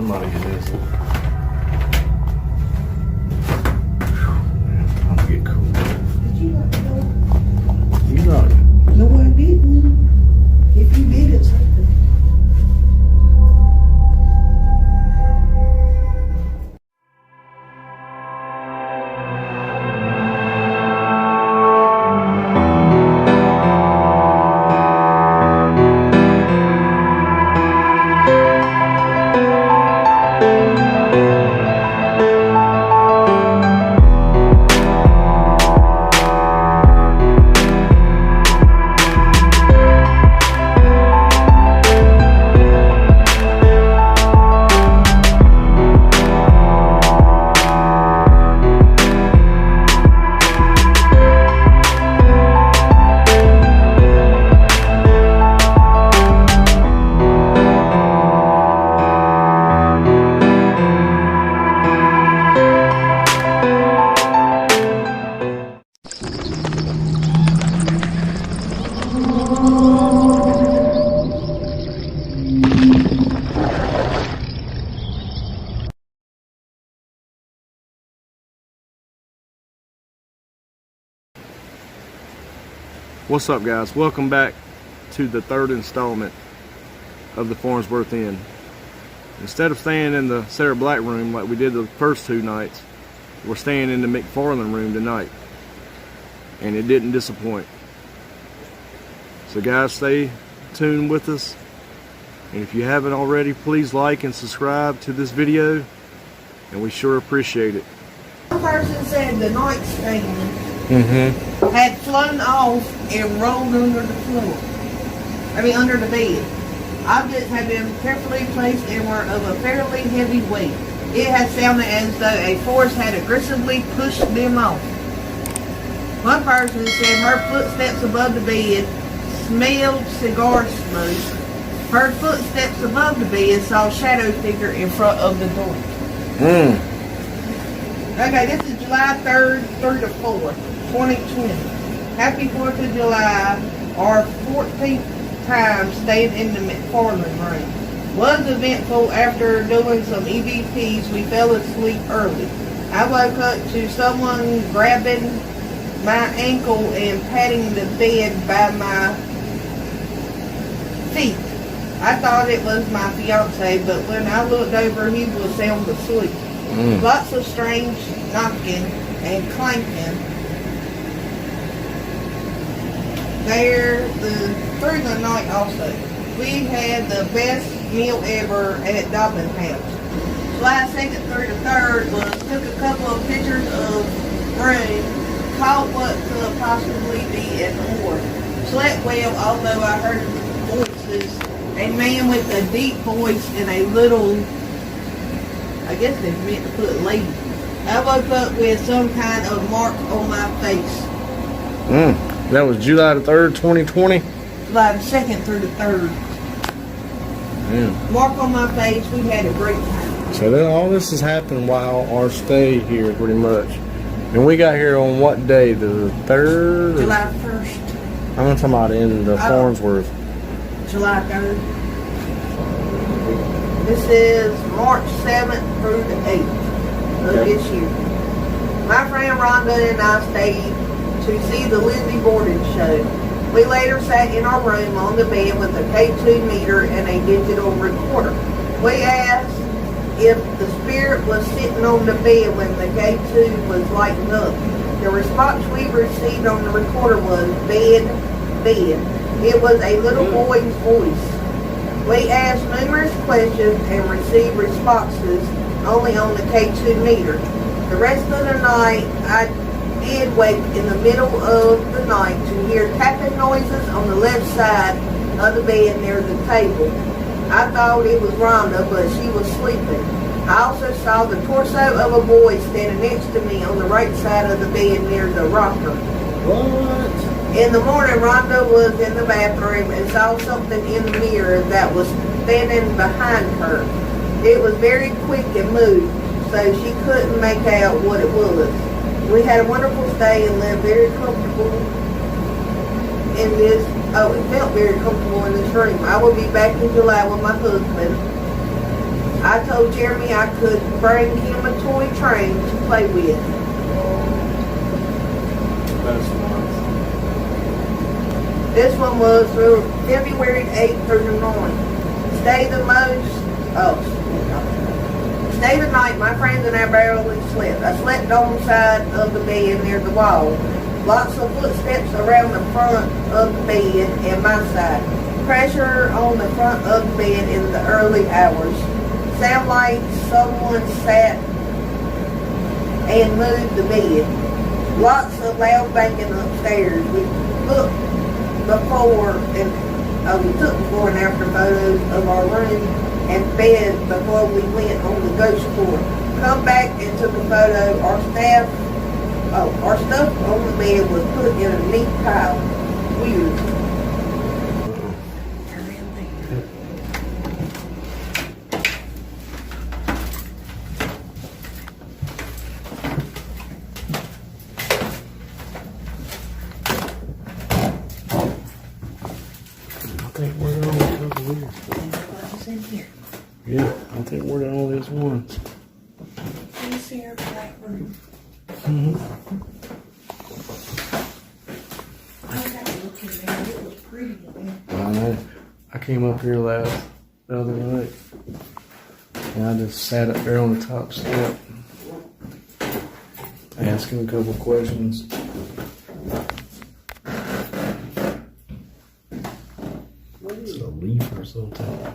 Somebody is. I'm gonna get cool. Did you lock the door? You locked it. No, I didn't. If you did, it's something. What's up, guys? Welcome back to the third installment of the Farnsworth Inn. Instead of staying in the Sarah Black room like we did the first two nights, we're staying in the McFarland room tonight, and it didn't disappoint. So guys, stay tuned with us, and if you haven't already, please like and subscribe to this video, and we sure appreciate it. One person said the nightstand had flown off and rolled under the floor. Under the bed. Objects had been carefully placed and were of a fairly heavy weight. It had sounded as though a force had aggressively pushed them off. One person said her footsteps above the bed smelled cigar smoke. Her footsteps above the bed saw a shadow figure in front of the door. Okay, this is July 3rd through the 4th, 2020. Happy 4th of July, our 14th time staying in the McFarland room. Was eventful. After doing some EVPs, we fell asleep early. I woke up to someone grabbing my ankle and patting the bed by my feet. I thought it was my fiance, but when I looked over, he was sound asleep. Lots of strange knocking and clanking. Through the night also. We had the best meal ever at Dobbin House. July 2nd through the 3rd took a couple of pictures of room, caught what could possibly be an orb. Slept well, although I heard voices. A man with a deep voice and a little, I guess they meant to put lady. I woke up with some kind of mark on my face. That was July the 3rd, 2020? July the 2nd through the 3rd. Yeah. Mark on my face, we had a great time. So all this has happened while our stay here, pretty much. And we got here on what day? The 3rd? July 1st. I'm talking about in the Farnsworth. July 3rd. This is March 7th through the 8th of this year. My friend Rhonda and I stayed to see the Lindsay Borden show. We later sat in our room on the bed with a K2 meter and a digital recorder. We asked if the spirit was sitting on the bed when the K2 was lighting up. The response we received on the recorder was bed, bed. It was a little boy's voice. We asked numerous questions and received responses only on the K2 meter. The rest of the night, I did wake in the middle of the night to hear tapping noises on the left side of the bed near the table. I thought it was Rhonda, but she was sleeping. I also saw the torso of a boy standing next to me on the right side of the bed near the rocker. What? In the morning, Rhonda was in the bathroom and saw something in the mirror that was standing behind her. It was very quick and moved, so she couldn't make out what it was. We had a wonderful stay and lived very comfortable in this. It felt very comfortable in this room. I will be back in July with my husband. I told Jeremy I could bring him a toy train to play with. That's nice. This one was through February 8th through the 9th. Stay the night, my friends and I barely slept. I slept on the side of the bed near the wall. Lots of footsteps around the front of the bed and my side. Pressure on the front of the bed in the early hours. Sound like someone sat and moved the bed. Lots of loud banging upstairs. We took before and after photos of our room and bed before we went on the ghost tour. Come back and took a photo. Our stuff on the bed was put in a neat pile. Weird. Yeah, I think we're the only ones. This here black room. I got to look in there. It was pretty in there. I know. I came up here the other night, and I just sat up there on the top step, asking a couple questions. It's a leaf or something.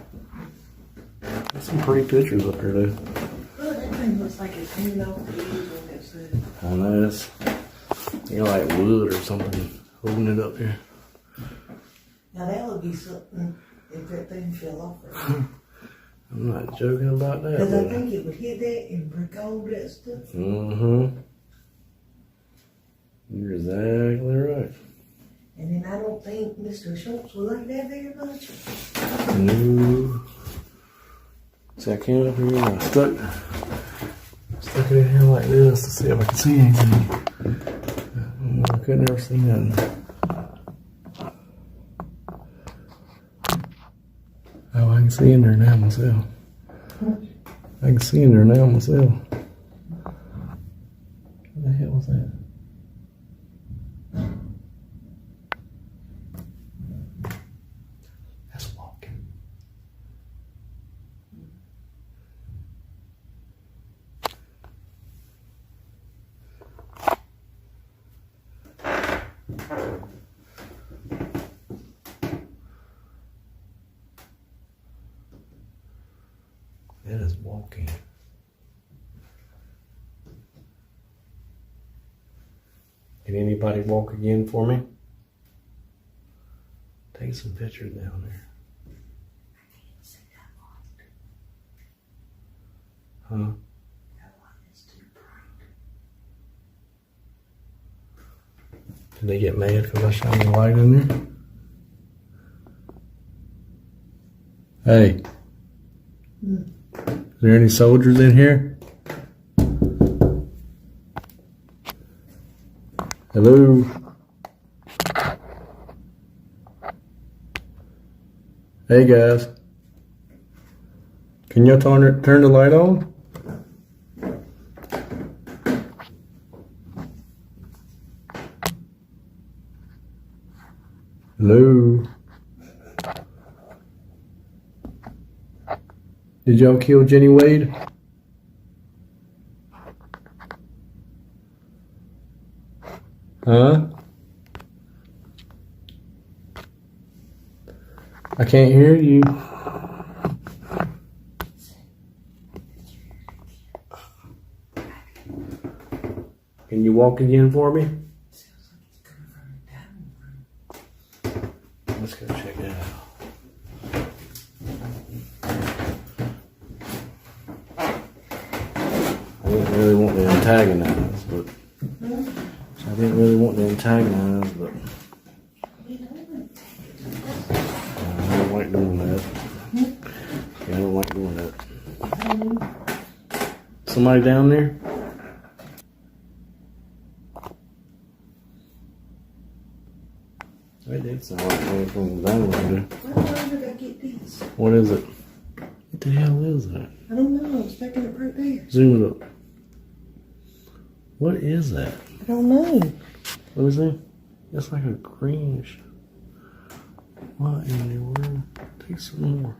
There's some pretty pictures up here, though. Oh, that thing looks like it's hanging off the leaves on that side. I know, it's like wood or something holding it up here. Now that would be something if that thing fell off. I'm not joking about that. Because I think it would hit that and break all that stuff. You're exactly right. And then I don't think Mr. Schultz would like that very much. No. See, I came up here and I stuck it in here like this to see if I could see anything. I couldn't ever see nothing. Oh, I can see in there now myself. I can see in there now myself. What the hell was that? That's walking. That is walking. Can anybody walk again for me? Take some pictures down there. Huh? Did they get mad because I shined the light in there? Hey. Is there any soldiers in here? Hello? Hey guys. Can y'all turn the light on? Hello? Did y'all kill Jenny Wade? Huh? I can't hear you. Can you walk again for me? Let's go check it out. I didn't really want to antagonize, but I don't like doing that. Yeah, I don't like doing that. Somebody down there? They did sound like coming from the dining room. Where did I get these? What is it? What the hell is that? I don't know. I was thinking it right there. Zoom it up. What is that? I don't know. What is that? It's like a greenish. What in the world? Take some more.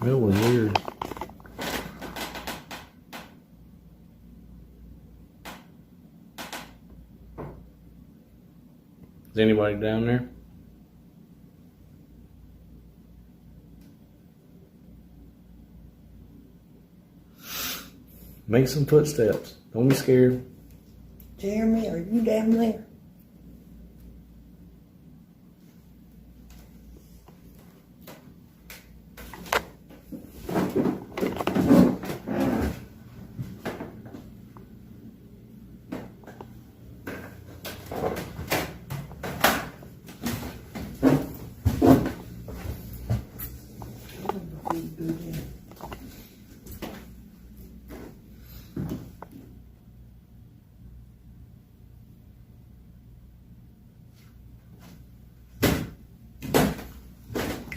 That was weird. Is anybody down there? Make some footsteps. Don't be scared. Jeremy, are you down there?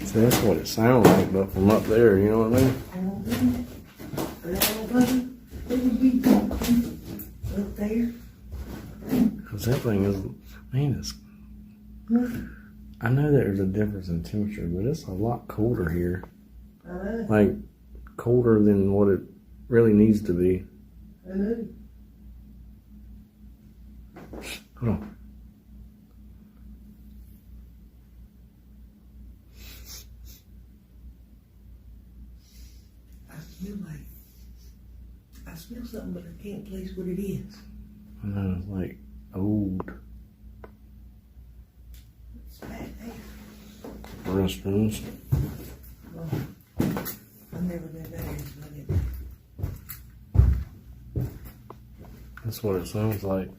See, that's what it sounds like, but from up there, you know what I mean? Up there. Because that thing is, man, it's, I know there's a difference in temperature, but it's a lot colder here. I know. Like, colder than what it really needs to be. I know. Hold on. I smell something, but I can't place what it is. I know, it's like old It's back there. restrooms. Well, I've never been there, so I didn't. That's what it sounds like.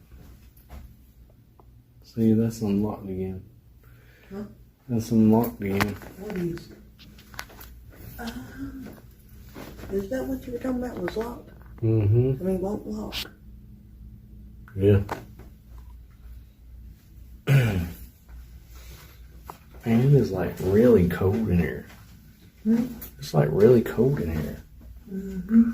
See, that's unlocked again. Huh? That's unlocked again. What is? Is that what you were talking about was locked? Mm-hmm. I mean, won't lock. Yeah. Man, it is like really cold in here. Hmm? It's like really cold in here. Mm-hmm.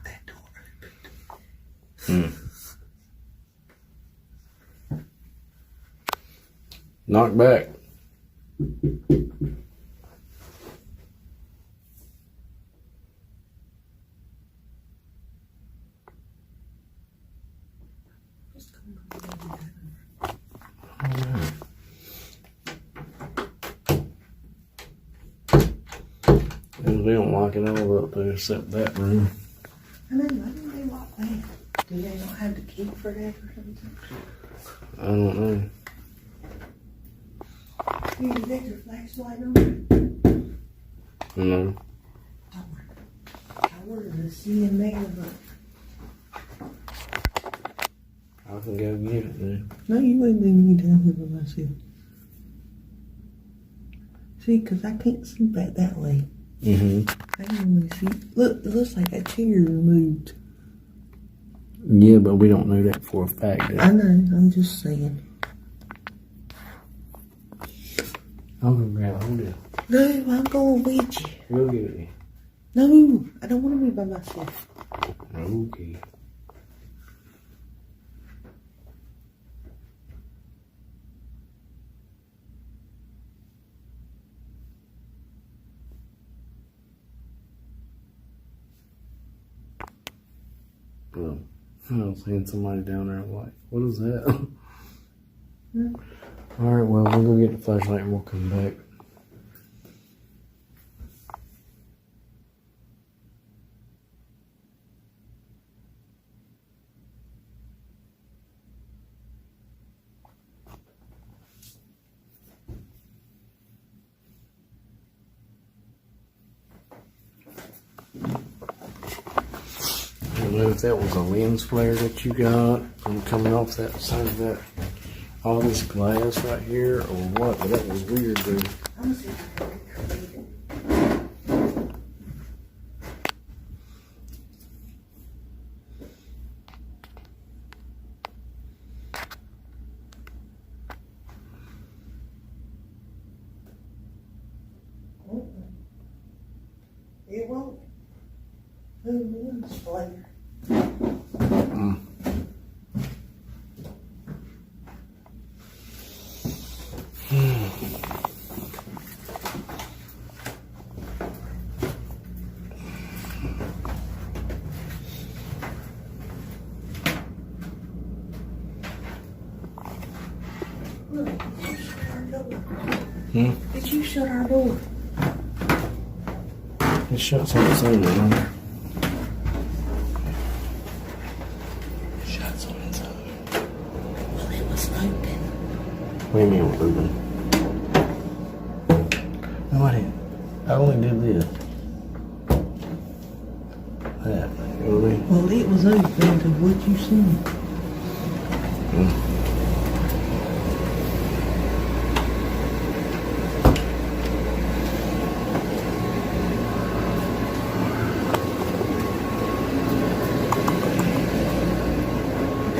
That door opened. Knock back. What's going on? We don't lock it all up there except that room. I know, why didn't they lock that? Do they not have the key for that or something? I don't know. You got your flashlight on? No. I wanted to see in there, but I can go get it then. no, you wouldn't leave me down here by myself. See, because I can't see back that way. Mm-hmm. I can only see. Look, it looks like that chair moved. Yeah, but we don't know that for a fact. I know, I'm just saying. I'll go grab hold of it. No, I'm going with you. Go get it. No, I don't want to be by myself. Okay. Well, I was seeing somebody down there. I'm like, what is that? Alright, well, we'll go get the flashlight and we'll come back. don't know if that was a lens flare that you got from coming off that side of that, all this glass right here, or what, but that was weird, dude. I'm gonna see if I can recreate it. It won't. Who wants flare? Look, did you shut our door? Did you shut our door? It shuts on its own, doesn't it? It shuts on its own. Well, it was open. What do you mean we're open? No, I didn't. I only did this. That, you know what I mean? Well, it was open to what you seen.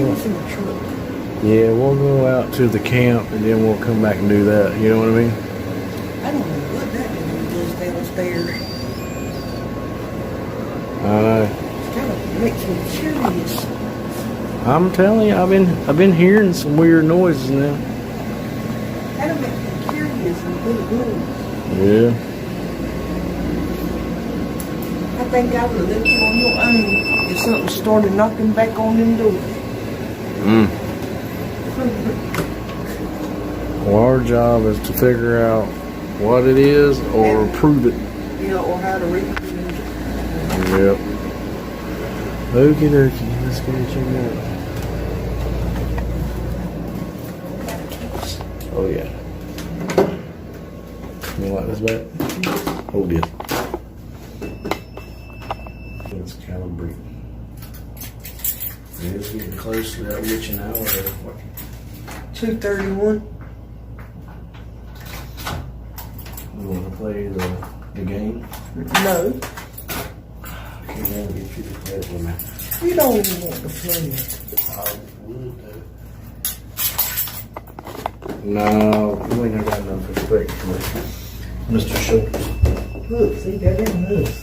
It's in the truck. Yeah, we'll go out to the camp and then we'll come back and do that. You know what I mean? I don't know what that one does downstairs. I know. It kind of makes me curious. I'm telling you, I've been hearing some weird noises now. Kind of makes me curious and good news. Yeah. I think I would have left you on your own if something started knocking back on them doors. Well, our job is to figure out what it is or prove it. You know, or how to reproduce it. Yep. Okie dokie, let's get you now. Oh yeah. You like this back? Hold it. Let's calibrate. It's getting close to that witching hour there. 2:31. You want to play the game? No. Okay, then I'll get you to play it with me. You don't even want to play it. I would do. No, we ain't got enough respect for Mr. Schultz. Look, see, that ain't this.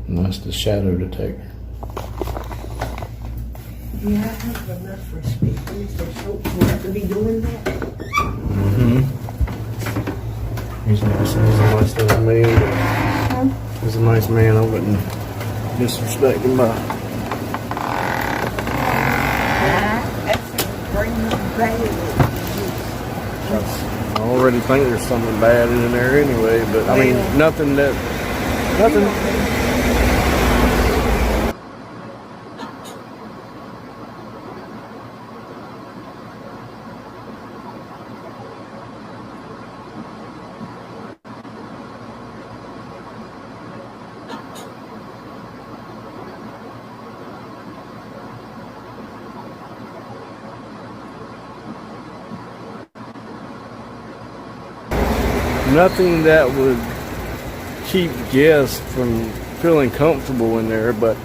And that's the shadow detector. Yeah, I have enough respect for Mr. Schultz to have to be doing that. He's nice. He's a nice little man. He's a nice man. I wouldn't disrespect him by. That's bring bad. I already think there's something bad in there anyway, but I mean, nothing. Nothing that would keep guests from feeling comfortable in there, but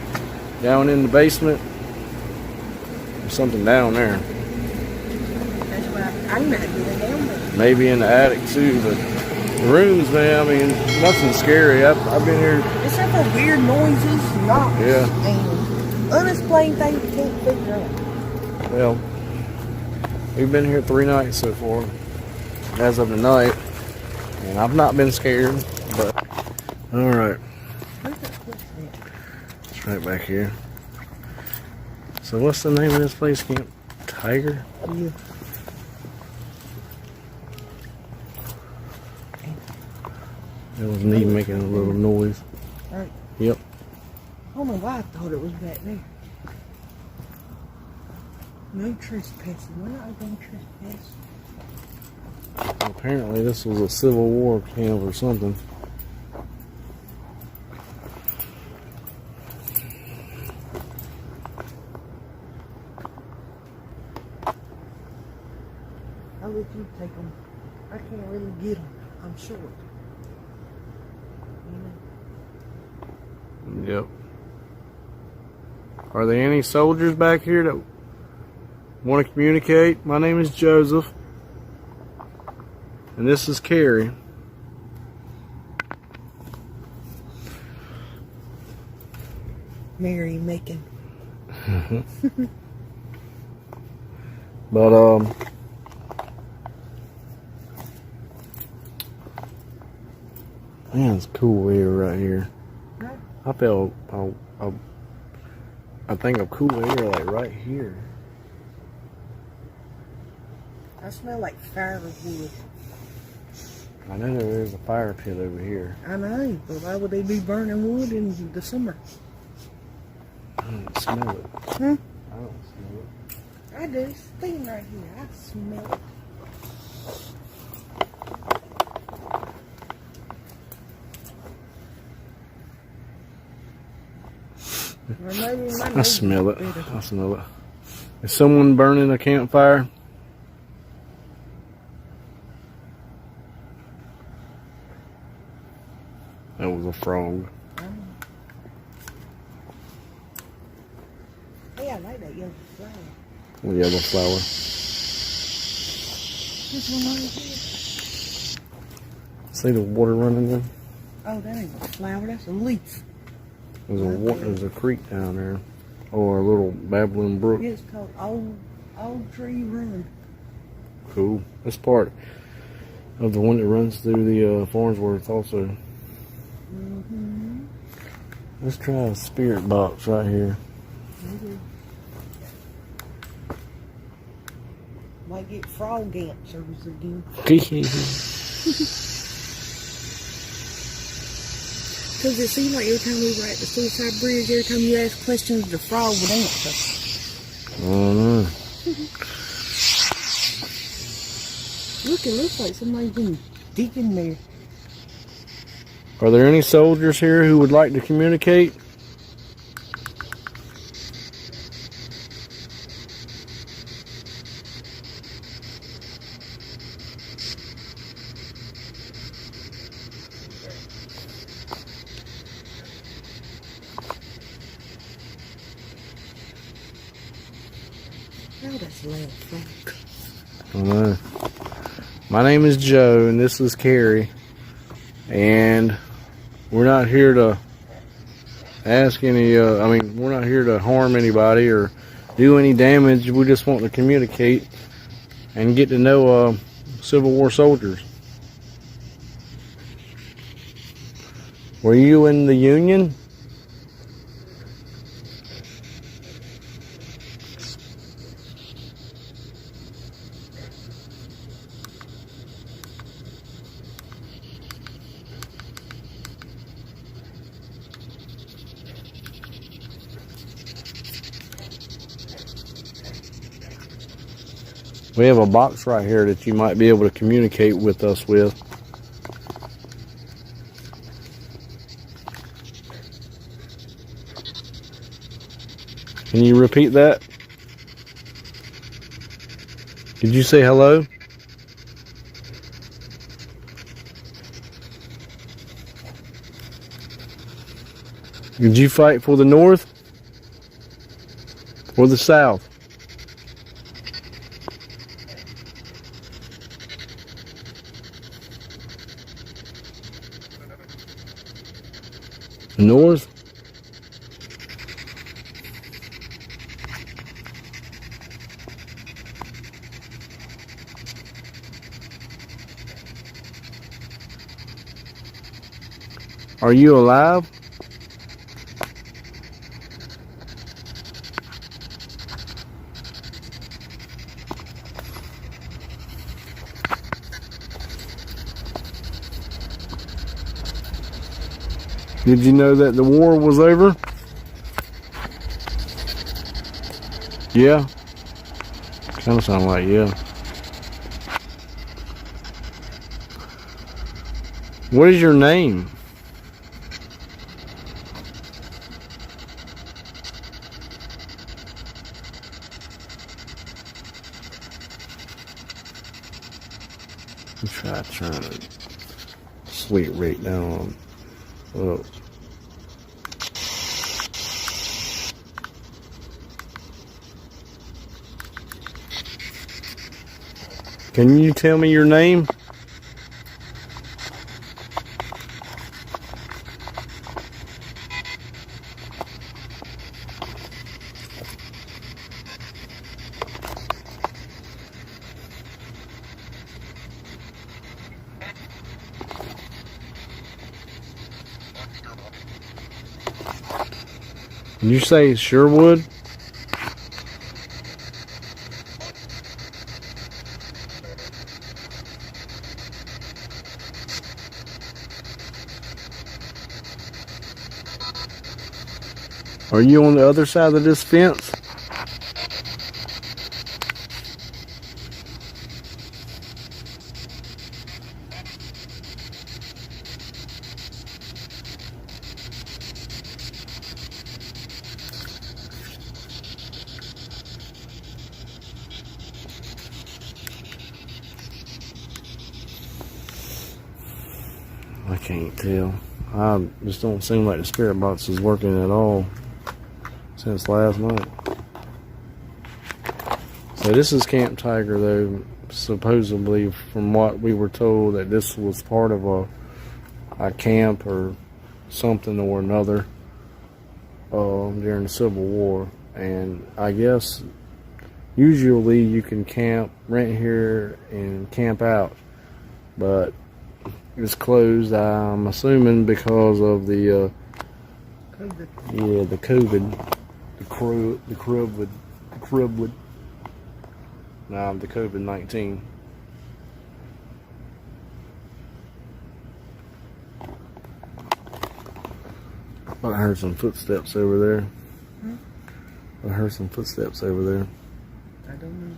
down in the basement, there's something down there. That's why I'm not getting down there. Maybe in the attic too, but the rooms, man, I mean, nothing scary. I've been here. Except for weird noises, knocks, Yeah. and unexplained things you can't figure out. Well, we've been here 3 nights so far, as of tonight, and I've not been scared, but all right. It's right back here. So what's the name of this place, Camp? Tiger? Yeah. It was neat making a little noise. Right. Yep. don't know why I thought it was back there. No trespassing. We're not going to trespass. Apparently this was a Civil War camp or something. I'll let you take them. I can't really get them. I'm short. Yep. Are there any soldiers back here that want to communicate? My name is Joseph. And this is Carrie. Mary making. But man, it's cool air right here. Huh? I felt I think of cool air like right here. I smell like firewood. I know there's a fire pit over here. I know, but why would they be burning wood in the summer? I don't smell it. Hmm? I don't smell it. I do. It's steam right here. I smell it. I smell it. I smell it. Is someone burning a campfire? That was a frog. Hey, I like that yellow flower. A yellow flower. This one over here. See the water running there? Oh, that ain't a flower. That's a leaf. There's a creek down there, or a little babbling brook. It's called Old Tree Run. Cool. That's part of the one that runs through the Farmsworth also. Mm-hmm. Let's try a spirit box right here. Mm-hmm. Might get frog answers again. Because it seemed like every time we were at the suicide bridge, every time you asked questions, the frog would answer. Oh no. Look, it looks like somebody's been digging there. Are there any soldiers here who would like to communicate? Oh, that's loud, Frank. I don't know. My name is Joe, and this is Carrie. And we're not here to ask any, we're not here to harm anybody or do any damage. We just want to communicate and get to know Civil War soldiers. Were you in the Union? We have a box right here that you might be able to communicate with us with. Can you repeat that? Did you say hello? Did you fight for the North or the South? The North? Are you alive? Did you know that the war was over? Yeah. Kind of sound like, yeah. What is your name? Let's try trying to sweet rate down. Oh. Can you tell me your name? Did you say Sherwood? Are you on the other side of this fence? I can't tell. I just don't seem like the spirit box is working at all since last night. So this is Camp Tiger, though. Supposedly, from what we were told, that this was part of a camp or something or another during the Civil War. And I guess usually you can rent here and camp out, but it's closed, I'm assuming, because of the COVID. yeah, the COVID, the COVID-19. I heard some footsteps over there. I heard some footsteps over there. I don't know.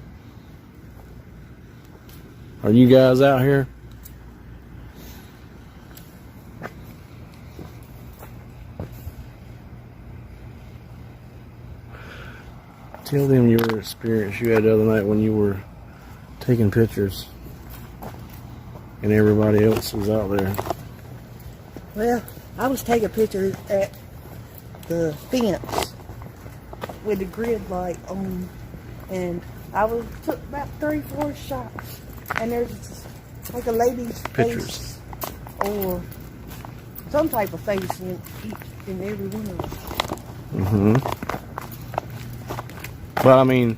Are you guys out here? Tell them your experience you had the other night when you were taking pictures and everybody else was out there. Well, I was taking pictures at the fence with the grid light on, and took about 3-4 shots, and there's like a lady's Pictures. face or some type of face in each and every one of them. But I mean,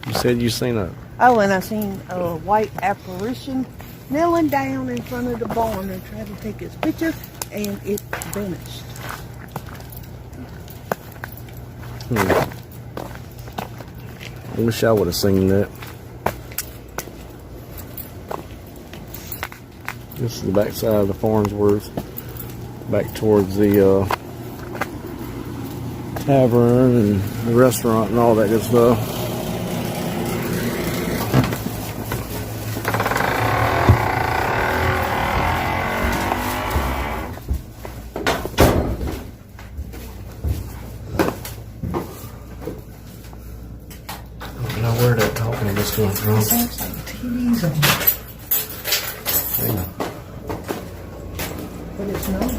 you said you seen a... Oh, and I seen a white apparition kneeling down in front of the barn and tried to take his picture, and it vanished. I wish I would have seen that. This is the back side of the Farnsworth, back towards the tavern and the restaurant and all that good stuff. I don't know where that talking is coming from. Sounds like TV's on. Yeah. But it's not.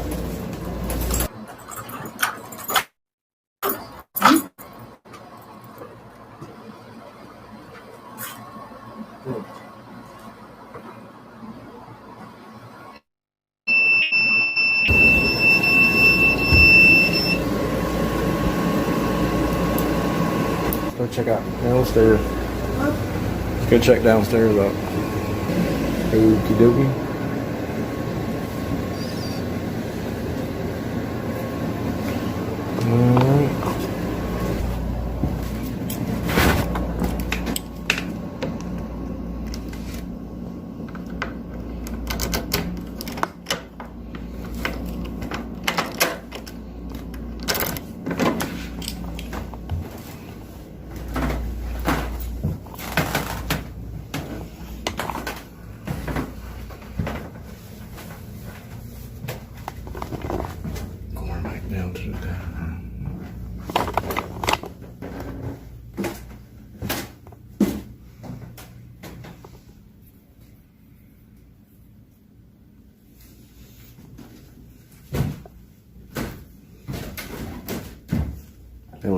Go check out downstairs. Let's go check downstairs out. Okie dokie. Alright.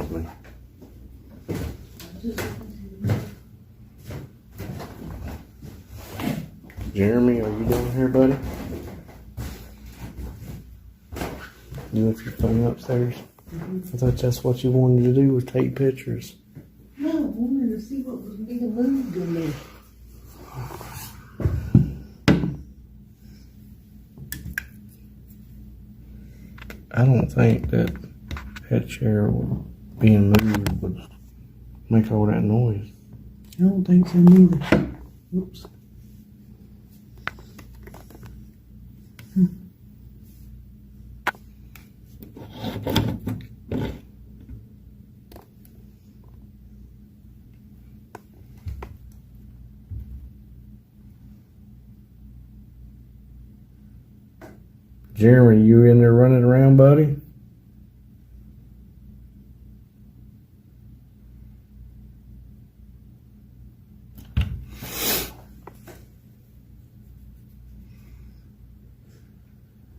help me. Jeremy, are you down here, buddy? You left your phone upstairs? I thought that's what you wanted to do was take pictures. No, I wanted to see what was being moved in there. I don't think that chair being moved would make all that noise. I don't think so neither. Oops. Jeremy, you in there running around, buddy?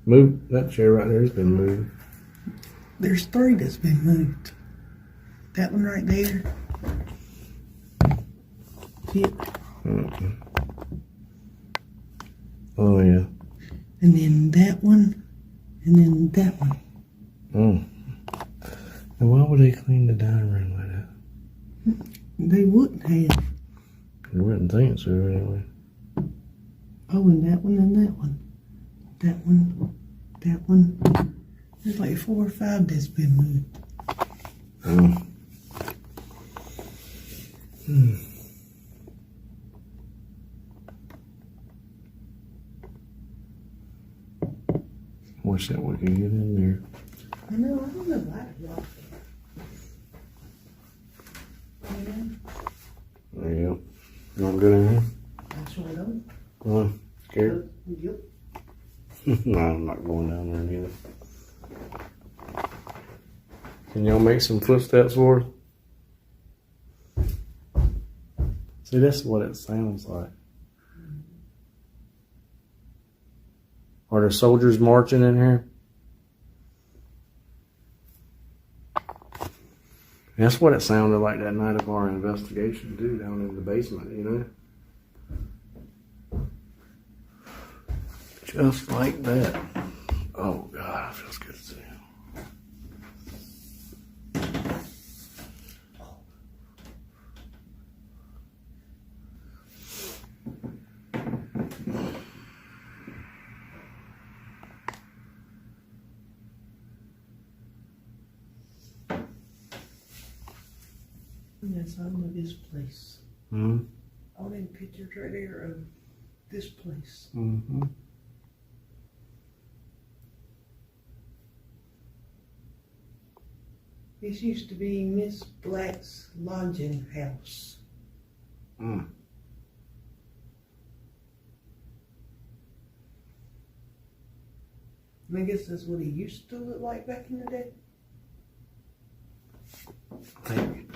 Move that chair right there has been moved. There's 3 that's been moved. That one right there. See it? Mm-mm. Oh yeah. And then that one. And then that one. Now why would they clean the dining room like that? They wouldn't have. You wouldn't think so anyway. Oh, and that one and that one. That one. That one. There's like 4 or 5 that's been moved. Wish that we could get in there. I know, I don't know why they locked it. There you go. You want to go down here? I sure don't. Come on. Scared? Yep. No, I'm not going down there neither. Can y'all make some footsteps for us? See, that's what it sounds like. Are there soldiers marching in here? That's what it sounded like that night of our investigation, too, down in the basement, you know? Just like that. Oh, God, it feels good to see him. Yes, I know this place. Mm-hmm. All them pictures right there of this place. Mm-hmm. This used to be Miss Black's lodging house. Mm. I guess that's what he used to look like back in the day. I think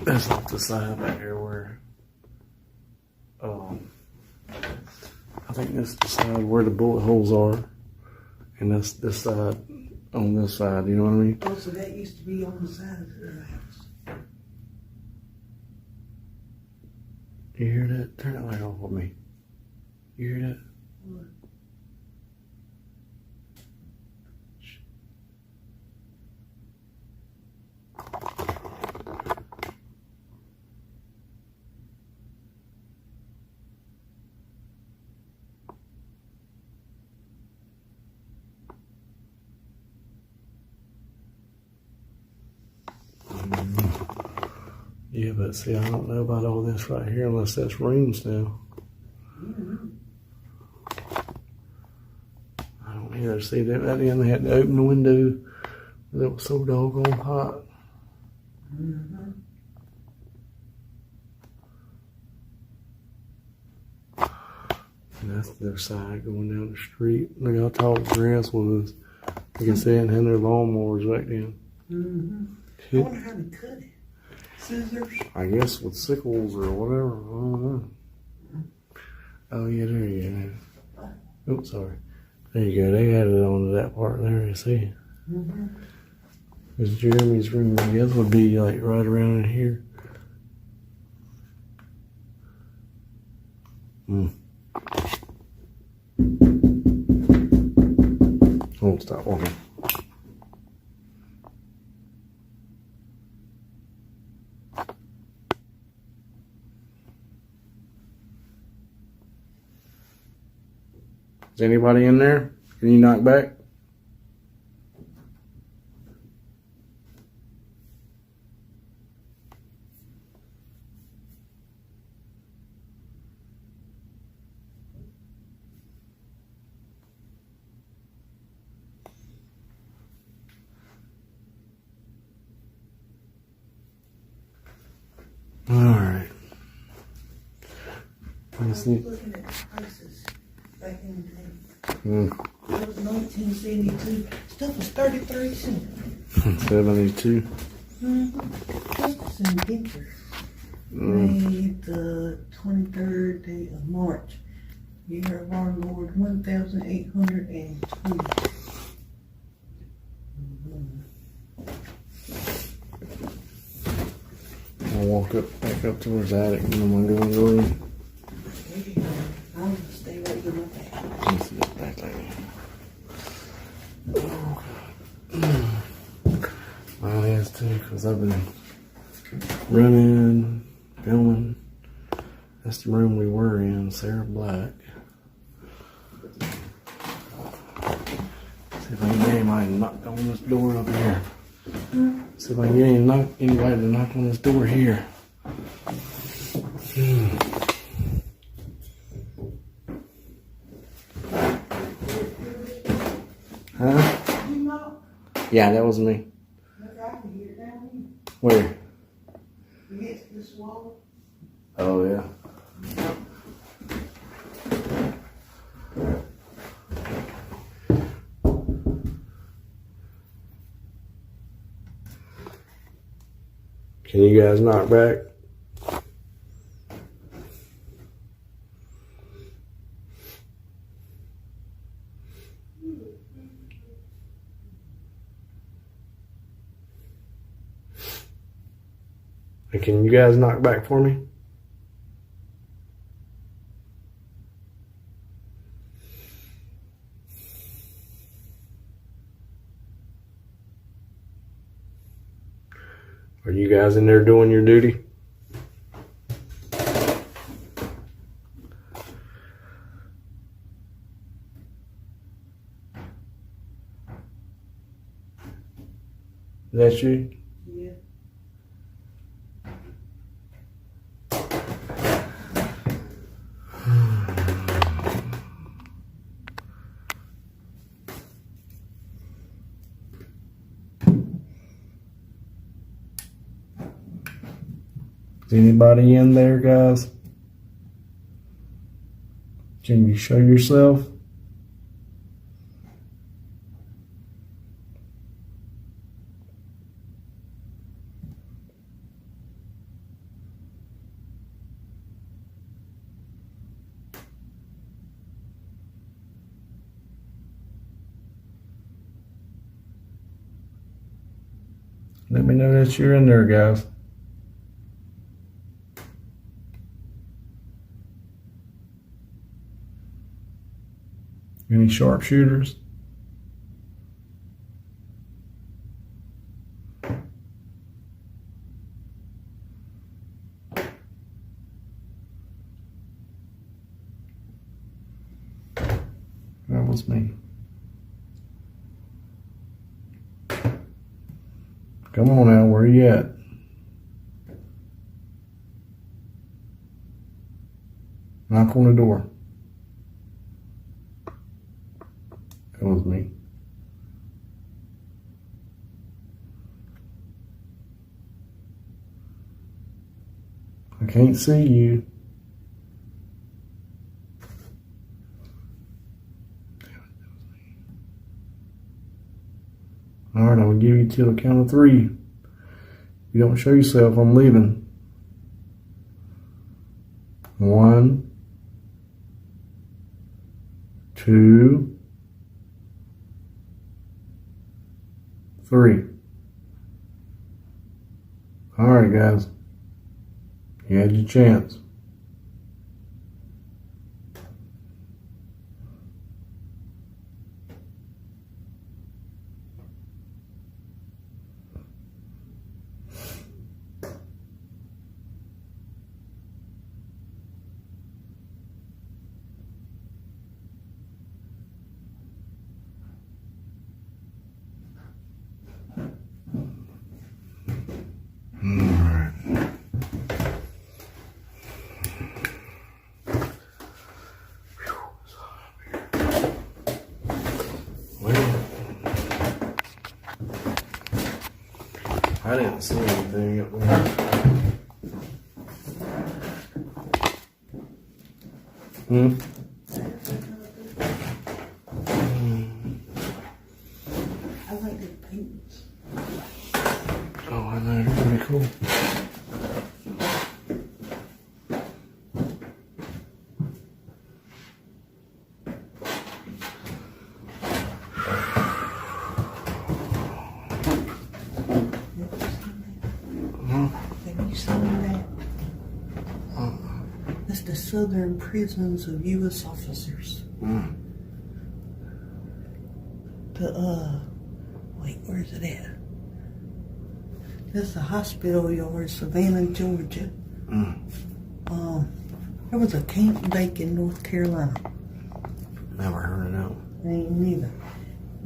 that's off the side back here where, I think that's the side where the bullet holes are, and that's this side on this side, you know what I mean? Oh, so that used to be on the side of the house. You hear that? Turn that light off with me. You hear that? What? Yeah, but see, I don't know about all this right here unless that's rooms now. Mm-hmm. I don't either. See, that end they had to open the window. It was so doggone hot. Mm-hmm. And that's their side going down the street. Look how tall the grass was. You can see it had their lawnmowers back then. Mm-hmm. I wonder how they cut it. Scissors? I guess with sickles or whatever. I don't know. Oh, yeah, there you go. Oops, sorry. There you go. They added on to that part there, you see. Mm-hmm. Is Jeremy's room, I guess, would be like right around in here. I won't stop walking. Is anybody in there? Can you knock back? All right. Let's see. Looking at prices back in the day. Mm. It was 1972. Stuff was 33 cents. 72. Just some pictures. Made the 23rd day of March. Year of our Lord 1820. I'll walk back up towards the attic and then I'm gonna go in. I'm gonna stay right here with that. Let's see this back there. Oh, God. Mine is too, because I've been running, filming. That's the room we were in, Sarah Black. See if I can get anybody to knock on this door up here. See if I can get anybody to knock on this door here. Huh? Yeah, that was me. Where? Against this wall. Oh, yeah. Can you guys knock back? And can you guys knock back for me? Are you guys in there doing your duty? Is that you? Yeah. Is anybody in there, guys? Can you show yourself? Let me know that you're in there, guys. Any sharpshooters? That was me. Come on now, where you at? Knock on the door. That was me. I can't see you. Alright, I'm going to give you till the count of 3. If you don't show yourself, I'm leaving. 1, 2, 3. Alright, guys. You had your chance. Alright. Well, I didn't see anything up there. I like the paints. Oh, I know, they're pretty cool. Have you seen that? That's the southern prisons of U.S. officers. Wait, where's it at? That's the hospital yard, Savannah, Georgia. There was a Camp Bacon, North Carolina. Never heard of that one. Ain't neither.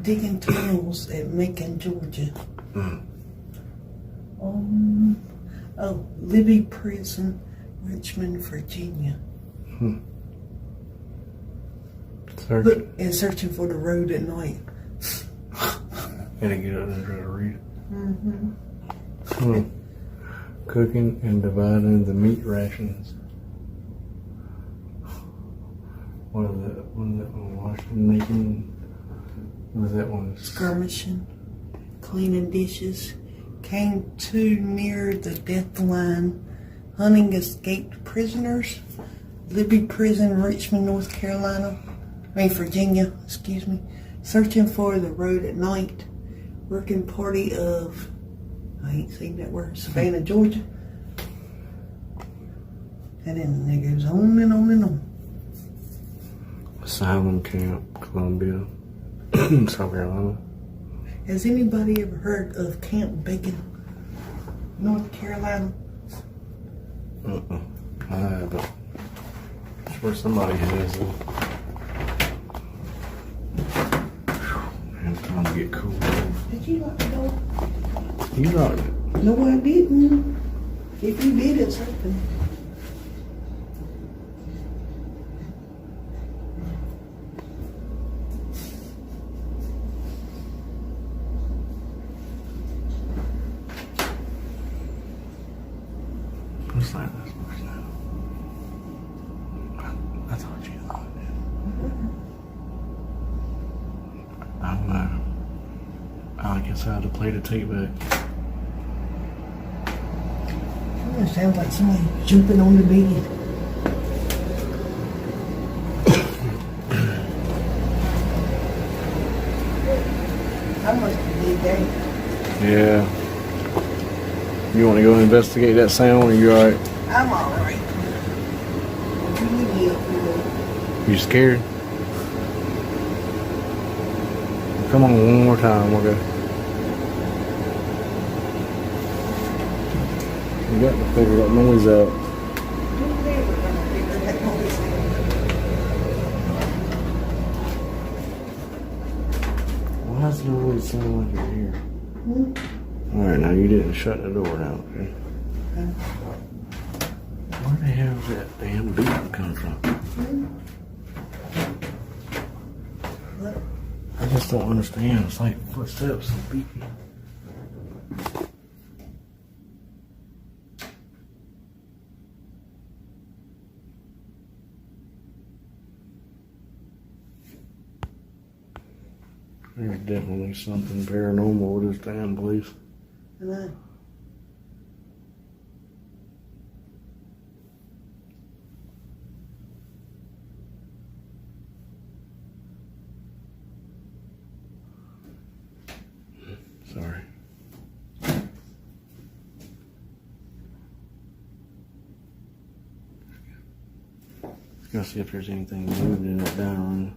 Digging tunnels at Macon, Georgia. Libby Prison, Richmond, Virginia. Look, and searching for the road at night. Gotta get up there and try to read it. Cooking and dividing the meat rations. What is that? What is that one? Washing, making. What is that one? Skirmishing, cleaning dishes. Came too near the death line. Hunting escaped prisoners. Libby Prison, Richmond, North Carolina. Virginia, excuse me. Searching for the road at night. Working party of, I ain't seen that word, Savannah, Georgia. And then it goes on and on and on. Asylum Camp, Columbia, South Carolina. Has anybody ever heard of Camp Bacon, North Carolina? I haven't. I'm sure somebody has though. Man, it's time to get cool. Did you lock the door? You locked it. No, I didn't. If you did, it's open. What's that? I thought you locked it. I guess I had to play the tape back. It sounds like somebody jumping on the bed. I must have did that. Yeah. You want to go investigate that sound, or you alright? I'm alright. You scared? Come on, one more time, we'll go. You got to figure that noise out. Why does it always sound like you're here? Alright, now you didn't shut the door down, okay? Where the hell does that damn beat come from? I just don't understand. It's like footsteps and beating. There's definitely something paranormal with this damn place. Hello. Sorry. Gotta see if there's anything moved in that dining room.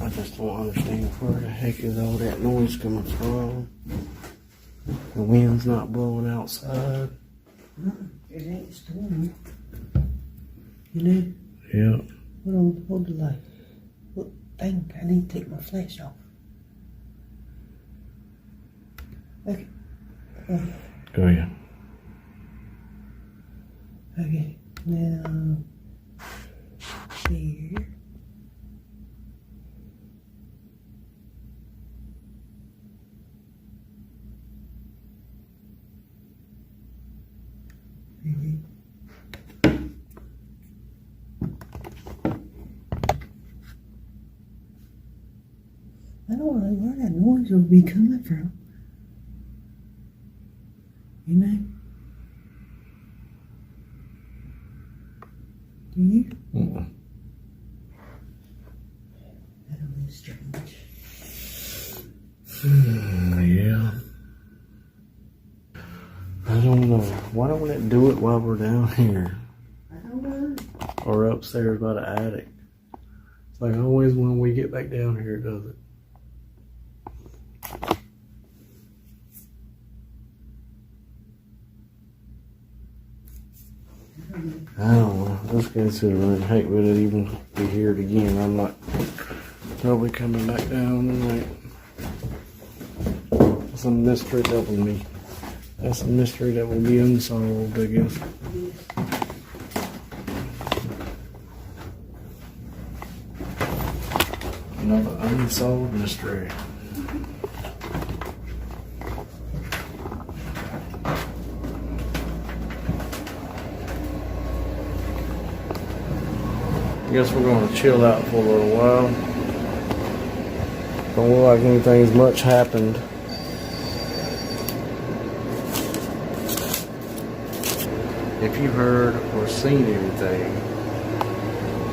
I just don't understand where the heck is all that noise coming from. The wind's not blowing outside. No, it ain't storming. You know? Yeah. Hold the light. Look, dang, I need to take my flash off. Okay. Go ahead. Okay, now here. Really? I don't know where that noise will be coming from. You know? Do you? That'll be strange. Yeah. I don't know. Why don't it do it while we're down here? I don't know. Or upstairs by the attic? It's like always when we get back down here, it does it. I don't know. Let's get into the room. Heck, would it even be here again? I'm not probably coming back down tonight. That's a mystery that will be. That's a mystery that will be unsolved, I guess. Another unsolved mystery. I guess we're going to chill out for a little while. Don't look like anything's much happened. If you've heard or seen anything,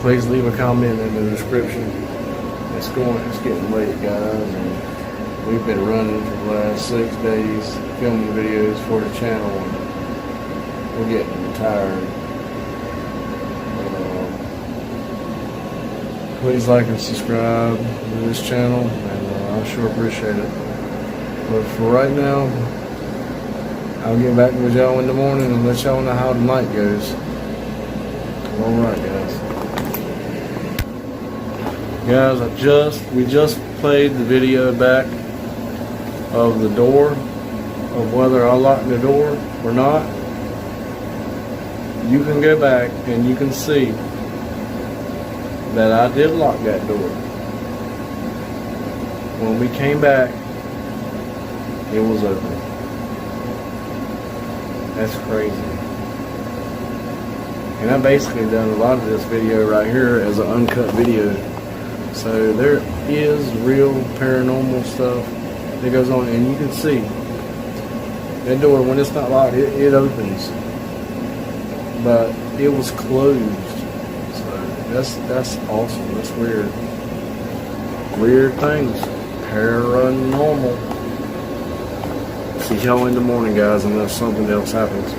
please leave a comment in the description. It's getting late, guys, and we've been running for the last 6 days filming videos for the channel, and we're getting tired. Please like and subscribe to this channel, and I sure appreciate it. But for right now, I'll get back with y'all in the morning and let y'all know how the night goes. Alright, guys. Guys, we just played the video back of the door, of whether I locked the door or not. You can go back and you can see that I did lock that door. When we came back, it was open. That's crazy. And I basically done a lot of this video right here as an uncut video. So there is real paranormal stuff that goes on, and you can see that door, when it's not locked, it opens. But it was closed. That's awesome. That's weird. Weird things. Paranormal. See y'all in the morning, guys, unless something else happens.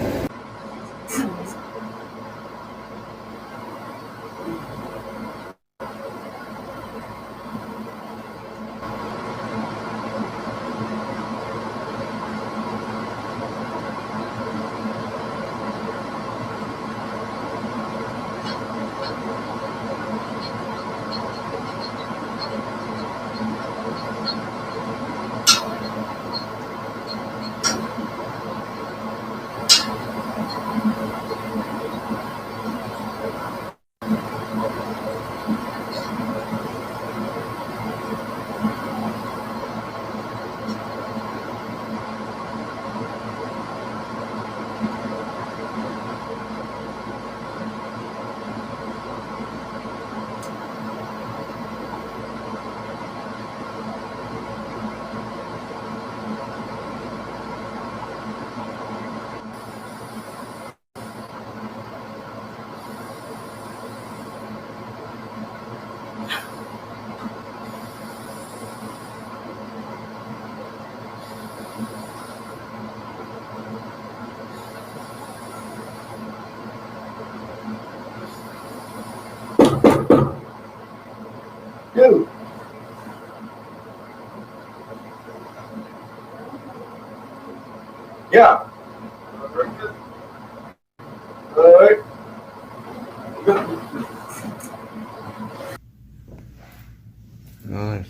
Yeah. All right. Nice.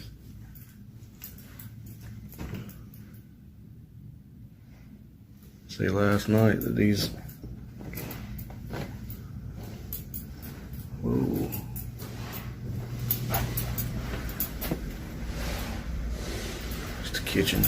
See, last night that these. Whoa. It's the kitchen.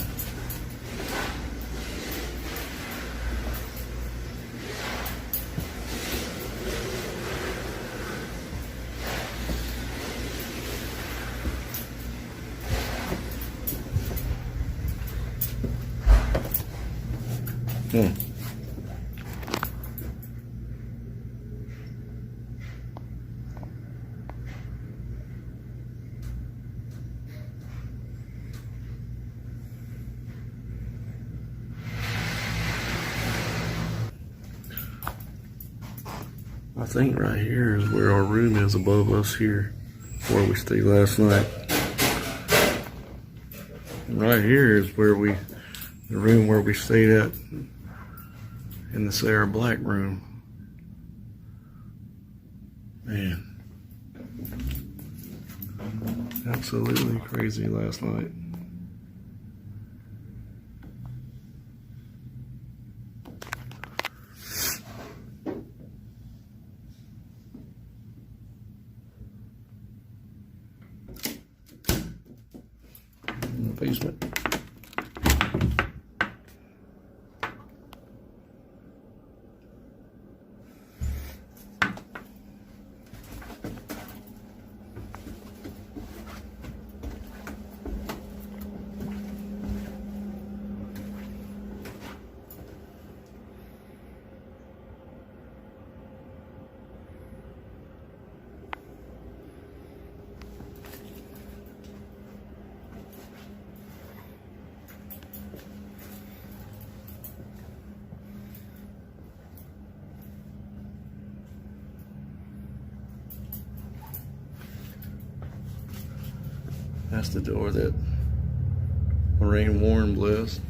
I think right here is where our room is above us here, where we stayed last night. And right here is where the room where we stayed at in the Sarah Black room. Man, absolutely crazy last night. In the basement. That's the door that Lorraine Warren blessed.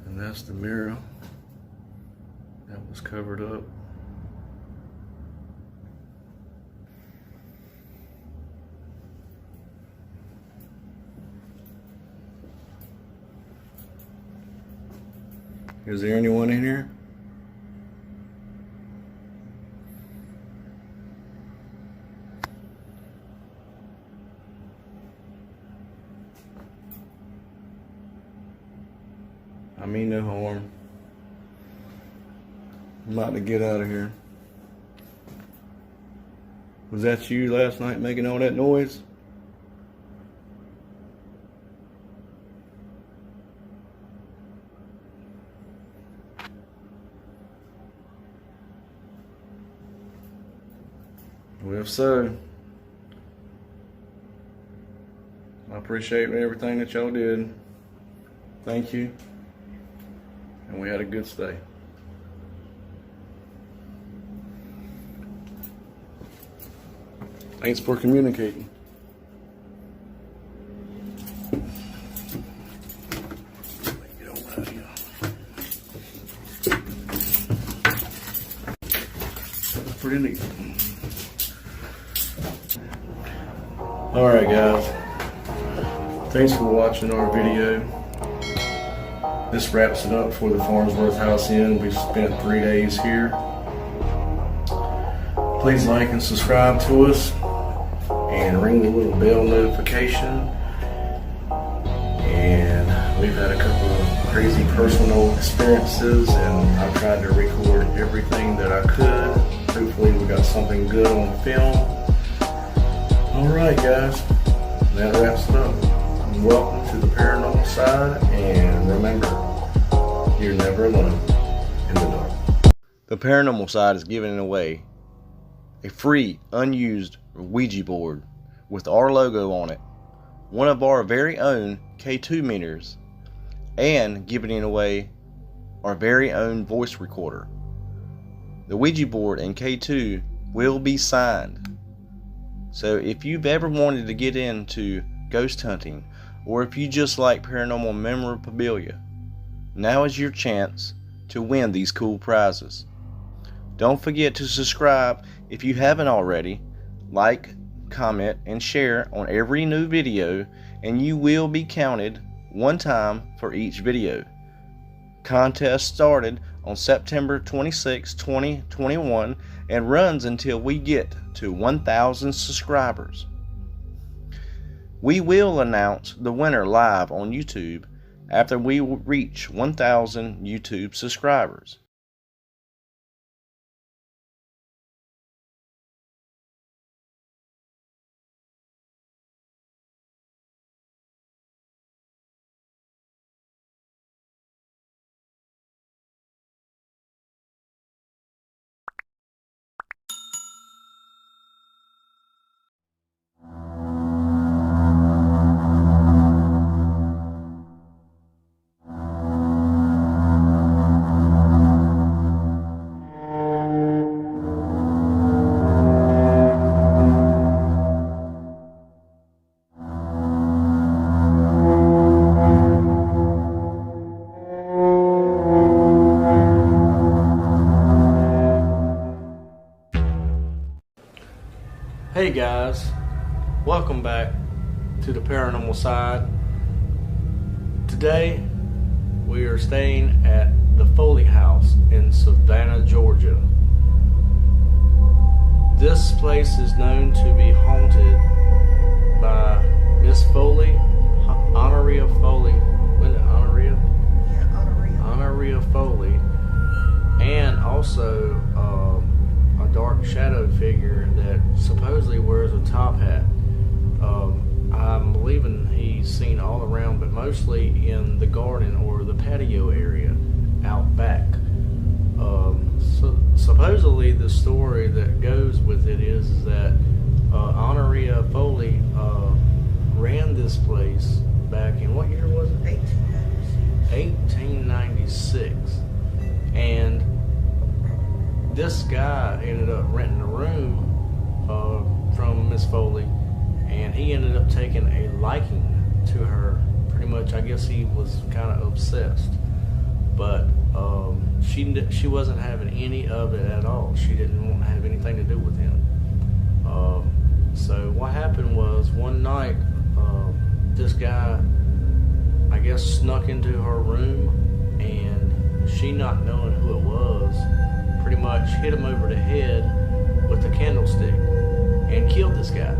And that's the mirror that was covered up. Is there anyone in here? I mean no harm. I'm about to get out of here. Was that you last night making all that noise? Well, if so, I appreciate everything that y'all did. Thank you. And we had a good stay. Thanks for communicating. Get over out of here. Pretty neat. Alright guys, thanks for watching our video. This wraps it up for the Farnsworth House Inn. We've spent 3 days here. Please like and subscribe to us and ring the little bell notification. And we've had a couple of crazy personal experiences, and I've tried to record everything that I could. Hopefully we got something good on film. Alright guys, that wraps it up. Welcome to the paranormal side, and remember, you're never alone in the dark. The paranormal side is giving away a free, unused Ouija board with our logo on it, one of our very own K2 meters, and giving away our very own voice recorder. The Ouija board and K2 will be signed. So if you've ever wanted to get into ghost hunting, or if you just like paranormal memorabilia, now is your chance to win these cool prizes. Don't forget to subscribe if you haven't already, like, comment, and share on every new video, and you will be counted one time for each video. Contest started on September 26, 2021 and runs until we get to 1,000 subscribers. We will announce the winner live on YouTube after we reach 1,000 YouTube subscribers. Hey guys, welcome back to the paranormal side. Today we are staying at the Foley House in Savannah, Georgia. This place is known to be haunted by Miss Foley, Honoria Foley. Wasn't it Honoria? Yeah, Honoria Foley, and also a dark shadow figure that supposedly wears a top hat. I'm believing he's seen all around, but mostly in the garden or the patio area out back. So supposedly the story that goes with it is that Honoria Foley ran this place back in, what year was it? 1896. And this guy ended up renting a room from Miss Foley, and he ended up taking a liking to her. Pretty much, I guess he was kind of obsessed, but she wasn't having any of it at all. She didn't want to have anything to do with him. So what happened was one night, this guy, I guess, snuck into her room, and she, not knowing who it was, pretty much hit him over the head with a candlestick and killed this guy.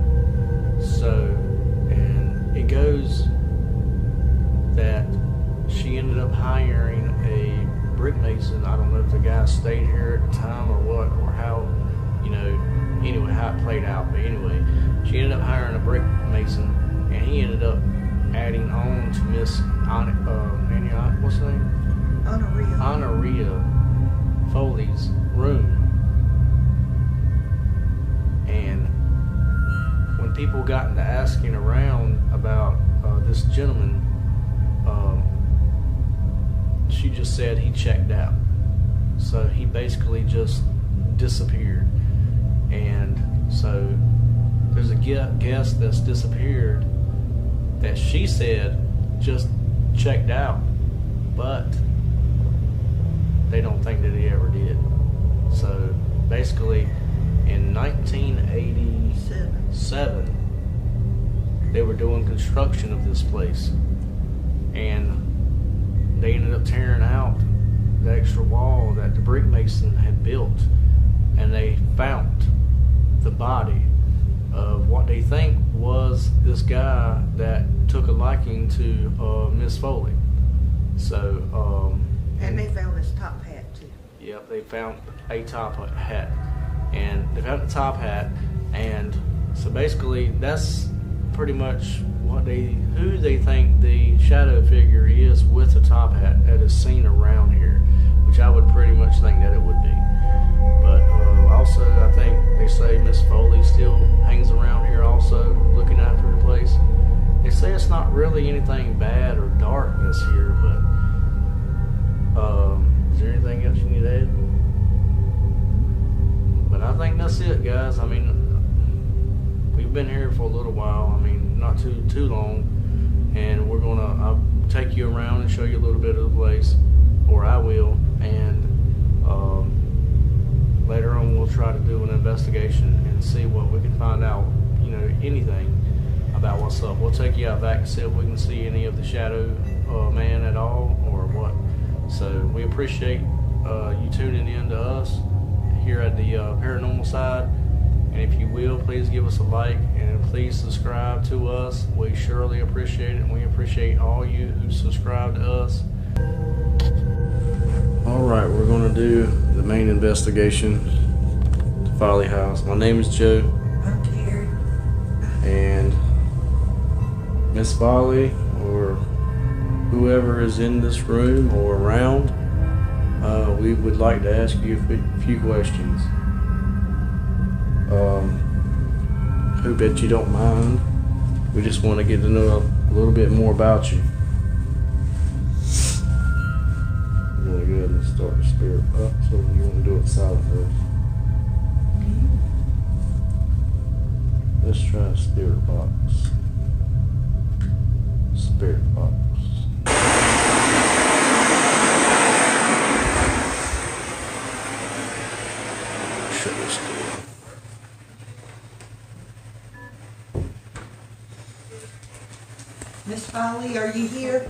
So, and it goes that she ended up hiring a brick mason. I don't know if the guy stayed here at the time or what, or how, anyway, how it played out. But anyway, she ended up hiring a brick mason, and he ended up adding on to Miss what's her name? Honoria Foley's room. And when people got into asking around about this gentleman, she just said he checked out. So he basically just disappeared. And so there's a guest that's disappeared that she said just checked out, but they don't think that he ever did. So basically in 1987 they were doing construction of this place, and they ended up tearing out the extra wall that the brick mason had built, and they found the body of what they think was this guy that took a liking to Miss Foley. So And they found his top hat too. yep, they found a top hat, and they found the top hat, and so basically that's pretty much who they think the shadow figure is with the top hat that is seen around here, which I would pretty much think that it would be. But also, I think they say Miss Foley still hangs around here also, looking after the place. They say it's not really anything bad or dark this year, but is there anything else you need to add? But I think that's it, guys. I mean, we've been here for a little while. I mean, not too long. and I'll take you around and show you a little bit of the place, or I will, and later on we'll try to do an investigation and see what we can find out, anything about what's up. We'll take you out back and see if we can see any of the shadow man at all or what. So we appreciate you tuning in to us here at the Paranormal Side, and if you will, please give us a like and please subscribe to us. We surely appreciate it, and we appreciate all you who subscribe to us. Alright, we're going to do the main investigation to Folly House. My name is Joe. I'm Carrie. And Miss Folly, or whoever is in this room or around, we would like to ask you a few questions. Hope that you don't mind. We just want to get to know a little bit more about you. You want to go ahead and start the spirit box, or you want to do it silent first? Let's try a spirit box. Spirit box. Shut this door. Miss Foley, are you here?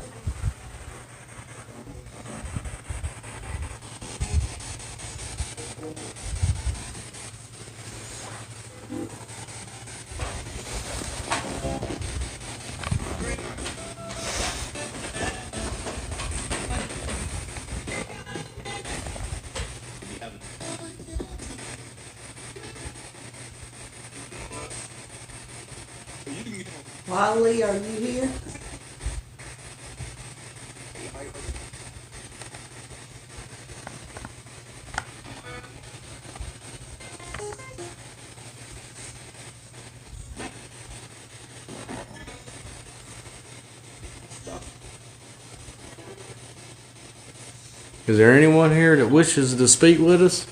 Foley, are you here? Is there anyone here that wishes to speak with us?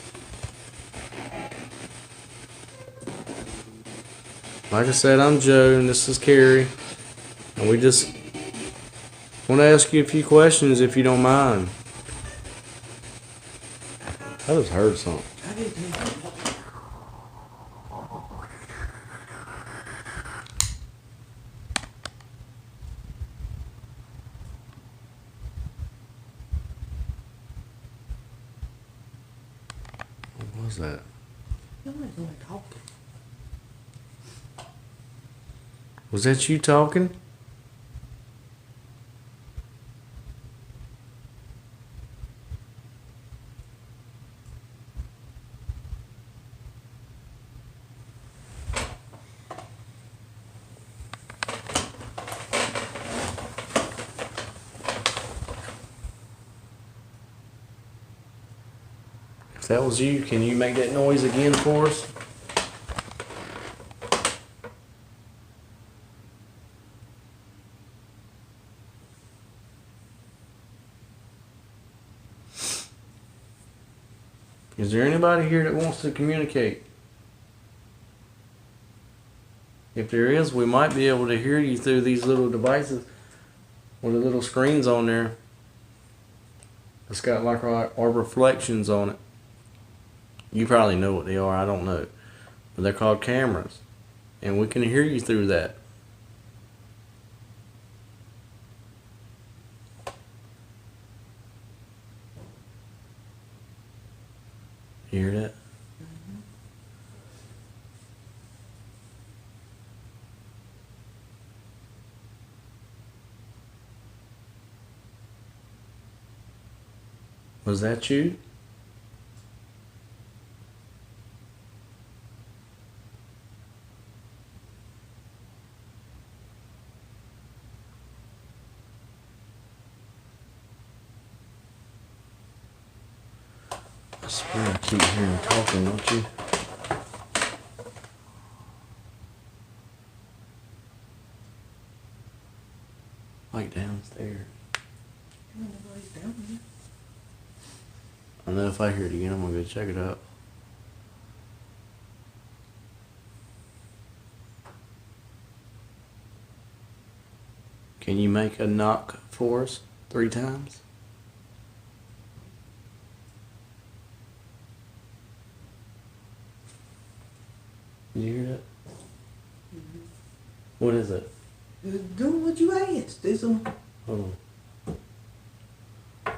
Like I said, I'm Joe, and this is Carrie, and we just want to ask you a few questions if you don't mind. I just heard something. I did too. What was that? Nobody's only talking. Was that you talking? If that was you, can you make that noise again for us? Is there anybody here that wants to communicate? If there is, we might be able to hear you through these little devices with the little screens on there. It's got like our reflections on it. You probably know what they are, I don't know. But they're called cameras. And we can hear you through that. You hear that? Mm-hmm. Was that you? I swear I keep hearing talking, don't you? Like downstairs. Nobody's down here. I know if I hear it again, I'm gonna go check it out. Can you make a knock for us 3 times? Did you hear that? Mm-hmm. What is it? Do what you asked. Do some. Hold on.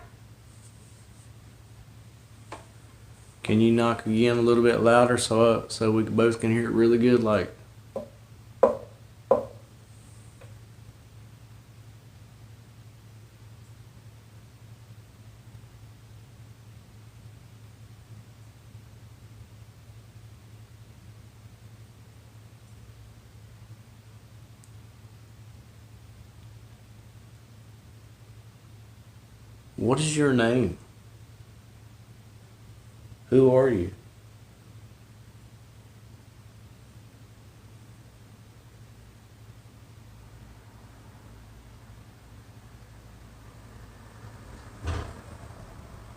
Can you knock again a little bit louder so we both can hear it really good? Like, what is your name? Who are you?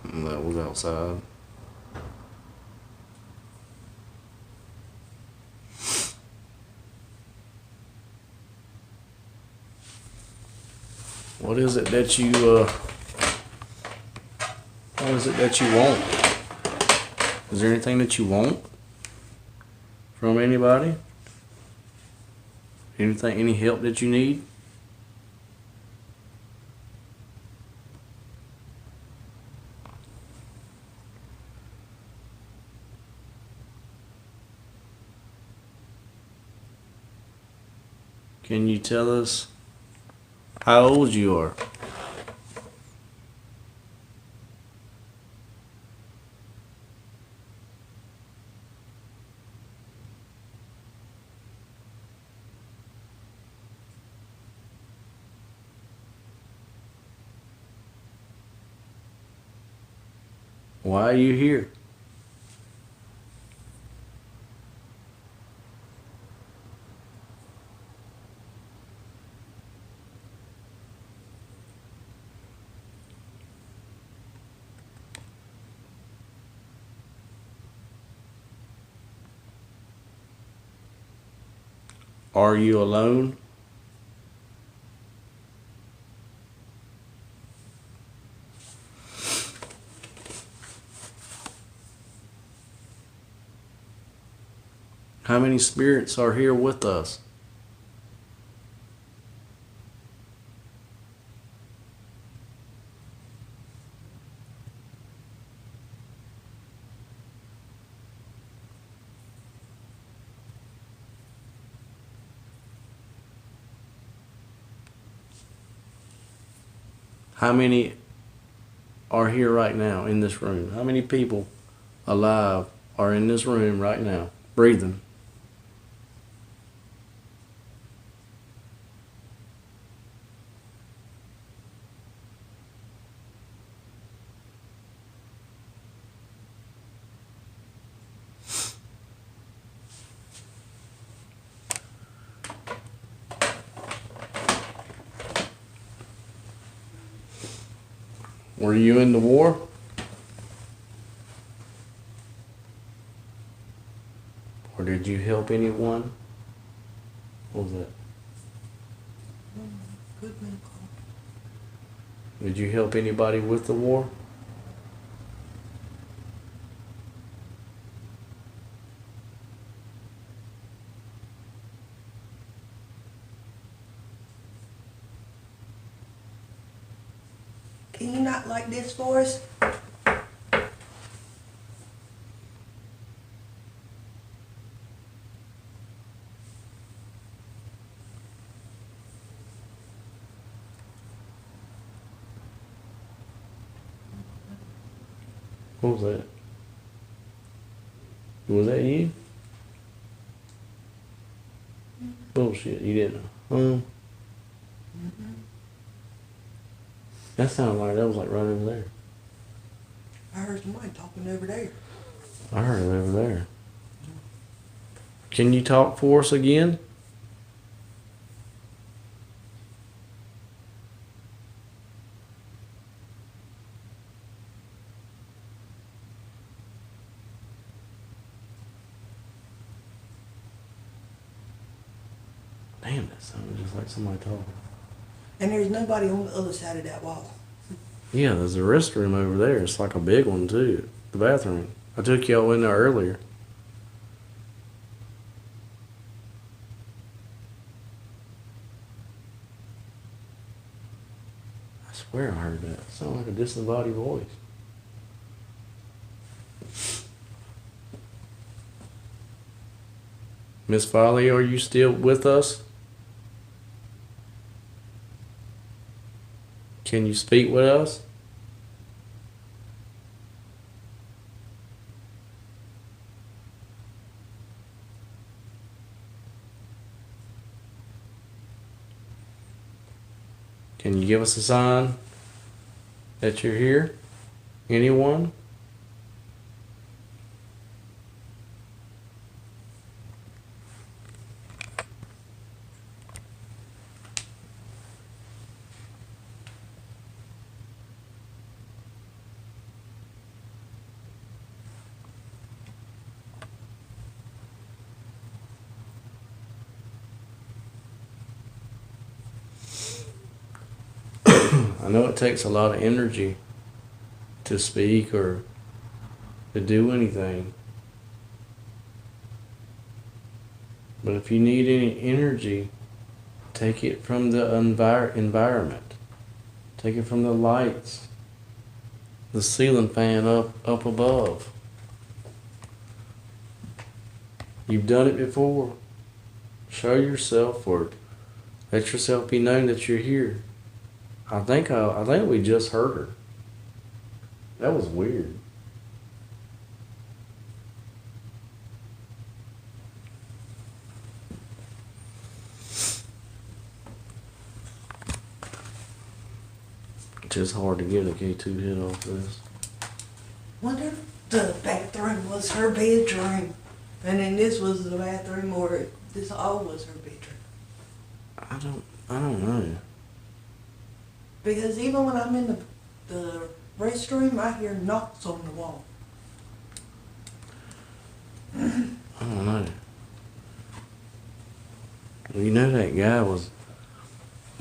That was outside. What is it that you what is it that you want? Is there anything that you want from anybody? Anything, any help that you need? Can you tell us how old you are? Why are you here? Are you alone? How many spirits are here with us? How many are here right now in this room? How many people alive are in this room right now, breathing? Were you in the war? Or did you help anyone? What was that? Good medical. Did you help anybody with the war? Can you not like this for us? What was that? Was that you? Bullshit, you didn't. That sounded like that was like right over there. I heard somebody talking over there. I heard it over there. Can you talk for us again? Damn, that sounded just like somebody talking. And there's nobody on the other side of that wall. Yeah, there's a restroom over there. It's like a big one too. The bathroom. I took y'all in there earlier. I swear I heard that. It sounded like a disembodied voice. Miss Folly, are you still with us? Can you speak with us? Can you give us a sign that you're here? Anyone? I know it takes a lot of energy to speak or to do anything. But if you need any energy, take it from the environment. Take it from the lights, the ceiling fan up above. You've done it before. Show yourself or let yourself be known that you're here. I think we just heard her. That was weird. It's just hard to get a K2 hit off this. Wonder if the bathroom was her bedroom. And then this was the bathroom, or this all was her bedroom. I don't know. Because even when I'm in the restroom, I hear knocks on the wall. I don't know. Well, you know that guy was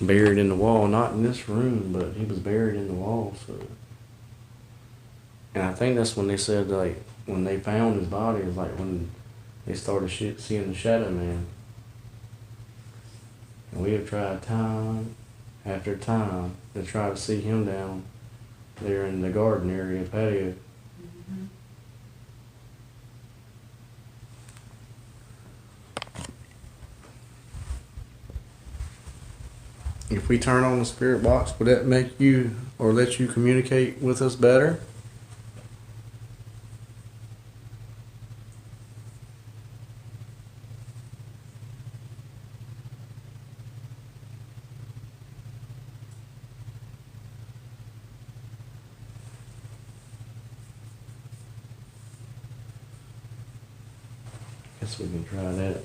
buried in the wall, not in this room, but he was buried in the wall. So, and I think that's when they said, like, when they found his body, it was like when they started seeing the Shadow Man. And we have tried time after time to try to see him down there in the garden area patio. Mm-hmm. If we turn on the spirit box, would that make you or let you communicate with us better? Guess we can try that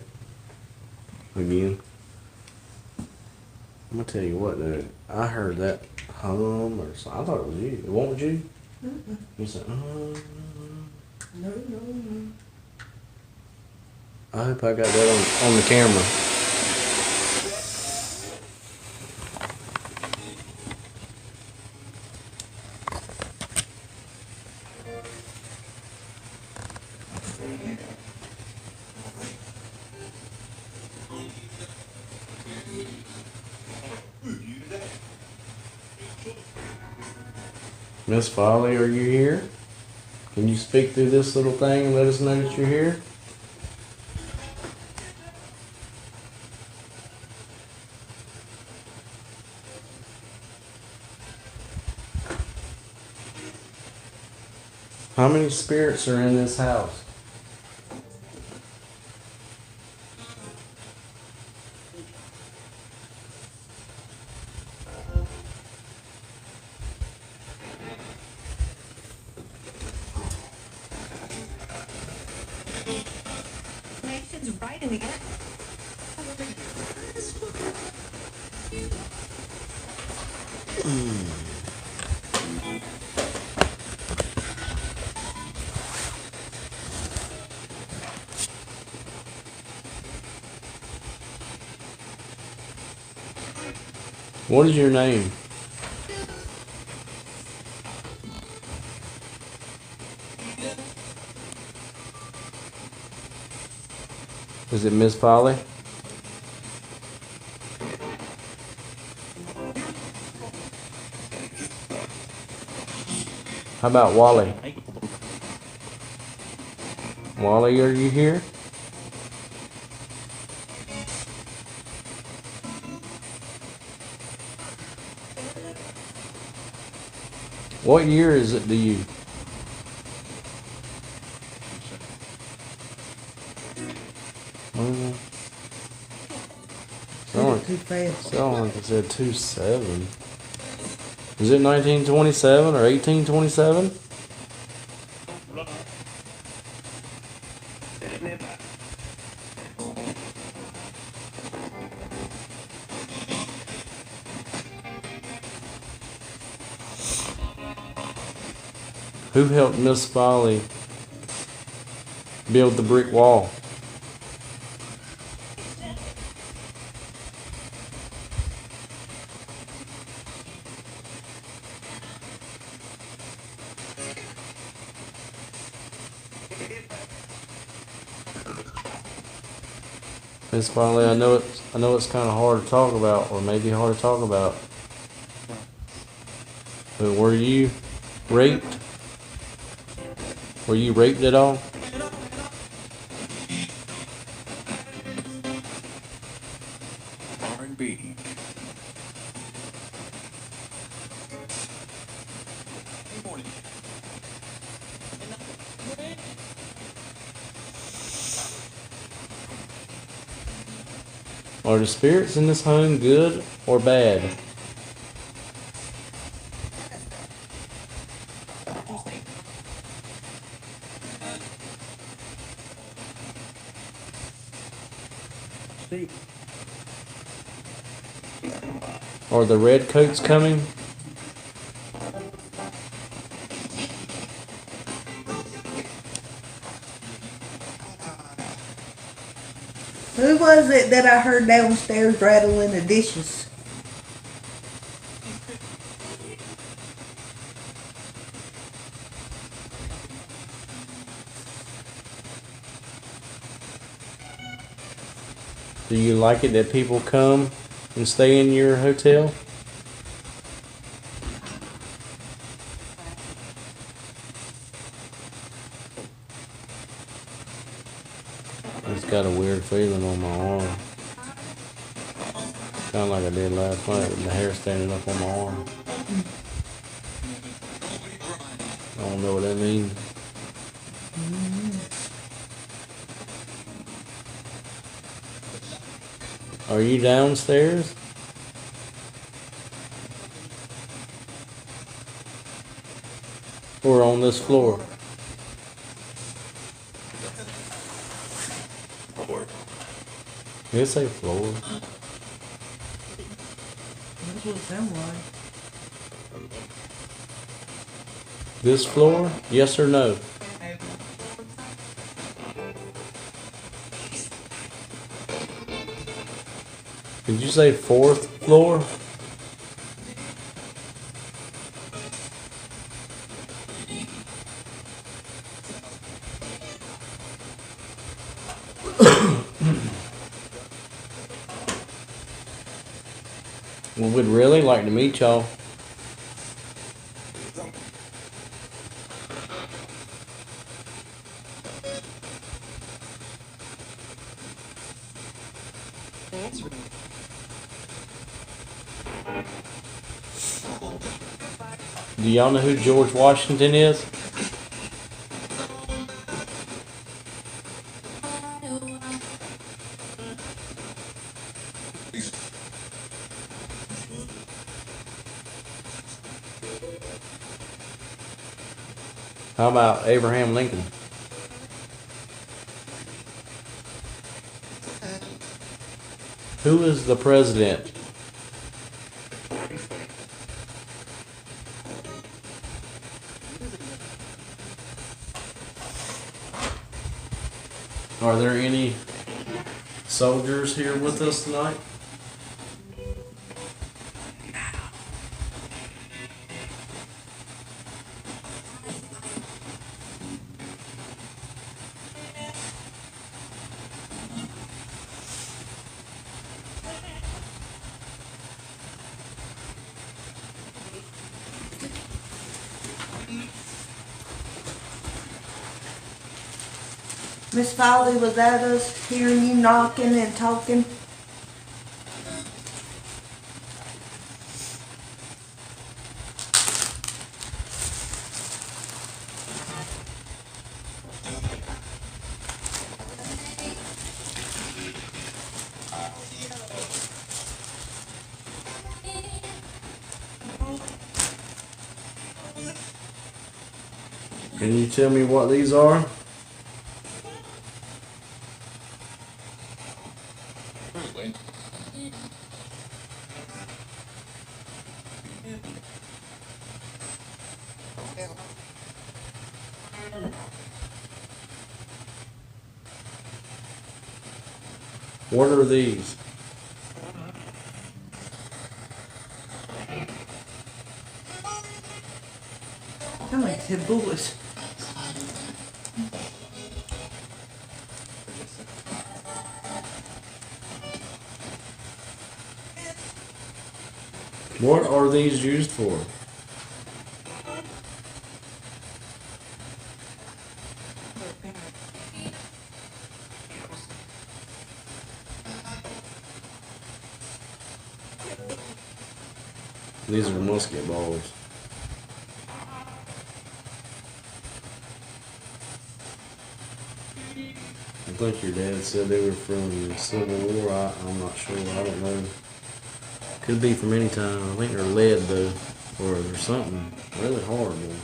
again. I'm gonna tell you what, though. I heard that hum or something. I thought it was you. It wasn't you? Mm-mm. You said, No. I hope I got that on the camera. Miss Folly, are you here? Can you speak through this little thing and let us know that you're here? How many spirits are in this house? Right in the air. What is your name? Is it Miss Polly? How about Wally? Wally, are you here? What year is it to you? Too fast. Sound like it said 27. Is it 1927 or 1827? Who helped Miss Folly build the brick wall? Miss Folly, I know it's kind of hard to talk about, or maybe hard to talk about. But were you raped? Were you raped at all? R&B. Are the spirits in this home good or bad? Are the redcoats coming? Who was it that I heard downstairs rattling the dishes? Do you like it that people come and stay in your hotel? I just got a weird feeling on my arm. Kind of like I did last night with the hair standing up on my arm. I don't know what that means. Are you downstairs? Or on this floor? It's a floor. That's what it sounds like. This floor? Yes or no? Did you say fourth floor? Well, we'd really like to meet y'all. Do y'all know who George Washington is? How about Abraham Lincoln? Who is the president? Are there any soldiers here with us tonight? Miss Foley was at us, hearing you knocking and talking. Can you tell me what these are? What are these? Come on, the bullets. What are these used for? These are musket balls. I think your dad said they were from the Civil War. I'm not sure. I don't know. Could be from any time. I think they're lead though, or there's something really horrible.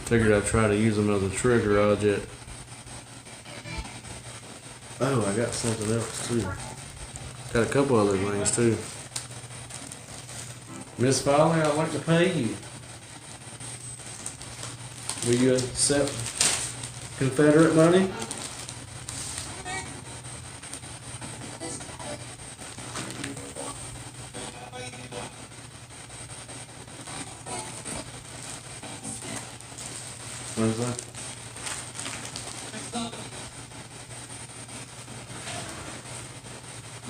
Figured I'd try to use them as a trigger object. Oh, I got something else too. Got a couple other things too. Miss Foley, I'd like to pay you. Will you accept Confederate money? What is that?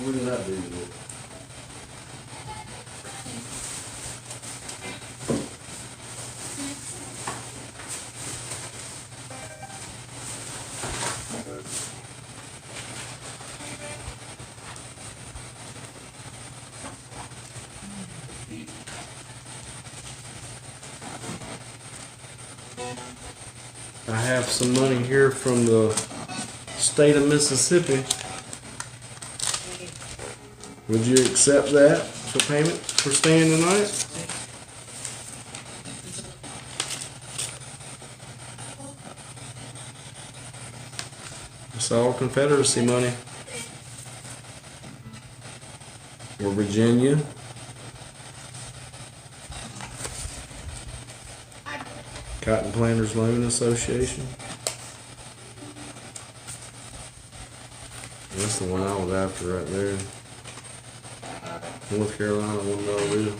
What did that do to it? I have some money here from the state of Mississippi. Would you accept that for payment for staying the night? It's all Confederacy money. Or Virginia. Cotton Planters Loan Association. That's the one I was after right there. North Carolina $1 bill.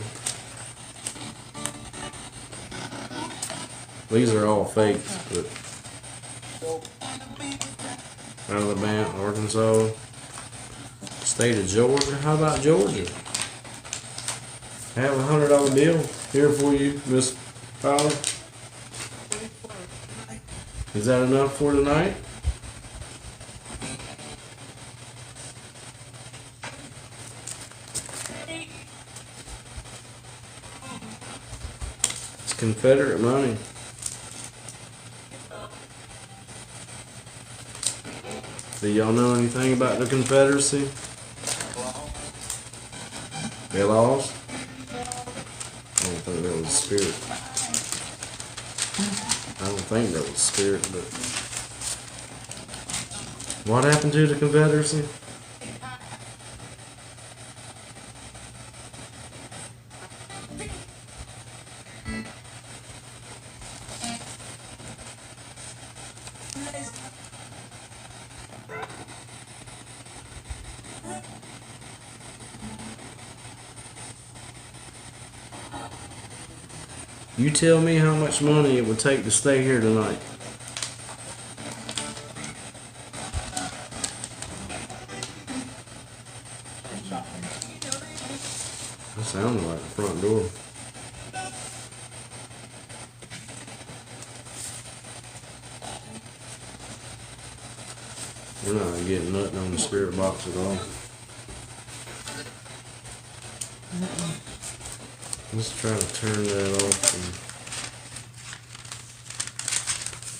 These are all fakes, but Alabama, Arkansas, state of Georgia. How about Georgia? I have a $100 bill here for you, Miss Fowler. Is that enough for tonight? It's Confederate money. Do y'all know anything about the Confederacy? They lost? I don't think that was a spirit. I don't think that was spirit, but what happened to the Confederacy? You tell me how much money it would take to stay here tonight. That sounded like the front door. We're not getting nothing on the spirit box at all. Let's try to turn that off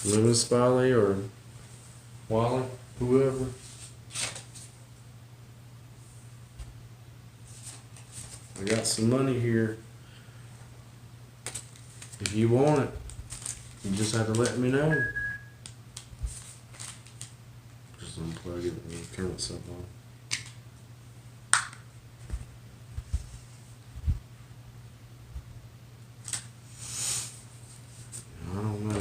and Lemon Spiley or Wally, whoever. I got some money here. If you want it, you just have to let me know. Just unplug it and turn itself on. I don't know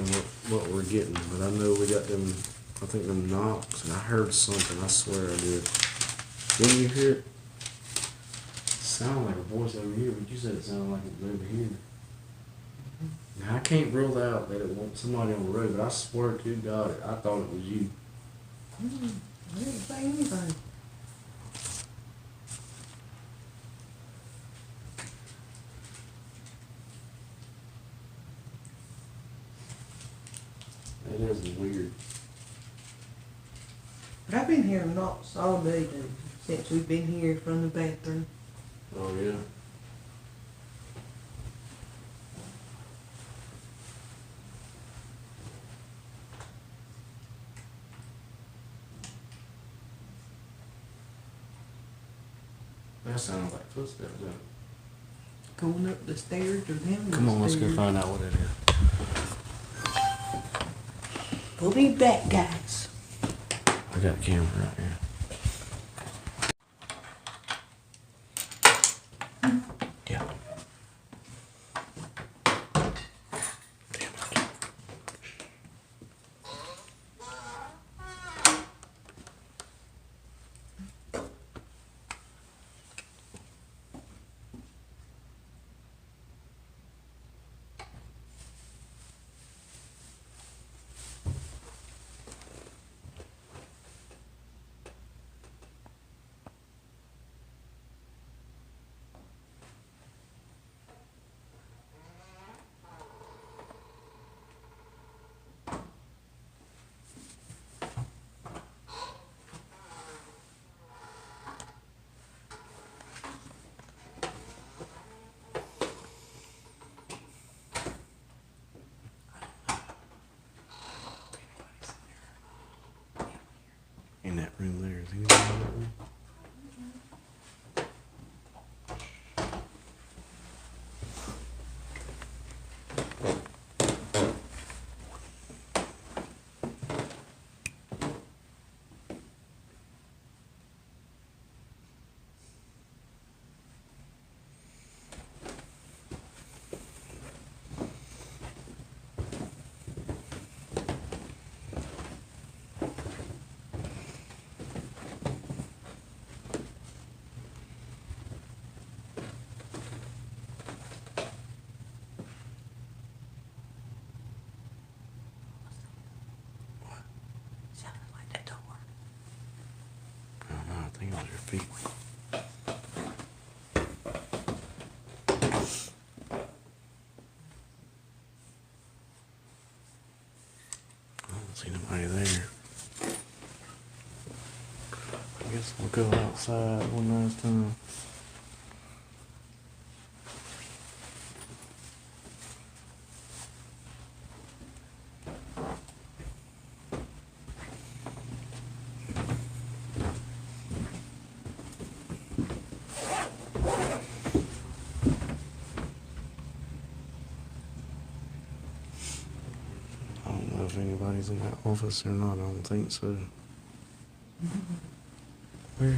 what we're getting, but I know we got them, I think them knocks, and I heard something, I swear I did. Didn't you hear it? Sounded like a voice over here, but you said it sounded like it was over here. Now, I can't rule out that it wasn't somebody on the road, but I swear to God, I thought it was you. I didn't say anything. That is weird. But I've been hearing knocks all day, dude, since we've been here from the bathroom. Oh, yeah. That sounded like footsteps, doesn't it? Going up the stairs or down the Come on, let's go stairs. find out what it is. We'll be back, guys. I got a camera right here. Yeah. Damn it. In that room there, is anybody in that room? I think it was your feet. I don't see nobody there. I guess we'll go outside one last time. I don't know if anybody's in that office or not. I don't think so. Where?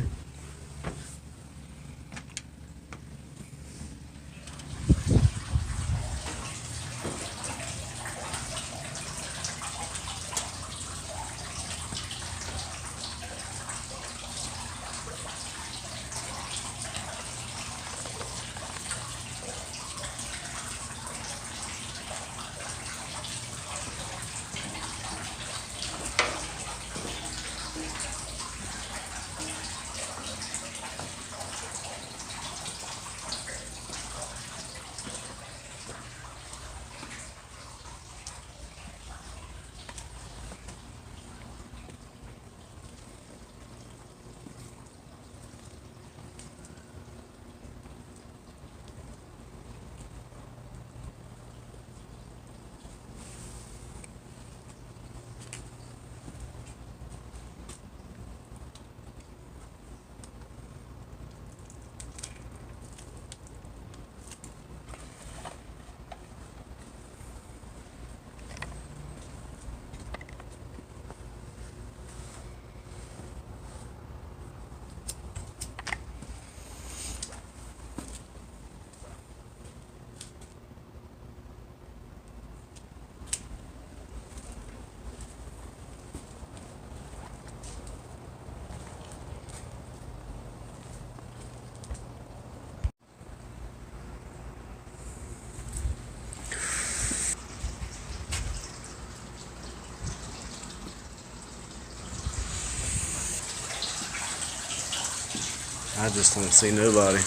just don't see nobody.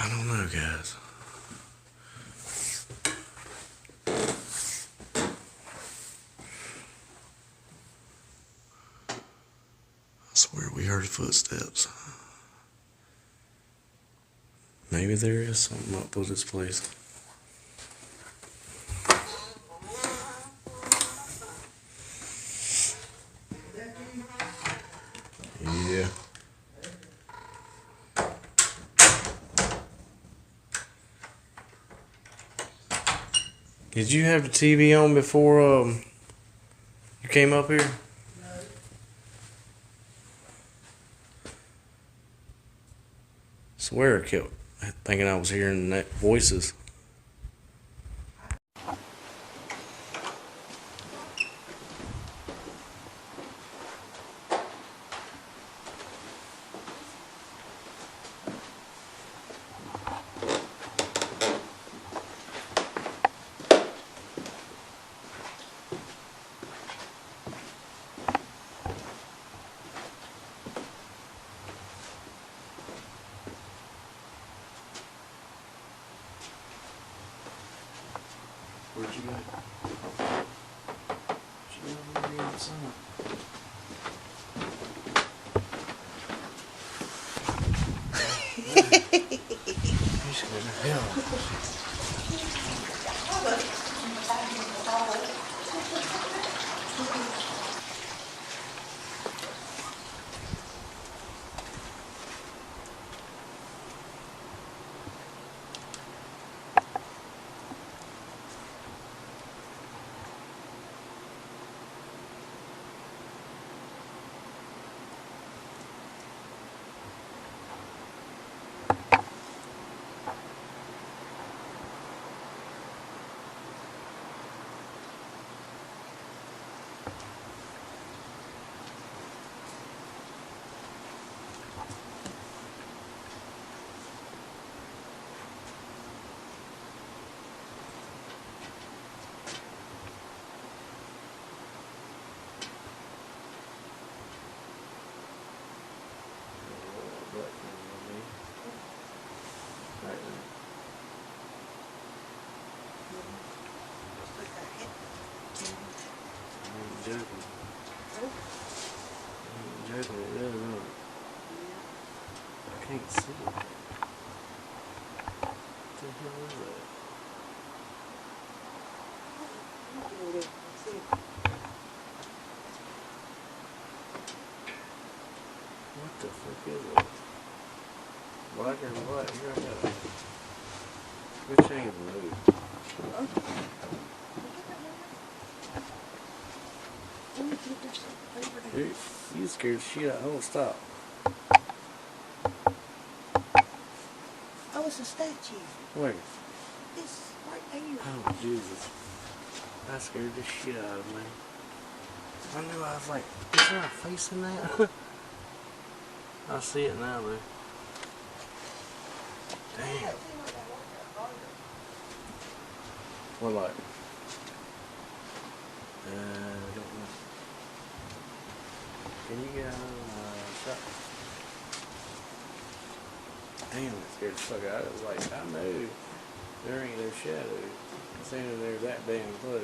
I don't know, guys. I swear we heard footsteps. Maybe there is something up with this place. Yeah. Did you have the TV on before you came up here? No. Swear I kept thinking I was hearing that voices. Where'd you go? Where'd you go over here outside? You should go to hell. I can't see it. What the hell is that? What the fuck is it? Black and white. Here I got it. Which ain't moved? You scared the shit out. Hold, stop. Oh, it's a statue. Where? It's right there. Oh, Jesus. That scared the shit out of me. I knew, I was like, is there a face in that? I see it now, though. Damn. What like? I don't know. Can you get out of shot. Damn, it scared the fuck out of it. Like, I know there ain't no shadow standing there that damn close.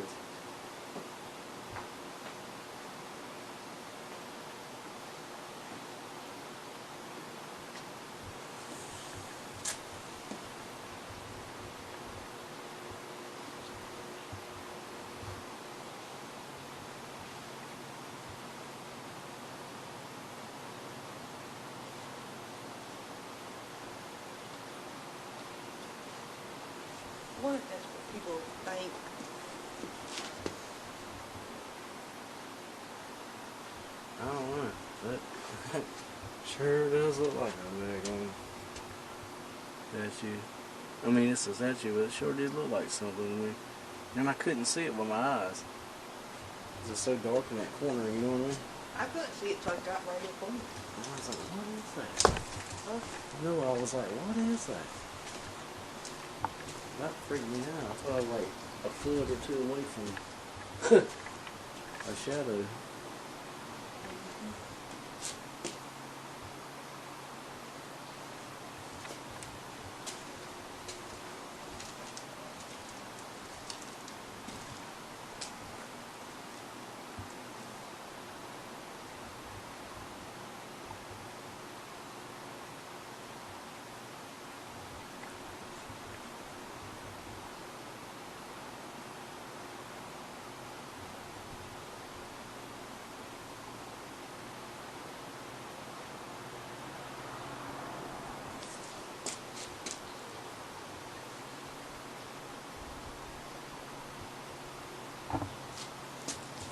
What if that's what people think? I don't know. That sure does look like a daggone statue. I mean, it's a statue, but it sure did look like something to me. And I couldn't see it with my eyes. It's just so dark in that corner, you know what I mean? I couldn't see it till I got right up on it. And I was like, what is that? No, I was like, what is that? That freaked me out. I thought I was like a foot or two away from a shadow.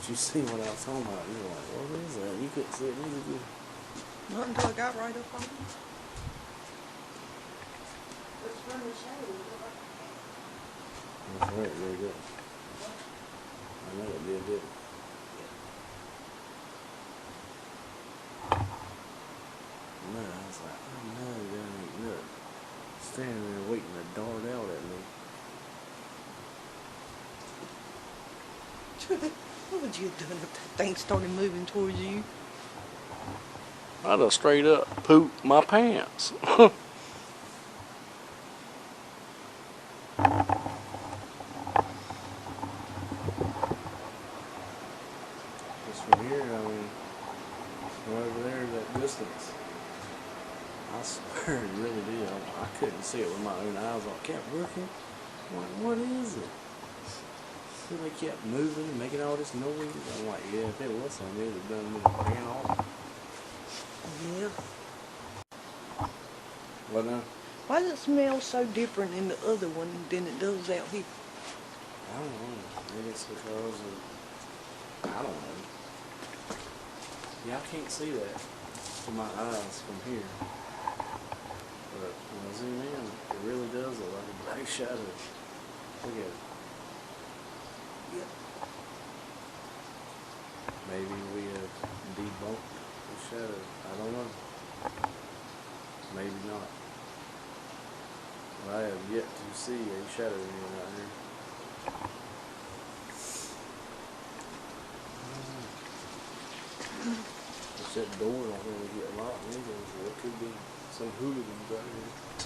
Did you see what I was talking about? You were like, what is that? You couldn't see it neither, did you? Not until I got right up on it. It's from the shadow. That's right, very good. I know it did, didn't it? No, I was like, oh no, that ain't nothing. Standing there waiting to dart out at me. What would you have done if that thing started moving towards you? I'd have straight up pooped my pants. Just from here, I mean, from over there, that distance, I swear it really did. I couldn't see it with my own eyes. I kept looking. I'm like, what is it? So they kept moving, making all this noise. I'm like, yeah, if it was something, it would have done me ran off. Yeah. What now? Why does it smell so different in the other one than it does out here? I don't know. Maybe it's because of, I don't know. Yeah, I can't see that with my eyes from here. But when I zoom in, it really does look like a black shadow. Look at it. Yep. Maybe we have debunked the shadow. I don't know. Maybe not. But I have yet to see a shadow out here. It's that door don't really get locked either, so it could be some hooligans out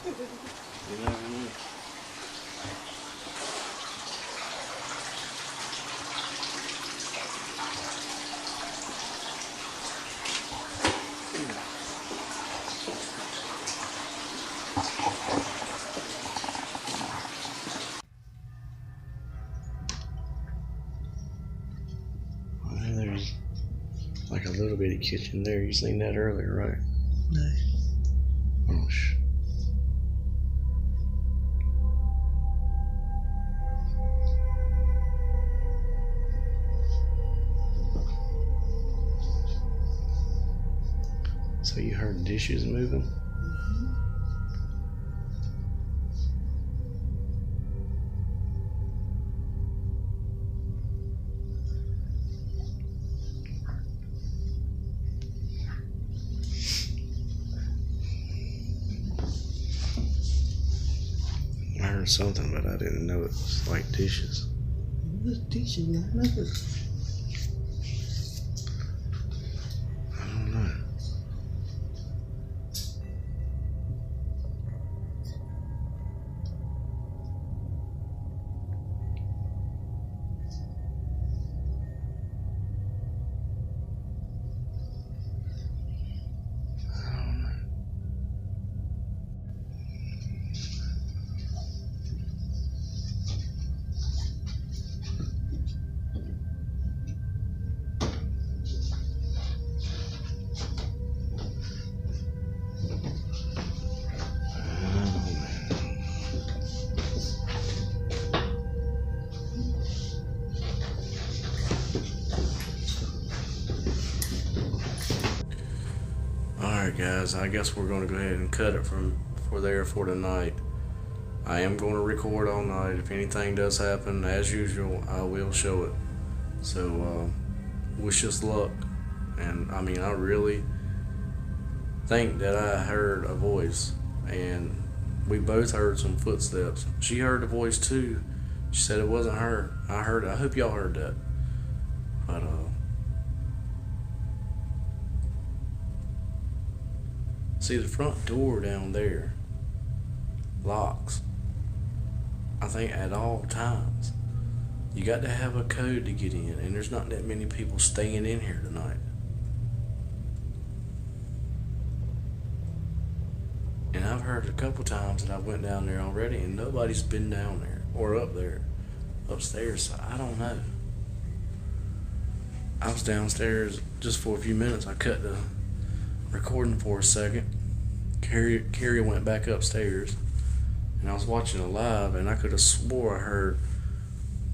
here. You never know. There's like a little bitty kitchen there. You seen that earlier, right? No. Oh, So you heard dishes moving? I heard something, but I didn't know it was like dishes. It was dishes, not nothing. I don't know. guys, I guess we're going to go ahead and cut it for there for tonight. I am going to record all night. If anything does happen, as usual, I will show it. So wish us luck. And I mean, I really think that I heard a voice, and we both heard some footsteps. She heard the voice too. She said it wasn't her. I heard it. I hope y'all heard that. But see, the front door down there locks, I think, at all times. You got to have a code to get in, and there's not that many people staying in here tonight. And I've heard a couple times that I went down there already, and nobody's been down there or up there, upstairs. So I don't know. I was downstairs just for a few minutes. I cut the recording for a second. Carrie went back upstairs, and I was watching it live, and I could have swore I heard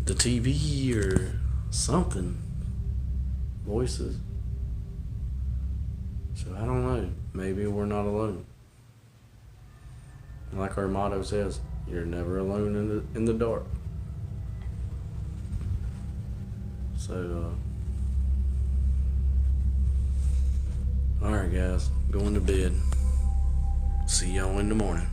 the TV or something, voices. So I don't know. Maybe we're not alone. Like our motto says, you're never alone in the dark. So, alright guys, going to bed. See y'all in the morning.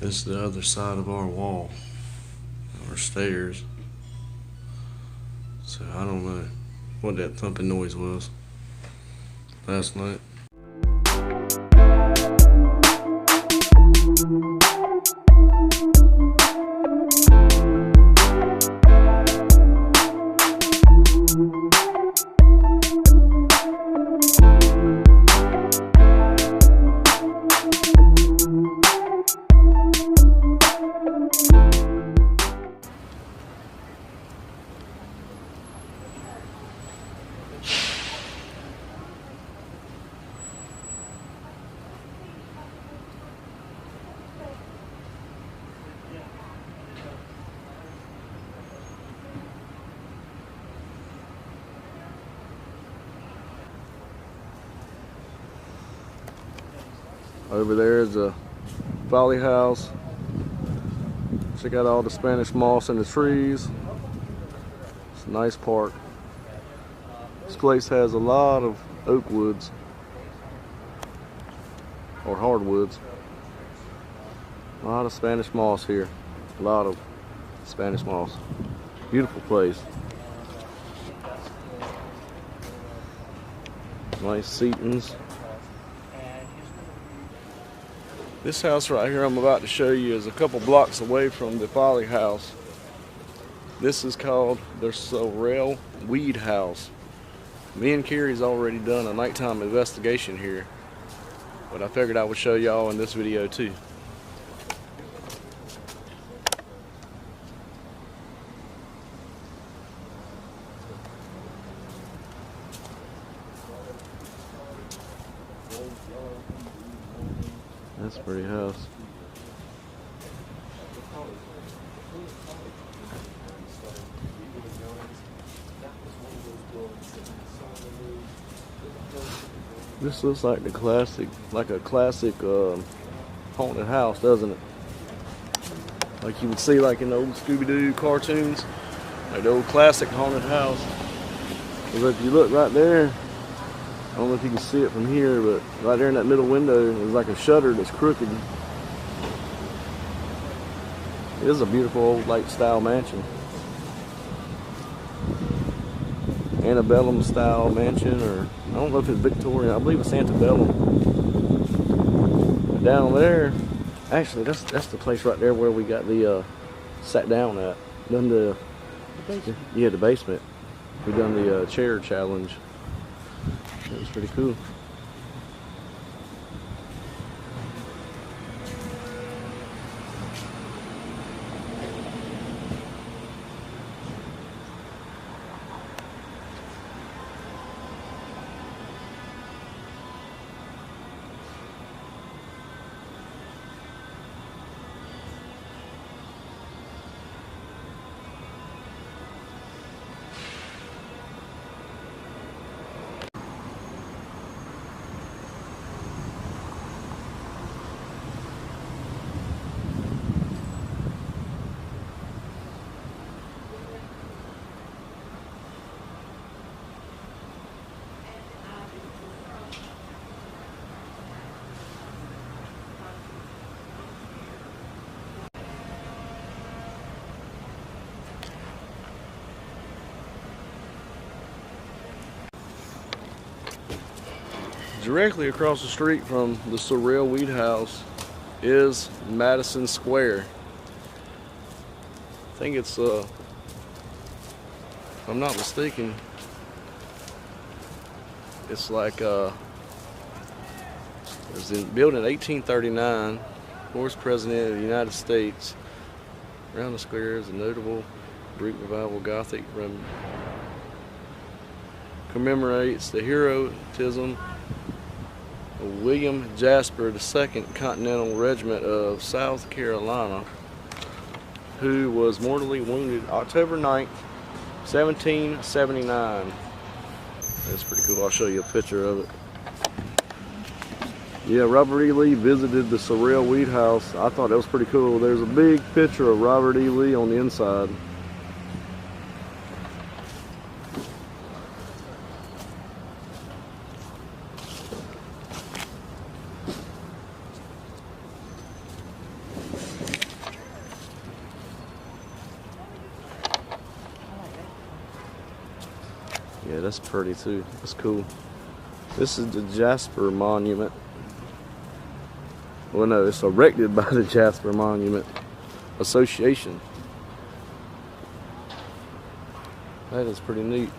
This is the other side of our wall, our stairs. So I don't know what that thumping noise was last night. Over there is a folly house. Check out all the Spanish moss in the trees. It's a nice park. This place has a lot of oak woods, or hardwoods. A lot of Spanish moss here. A lot of Spanish moss. Beautiful place. Nice seatings. This house right here I'm about to show you is a couple blocks away from the Folly House. This is called the Sorrel Weed House. Me and Carrie's already done a nighttime investigation here, but I figured I would show y'all in this video too. That's a pretty house. This looks like the classic, like a classic haunted house, doesn't it? Like you would see like in the old Scooby-Doo cartoons, like the old classic haunted house. Because if you look right there, I don't know if you can see it from here, but right there in that middle window is like a shutter that's crooked. It is a beautiful old lake-style mansion. Antebellum style mansion, or I don't know if it's Victorian. I believe it's antebellum. But down there, actually, that's the place right there where we got the sat down at. Done the the basement. We done the chair challenge. It was pretty cool. Directly across the street from the Surreal Weed House is Madison Square. I think it's, if I'm not mistaken, it's like, it was built in 1839, fourth President of the United States. Around the square is a notable Greek Revival Gothic commemorates the heroism of William Jasper, the 2nd Continental Regiment of South Carolina, who was mortally wounded October 9th, 1779. That's pretty cool. I'll show you a picture of it. Yeah, Robert E. Lee visited the Surreal Weed House. I thought that was pretty cool. There's a big picture of Robert E. Lee on the inside. Yeah, that's pretty too. That's cool. This is the Jasper Monument. Well, no, it's erected by the Jasper Monument Association. That is pretty neat.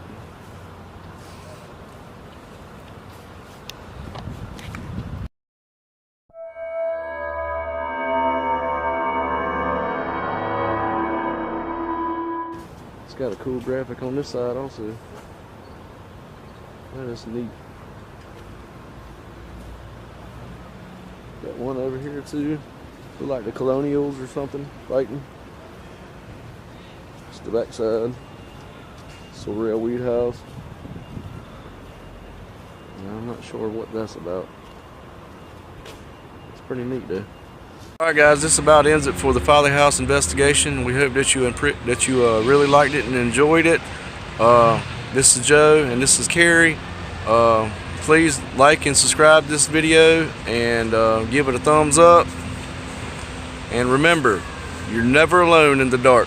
It's got a cool graphic on this side also. That is neat. Got one over here too. Look like the Colonials or something fighting. It's the backside. Surreal Weed House. Yeah, I'm not sure what that's about. It's pretty neat though. Alright guys, this about ends it for the Folly House investigation. We hope that you really liked it and enjoyed it. This is Joe and this is Carrie. Please like and subscribe to this video and give it a thumbs up. And remember, you're never alone in the dark.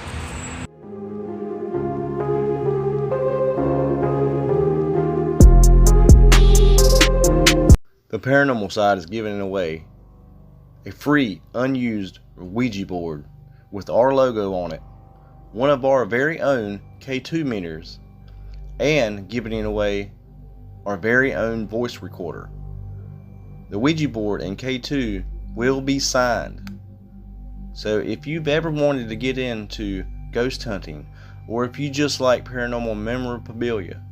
The Paranormal side is giving away a free, unused Ouija board with our logo on it, one of our very own K2 meters, and giving away our very own voice recorder. The Ouija board and K2 will be signed. So if you've ever wanted to get into ghost hunting, or if you just like paranormal memorabilia,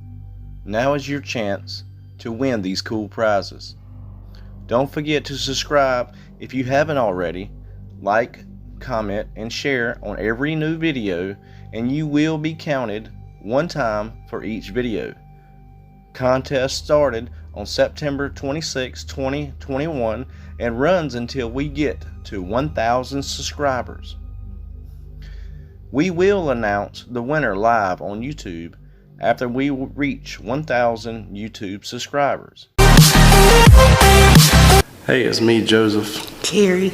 now is your chance to win these cool prizes. Don't forget to subscribe if you haven't already, like, comment, and share on every new video, and you will be counted one time for each video. Contest started on September 26, 2021 and runs until we get to 1,000 subscribers. We will announce the winner live on YouTube after we reach 1,000 YouTube subscribers. Hey, it's me, Joseph. Carrie.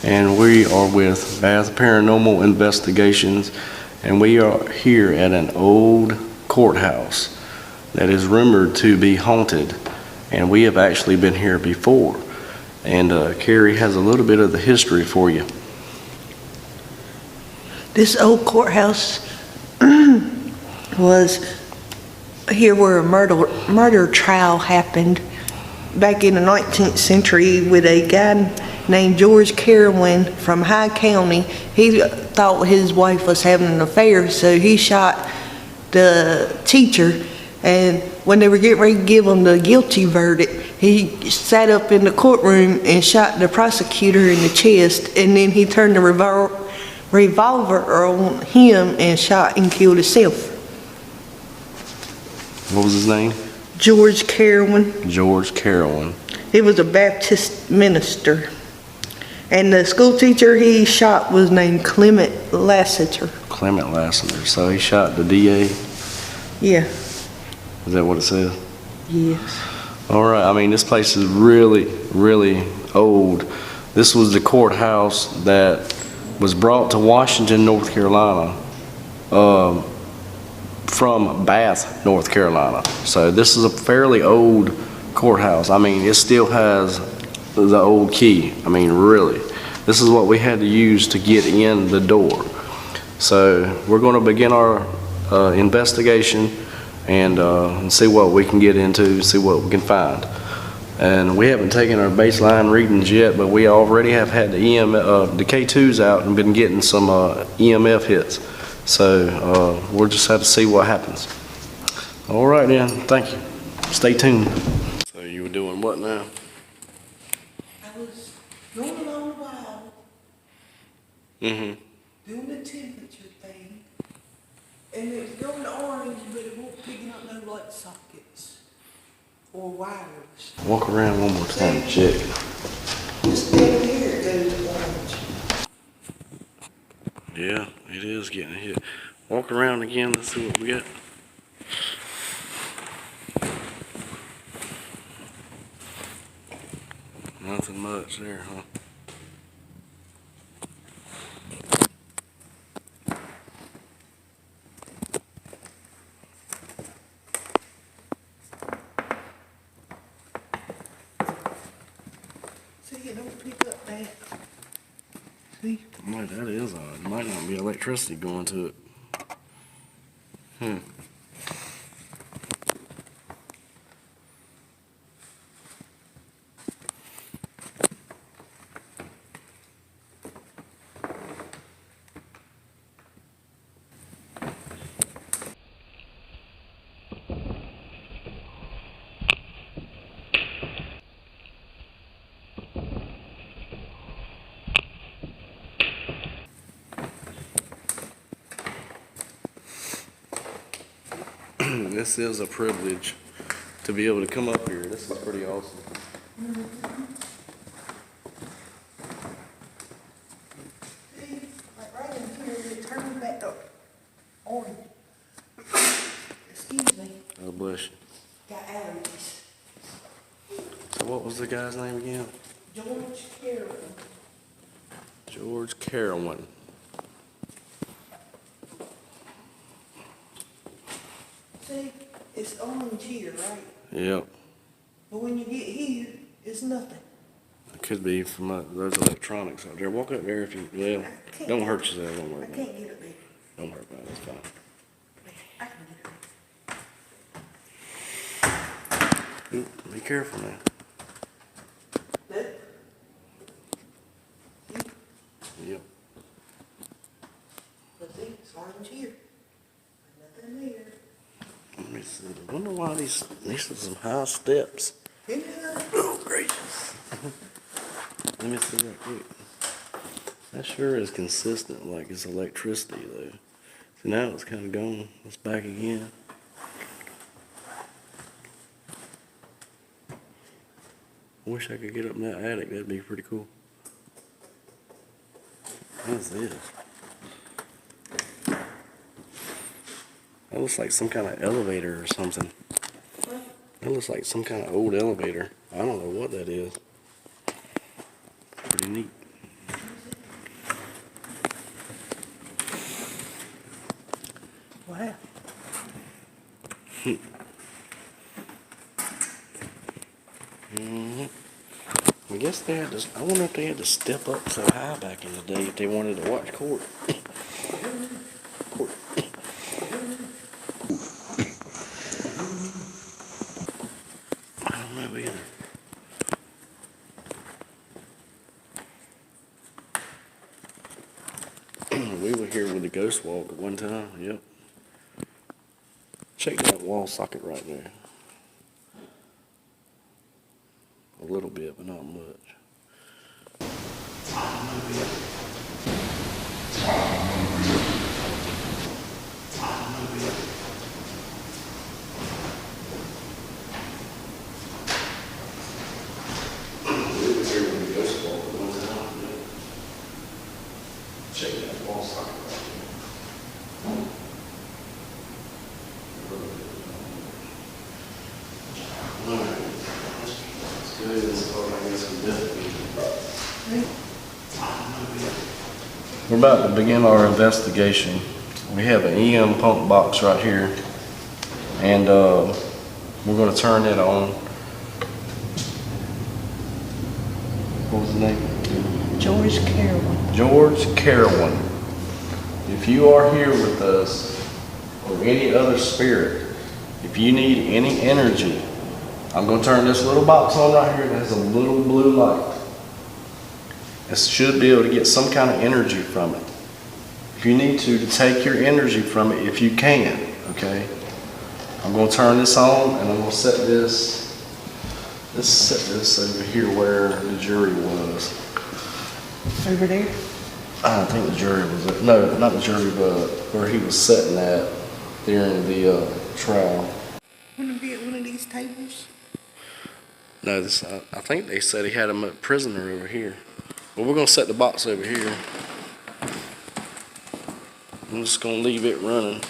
And we are with Bath Paranormal Investigations, and we are here at an old courthouse that is rumored to be haunted, and we have actually been here before. And Carrie has a little bit of the history for you. This old courthouse was here where a murder trial happened back in the 19th century with a guy named George Carowin from High County. He thought his wife was having an affair, so he shot the teacher. And when they were getting ready to give him the guilty verdict, he sat up in the courtroom and shot the prosecutor in the chest, and then he turned the revolver on him and shot and killed himself. What was his name? George Carowin. George Carowin. He was a Baptist minister. And the school teacher he shot was named Clement Lassiter. Clement Lassiter. So he shot the DA? Yeah. Is that what it says? Yes. All right. I mean, this place is really, really old. This was the courthouse that was brought to Washington, North Carolina, from Bath, North Carolina. So this is a fairly old courthouse. I mean, it still has the old key. I mean, really. This is what we had to use to get in the door. So we're going to begin our investigation and see what we can get into, see what we can find. And we haven't taken our baseline readings yet, but we already have had the the K2s out and been getting some EMF hits. So we'll just have to see what happens. All right then, thank you. Stay tuned. So you were doing what now? I was going along the wall, Mm-hmm. doing the temperature thing, and it was going orange, but it wasn't picking up no light sockets or wires. Walk around one more time, check. Just down here it goes orange. Yeah, it is getting hit. Walk around again, let's see what we got. Nothing much there, huh? See, it don't pick up that. See? Boy, that is odd. Might not be electricity going to it. This is a privilege to be able to come up here. This is pretty awesome. See, like right in here, it turns back up orange. Excuse me, Oh, bless you. got allergies. So what was the guy's name again? George Carroll. George Carroll. See, it's orange here, right? Yep. But when you get here, it's nothing. It could be from those electronics out there. Walk up there if you, well, don't hurt yourself. Don't worry I about it. can't get up there. Don't worry about it. It's fine. I can get up Ooh, be careful now. there. Look, Yep. but see, it's orange here. Nothing there. Let me see. I wonder why these are some high steps. Isn't it? Oh, gracious. Let me see that quick. That sure is consistent, like it's electricity, though. So now it's kind of gone. It's back again. I wish I could get up in that attic. That'd be pretty cool. What's this? That looks like some kind of elevator or something. That looks like some kind of old elevator. I don't know what that is. Pretty neat. Wow. I guess they had to, I wonder if they had to step up so high back in the day if they wanted to watch court. I don't know either. We were here with the ghost walk at one time, yep. Check that wall socket right there. A little bit, but not much. Check that wall socket right there. Alright. Let's go ahead and start, I guess, with that. We're about to begin our investigation. We have an EM pump box right here, and we're going to turn it on What was his name? George Carroll. George Carroll. If you are here with us, or any other spirit, if you need any energy, I'm going to turn this little box on right here that has a little blue light. It should be able to get some kind of energy from it. If you need to take your energy from it, if you can, okay? I'm going to turn this on and I'm going to set this, let's set this over here where the jury was. Over there? I think the jury was, no, not the jury, but where he was sitting at during the trial. Want to be at one of these tables? No, this, I think they said he had him a prisoner over here. Well, we're going to set the box over here. I'm just going to leave it running.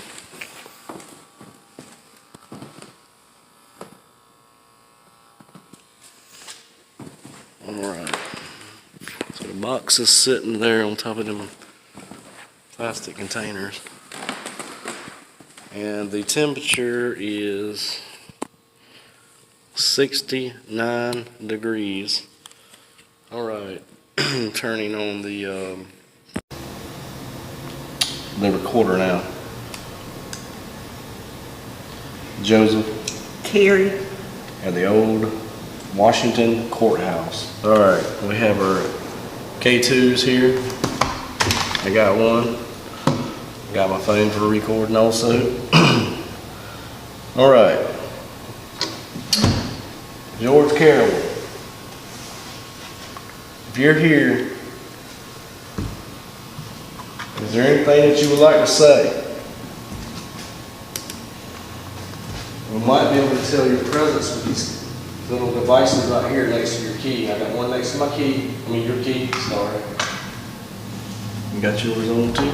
Alright. So the box is sitting there on top of them plastic containers. And the temperature is 69 degrees. Alright. Turning on the recorder now. Joseph. Carrie. At the old Washington courthouse. Alright, we have our K2s here. I got one. Got my phone for recording also. Alright. George Carroll. If you're here, is there anything that you would like to say? We might be able to tell your presence with these little devices right here next to your key. I got one next to my key. I mean your key, sorry. You got yours on too?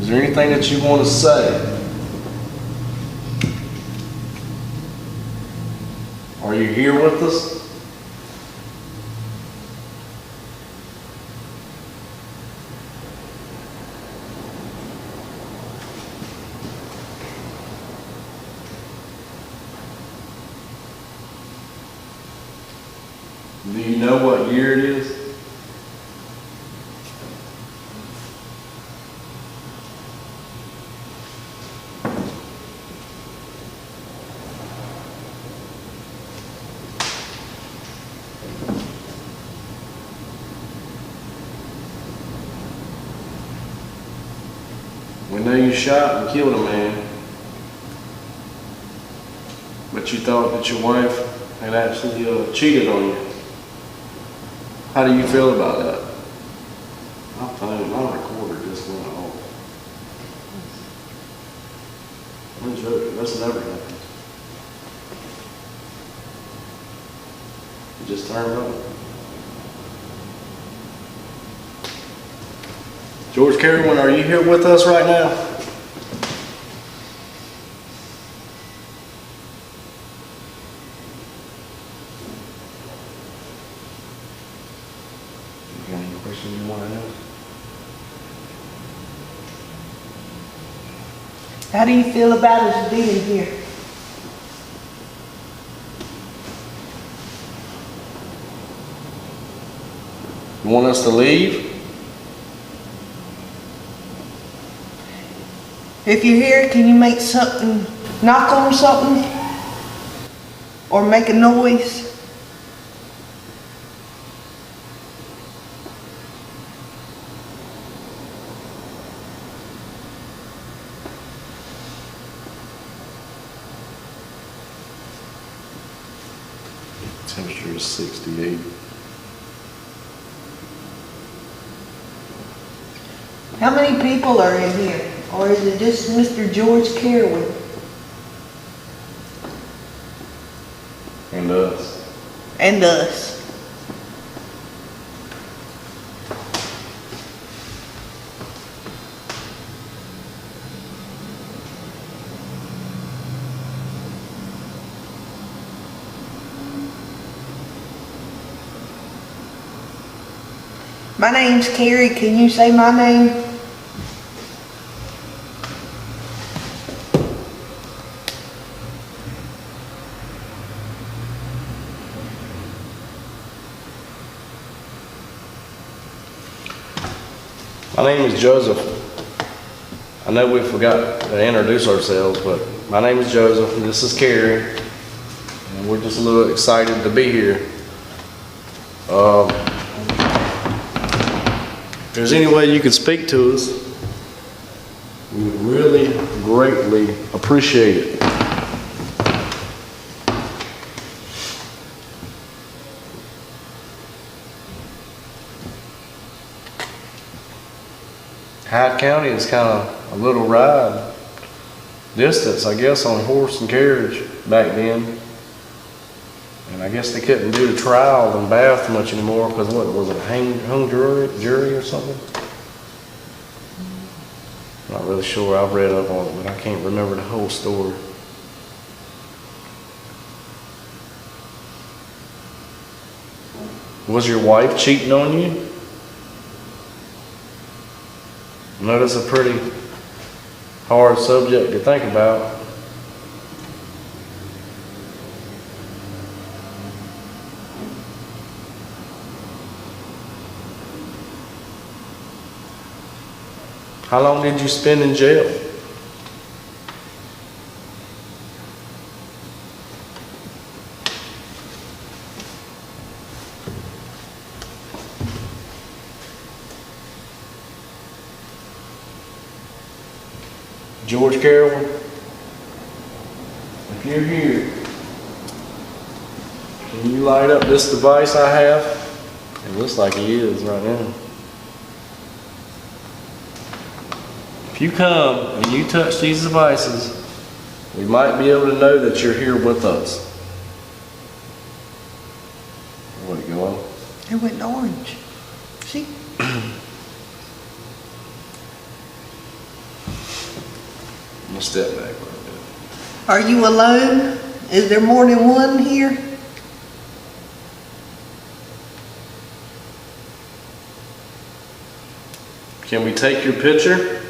Is there anything that you want to say? Are you here with us? Do you know what year it is? We know you shot and killed a man, but you thought that your wife had actually cheated on you. How do you feel about that? My phone, my recorder just went off. I'm joking, that's never happened. It just turned on. George Carroll, are you here with us right now? You got any questions you want to know? How do you feel about us being here? You want us to leave? If you're here, can you make something, knock on something? Or make a noise? Temperature is 68. How many people are in here? Or is it just Mr. George Carroll? And us. And us. My name's Carrie. Can you say my name? My name is Joseph. I know we forgot to introduce ourselves, but my name is Joseph, and this is Carrie, and we're just a little excited to be here. If there's any way you could speak to us, we would really greatly appreciate it. Hyde County is kind of a little ride distance, I guess, on horse and carriage back then. And I guess they couldn't do the trial in Bath much anymore because what was it, hung jury or something? Not really sure. I've read up on it, but I can't remember the whole story. Was your wife cheating on you? I know that's a pretty hard subject to think about. How long did you spend in jail? George Carroll, if you're here, can you light up this device I have? It looks like he is right now. If you come and you touch these devices, we might be able to know that you're here with us. Where'd it go on? It went orange. See? I'm gonna step back a little bit. Are you alone? Is there more than one here? Can we take your picture?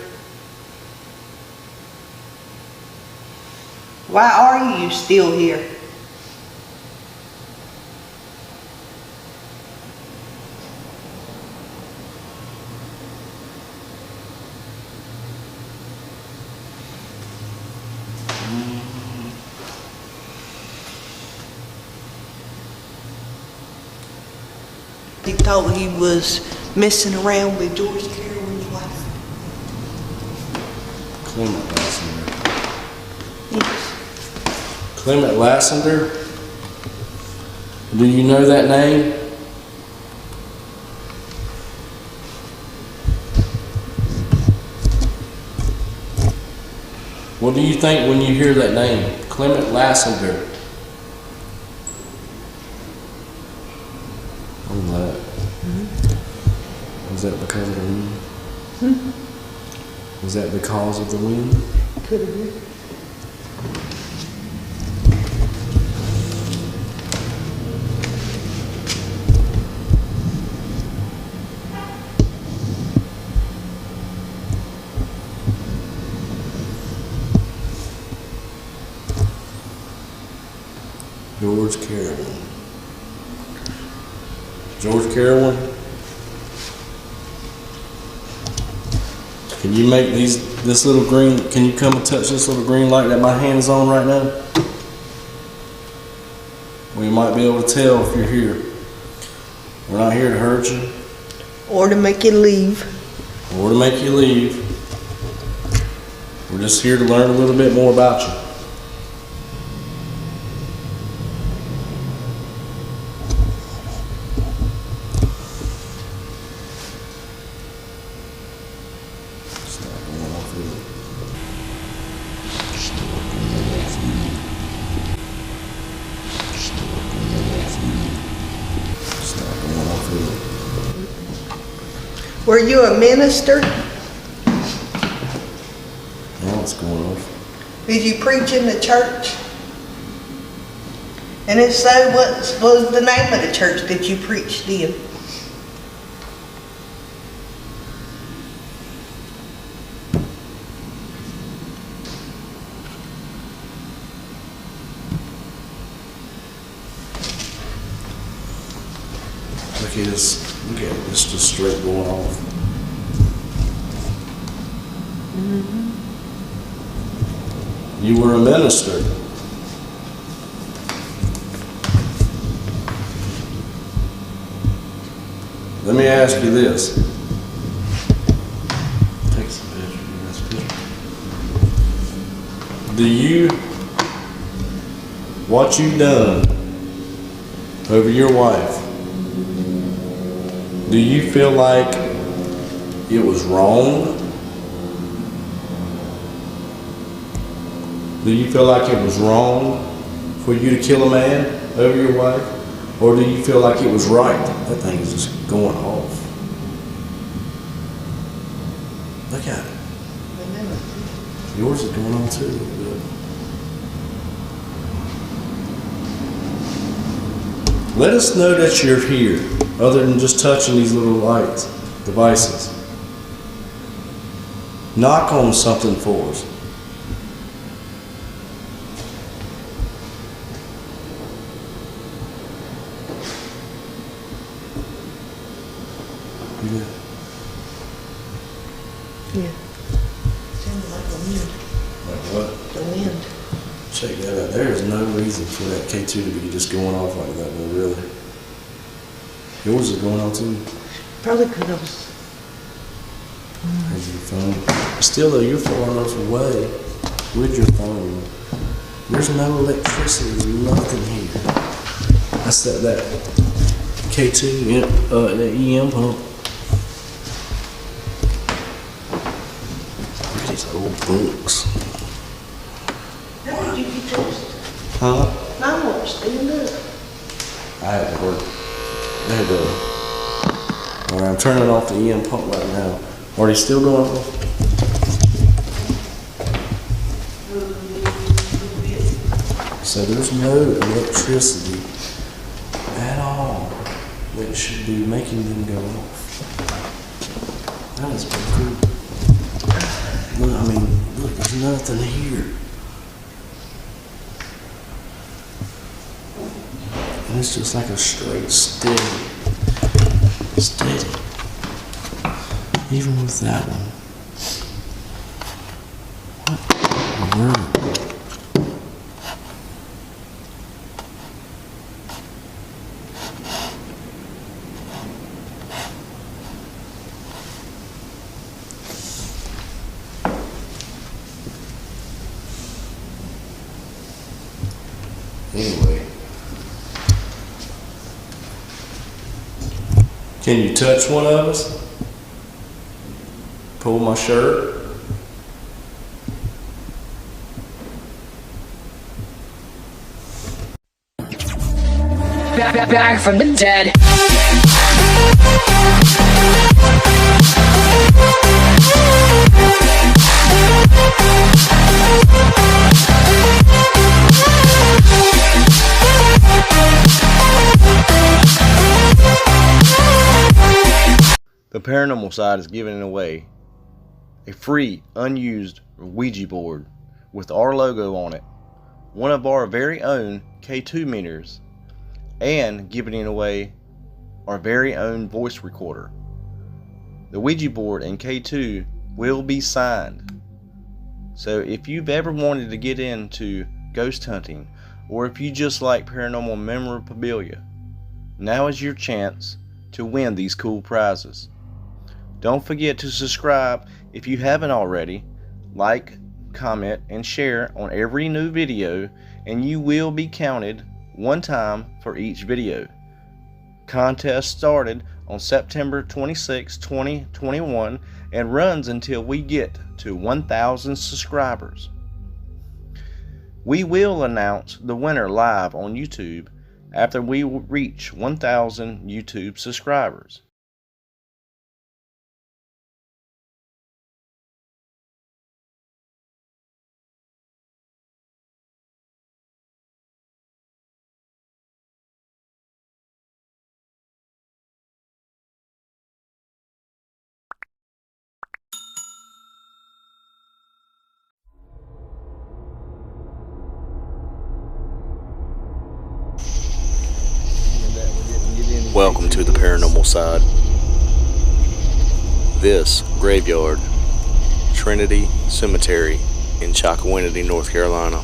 Why are you still here? He thought he was messing around with George Carroll's wife. Clement Lassender. Yes. Clement Lassender? Do you know that name? What do you think when you hear that name? Clement Lassender. I'm glad. Was that because of the wind? Was that because of the wind? Could have been. George Carroll. George Carroll. Can you make this little green, can you come and touch this little green light that my hand is on right now? We might be able to tell if you're here. We're not here to hurt you. Or to make you leave. Or to make you leave. We're just here to learn a little bit more about you. Were you a minister? Now what's going on? Did you preach in the church? And if so, what was the name of the church that you preached in? Look at this just straight going off. You were a minister. Let me ask you this. Take some pictures. Do you, what you done over your wife, do you feel like it was wrong? Do you feel like it was wrong for you to kill a man over your wife? Or do you feel like it was right? That thing is just going off. Look at it. Yours is going on too a little bit. Let us know that you're here, other than just touching these little lights, devices. Knock on something for us. Yeah. Sounded like the wind. Like what? The wind. Check that out. There is no reason for that K2 to be just going off like that, no, really. Yours is going off too. Probably because I was. There's your phone. Still though, you're far enough away with your phone. There's no electricity, nothing here. That's that K2, that EM pump. Look at these old books. How did you get yours? Huh? Mine won't stand up. I had to work. Alright, I'm turning off the EM pump right now. Are they still going off? So there's no electricity at all that should be making them go off. That is pretty cool. Look, I mean, look, there's nothing here. And it's just like a straight steady. Even with that one. What in the world? Anyway. Can you touch one of us? Pull my shirt. Back from the dead. The Paranormal side is giving away a free, unused Ouija board with our logo on it, one of our very own K2 meters, and giving away our very own voice recorder. The Ouija board and K2 will be signed. So if you've ever wanted to get into ghost hunting, or if you just like paranormal memorabilia, now is your chance to win these cool prizes. Don't forget to subscribe if you haven't already, like, comment, and share on every new video, and you will be counted one time for each video. Contest started on September 26, 2021 and runs until we get to 1,000 subscribers. We will announce the winner live on YouTube after we reach 1,000 YouTube subscribers. Welcome to the Paranormal side. This graveyard Trinity Cemetery in Chocowinity, North Carolina.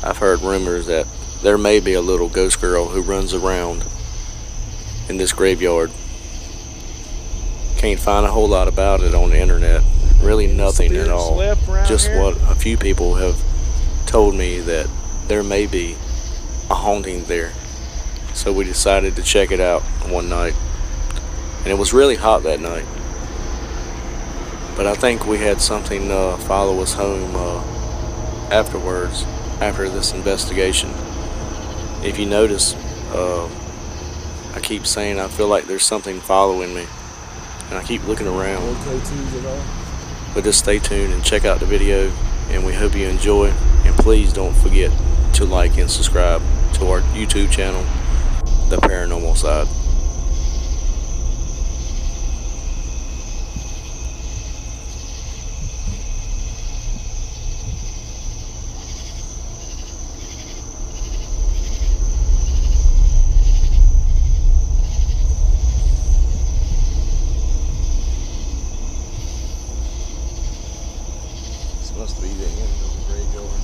I've heard rumors that there may be a little ghost girl who runs around in this graveyard. Can't find a whole lot about it on the internet. Really nothing at all. Just what a few people have told me, that there may be a haunting there. So we decided to check it out one night. And it was really hot that night. But I think we had something follow us home afterwards, after this investigation. If you notice, I keep saying I feel like there's something following me. And I keep looking around. But just stay tuned and check out the video. And we hope you enjoy. And please don't forget to like and subscribe to our YouTube channel, The Paranormal Side. This must be the end of the graveyard.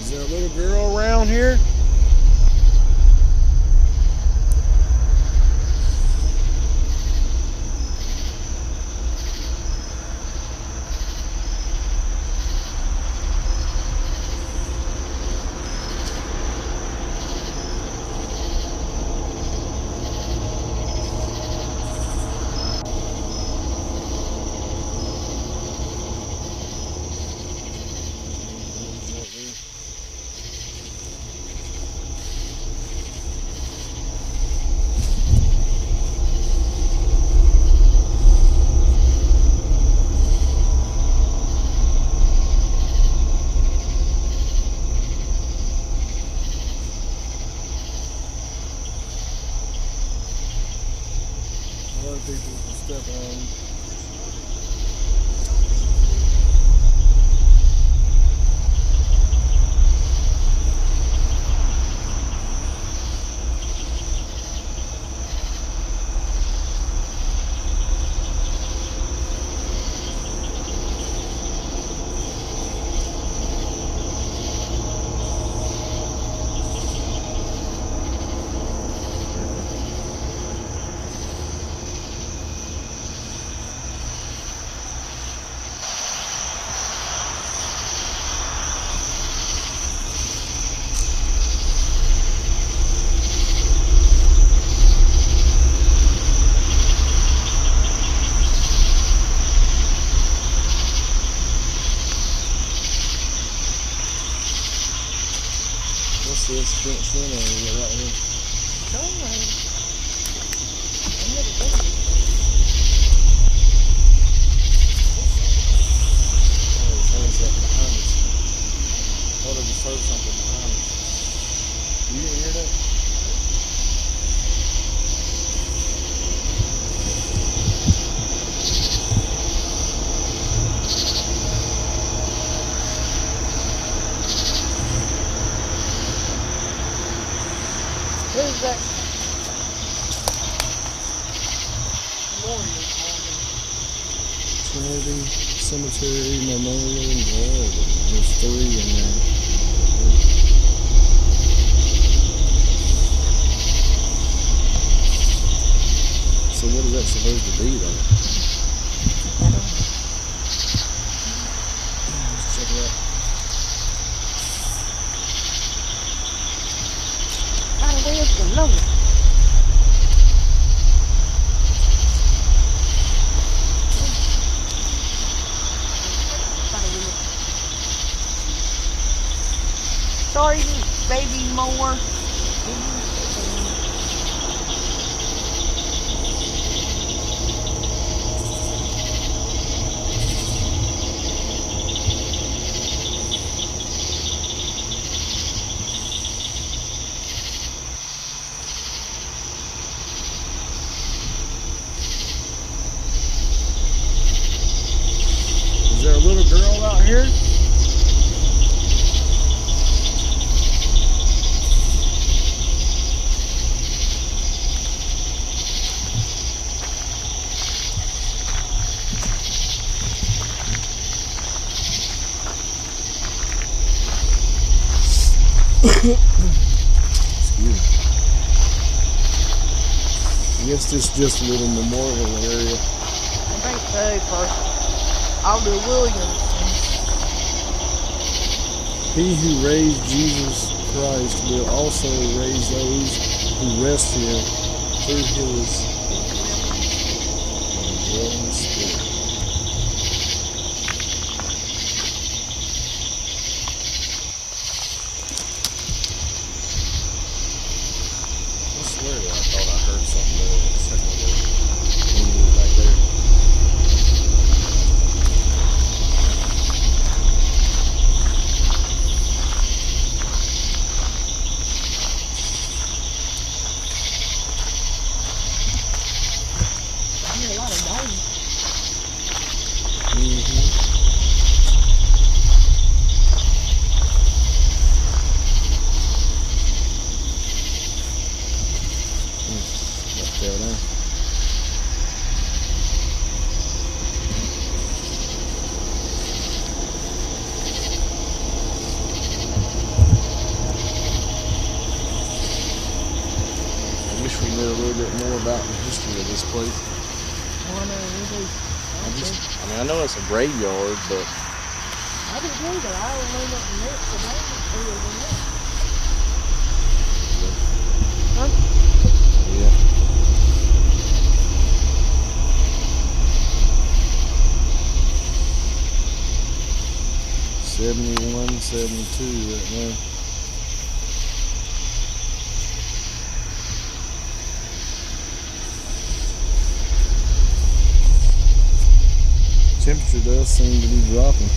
Is there a little girl around here? People can step on. Trinity Cemetery Memorial Garden. There's 3 in there. So what is that supposed to be though? Let's check it out. Where's the number? Sorry, baby, more. Is there a little girl out here? Excuse me. I guess this is just a little memorial area. I think so, for Alder Williams. He who raised Jesus Christ will also raise those who rest here through his indwelling spirit. I swear that I thought I heard something there a second ago. When we were back there. I hear a lot of noise. Up there now. I wish we knew a little bit more about the history of this place. I know it's a graveyard, but I didn't either. I remember the next today. Huh? yeah. 71, 72 right now. Temperature does seem to be dropping.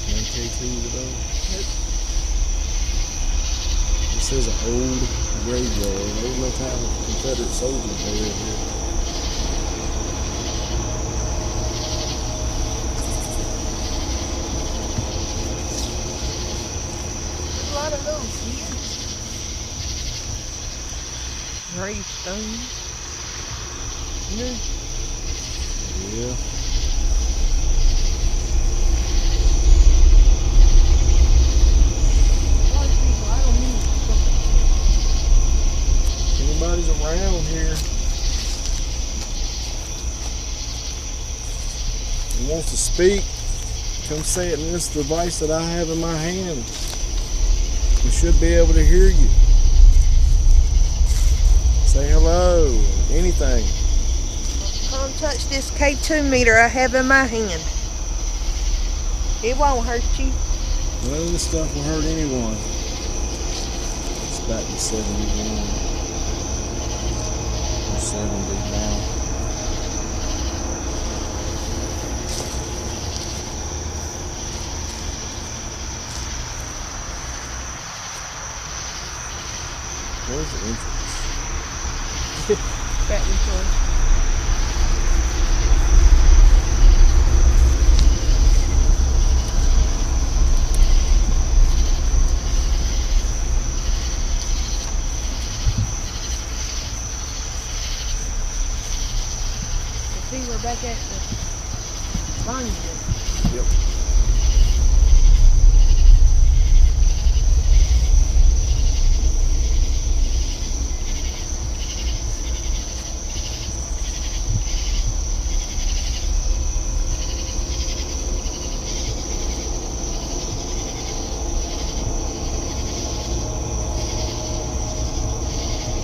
No KT today. Nope. This is an old graveyard. There's no time Confederate soldiers buried here. There's a lot of those here. Gravestones. Yeah. Anybody's around here and wants to speak, come say it in this device that I have in my hand. We should be able to hear you. Say hello, anything. Come touch this K2 meter I have in my hand. It won't hurt you. None of this stuff will hurt anyone. It's back to 71. Or 70 now. Where's the entrance? Back and forth. we're back at the monument. Yep.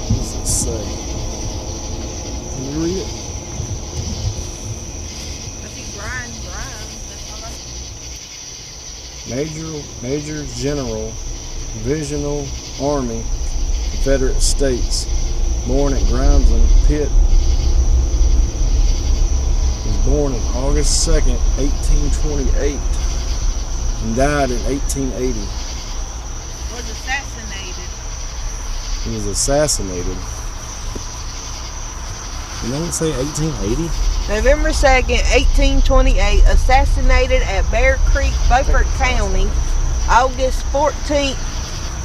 What does it say? Can you read it? I see Brian. That's all right. Major General Divisional Army, Confederate States, born at Groundsland, Pitt. Was born on August 2nd, 1828, and died in 1880. Was assassinated. He was assassinated. You don't say 1880? November 2nd, 1828, assassinated at Bear Creek, Beaufort County. August 14th,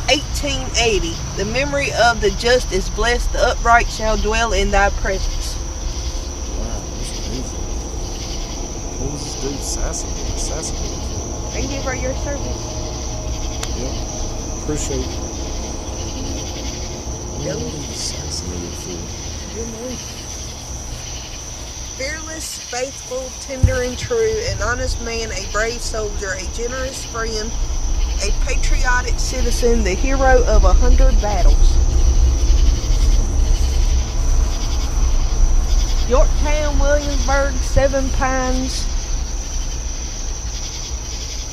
1880. The memory of the just is blessed, the upright shall dwell in thy presence. Wow, that's crazy. What was this dude assassinated for? Thank you for your service. Yep. Appreciate it. Yep. What was he assassinated for? Good morning. Fearless, faithful, tender and true, an honest man, a brave soldier, a generous friend, a patriotic citizen, the hero of 100 battles. Yorktown, Williamsburg, Seven Pines.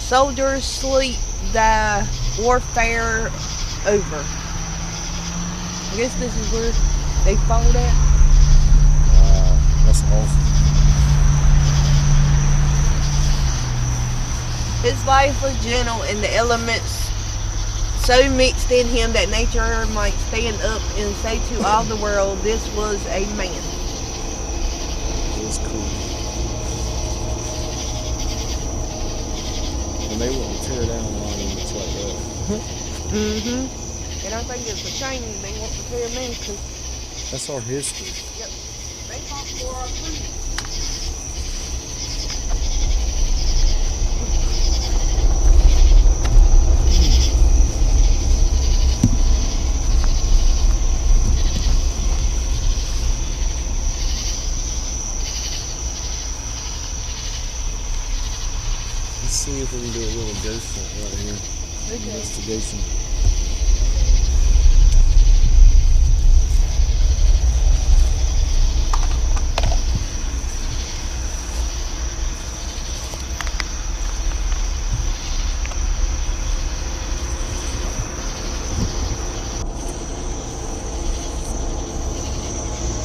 Soldiers sleep, thy warfare over. I guess this is where they fought at. That's awesome. His life was gentle, and the elements so mixed in him that nature might stand up and say to all the world, this was a man. It was cool. And they wouldn't tear down monuments like that. Mm-hmm. And I think it's a shame they want to tear me, because That's our history. yep, they fought for our freedom. Let's see if we can do a little ghost hunt right here. Okay. Investigation.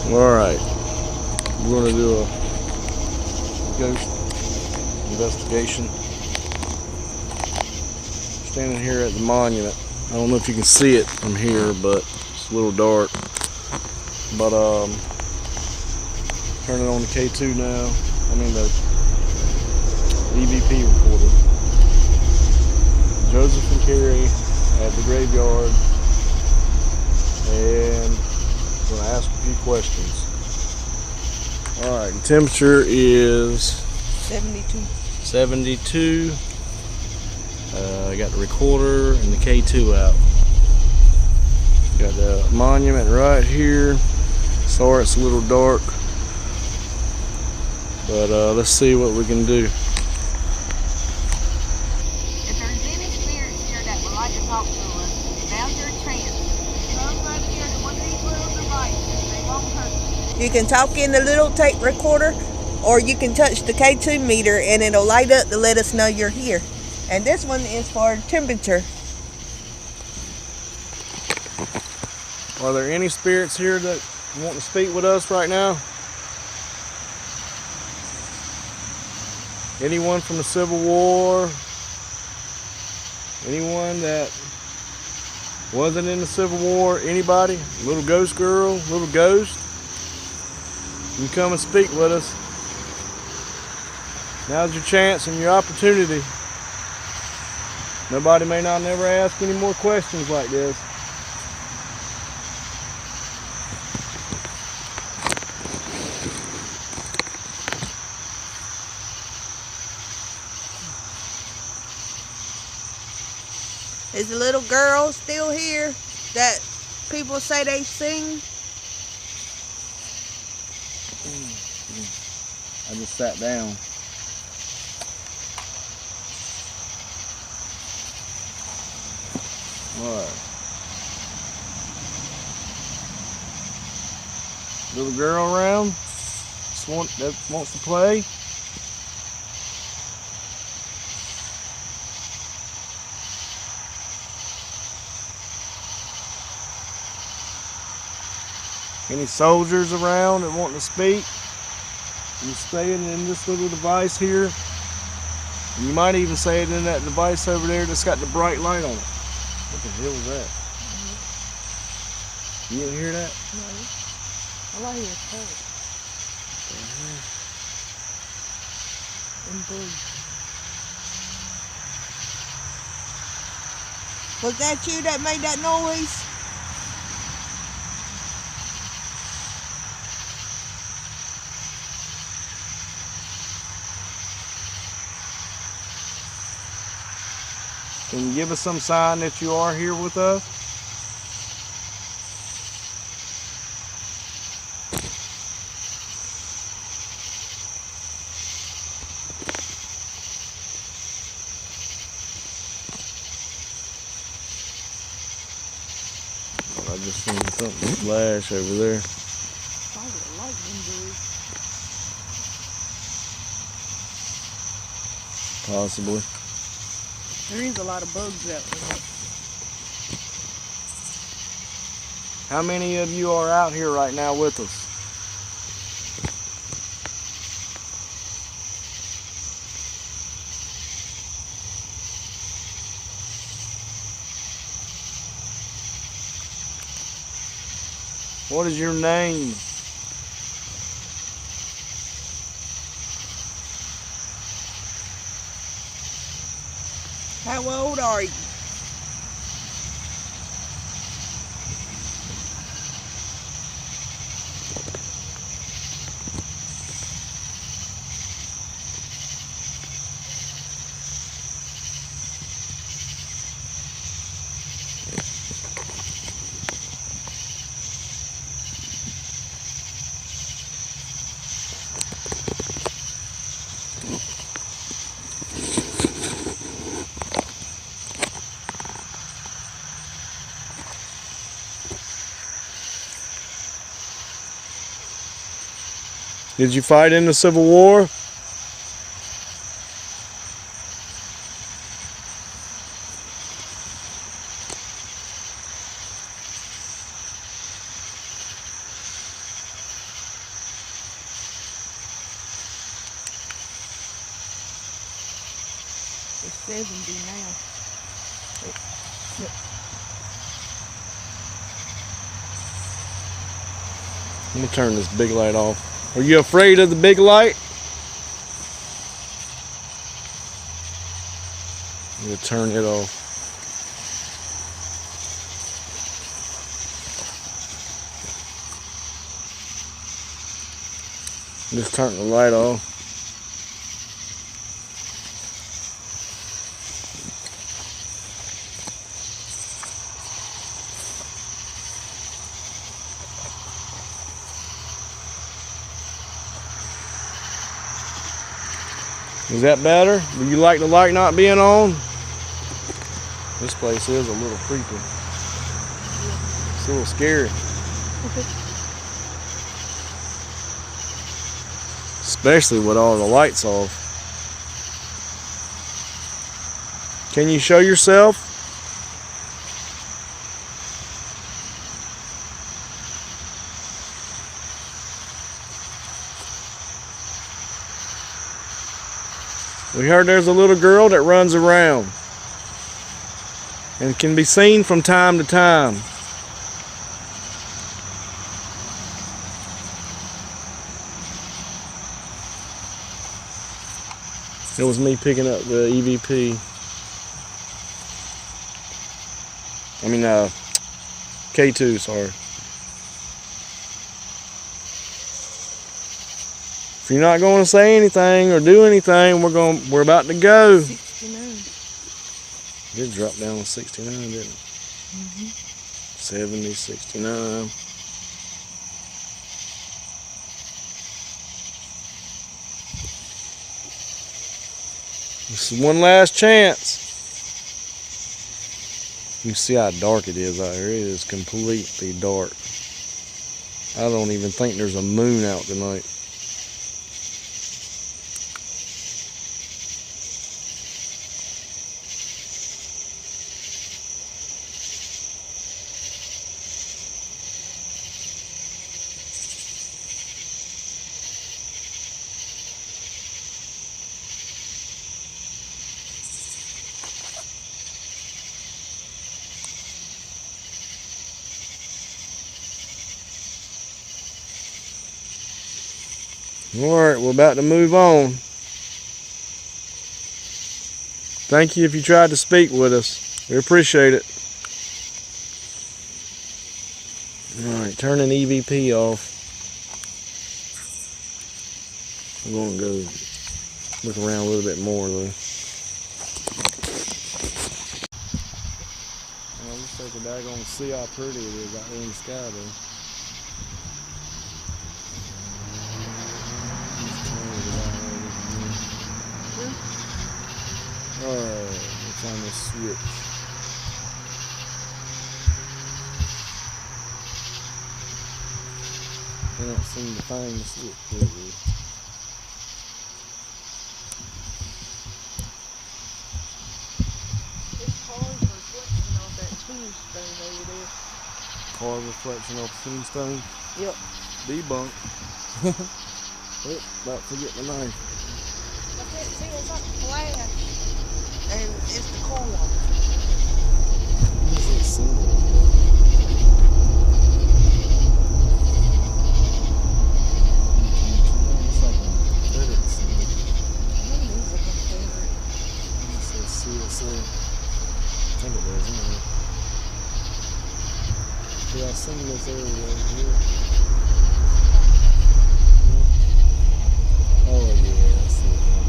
Alright, we're going to do a ghost investigation. Standing here at the monument. I don't know if you can see it from here, but it's a little dark. But turning on the K2 now. I mean the EVP recorder. Joseph and Carrie at the graveyard, and I'm going to ask a few questions. Alright, the temperature is 72. 72. I got the recorder and the K2 out. Got the monument right here. Sorry it's a little dark, but let's see what we can do. If there's any spirits here that would like to talk to us, now's your chance. Come right here to one of these little devices. They won't hurt you. You can talk in the little tape recorder, or you can touch the K2 meter and it'll light up to let us know you're here. And this one is for temperature. Are there any spirits here that want to speak with us right now? Anyone from the Civil War? Anyone that wasn't in the Civil War? Anybody? Little ghost girl? Little ghost? You come and speak with us. Now's your chance and your opportunity. Nobody may not never ask any more questions like this. Is the little girl still here that people say they sing? I just sat down. What? Little girl around? That wants to play? Any soldiers around that want to speak? You're staying in this little device here. And you might even say it in that device over there that's got the bright light on it. What the hell is that? You didn't hear that? No. All I hear is cold. And bugs. Was that you that made that noise? Can you give us some sign that you are here with us? I just seen something flash over there. Probably a lightning bug. Possibly. There is a lot of bugs out there. How many of you are out here right now with us? What is your name? How old are you? Did you fight in the Civil War? It's 70 now. Let me turn this big light off. Are you afraid of the big light? I'm going to turn it off. Just turn the light off. Is that better? Do you like the light not being on? This place is a little creepy. It's a little scary. Especially with all the lights off. Can you show yourself? We heard there's a little girl that runs around and can be seen from time to time. It was me picking up the EVP. I mean, K2, sorry. If you're not going to say anything or do anything, we're about to go. 69. Did drop down to 69, didn't it? 70, 69. This is one last chance. You can see how dark it is out here. It is completely dark. I don't even think there's a moon out tonight. Alright, we're about to move on. Thank you if you tried to speak with us. We appreciate it. Alright, turning EVP off. I'm going to go look around a little bit more though. I'll just take a daggone see how pretty it is out there in the sky though. Alright, let's find this switch. I don't seem to find the switch. There it is. This car's reflection off that tombstone over there. Car reflection off the tombstone. Yep. Debunk. Oh, about to get the knife. I can't see, it's like a flash. And it's the car wash. What is that symbol? It's like a Confederate symbol. It is a Confederate. It says CSA. I think it does, anyway. Yeah, I've seen this area over here. Yeah. Oh, yeah, I see it now.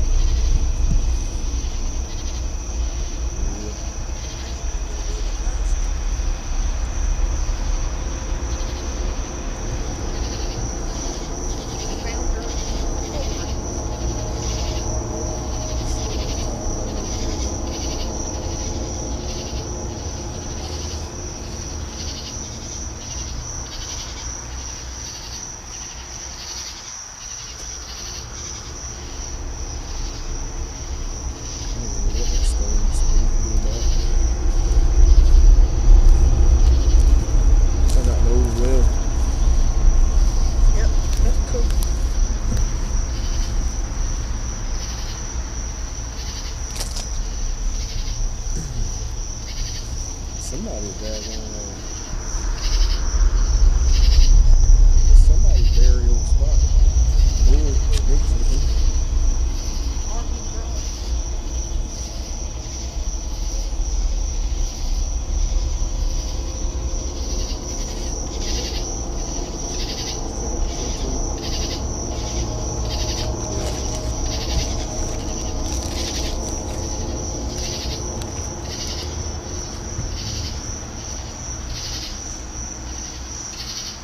Somebody's burial spot.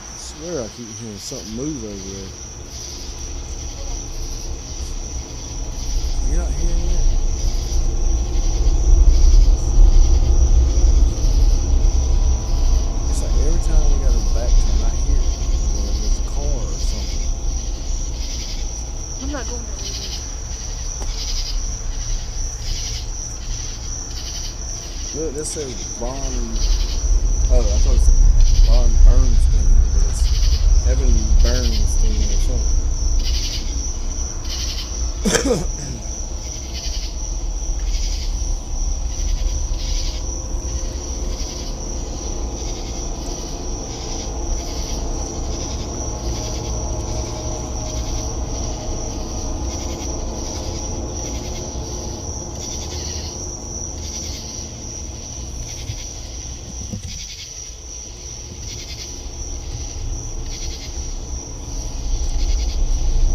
I swear I keep hearing something move over there. You're not hearing it? It's like every time we got a back turn, I hear it. Or there's a car or something. I'm not going to leave it. Look, this says Von. Oh, I thought it said Von Bernstein, but it's Evan Bernstein or something.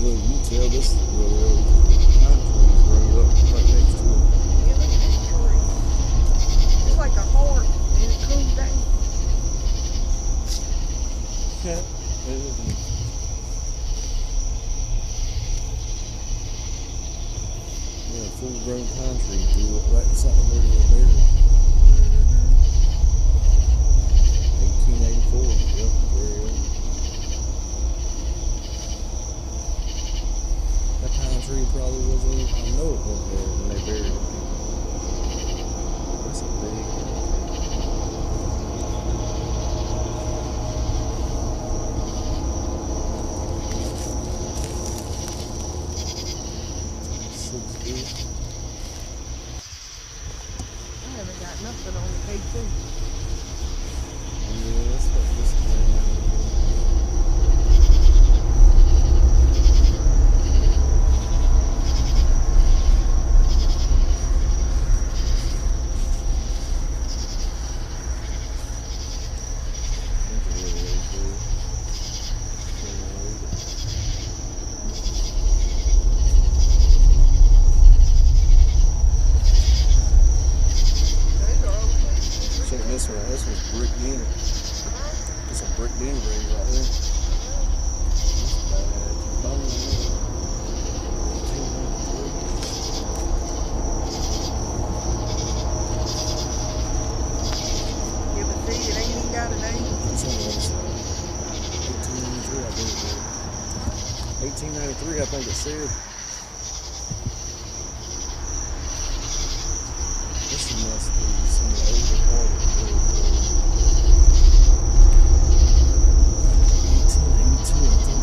Look, you can tell this is really old. Pine trees growing up right next to it. Yeah, look at this tree. Okay. Yeah, full-grown pine tree grew up right beside where they were buried. 1884. Yep, very old. That pine tree probably wasn't even, I know it wasn't there when they buried it. That's a big tree. I haven't got nothing on the page two. Yeah, that's what this is. Check this one out. This one's bricked in. It's a bricked in grave right there. That's bad. Bone in there. You ever see it ain't even got a name? It's on the other side. 1893, I think it was. 1893, I think it said. This must be some of the older part of the grave. 1882, I think.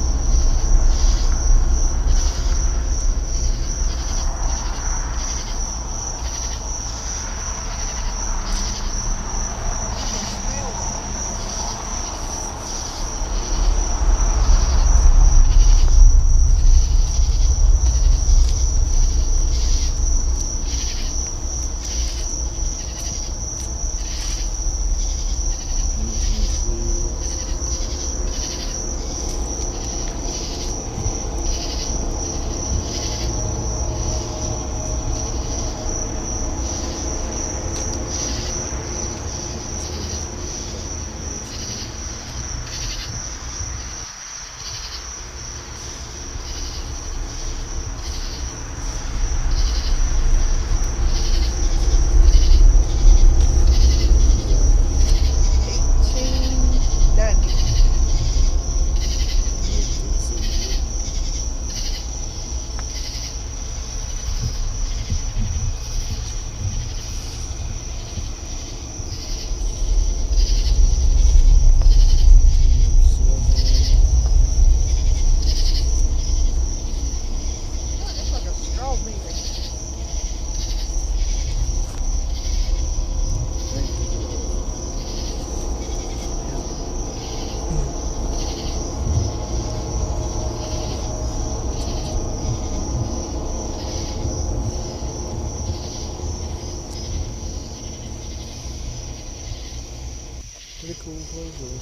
Pretty cool place though.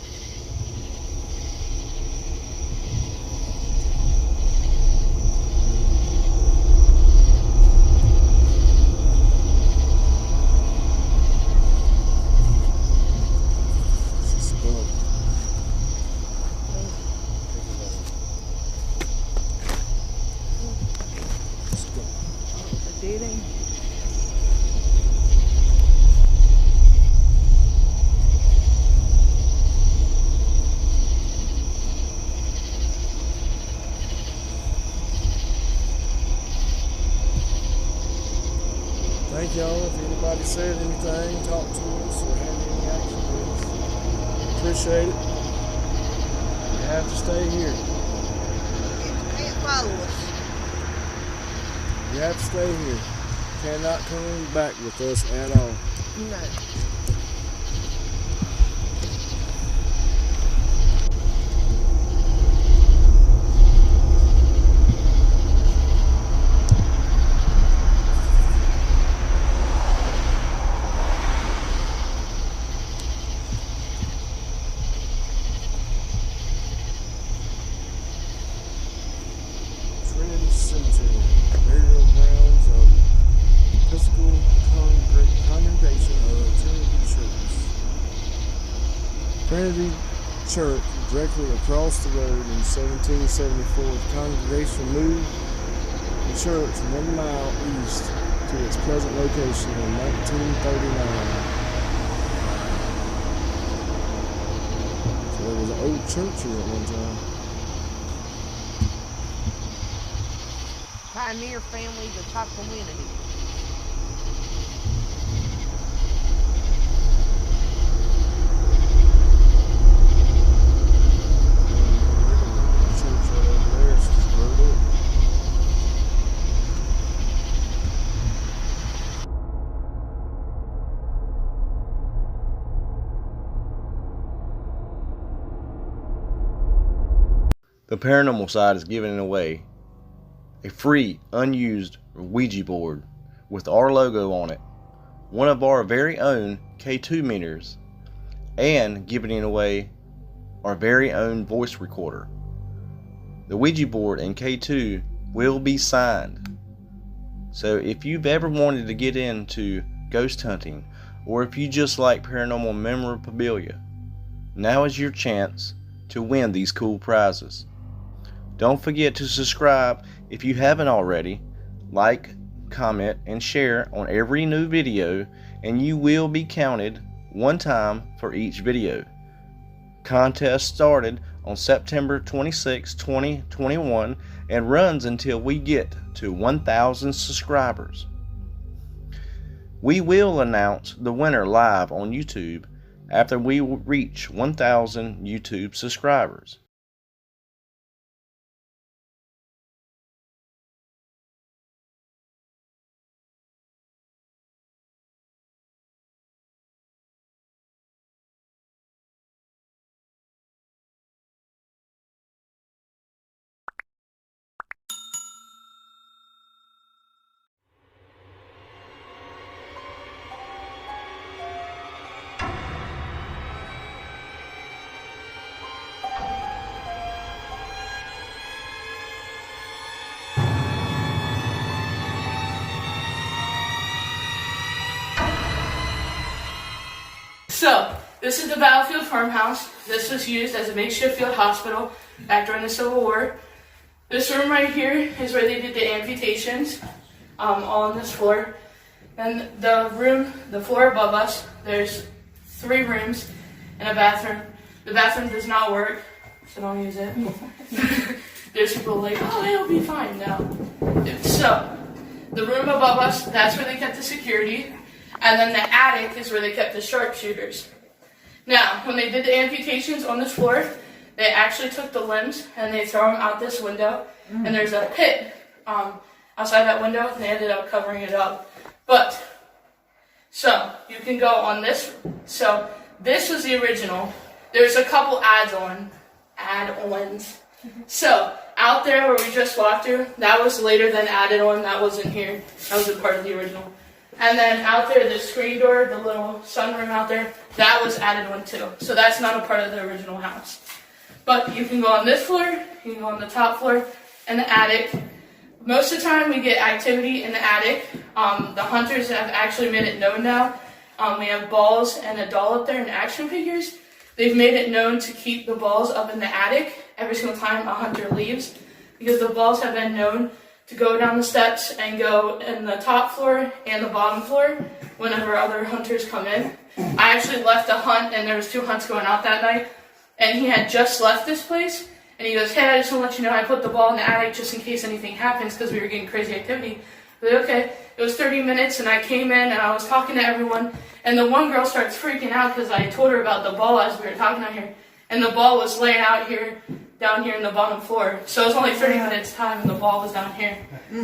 Thank y'all. If anybody said anything, talk to us, or had any action with us, appreciate it. You have to stay here. Can't follow us. You have to stay here. Cannot come back with us at all. No. Cemetery, burial grounds of Episcopal Congregation of Trinity Church. Trinity church directly across the road in 1774. The congregation moved the church 1 mile east to its present location in 1939. So there was an old church here at one time. Pioneer families of Choctawinity. Church right over there, it's just blurred up. The paranormal side is giving away a free, unused Ouija board with our logo on it, one of our very own K2 meters, and giving away our very own voice recorder. The Ouija board and K2 will be signed. So if you've ever wanted to get into ghost hunting, or if you just like paranormal memorabilia, now is your chance to win these cool prizes. Don't forget to subscribe if you haven't already, like, comment, and share on every new video, and you will be counted one time for each video. Contest started on September 26, 2021 and runs until we get to 1,000 subscribers. We will announce the winner live on YouTube after we reach 1,000 YouTube subscribers. So, this is the battlefield farmhouse. This was used as a makeshift field hospital back during the Civil War. This room right here is where they did the amputations, all on this floor. And the floor above us, there's 3 rooms and a bathroom. The bathroom does not work, so don't use it. There's people like, oh, it'll be fine now. So, the room above us, that's where they kept the security. And then the attic is where they kept the sharpshooters. Now, when they did the amputations on this floor, they actually took the limbs and they throw them out this window. And there's a pit outside that window, and they ended up covering it up. But, so, you can go on this. So, this was the original. There's a couple add-ons. So, out there where we just walked through, that was later than added on. That wasn't here. That was a part of the original. And then out there, the screen door, the little sunroom out there, that was added on too. So that's not a part of the original house. But you can go on this floor, you can go on the top floor, and the attic. Most of the time we get activity in the attic. The hunters have actually made it known now. We have balls and a doll up there and action figures. They've made it known to keep the balls up in the attic every single time a hunter leaves, because the balls have been known to go down the steps and go in the top floor and the bottom floor whenever other hunters come in. I actually left a hunt, and there was 2 hunts going out that night, and he had just left this place, and he goes, hey, I just want to let you know I put the ball in the attic just in case anything happens, because we were getting crazy activity. I was like, okay. It was 30 minutes, and I came in, and I was talking to everyone, and the one girl starts freaking out because I told her about the ball as we were talking out here, and the ball was laying out here, down here in the bottom floor. So it was only 30 minutes time, and the ball was down here.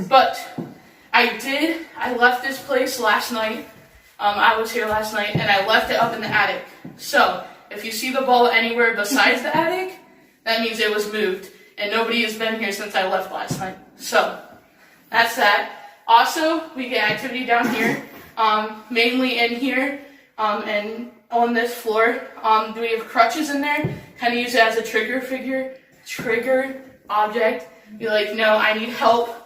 But I left this place last night. I was here last night, and I left it up in the attic. So if you see the ball anywhere besides the attic, that means it was moved, and nobody has been here since I left last night. So that's that. Also, we get activity down here, mainly in here, and on this floor. Do we have crutches in there? Kind of use it as a trigger object. Be like, no, I need help.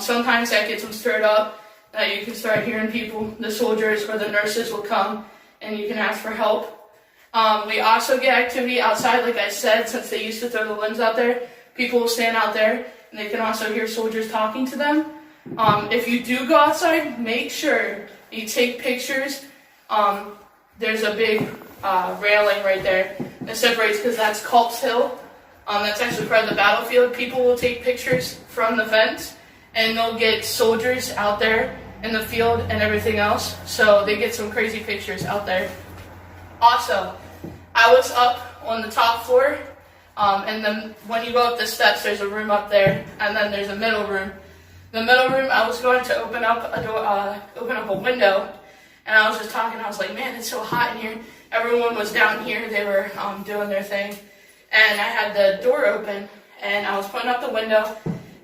Sometimes that gets them stirred up. You can start hearing people, the soldiers or the nurses will come, and you can ask for help. We also get activity outside, like I said, since they used to throw the limbs out there. People will stand out there, and they can also hear soldiers talking to them. If you do go outside, make sure you take pictures. There's a big railing right there that separates, because that's Culp's Hill. That's actually part of the battlefield. People will take pictures from the fence, and they'll get soldiers out there in the field and everything else. So they get some crazy pictures out there. Also, I was up on the top floor, and then when you go up the steps, there's a room up there, and then there's a middle room. The middle room, I was going to open up a door, open up a window, and I was just talking. I was like, man, it's so hot in here. Everyone was down here. They were doing their thing, and I had the door open, and I was putting up the window,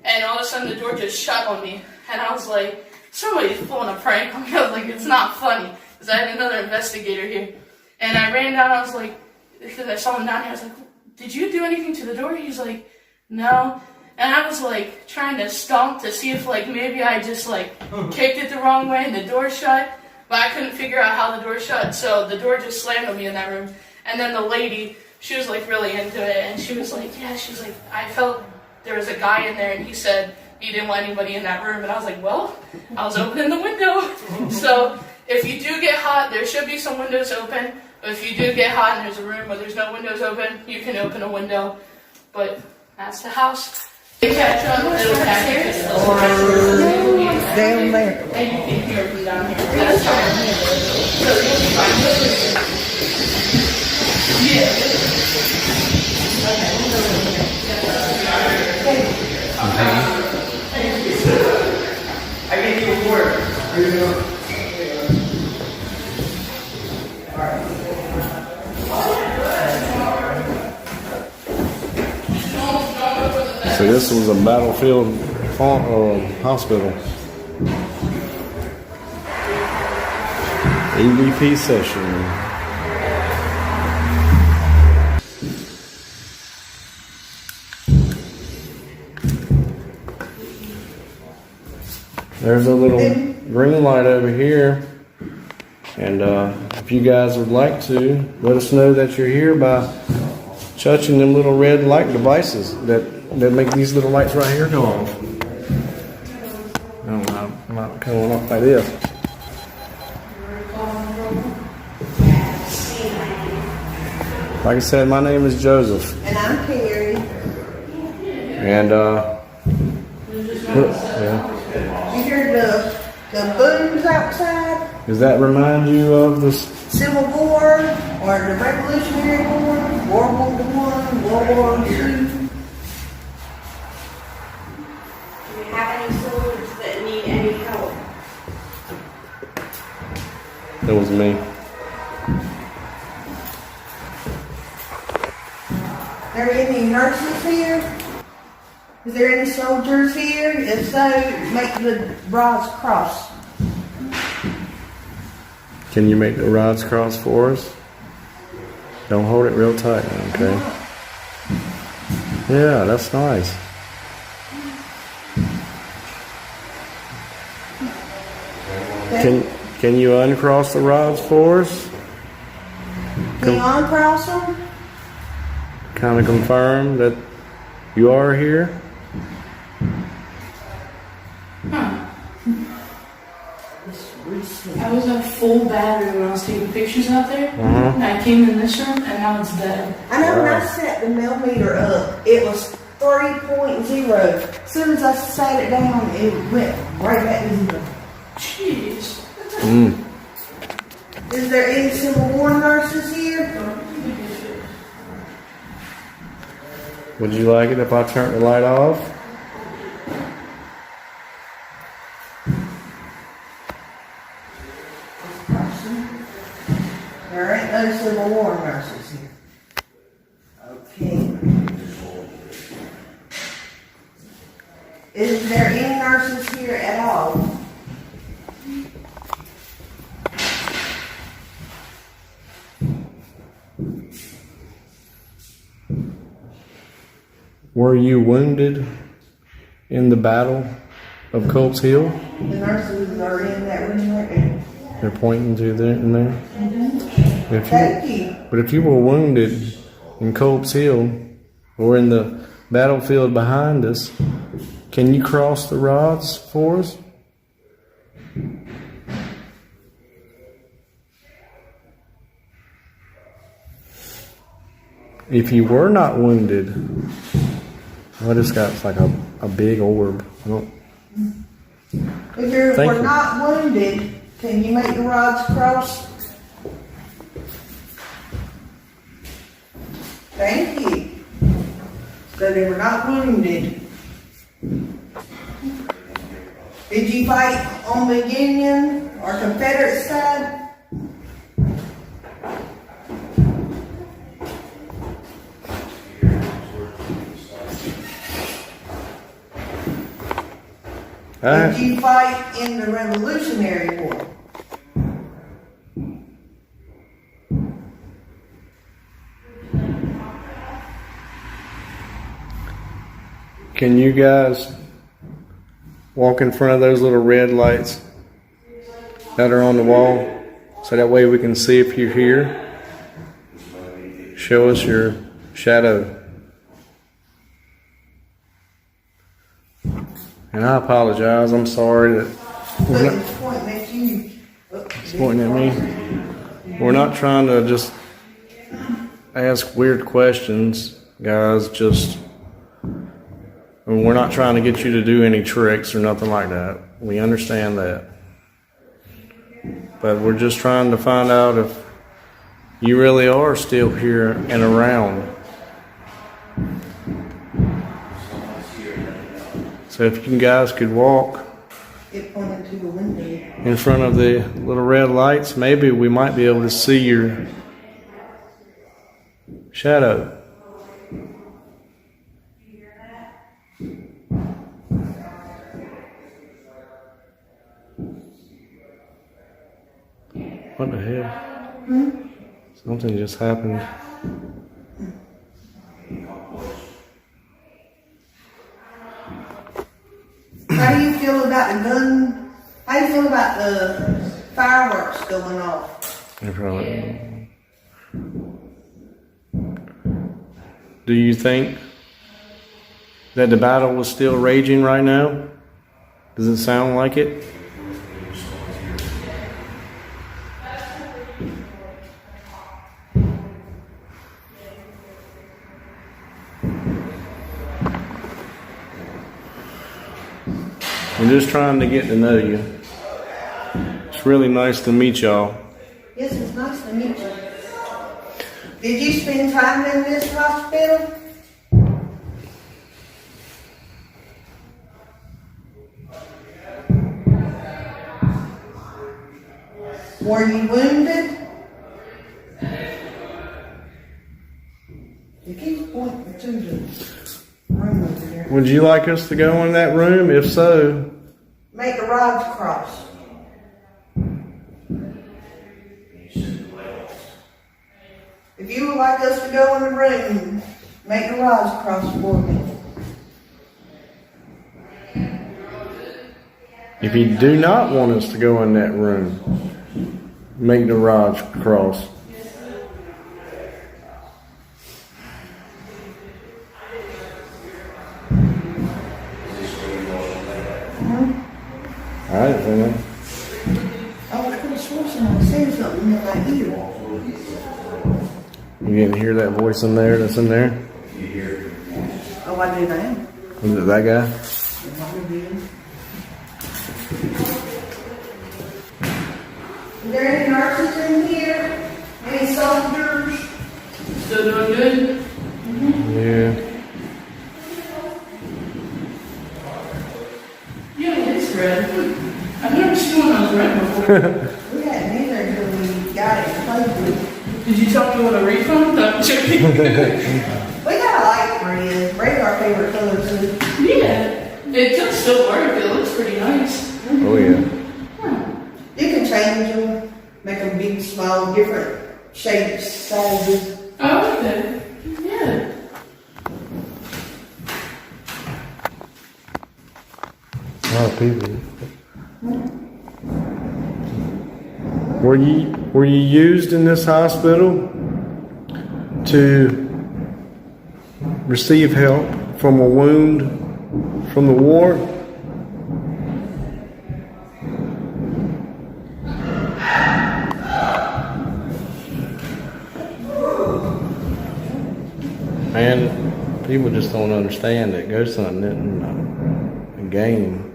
and all of a sudden the door just shut on me, and I was like, somebody's pulling a prank on me. I was like, it's not funny, because I had another investigator here. And I ran down, I was like, because I saw him down here, I was like, did you do anything to the door? He's like, no. And I was like, trying to stomp to see if like maybe I just like kicked it the wrong way and the door shut. But I couldn't figure out how the door shut, so the door just slammed on me in that room. And then the lady, she was like really into it, and she was like, yeah, she was like, I felt there was a guy in there, and he said he didn't want anybody in that room. And I was like, well, I was opening the window. So if you do get hot, there should be some windows open. But if you do get hot and there's a room where there's no windows open, you can open a window. But that's the house. They catch up, it'll catch it. Down there. And you can hear from down here. That's fine. So you'll be fine. Yeah. I can give you work. Here you go. So this was a battlefield hospital. EVP session. There's a little green light over here. And if you guys would like to, let us know that you're here by touching them little red light devices that make these little lights right here go off. I'm not coming off like this. Like I said, my name is Joseph. And I'm Carrie. And yeah. You hear the booms outside? Does that remind you of the Civil War or the Revolutionary War, World War I, World War II? Do you have any soldiers that need any help? That was me. Are there any nurses here? Is there any soldiers here? If so, make the rods cross. Can you make the rods cross for us? Don't hold it real tight, okay? Yeah, that's nice. Can you uncross the rods for us? Can you uncross them? Kind of confirm that you are here? I was at full battery when I was taking pictures out there. And I came in this room, and now it's dead. I know when I set the millimeter up, it was 3.0. As soon as I sat it down, it went right back to zero. Jeez. Is there any Civil War nurses here? Would you like it if I turned the light off? There ain't no Civil War nurses here. Okay. Is there any nurses here at all? Were you wounded in the Battle of Culp's Hill? The nurses are in that room right there. They're pointing to there in there. Thank you. But if you were wounded in Culp's Hill or in the battlefield behind us, can you cross the rods for us? If you were not wounded, I just got like a big orb. I don't. If you Thank were you. not wounded, can you make the rods cross? Thank you. So they were not wounded. Did you fight on the Union or Confederate side? Did you fight in the Revolutionary War? Can you guys walk in front of those little red lights that are on the wall so that way we can see if you're here? Show us your shadow. And I apologize. I'm sorry that It's pointing at you. it's pointing at me. We're not trying to just ask weird questions, guys. We're not trying to get you to do any tricks or nothing like that. We understand that. But we're just trying to find out if you really are still here and around. So if you guys could walk It pointed to the window. in front of the little red lights, maybe we might be able to see your shadow. What the hell? Something just happened. How do you feel about the gun? How do you feel about the fireworks going off? Do you think that the battle was still raging right now? Does it sound like it? I'm just trying to get to know you. It's really nice to meet y'all. Yes, it's nice to meet you. Did you spend time in this hospital? Were you wounded? You keep pointing to the room over there. Would you like us to go in that room? If so, Make the rods cross. If you would like us to go in the room, make the rods cross for me. if you do not want us to go in that room, make the rods cross. All right, then. I could have sworn someone said something in my ear. You didn't hear that voice in there that's in there? Oh, I do now. Was it that guy? Is there any nurses in here? Any soldiers? Still doing good? Yeah. Yeah, it's red. I've never seen one that was red before. We hadn't either until we got it and played with it. Did you tell me what a refund? I'm joking. We got a light red. Red's our favorite color too. Yeah, it can still work. It looks pretty nice. Oh, yeah. You can change them, make them big, small, different shapes, sizes. Oh, okay. Yeah. A lot of people. Were you Were you used in this hospital to receive help from a wound from the war? And people just don't understand that ghost hunting isn't a game.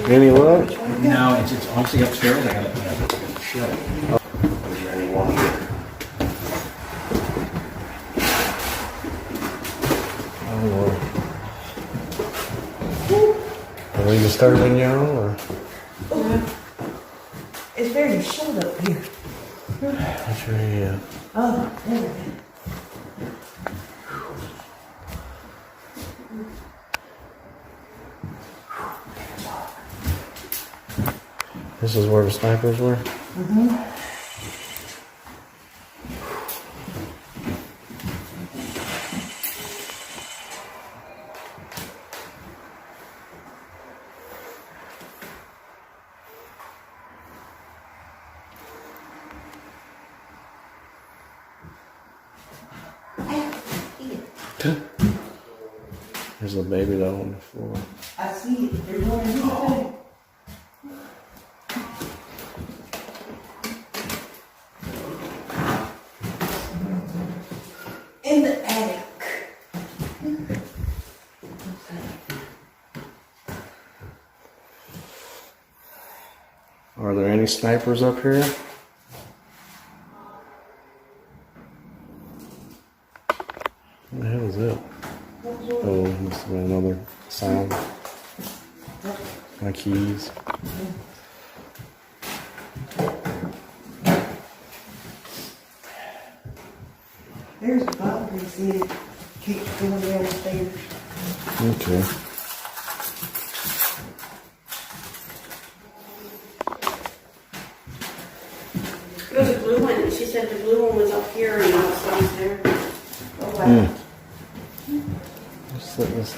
Any luck? No, it's honestly upstairs. I got it shut. Is there anyone here? Oh Lord. Are we disturbing y'all or? It's very short up here. That's right. Oh, there we go. This is where the snipers were? There's a baby doll on the floor. I see it. There's one in here too. In the attic. Are there any snipers up here? What the hell is that? Oh, must have been another sound. My keys. There's a bottle that said keep going downstairs. Okay. There was a blue one, and she said the blue one was up here and now it's downstairs. Oh wow. Let's let this.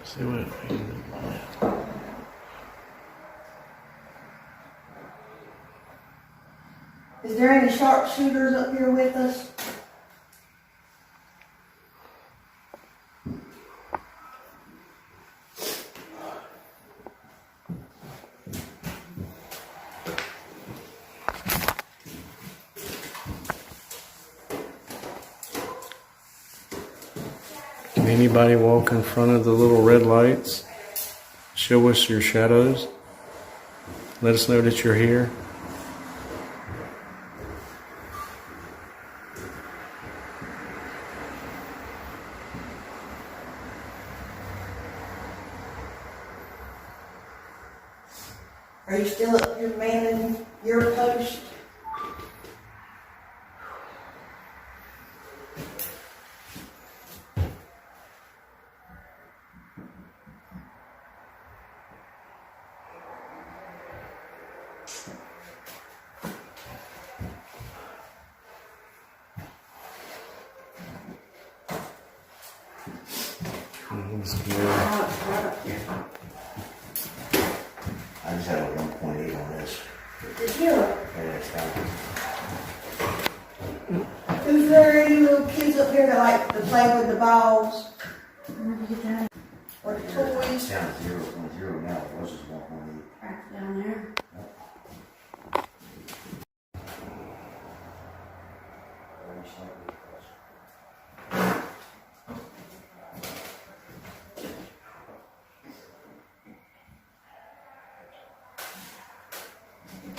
See what it means. Is there any sharpshooters up here with us? Can anybody walk in front of the little red lights? Show us your shadows. Let us know that you're here. Are you still up here manning your post? I just had a 1.8 on this. Did you? Yeah, it's down. Is there any little kids up here that like to play with the balls? Or the toys? It's down to 0.0 now. It was just 1.8. Right down there.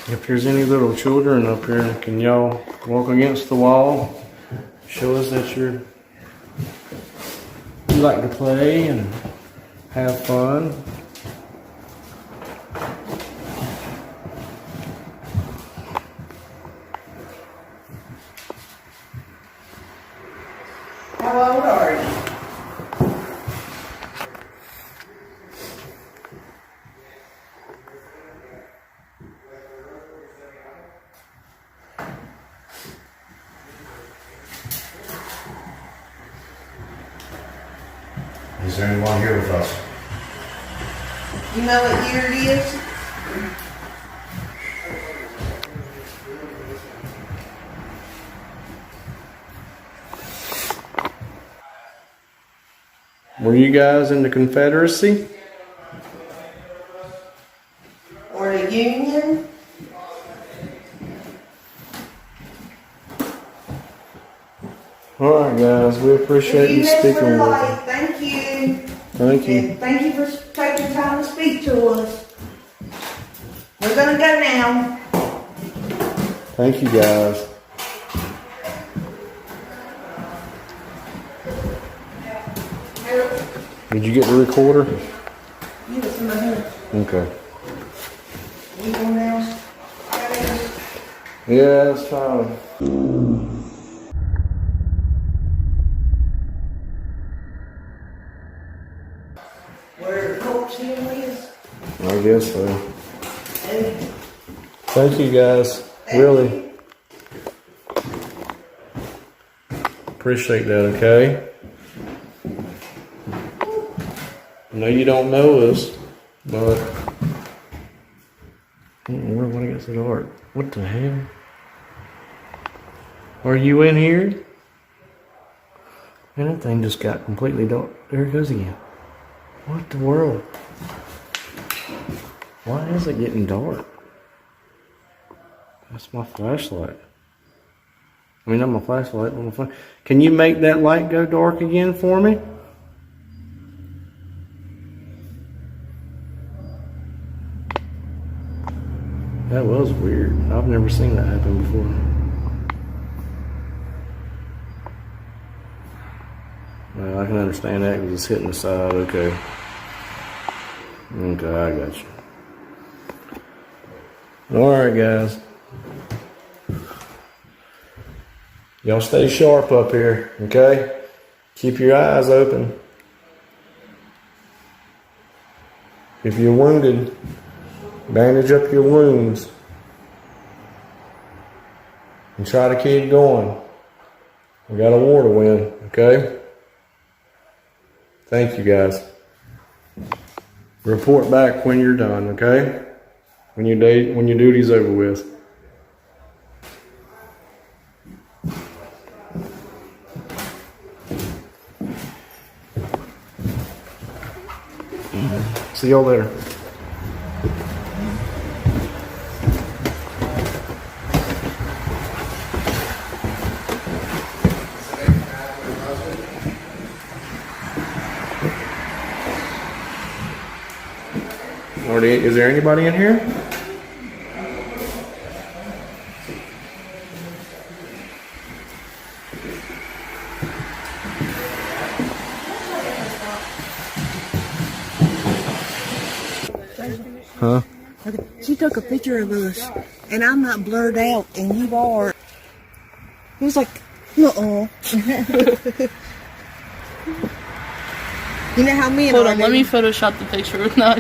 If there's any little children up here, can y'all walk against the wall? Show us that you like to play and have fun. How old are you? Is there anyone here with us? You know what year it is? Were you guys in the Confederacy? Or the Union? Alright guys, we appreciate you speaking with us. Thank you. Thank you. And thank you for taking time to speak to us. We're gonna go now. Thank you guys. Did you get the recorder? You was in my hand. Okay. You go now. Yeah, that's fine. Where the coach hill is. I guess so. And Thank you guys. Really. Appreciate that, okay? I know you don't know us, but where when it gets so dark. What the hell? Are you in here? Man, that thing just got completely dark. There it goes again. What the world? Why is it getting dark? That's my flashlight. I mean, not my flashlight, but my phone. Can you make that light go dark again for me? That was weird. I've never seen that happen before. Well, I can understand that because it's hitting the side. Okay. Okay, I got you. Alright, guys. Y'all stay sharp up here, okay? Keep your eyes open. If you're wounded, bandage up your wounds and try to keep going. We got a war to win, okay? Thank you guys. Report back when you're done, okay? When your duty's over with. See y'all later. Is there anybody in here? Huh? okay, she took a picture of us, and I'm not blurred out, and you are. He was like, uh-uh. You know how men Hold are. on, let me Photoshop the picture with not.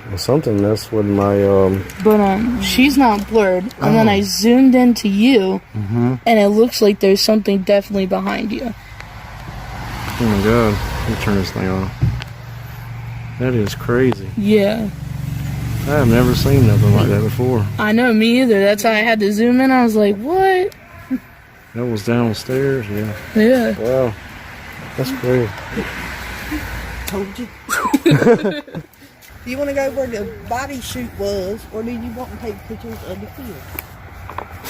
Well, something messed with my But she's not blurred, and then I zoomed into you, and it looks like there's something definitely behind you. Oh my god, let me turn this thing off. That is crazy. Yeah. I have never seen nothing like that before. I know, me either. That's why I had to zoom in. I was like, what? That was downstairs, yeah. Yeah. Wow. That's great. Told you. Do you want to go where the body shoot was, or do you want to take pictures of the field?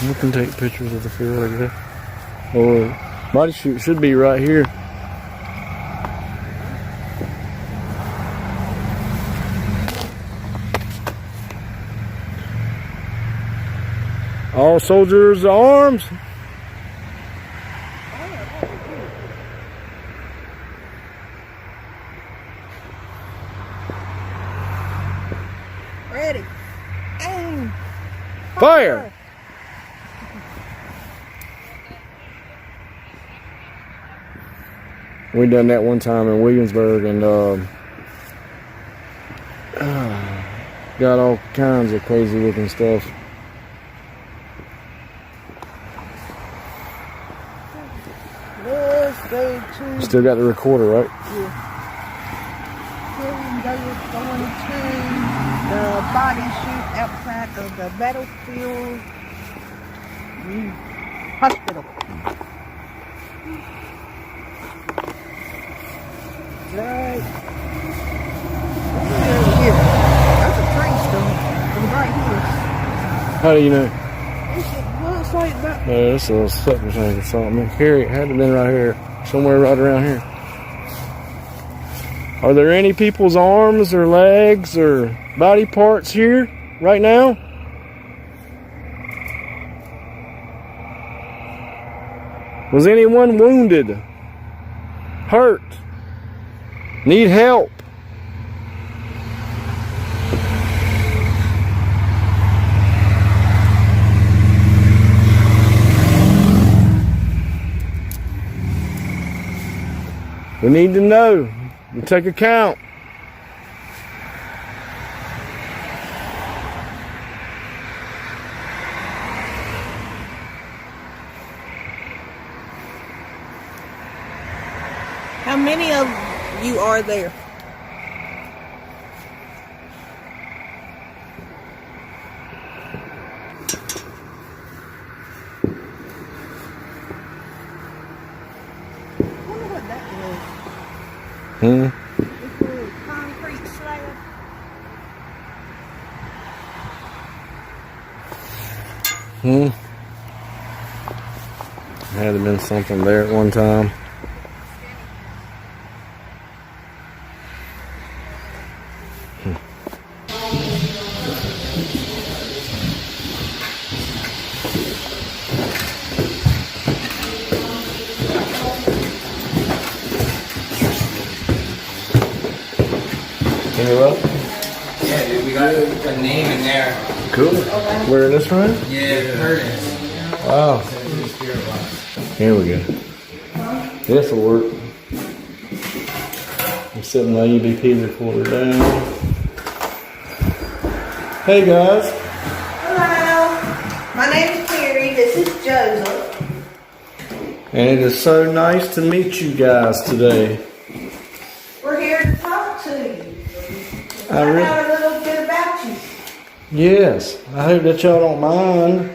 You can take pictures of the field, I guess. Or body shoot should be right here. All soldiers arms. Ready. Aim. Fire! We done that one time in Williamsburg and got all kinds of crazy looking stuff. Let's go to. Still got the recorder, right? Here we go. We're going to the body shoot outside of the battlefield hospital. Right. Here. That's a tree stump. It's right here. How do you know? It looks like that. No, that's a septic tank or something. Here, it had to have been right here. Somewhere right around here. Are there any people's arms or legs or body parts here right now? Was anyone wounded? Hurt? Need help? We need to know and take account. How many of you are there? I wonder what that was. This little concrete slab. Had to been something there at one time. Yeah, dude, we got a name in there. Cool. Where in this room? Yeah, Curtis. Wow. Here we go. This will work. I'm setting my EVP recorder down. Hey guys. Hello. My name is Carrie. This is Joseph. And it is so nice to meet you guys today. We're here to talk to you. I Find re- out a little bit about you. Yes, I hope that y'all don't mind.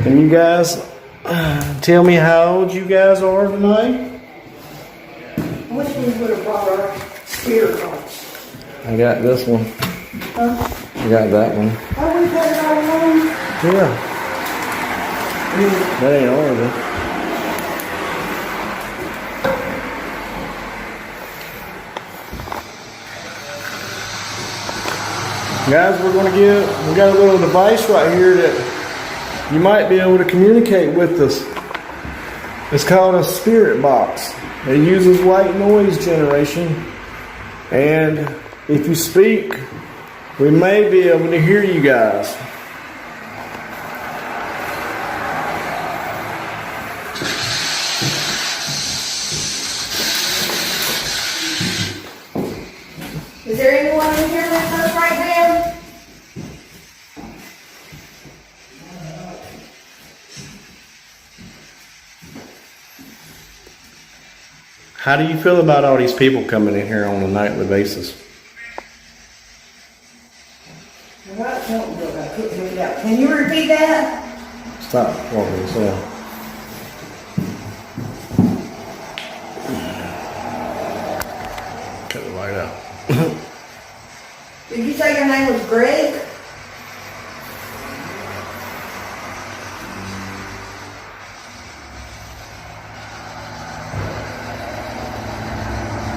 Can you guys tell me how old you guys are tonight? I wish we would have brought our spirit box. I got this one. I got that one. Oh, we got it all along. Yeah. That ain't all of it. Guys, we got a little device right here that you might be able to communicate with us. It's called a spirit box. It uses white noise generation, and if you speak, we may be able to hear you guys. Is there anyone in here with us right now? How do you feel about all these people coming in here on a nightly basis? Can you repeat that? Stop what we saying. Cut the light out. Did you say your name was Greg?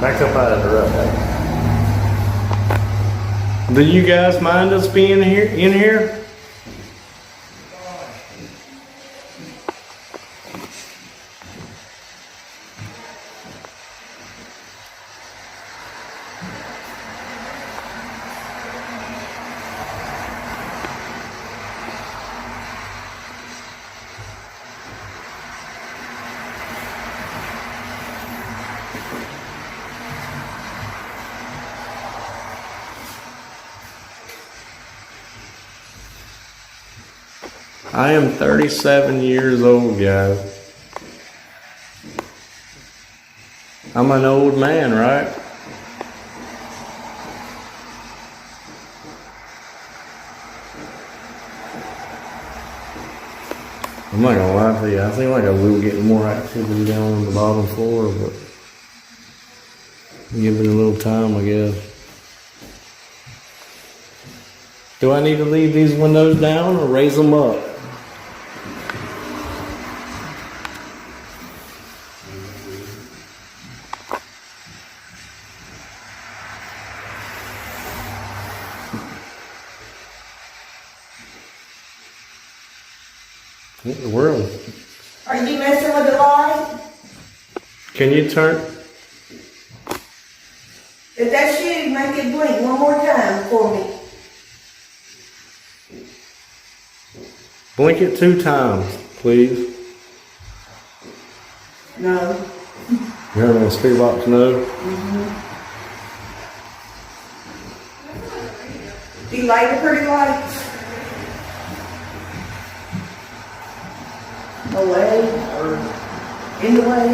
Back up out of the rough. Do you guys mind us being here in here? I am 37 years old, guys. I'm an old man, right? I'm not gonna lie to you, I think like I will get more activity down on the bottom floor, but give it a little time, I guess. Do I need to leave these windows down or raise them up? What in the world? Are you messing with the light? Can you turn? If that's you, make it blink one more time for me. Blink it 2 times, please. No. You heard me on the speed box, no? Do you like the pretty lights? Away or in the way?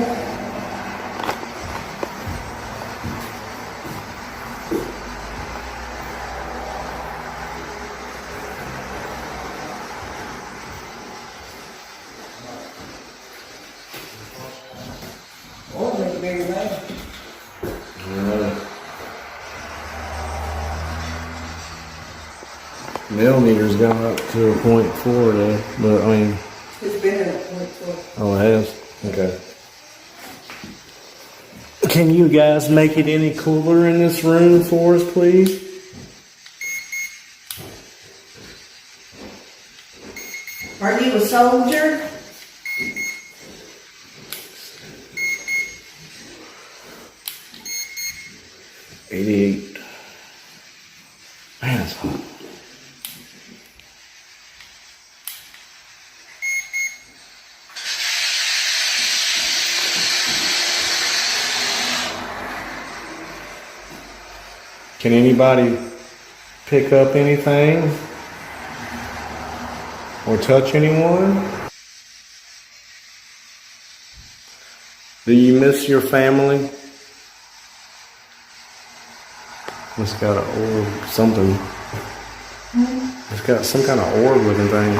Oh, make it bigger, man. Millimeter's gone up to a 0.4 though, but I mean. It's been at 0.4. Oh, it has? Okay. Can you guys make it any cooler in this room for us, please? Are you a soldier? $88. Man, it's hot. Can anybody pick up anything or touch anyone? Do you miss your family? It's got an orb, something. It's got some kind of orb looking thing.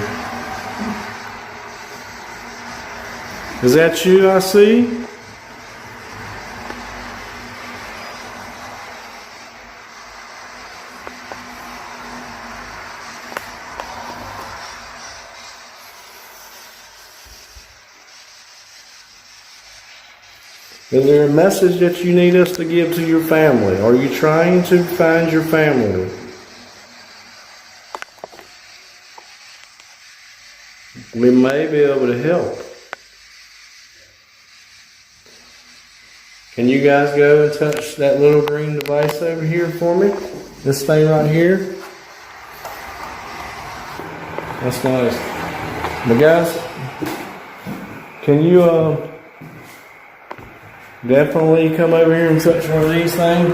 Is that you I see? Is there a message that you need us to give to your family? Are you trying to find your family? We may be able to help. Can you guys go and touch that little green device over here for me? This thing right here? That's nice. But guys, can you definitely come over here and touch one of these things?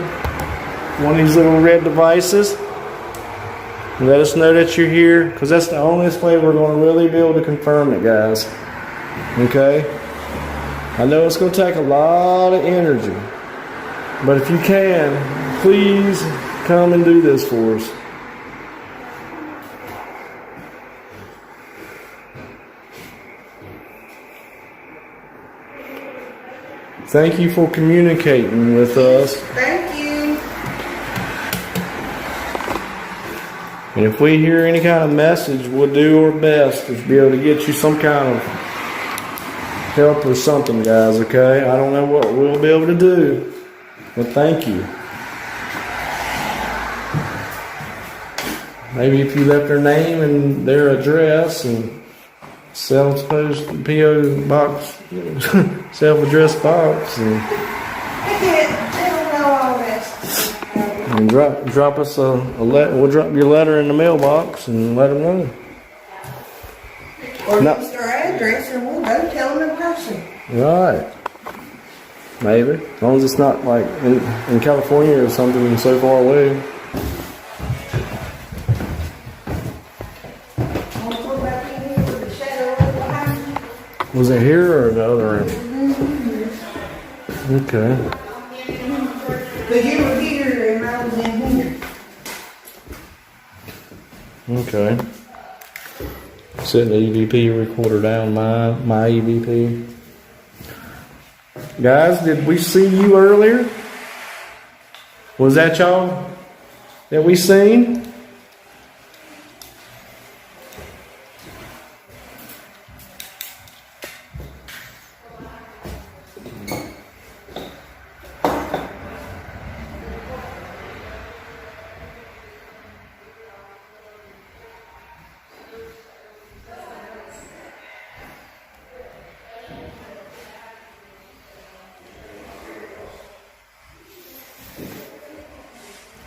One of these little red devices? And let us know that you're here, because that's the only way we're going to really be able to confirm it, guys. Okay? I know it's going to take a lot of energy, but if you can, please come and do this for us. Thank you for communicating with us. Thank you. And if we hear any kind of message, we'll do our best to be able to get you some kind of help or something, guys, okay? I don't know what we'll be able to do, but thank you. maybe if you left their name and their address and self-post PO box, self-addressed box, and They don't know all this. And drop us a letter. We'll drop your letter in the mailbox and let them know. Or No. use their address and we'll go tell them in person. Right. Maybe. As long as it's not like in California or something and so far away. I'll go back in here with the shadow over behind you. Was it here or the other end? Okay. But you were here and I was in here. Okay. Setting the EVP recorder down, my EVP. Guys, did we see you earlier? Was that y'all that we seen?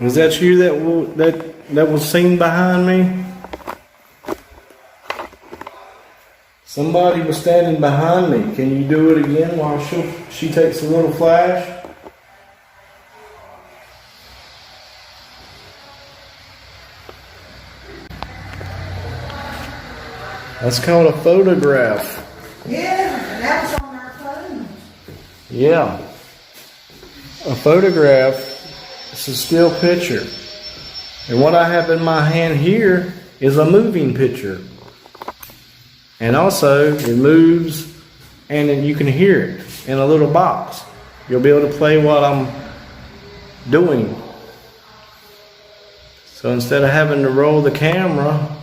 Was that you that was seen behind me? Somebody was standing behind me. Can you do it again while she takes a little flash? That's called a photograph. Yeah, and that was on our phone. Yeah. A photograph. It's a still picture. And what I have in my hand here is a moving picture. And also, it moves and then you can hear it in a little box. You'll be able to play what I'm doing. So instead of having to roll the camera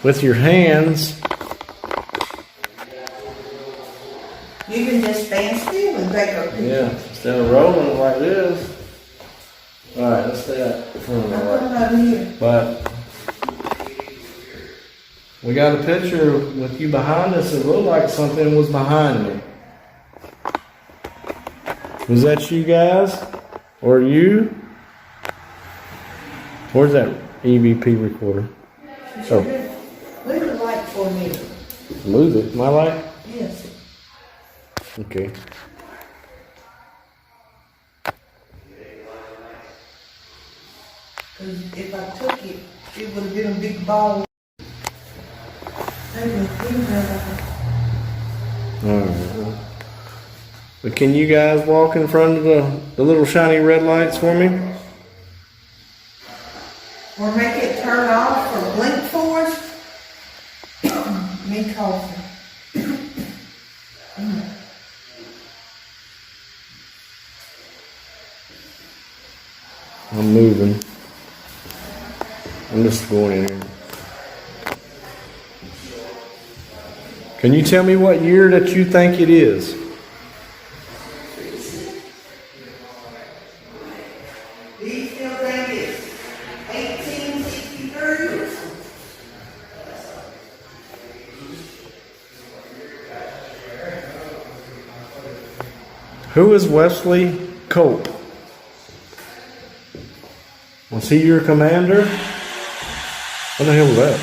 with your hands, You can just stand still and take a picture. yeah, instead of rolling it like this. Alright, let's stay out in front of the I'm light. coming over here. But we got a picture with you behind us. It looked like something was behind me. Was that you guys? Or you? Where's that EVP recorder? Oh, Move the light for me. move it. My light? Yes. Okay. Because if I took it, it would have been a big ball. Alright. But can you guys walk in front of the little shiny red lights for me? Or make it turn off or blink for us. Me coffee. I'm moving. I'm just going in here. Can you tell me what year that you think it is? Do you still think it's 1863? Who is Wesley Cope? Was he your commander? What the hell was that?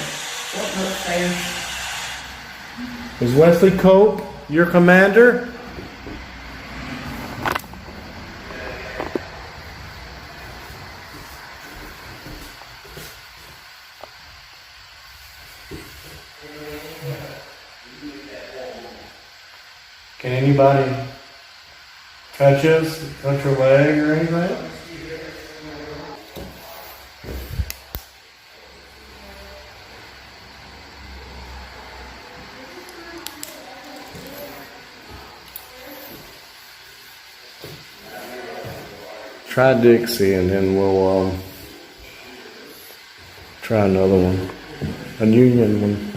What upstairs? Is Wesley Cope your commander? Can anybody touch us, touch your leg or anything? Try Dixie and then we'll try another one. A union one.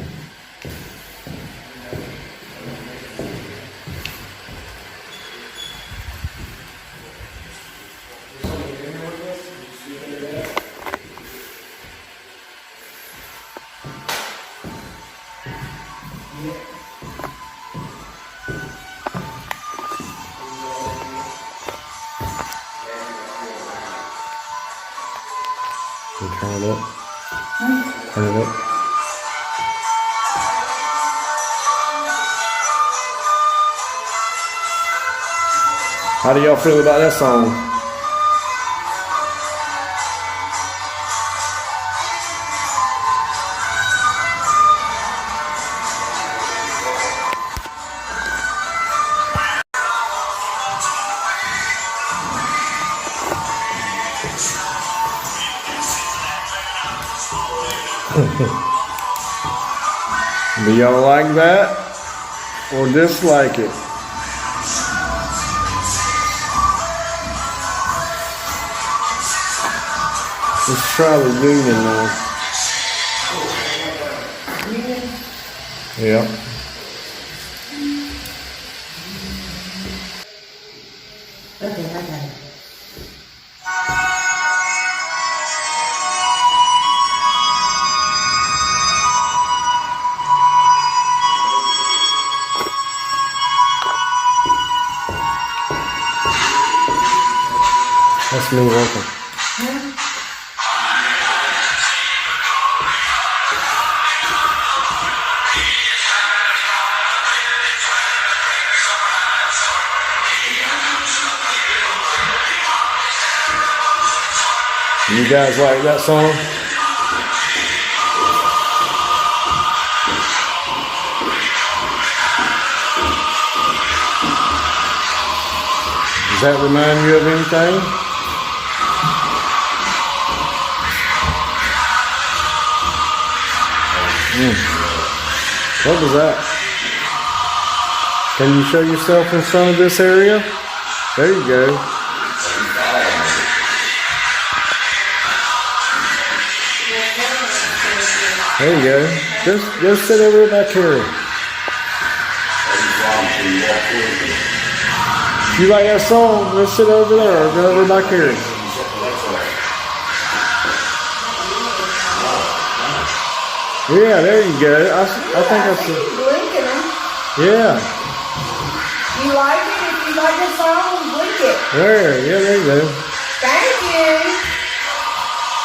You turn it up. Turn it up. How do y'all feel about that song? Do y'all like that or dislike it? Let's try the union now. Yeah. Okay, I got it. That's me working. You guys like that song? Does that remind you of anything? What was that? Can you show yourself in front of this area? There you go. There you go. Just sit over back here. If you like that song, just sit over there or go over back here. Yeah, there you go. I think that's it. Blinking them. Yeah. You like it? If you like the song, blink it. There you go. Thank you.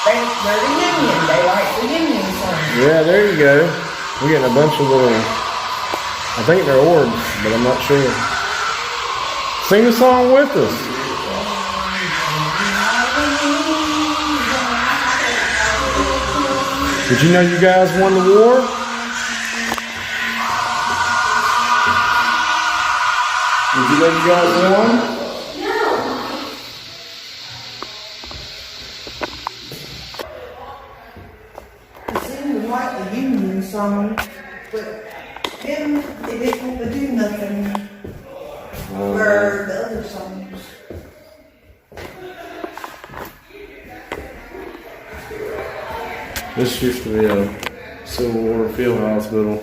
They're the union. They like the union song. Yeah, there you go. We're getting a bunch of little, I think they're orbs, but I'm not sure. Sing the song with us. Did you know you guys won the war? Did you know you guys won? It seemed like the union song, but then they didn't want to do nothing for the other songs. This used to be a Civil War field hospital.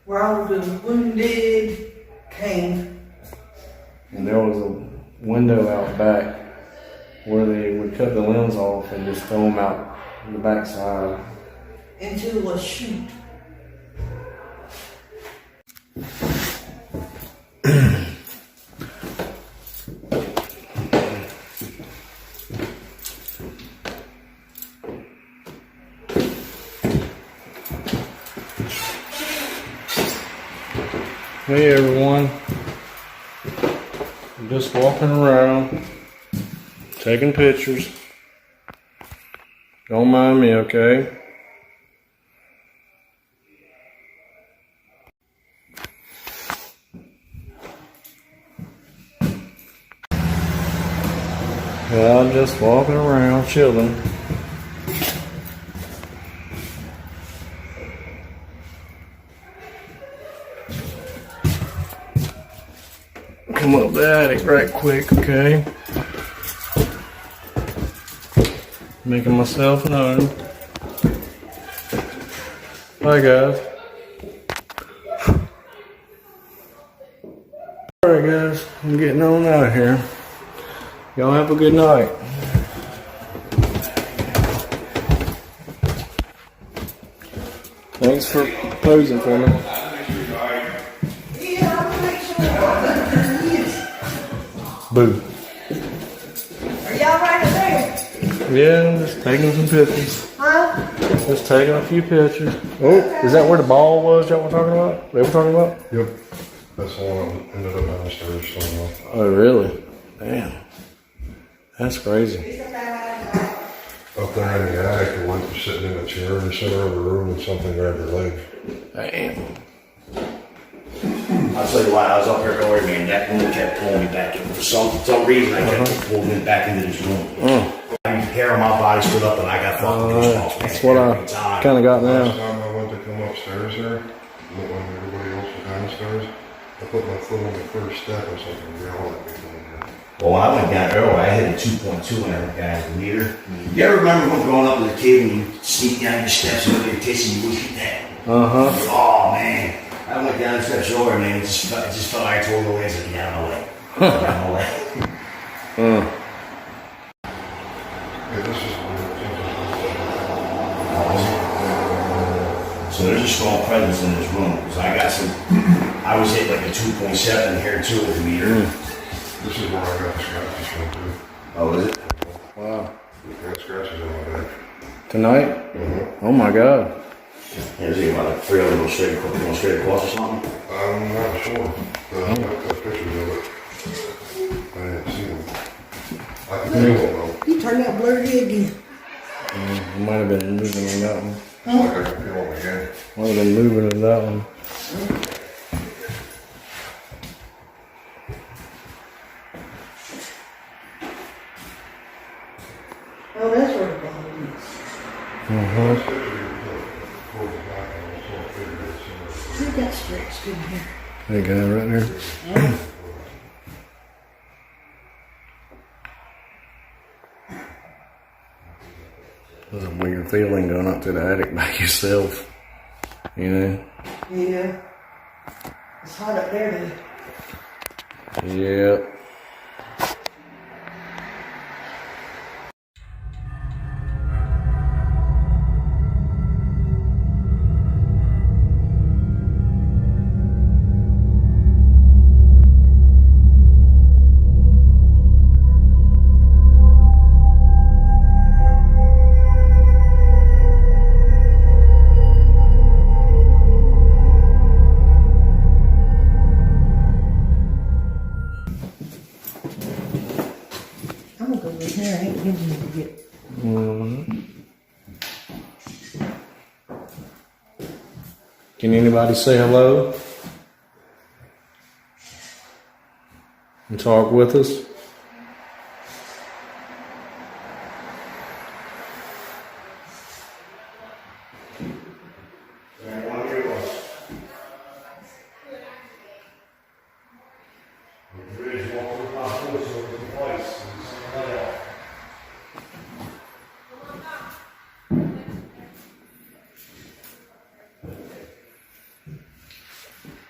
Where all the wounded came. And there was a window out back where they would cut the limbs off and just throw them out the backside. Into a chute. Hey everyone, I'm just walking around, taking pictures. Don't mind me, okay? Yeah, I'm just walking around, chilling. Come up the attic right quick, okay? Making myself known. Hi guys. Alright guys, I'm getting on out of here. Y'all have a good night. Thanks for posing for me. Boo. Are y'all right up there? Yeah, I'm just taking some pictures. Huh? Just taking a few pictures. Oh, is that where the ball was y'all were talking about? They were talking about? Yep. That's the one that ended up downstairs somewhere. Oh, really? Damn. That's crazy. Up there in the attic, the wife was sitting in a chair in the center of the room and something grabbed her leg. Damn. I'll tell you why, I was up here earlier, man, that woman kept pulling me back in. For some reason, I kept pulling me back into this room. Hair on my body stood up and I got fucking goosebumps. That's what I kind of got Last now. time I went to come upstairs there, when everybody else was downstairs, I put my foot on the first step or something, yelled at me down there. Well, when I went down earlier, I hit a 2.2 when I went down the meter. You ever remember when growing up as a kid when you sneak down your steps and your kids and you wish you that? Oh, man. I went down the steps earlier, man. It just felt like I told the legs like, get out of my way. Get out of my way. Yeah, this is So there's a strong presence in this room. Because I was hit like a 2.7 here too with the meter. This is where I got the scratches from too. Oh, is it? Wow. I got scratches on my back. Tonight? Oh my God. Yeah, is it about like 3 of them going straight across or something? I'm not sure. But I got pictures of it. I didn't see them. I can feel them though. You turned out blurry again. It might have been moving on that one. Like I can feel them again. Might have been moving on that one. Oh, that's where the ball is. You got stretched in here. There you go, right there. There's a weird feeling going up to the attic by yourself. You know? Yeah. It's hot up there though. Yeah. I'm gonna go in there. I ain't giving you to get. Can anybody say hello? And talk with us?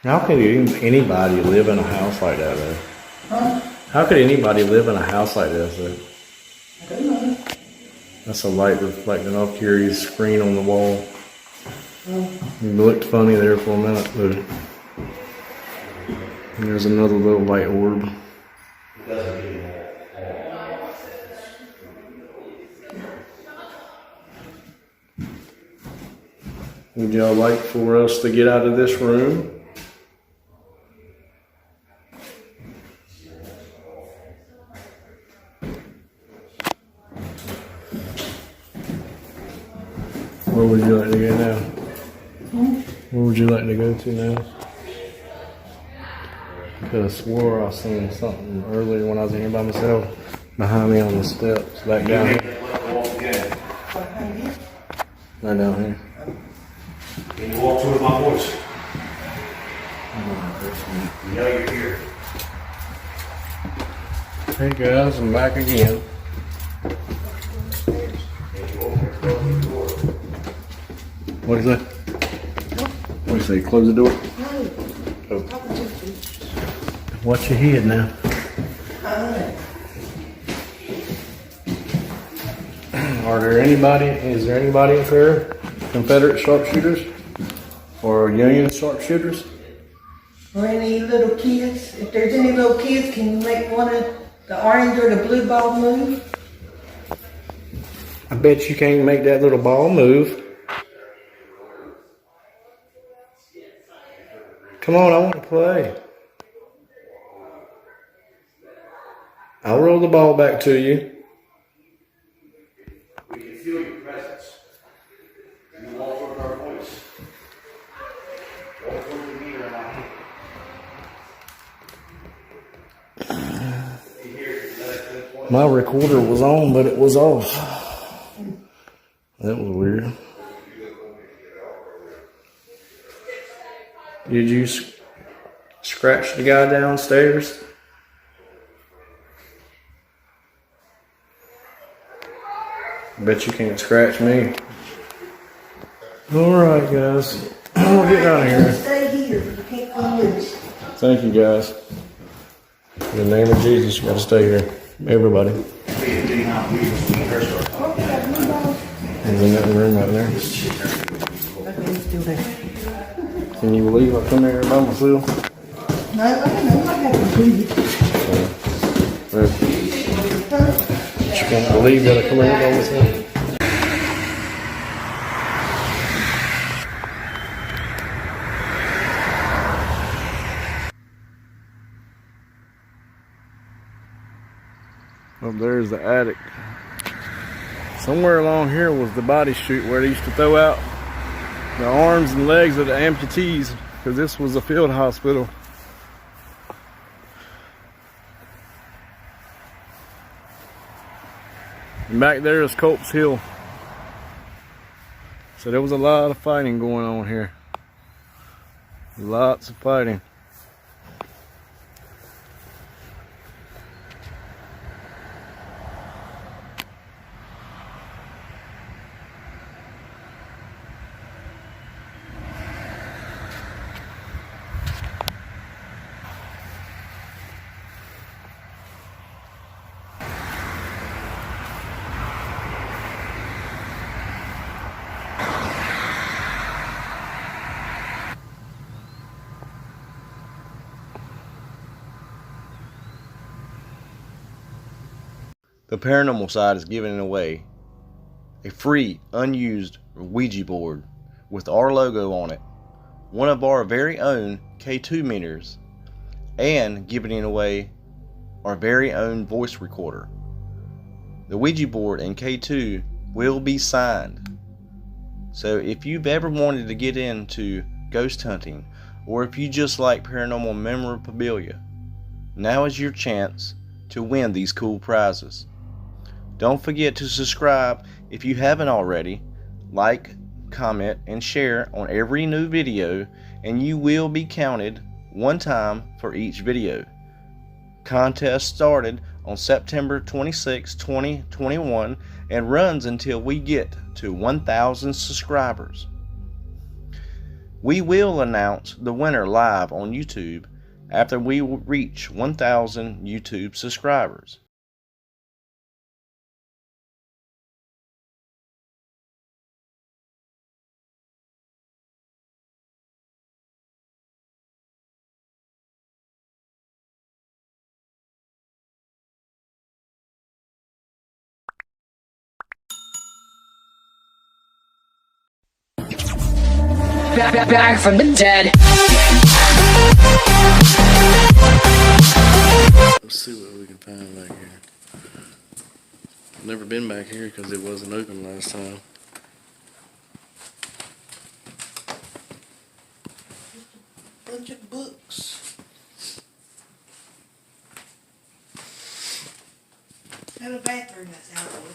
How could anybody live in a house like that, though? Huh? How could anybody live in a house like this, though? I don't know. That's a light reflecting off Carrie's screen on the wall. It looked funny there for a minute, but there's another little light orb. Would y'all like for us to get out of this room? Where would you like to go now? Where would you like to go to now? I could have swore I seen something earlier when I was in here by myself behind me on the steps. Back down here. Right down here. Can you walk through my voice? You know you're here. Hey guys, I'm back again. What is that? What do you say? Close the door? No. Oh. Watch your head now. Is there anybody up there? Confederate sharpshooters? Or Union sharpshooters? Or any little kids? If there's any little kids, can you make one of the orange or the blue ball move? I bet you can't make that little ball move. Come on, I want to play. I'll roll the ball back to you. We can feel your presence. You walk toward our voice. Walk toward the meter and I My recorder was on, but it was off. That was weird. Did you scratch the guy downstairs? Bet you can't scratch me. Alright, guys. We'll get out of here. Stay here. You can't come loose. Thank you, guys. In the name of Jesus, you gotta stay here. Everybody. There's another room right there. Can you believe I come here by myself? No, I got to do it. You can't believe that I come here by myself? Up there's the attic. Somewhere along here was the body chute where they used to throw out the arms and legs of the amputees, because this was a field hospital. And back there is Culp's Hill. So there was a lot of fighting going on here. Lots of fighting. The paranormal side is giving away a free, unused Ouija board with our logo on it, one of our very own K2 meters, and giving away our very own voice recorder. The Ouija board and K2 will be signed. So if you've ever wanted to get into ghost hunting, or if you just like paranormal memorabilia, now is your chance to win these cool prizes. Don't forget to subscribe if you haven't already, like, comment, and share on every new video, and you will be counted one time for each video. Contest started on September 26, 2021 and runs until we get to 1,000 subscribers. We will announce the winner live on YouTube after we reach 1,000 YouTube subscribers. Back from the dead. Let's see what we can find back here. I've never been back here because it wasn't open last time. Bunch of books. Have a bathroom that's outdoor.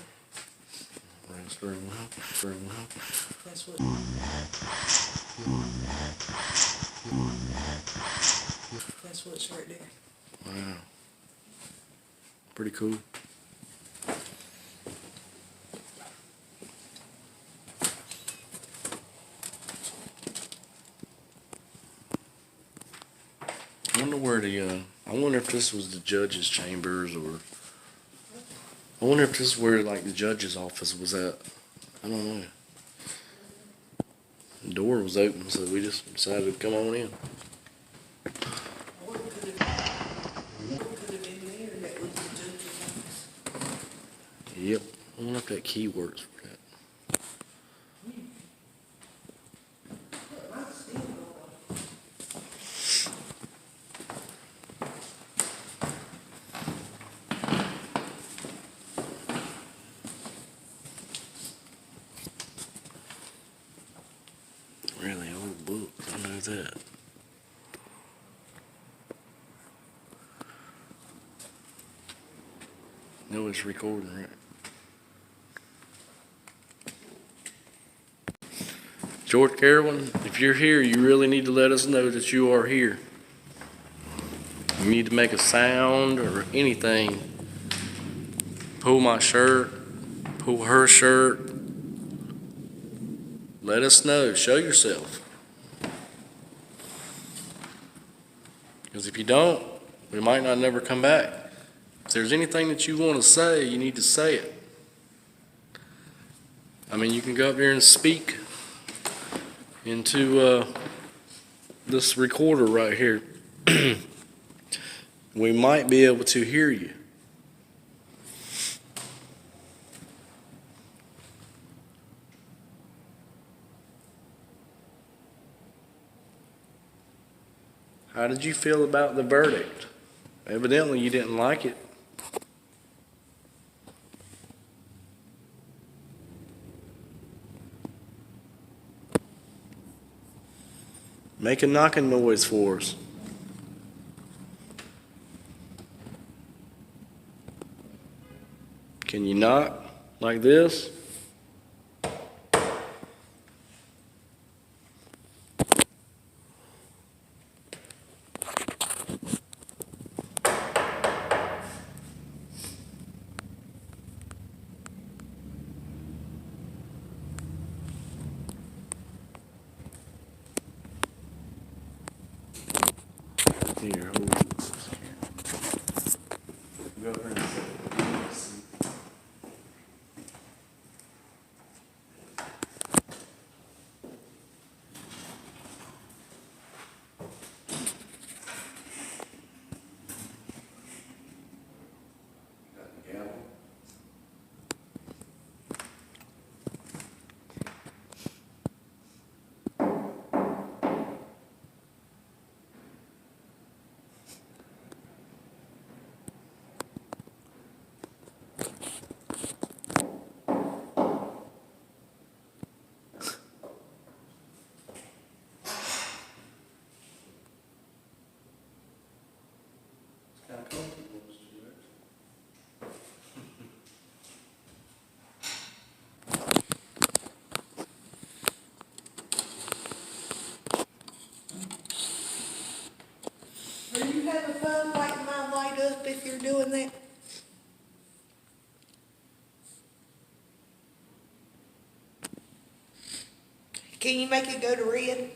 Restroom. That's what. That's what's right there. Wow. Pretty cool. I wonder where the, I wonder if this was the judge's chambers, or I wonder if this is where, like, the judge's office was at. I don't know. The door was open, so we just decided to come on in. Yep. I don't know. if that key works for that. Really old books, I know that. No, it's recording, right? George Carolyn, if you're here, you really need to let us know that you are here. You need to make a sound or anything. Pull my shirt, pull her shirt. Let us know. Show yourself. Because if you don't, we might not never come back. If there's anything that you want to say, you need to say it. I mean, you can go up there and speak into this recorder right here. We might be able to hear you. How did you feel about the verdict? Evidently you didn't like it. Make a knocking noise for us. Can you knock like this? Here, hold this. Go over and sit. Got the gavel. Are you having fun lighting my light up if you're doing that? Can you make it go to red?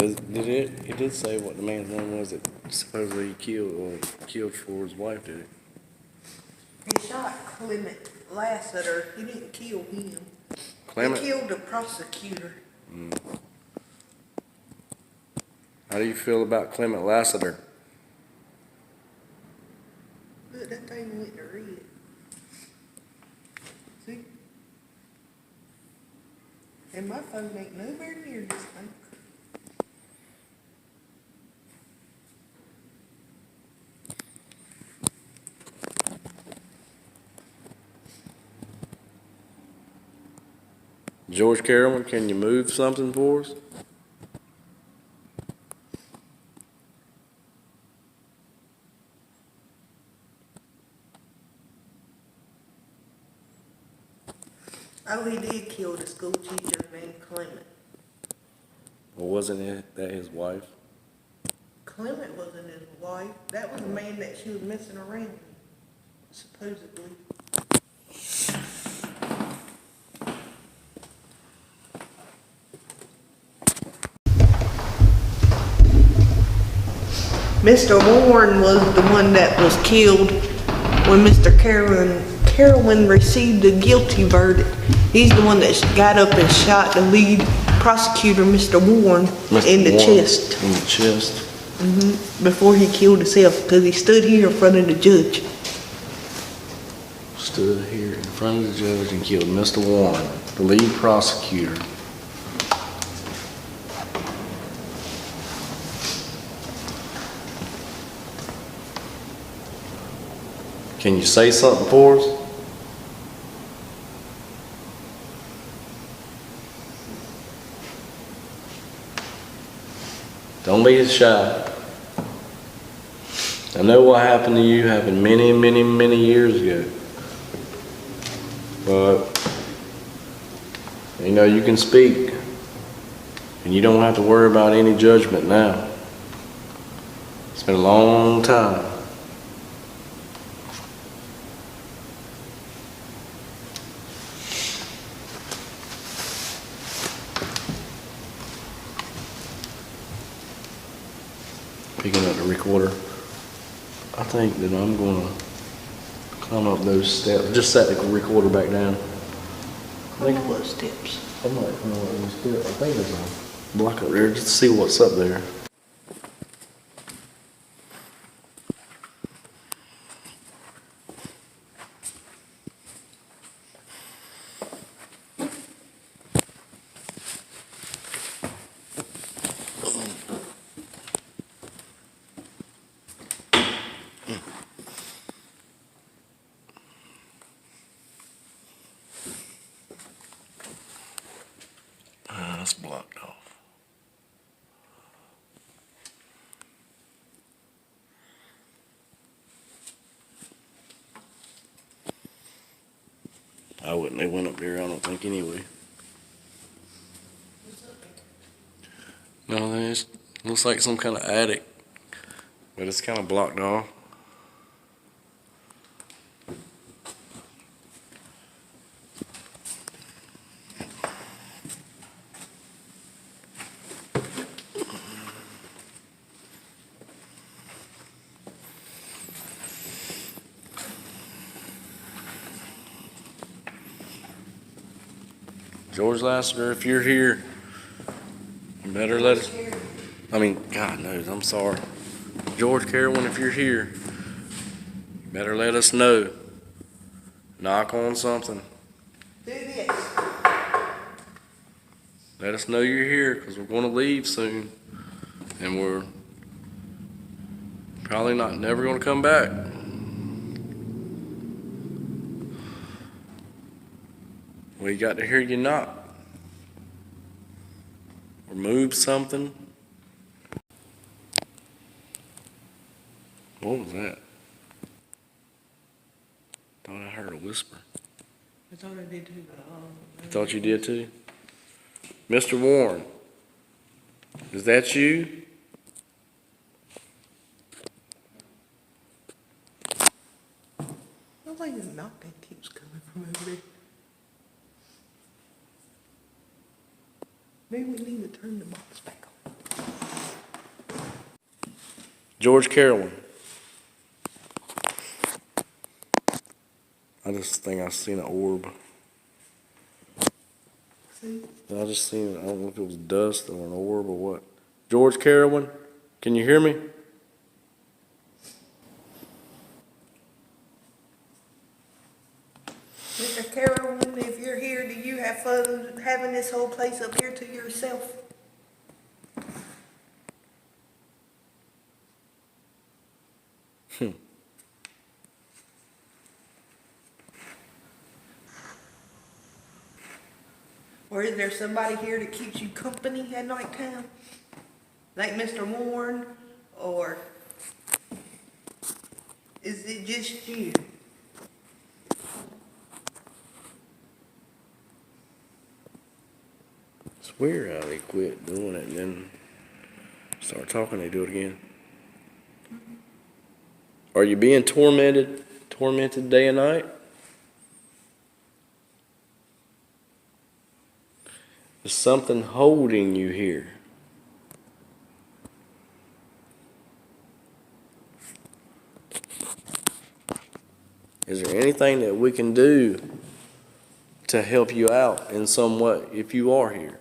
It did say what the man's name was that supposedly he killed for his wife, did it? He shot Clement Lassiter. He didn't kill him. Clement? He killed the prosecutor. How do you feel about Clement Lassiter? Look, that thing went to red. See? And my phone ain't nowhere near this thing. George Carolyn, can you move something for us? Oh, he did kill the school teacher named Clement. Or wasn't that his wife? Clement wasn't his wife. That was the man that she was messing around with, supposedly. Mr. Warren was the one that was killed when Mr. Carolyn Carolyn received a guilty verdict. He's the one that got up and shot the lead prosecutor, Mr. Warren, in the chest. In the chest. Before he killed himself, because he stood here in front of the judge. Stood here in front of the judge and killed Mr. Warren, the lead prosecutor. Can you say something for us? Don't be shy. I know what happened to you happened many, many, many years ago. But, you know, you can speak. And you don't have to worry about any judgment now. It's been a long time. Picking up the recorder. I think that I'm gonna climb up those steps. Just set the recorder back down. I think what steps? I might climb up those steps. I think there's a block up there just to see what's up there. That's blocked off. I wouldn't have went up there, I don't think, anyway. No, it looks like some kind of attic, but it's kind of blocked off. George Lassiter, if you're here, you better let us. I mean, God knows, I'm sorry. George Carolyn, if you're here, you better let us know. Knock on something. Do this. Let us know you're here, because we're going to leave soon. And we're probably never going to come back. We got to hear you knock. Or move something. What was that? Thought I heard a whisper. I thought I did too. You thought you did too? Mr. Warren, is that you? I think the knocking keeps coming from over there. Maybe we need to turn the box back on. George Carolyn. I just think I seen an orb. See? I just seen it. I don't know if it was dust or an orb or what. George Carolyn, can you hear me? Mr. Carolyn, if you're here, do you have fun having this whole place up here to yourself? Or is there somebody here that keeps you company at nighttime? Like Mr. Warren? Or is it just you? It's weird how they quit doing it and then start talking, they do it again. Are you being tormented day and night? Is something holding you here? Is there anything that we can do to help you out in some way if you are here?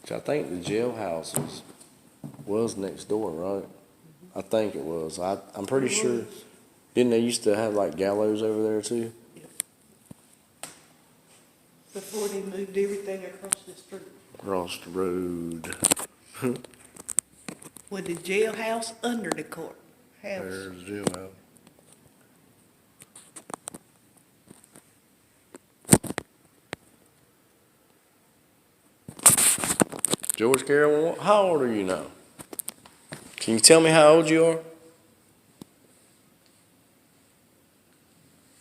Which I think the jailhouse was next door, right? I think it was. I'm pretty sure. Didn't they used to have like gallows over there too? Before they moved everything across the street. Across the road. With the jailhouse under the court house. There's the jailhouse. George Carroll, how old are you now? Can you tell me how old you are?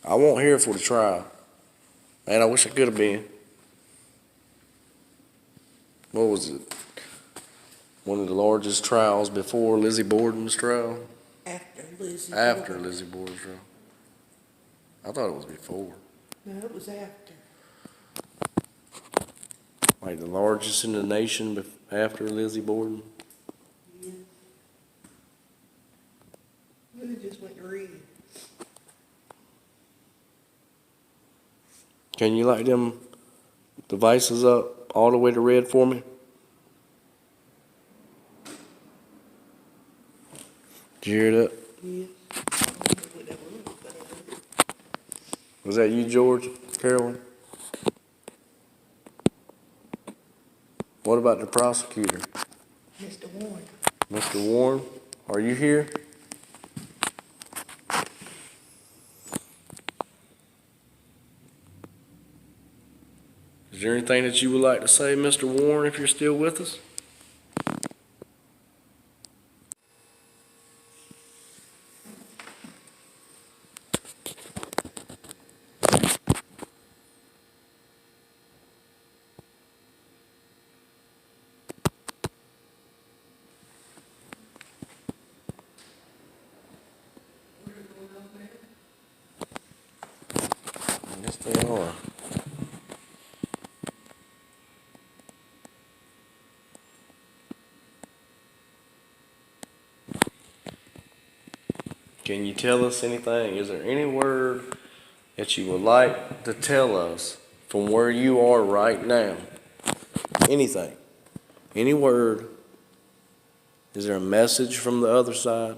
I won't here for the trial. Man, I wish I could have been. What was it? One of the largest trials before Lizzie Borden's trial? After Lizzie Borden's trial. I thought it was before. No, it was after. Like the largest in the nation after Lizzie Borden? Yeah. It just went red. Can you light them devices up all the way to red for me? Did you hear that? Yeah. Was that you, George? Carolyn? What about the prosecutor? Mr. Warren. Mr. Warren, are you here? Is there anything that you would like to say, Mr. Warren, if you're still with us? Yes, they are. Can you tell us anything? Is there any word that you would like to tell us from where you are right now? Anything? Any word? Is there a message from the other side?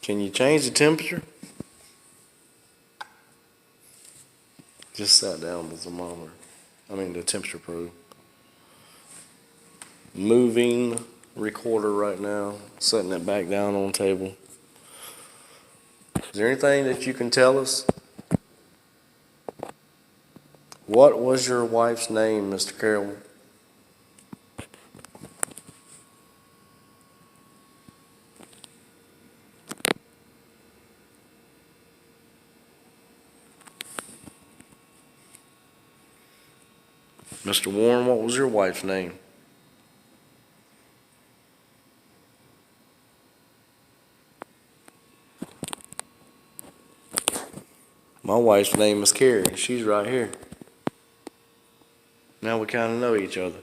Can you change the temperature? Just sat down the thermometer. The temperature probe. Moving recorder right now. Setting it back down on the table. Is there anything that you can tell us? What was your wife's name, Mr. Carroll? Mr. Warren, what was your wife's name? My wife's name is Carrie. She's right here. Now we kind of know each other.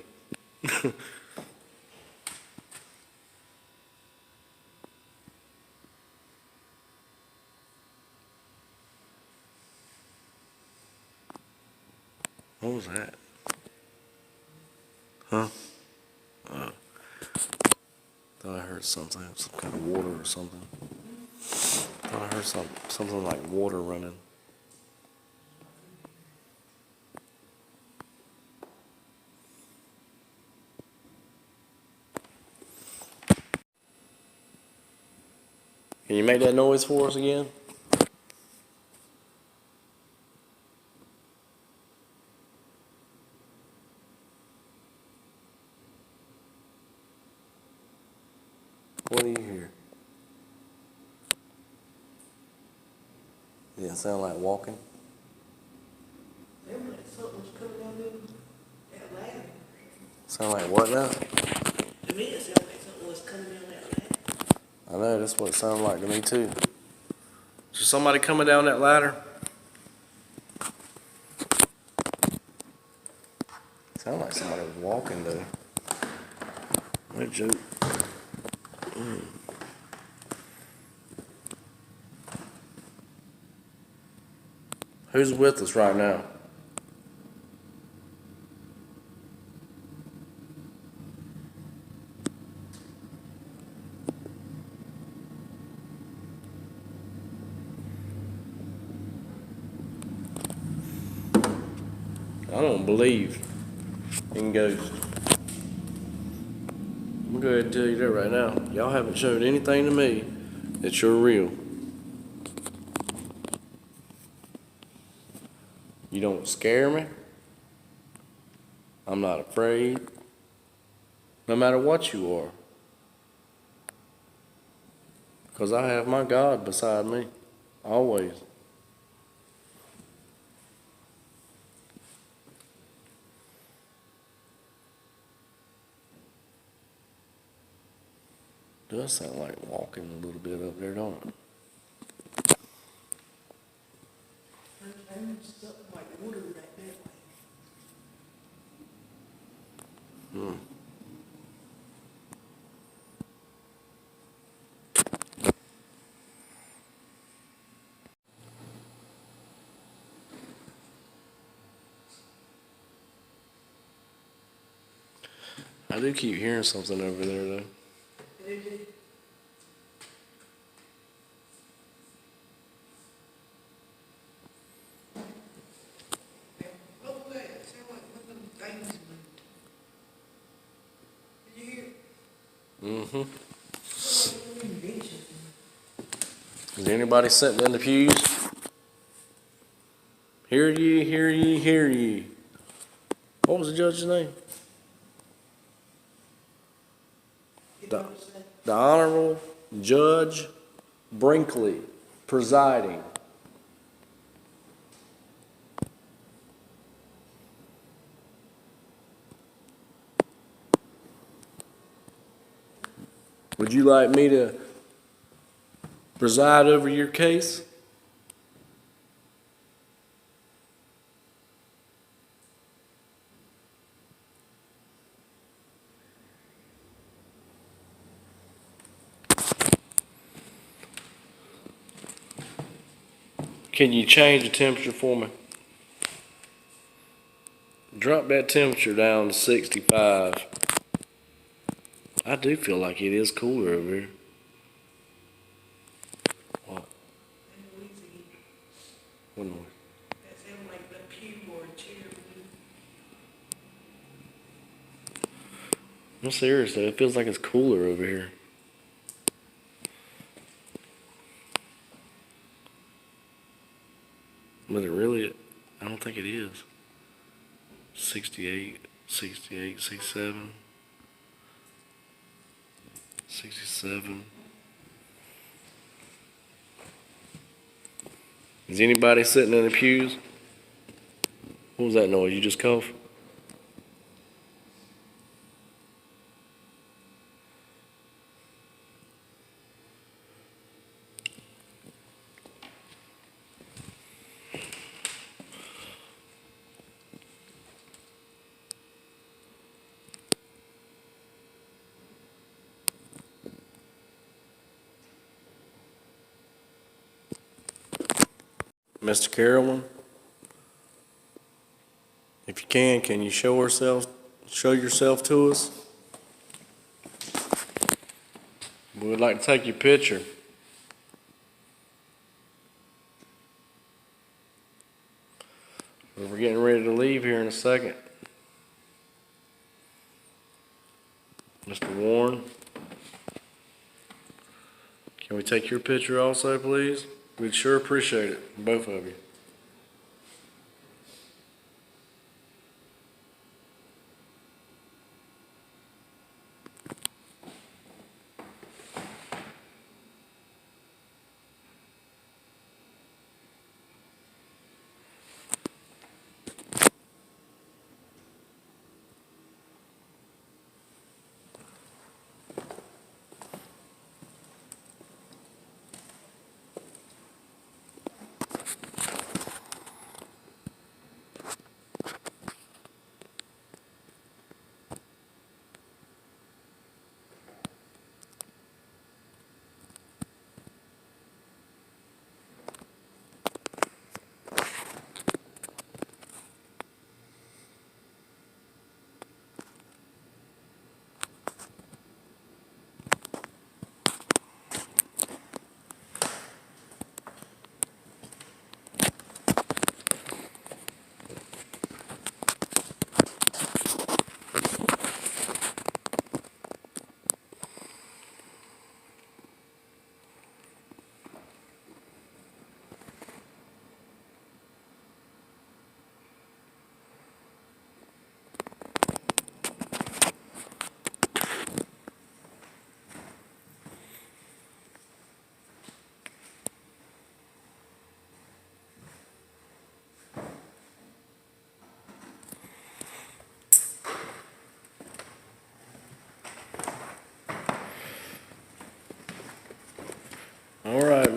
What was that? Huh? Thought I heard something, some kind of water or something. Thought I heard something like water running. Can you make that noise for us again? What do you hear? Does it sound like walking? Remember that something was coming down that ladder. Sound like what now? To me, it sounded like something was coming down that ladder. I know, that's what it sounded like to me too. Is there somebody coming down that ladder? Sound like somebody was walking though. No joke. Who's with us right now? I don't believe in ghosts. I'm gonna go ahead and tell you that right now. Y'all haven't showed anything to me that you're real. You don't scare me. I'm not afraid. No matter what you are. Because I have my God beside me. Always. Does sound like walking a little bit up there, don't it? Something like water right that way. I do keep hearing something over there, though. Mm-hmm. Is anybody sitting in the pews? Hear ye, hear ye, hear ye. What was the judge's name? The Honorable Judge Brinkley, presiding. Would you like me to preside over your case? Can you change the temperature for me? Drop that temperature down to 65. I do feel like it is cooler over here. What? What noise? That sounded like the pew or a chair. I'm serious though, it feels like it's cooler over here. But it really, I don't think it is. 68, 68, 67, 67. Is anybody sitting in the pews? What was that noise? You just coughed? Mr. Carolyn, if you can you show yourself to us? We would like to take your picture. We're getting ready to leave here in a second. Mr. Warren, can we take your picture also, please? We'd sure appreciate it, both of you.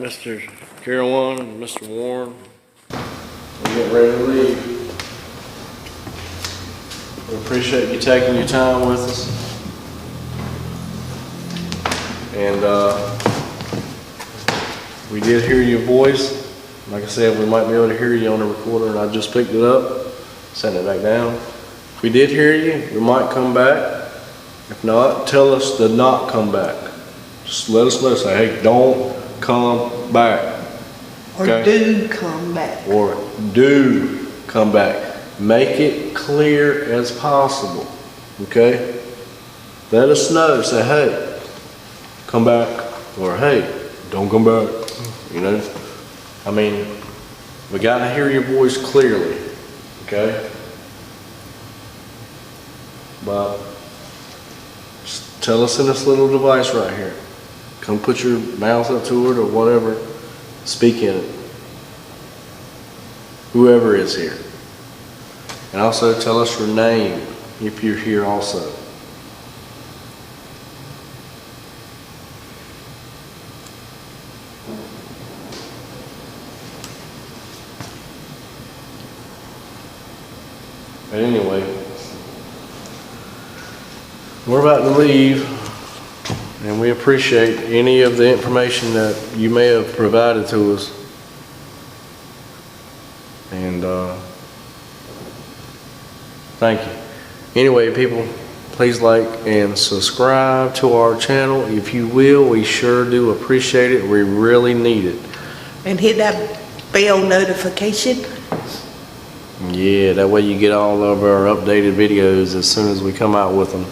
Mr. Caroline and Mr. Warren. We're getting ready to leave. We appreciate you taking your time with us. And we did hear your voice. Like I said, we might be able to hear you on the recorder, and I just picked it up, sent it back down. If we did hear you, we might come back. If not, tell us to not come back. Just let us know. Say, hey, don't come back. Or do come back. Or do come back. Make it clear as possible. Okay? Let us know. Say, hey, come back, or hey, don't come back. You know, I mean, we got to hear your voice clearly, okay? But just tell us in this little device right here. Come put your mouth up to it or whatever. Speak in it. Whoever is here. And also tell us your name if you're here also. But anyway, we're about to leave, and we appreciate any of the information that you may have provided to us. And thank you. Anyway, people, please like and subscribe to our channel. If you will, we sure do appreciate it. We really need it. And hit that bell notification. Yeah, that way you get all of our updated videos as soon as we come out with them.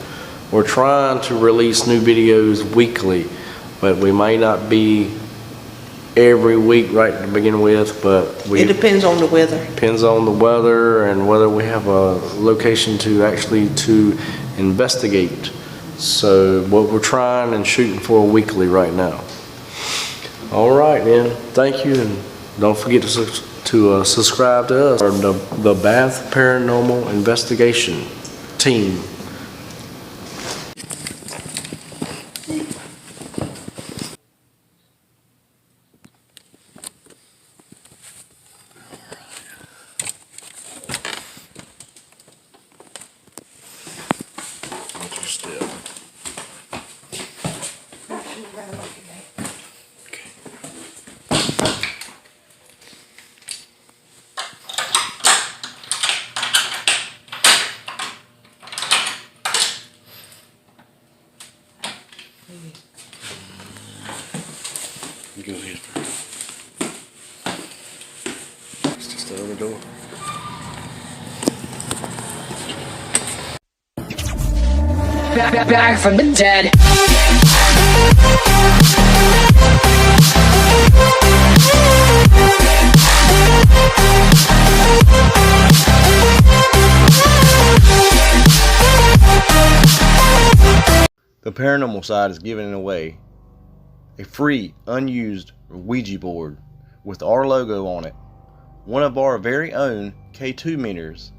We're trying to release new videos weekly, but we may not be every week right to begin with, but It depends on the weather. Depends on the weather and whether we have a location to actually to investigate. So what we're trying and shooting for weekly right now. All right, then. Thank you, and don't forget to subscribe to us, or the Bath Paranormal Investigation Team. Watch your step. Go ahead first. It's just the other door. Back from the dead. The paranormal side is giving away a free unused Ouija board with our logo on it, one of our very own K2 meters,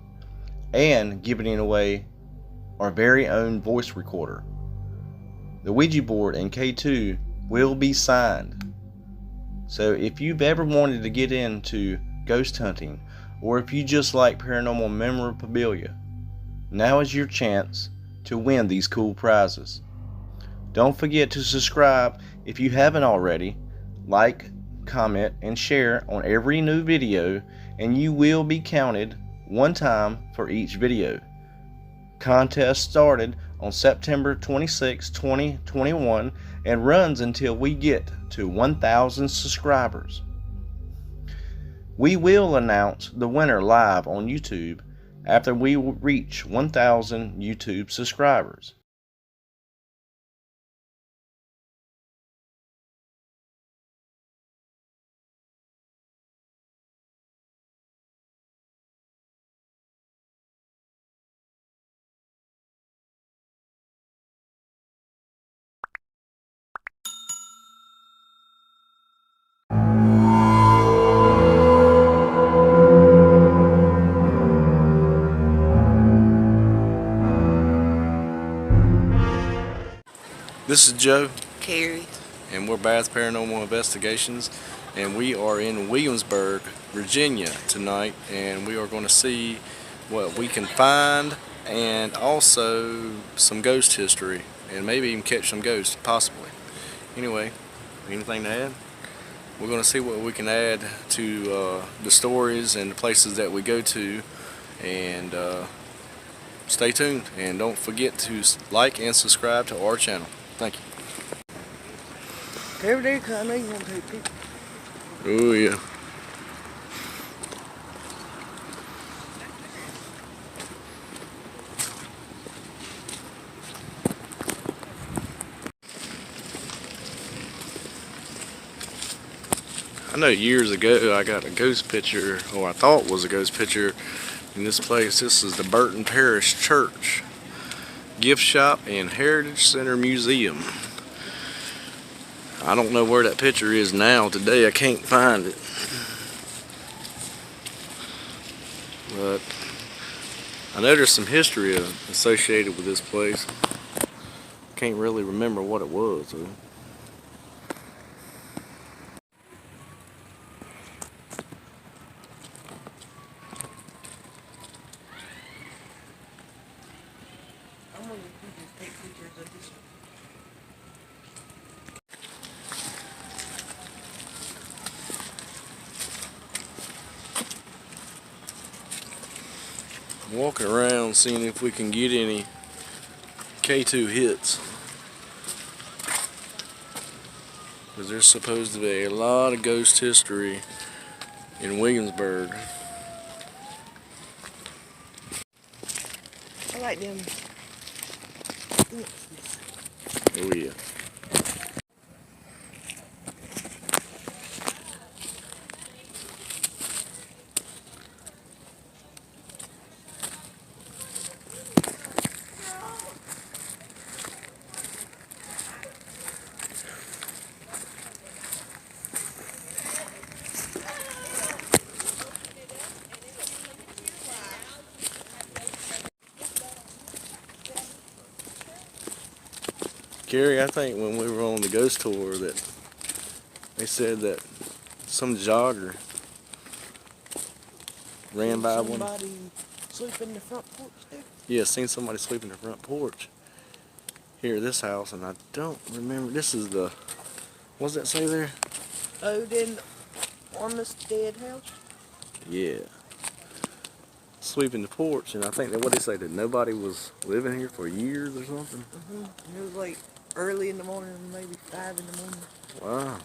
and giving away our very own voice recorder. The Ouija board and K2 will be signed. So if you've ever wanted to get into ghost hunting, or if you just like paranormal memorabilia, now is your chance to win these cool prizes. Don't forget to subscribe if you haven't already, like, comment, and share on every new video, and you will be counted one time for each video. Contest started on September 26, 2021 and runs until we get to 1,000 subscribers. We will announce the winner live on YouTube after we reach 1,000 YouTube subscribers. This is Joe, Carrie. and we're Bath Paranormal Investigations, and we are in Williamsburg, Virginia tonight, and we are going to see what we can find and also some ghost history, and maybe even catch some ghosts, possibly. Anyway, anything to add? We're going to see what we can add to the stories and the places that we go to, and stay tuned, and don't forget to like and subscribe to our channel. Thank you. Every day, cause I know you want to take pictures. Oh yeah. I know years ago I got a ghost picture, or I thought was a ghost picture, in this place. This is the Burton Parish Church, Gift Shop, and Heritage Center Museum. I don't know where that picture is now. Today I can't find it. But I know there's some history associated with this place. Can't really remember what it was though. I'm gonna just take pictures of this one. Walking around seeing if we can get any K2 hits, because there's supposed to be a lot of ghost history in Williamsburg. I like them. Oh yeah. Gary, I think when we were on the ghost tour that they said that some jogger ran by one. Somebody sleep in the front porch there? Yeah, seen somebody sleep in the front porch here at this house, and I don't remember. This is the, what's that say there? Oh, then on this dead house? Yeah. Sleep in the porch, and I think that what they say, that nobody was living here for years or something. It was like early in the morning, maybe 5 in the morning. Wow.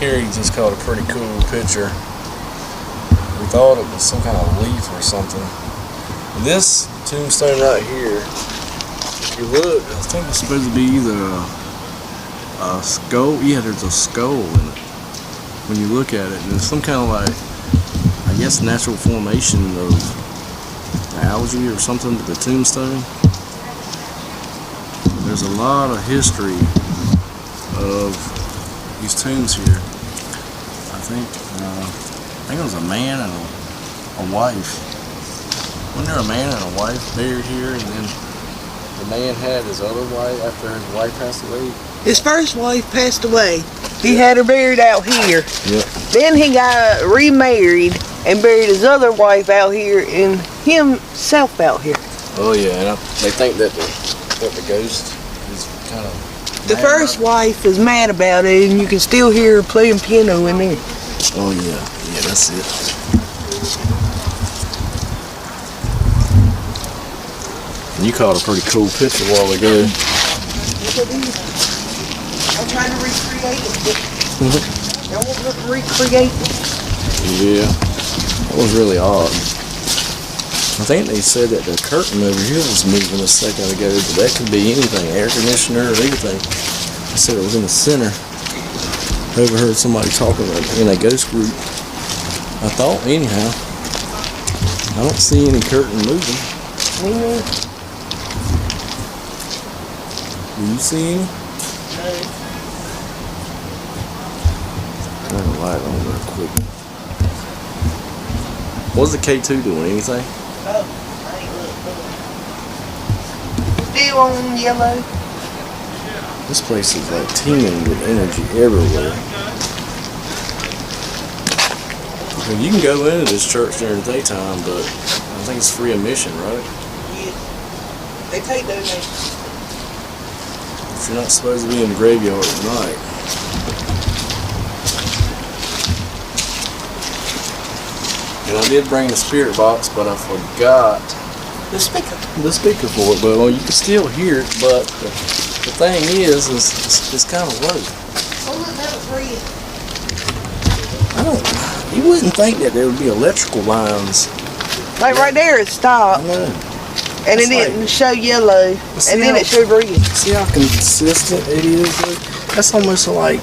Carrie just caught a pretty cool picture. We thought it was some kind of leaf or something. And this tombstone right here, if you look, I think it's supposed to be either a skull. Yeah, there's a skull in it when you look at it. And it's some kind of like, I guess, natural formation of algae or something to the tombstone. there's a lot of history of these tombs here. I think it was a man and a wife. Wasn't there a man and a wife buried here, and then the man had his other wife after his wife passed away? His first wife passed away. He had her buried out here. Yep. Then he got remarried and buried his other wife out here and himself out here. Oh yeah, and they think that the ghost is kind of The first wife is mad about it, and you can still hear her playing piano in there. Oh yeah, that's it. And you caught a pretty cool picture a while ago. I'm trying to recreate it, but I won't look recreate it. Yeah, that was really odd. I think they said that the curtain over here was moving a second ago, but that could be anything, air conditioner or anything. They said it was in the center. I overheard somebody talking in a ghost group. I thought, anyhow. I don't see any curtain moving. Do you see any? Turn the light on real quick. What's the K2 doing? Anything? Oh, I ain't look. Still on yellow. This place is like teeming with energy everywhere. Well, you can go into this church during the daytime, but I think it's free admission, right? Yeah. They take donations. If you're not supposed to be in the graveyard at night. And I did bring the spirit box, but I forgot the speaker for it. But well, you can still hear it. But the thing is it's kind of low. Oh look, that was red. You wouldn't think that there would be electrical lines. Like right there, it stopped. And it didn't show yellow, and then it showed red. See how consistent it is? That's almost like...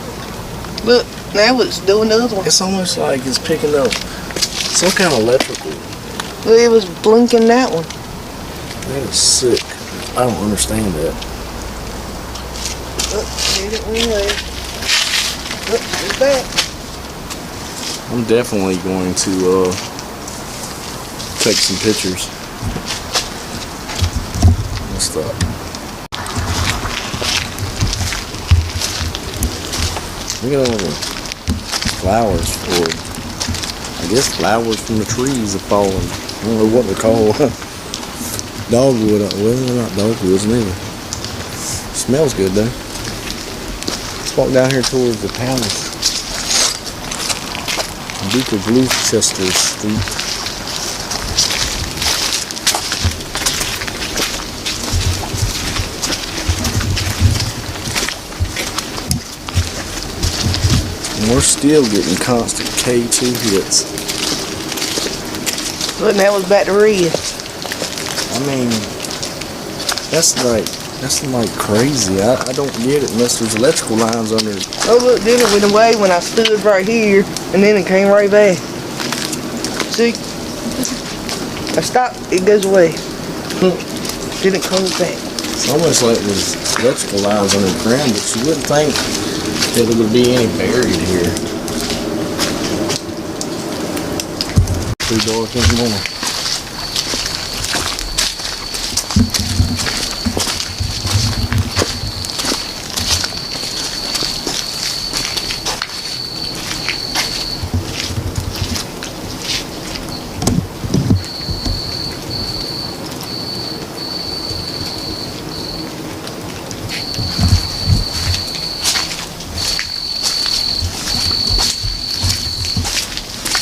Look, now it's doing the other one. It's almost like it's picking up some kind of electrical. Look, it was blinking that one. That is sick. I don't understand that. Look, did it one way. Look, it's back. I'm definitely going to take some pictures. Stop. Look at all the flowers, or I guess flowers from the trees are falling. I don't know what they're called. Dogwood. Well, they're not dogwoods neither. Smells good though. Let's walk down here towards the palace. Duke of Gloucester Street. We're still getting constant K2 hits. Look, that was back to red. I mean, that's like crazy. I don't get it unless there's electrical lines under it. Oh look, then it went away when I stood right here, and then it came right back. See? I stopped, it goes away. Then it comes back. It's almost like there's electrical lines under the ground, but you wouldn't think that there would be any buried here. Too dark anymore.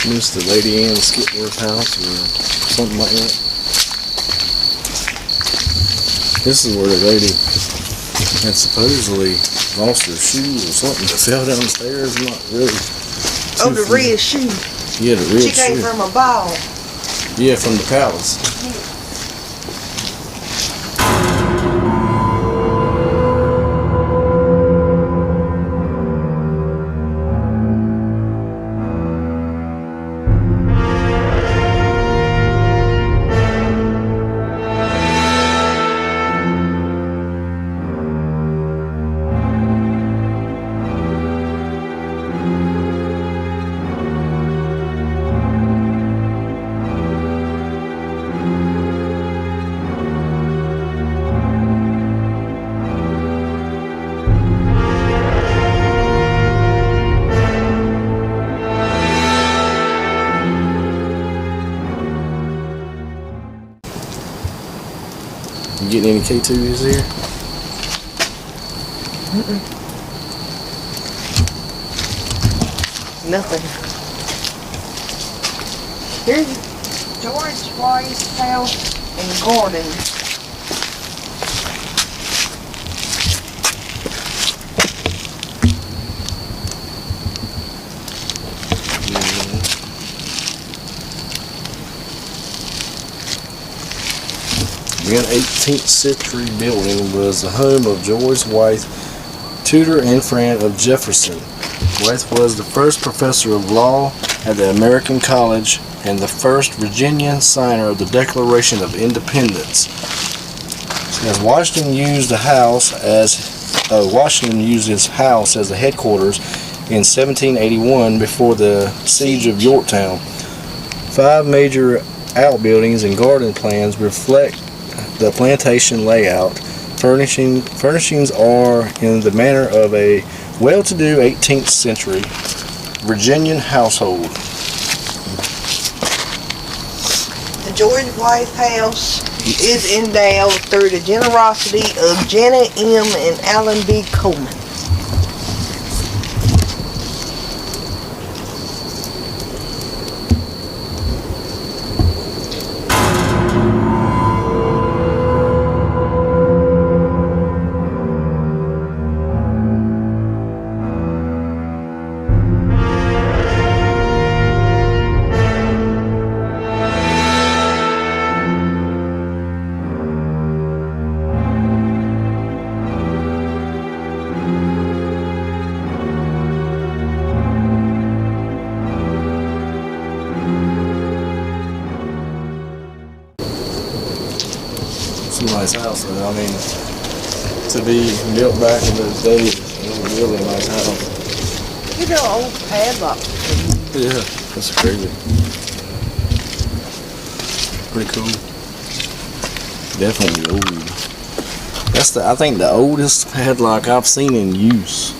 Mr. Lady Ann Skipworth house or something like that. This is where the lady had supposedly lost her shoes or something. Fell down the stairs. I'm not really. Oh, the red shoe. Yeah, the red shoe. She came from a ball. Yeah, from the palace. You getting any K2s here? Nothing. Here's George White's house and garden. An 18th century building was the home of George Wythe, tutor and friend of Jefferson. Wythe was the first professor of law at the American College and the first Virginian signer of the Declaration of Independence. As Washington used his house as the headquarters in 1781 before the siege of Yorktown. 5 major outbuildings and garden plans reflect the plantation layout. Furnishings are in the manner of a well-to-do 18th century Virginian household. The George White house is endowed through the generosity of Janet M. and Alan B. Coleman. It's a nice house, though. I mean, to be built back in those days, it was a really nice house. You know, old padlock. Yeah, that's crazy. Pretty cool. Definitely old. That's I think the oldest padlock I've seen in use.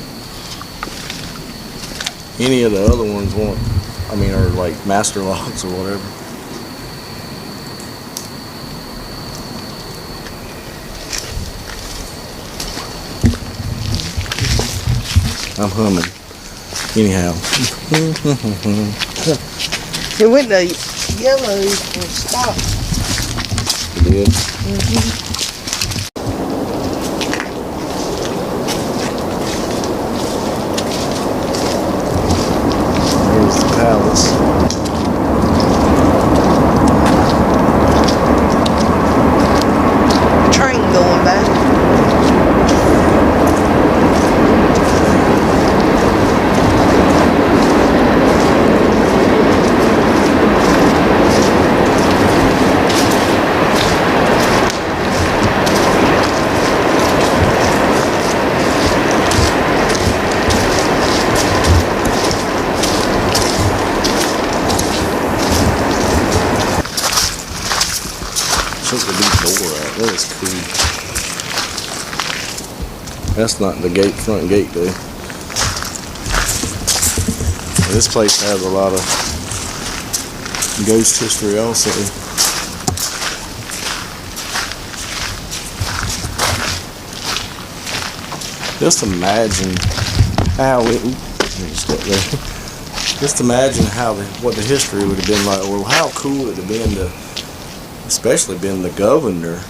Any of the other ones are like master locks or whatever. I'm humming. Anyhow. It went to yellow for stop. It did? Here's the palace. Train going by. Check the big door out. That is cool. That's not the front gate though. This place has a lot of ghost history also. Just imagine how it. Just imagine what the history would have been like, or how cool it would have been to. Especially being the governor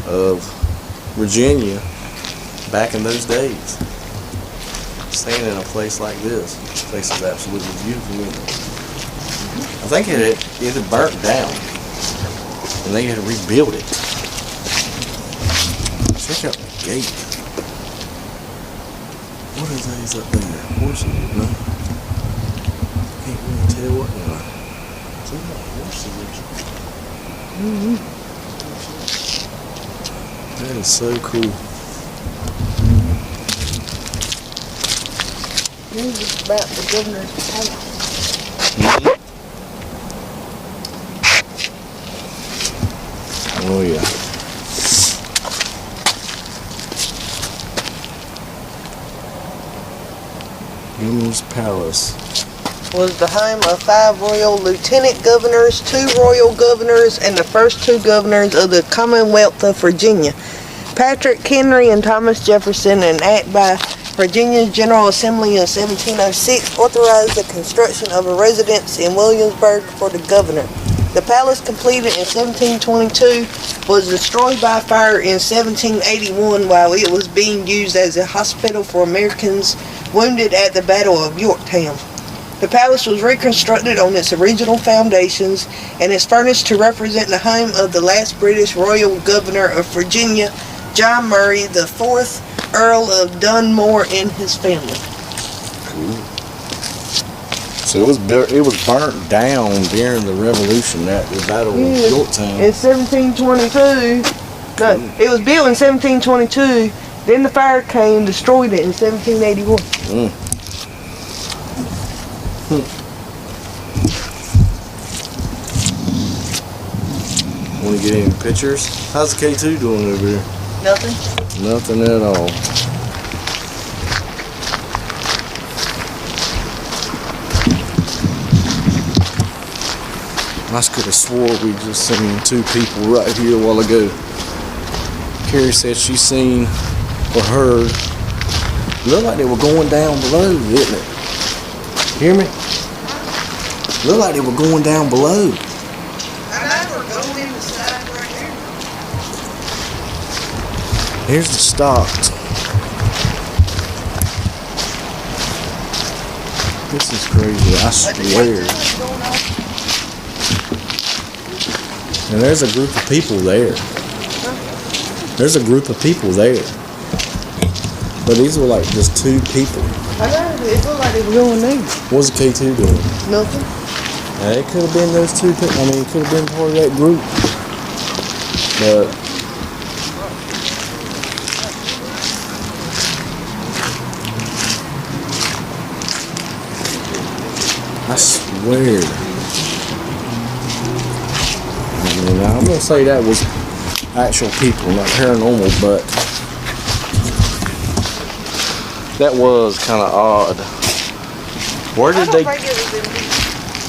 of Virginia back in those days. Staying in a place like this. This place is absolutely beautiful. I think it had burnt down and they had to rebuild it. Check out the gate. What are these up there? Horses? No. Can't really tell what they are. That is so cool. This is about the governor's palace. Oh yeah. Governor's palace. was the home of 5 royal lieutenant governors, 2 royal governors, and the first 2 governors of the Commonwealth of Virginia. Patrick Henry and Thomas Jefferson, an act by Virginia's General Assembly of 1706, authorized the construction of a residence in Williamsburg for the governor. The palace, completed in 1722, was destroyed by fire in 1781 while it was being used as a hospital for Americans wounded at the Battle of Yorktown. The palace was reconstructed on its original foundations and is furnished to represent the home of the last British royal governor of Virginia, John Murray, the 4th Earl of Dunmore, and his family. Cool. So it was burnt down during the Revolution at the Battle of Yorktown. In 1722, no, it was built in 1722. Then the fire came, destroyed it in 1781. Want to get any pictures? How's the K2 doing over here? Nothing. Nothing at all. I could have swore we just seen 2 people right here a while ago. Carrie said she seen or heard. Looked like they were going down below, didn't it? Hear me? Looked like they were going down below. I know we're going inside right here. Here's the stop. This is crazy, I swear. And there's a group of people there. There's a group of people there. But these were like just 2 people. I know, it looked like they were going there. What's the K2 doing? Nothing. It could have been those 2 people. I mean, it could have been part of that group. But I swear. I mean, I'm gonna say that was actual people, not paranormal, but that was kind of odd. Where did they?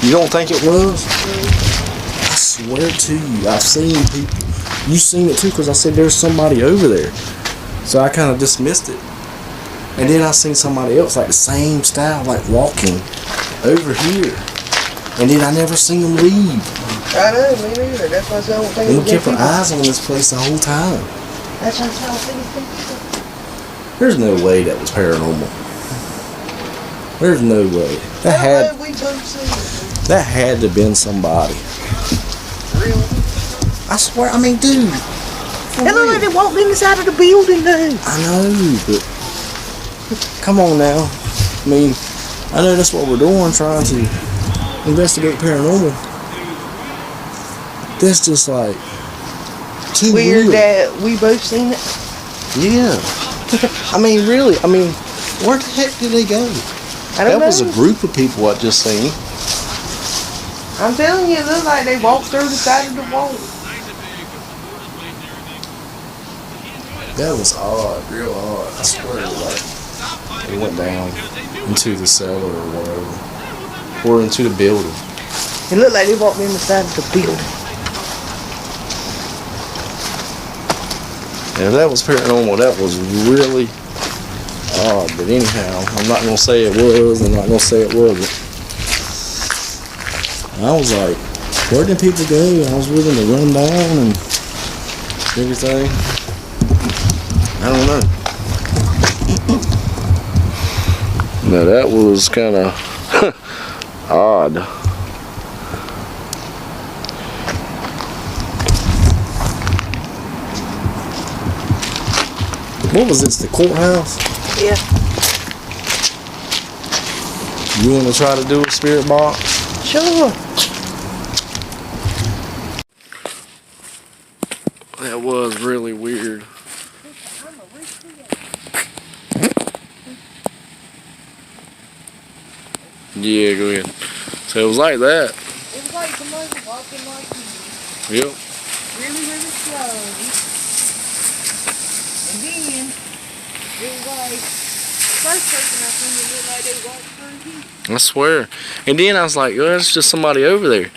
You don't think it was? I swear to you, I've seen people. You seen it too, because I said there's somebody over there. So I kind of dismissed it. And then I seen somebody else, like the same style, like walking over here. And then I never seen them leave. I know, me neither. That's why I don't think And we kept our eyes on this place the whole time. That's why I don't think There's no way that was paranormal. There's no way. That had to have been somebody. Really? I swear, I mean, dude. It looked like they walked in the side of the building, though. I know, but come on now. I mean, I know that's what we're doing, trying to investigate paranormal. That's just like too weird real. that we both seen it. Yeah. I mean, really. I mean, where the heck did they go? I don't know. That was a group of people I just seen. I'm telling you, it looked like they walked through the side of the wall. That was odd, real odd. I swear, like they went down into the cellar or whatever, or into the building. It looked like they walked in the side of the building. Yeah, that was paranormal. That was really odd. But anyhow, I'm not gonna say it was. I'm not gonna say it wasn't. I was like, where did people go? I was with them to run down and everything. I don't know. No, that was kind of odd. What was this, the courthouse? Yeah. You want to try to do a spirit box? Sure. That was really weird. Yeah, go ahead. So it was like that. It was like somebody walking like this. Yep. Really, really slow. And then, it was like first person I seen that looked like they walked through here. I swear. And then I was like, oh, that's just somebody over there.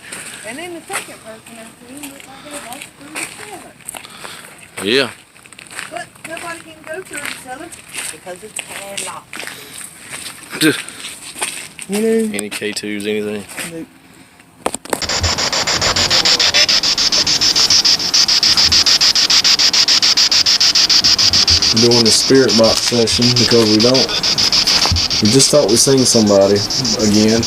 And then the second person I seen looked like they walked through the cellar. Yeah. But nobody can go through the cellar because it's padlocked. You know? Any K2s, anything? Nope. Doing the spirit box session because we just thought we seen somebody again.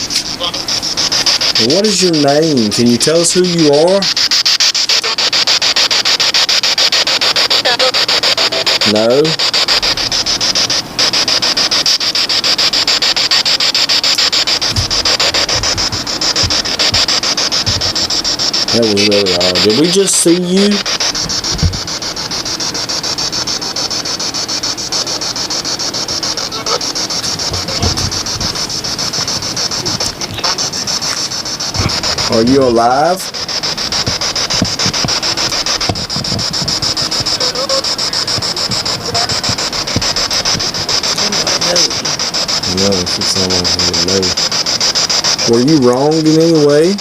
Well, what is your name? Can you tell us who you are? No. That was really odd. Did we just see you? Are you alive? No, she's someone who didn't know. Were you wronged in any way?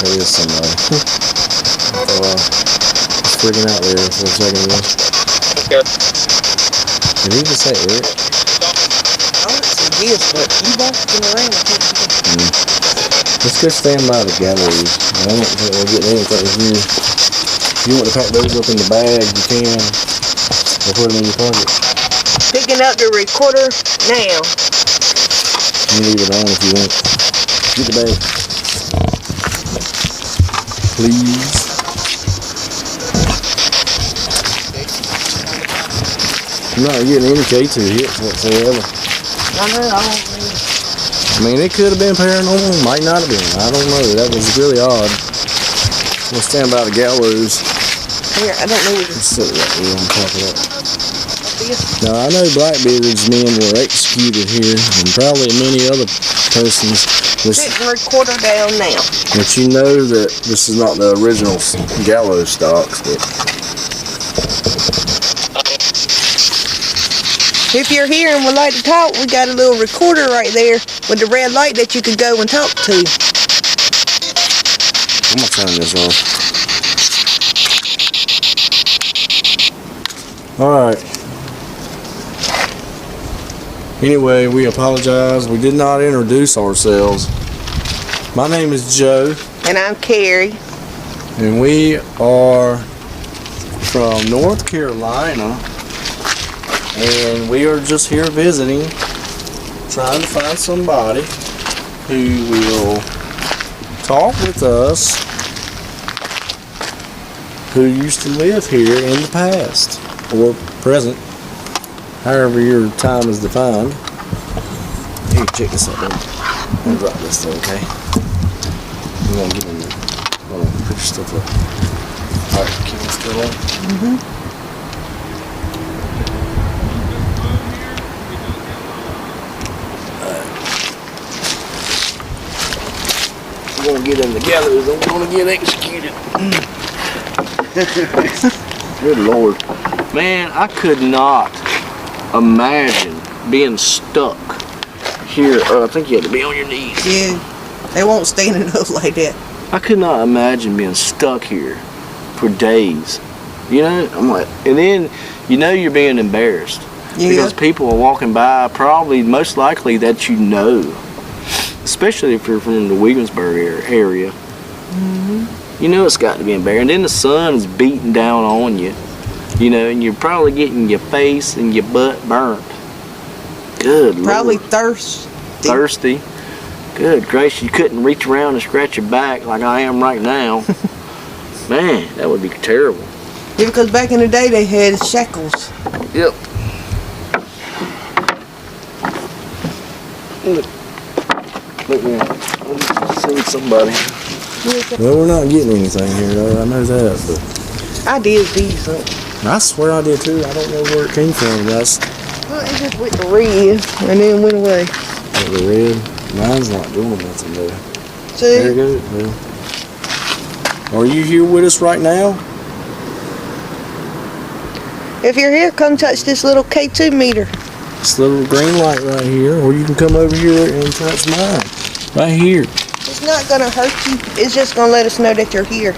There is somebody. He's freaking out there for a second. Did he just say Eric? I wouldn't say yes, but you walking around. Let's go stand by the galleries. I don't think we'll get anything here. If you want to pack those up in the bag, you can. Or put them in your pocket. Picking up the recorder now. You can leave it on if you want. Get the bag. Please. I'm not getting any K2 hits whatsoever. I mean, it could have been paranormal, might not have been. I don't know. That was really odd. We'll stand by the gallows. Here, I don't know what Let's sit right here on top of that. Now, I know Blackbeard's men were executed here, and probably many other persons. Put the recorder down now. But you know that this is not the original gallows stocks. But if you're here and would like to talk, we got a little recorder right there with the red light that you could go and talk to. I'm gonna turn this off. Alright. Anyway, we apologize. We did not introduce ourselves. My name is Joe. And I'm Carrie. And we are from North Carolina. And we are just here visiting, trying to find somebody who will talk with us who used to live here in the past or present, however your time is defined. Here, check this out. Let me drop this thing, okay? You want to get in there? Hold on, put your stuff up. Alright, camera's still on? Mm-hmm. We're gonna get in the gallows and we're gonna get executed. Good Lord. Man, I could not imagine being stuck here. I think you had to be on your knees. Yeah, they won't stand it up like that. I could not imagine being stuck here for days. You know, I'm like, and then you know you're being embarrassed. Yeah. Because people are walking by, probably most likely that you know. Especially if you're from the Williamsburg area. Mm-hmm. You know it's got to be embarrassing. And then the sun's beating down on you. You know, and you're probably getting your face and your butt burnt. Good Probably Lord. thirsty. Good gracious, you couldn't reach around and scratch your back like I am right now. Man, that would be terrible. Yeah, because back in the day they had shackles. Yep. Look here. Let's see somebody. Well, we're not getting anything here, though. I know that, but I did see something. I swear I did too. I don't know where it came from, guys. Well, it just went to red and then went away. The red? Mine's not doing nothing, though. See? There you go. Well, Are you here with us right now? If you're here, come touch this little K2 meter. This little green light right here, or you can come over here and touch mine. Right here. It's not gonna hurt you. It's just gonna let us know that you're here.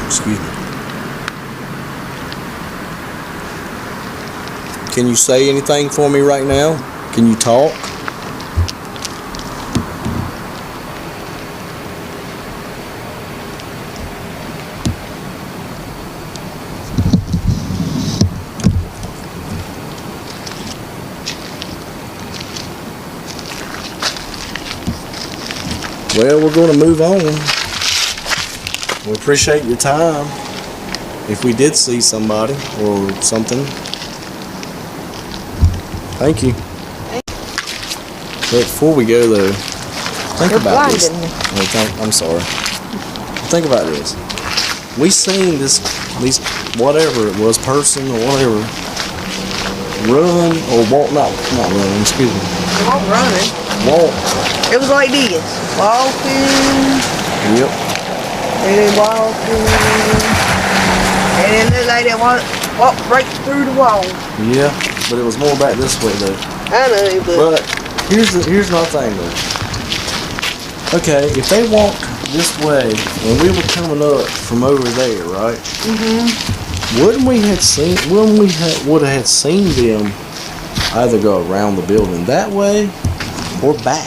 Excuse me. Can you say anything for me right now? Can you talk? Well, we're going to move on. We appreciate your time. If we did see somebody or something, thank you. But before we go though, think about this. I'm sorry. Think about this. We seen these whatever it was, person or whatever, run or walk, not run, excuse me. It wasn't running. Walk. It was like this. Walking. Yep. And then walking. And then looked like they walked right through the wall. Yeah, but it was more back this way though. I know, but here's my thing though. Okay, if they walked this way and we were coming up from over there, right? Mm-hmm. Would have seen them either go around the building that way or back.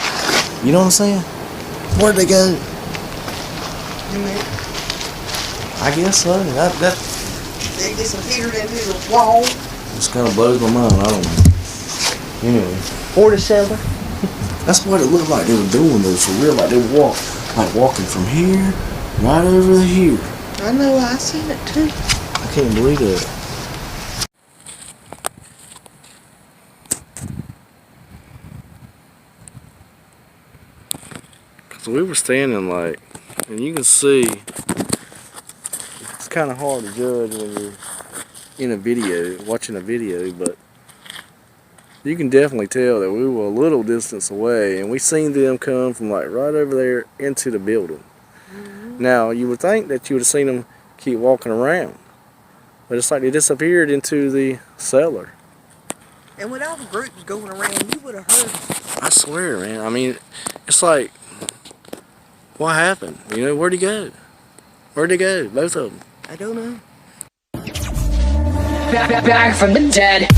You know what I'm saying? Where'd they go? I guess so. They disappeared into the wall. This kind of blows my mind. I don't know. Anyway. Or the cellar. That's what it looked like they were doing though, for real. Like they walking from here right over to here. I know, I seen it too. I can't believe it. So we were standing like, and you can see, it's kind of hard to judge when you're in a video, watching a video, but you can definitely tell that we were a little distance away and we seen them come from like right over there into the building. Mm-hmm. Now, you would think that you would have seen them keep walking around, but it's like they disappeared into the cellar. And with all the groups going around, you would have heard them. I swear, man. I mean, it's like, what happened? You know, where'd he go? Where'd they go? Both of them. I don't know. Back from the dead.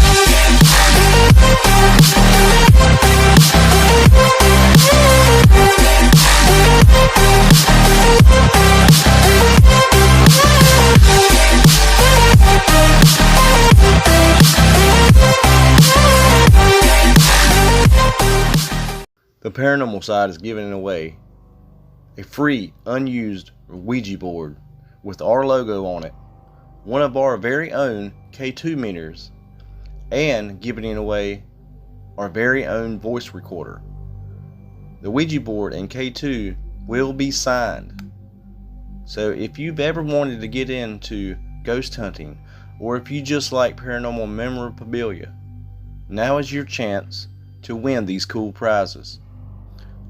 The paranormal side is giving away a free, unused Ouija board with our logo on it, one of our very own K2 meters, and giving away our very own voice recorder. The Ouija board and K2 will be signed. So if you've ever wanted to get into ghost hunting, or if you just like paranormal memorabilia, now is your chance to win these cool prizes.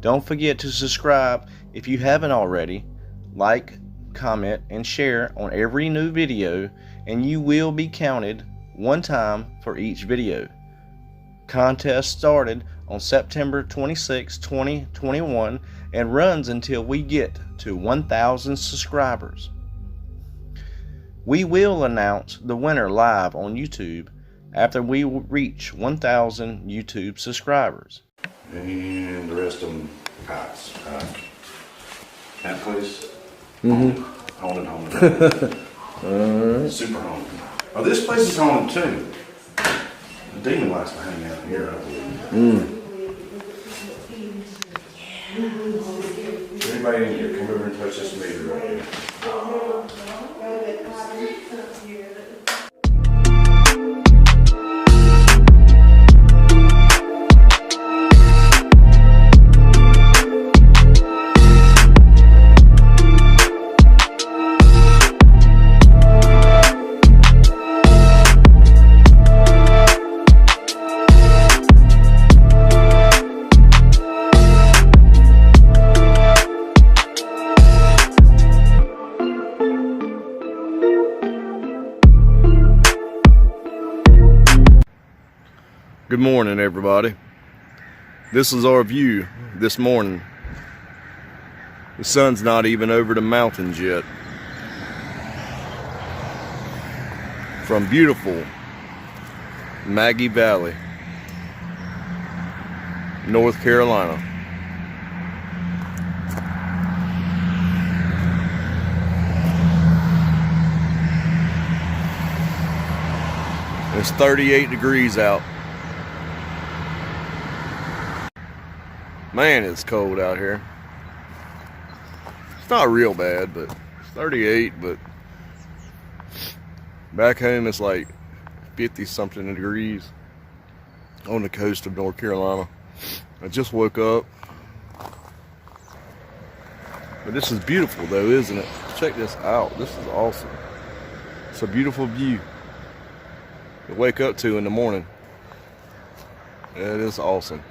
Don't forget to subscribe if you haven't already, like, comment, and share on every new video, and you will be counted one time for each video. Contest started on September 26, 2021 and runs until we get to 1,000 subscribers. We will announce the winner live on YouTube after we reach 1,000 YouTube subscribers. And the rest of them pass. That place? Mm-hmm. Haunted. Alright. Super haunted. Oh, this place is haunted too. The demon likes to hang out here, I believe. Anybody in here, come over and touch this meter right here. Good morning, everybody. This is our view this morning. The sun's not even over the mountains yet. From beautiful Maggie Valley, North Carolina. It's 38 degrees out. Man, it's cold out here. It's not real bad, but it's 38, but back home it's like 50 something degrees on the coast of North Carolina. I just woke up. But this is beautiful though, isn't it? Check this out. This is awesome. It's a beautiful view to wake up to in the morning. It is awesome.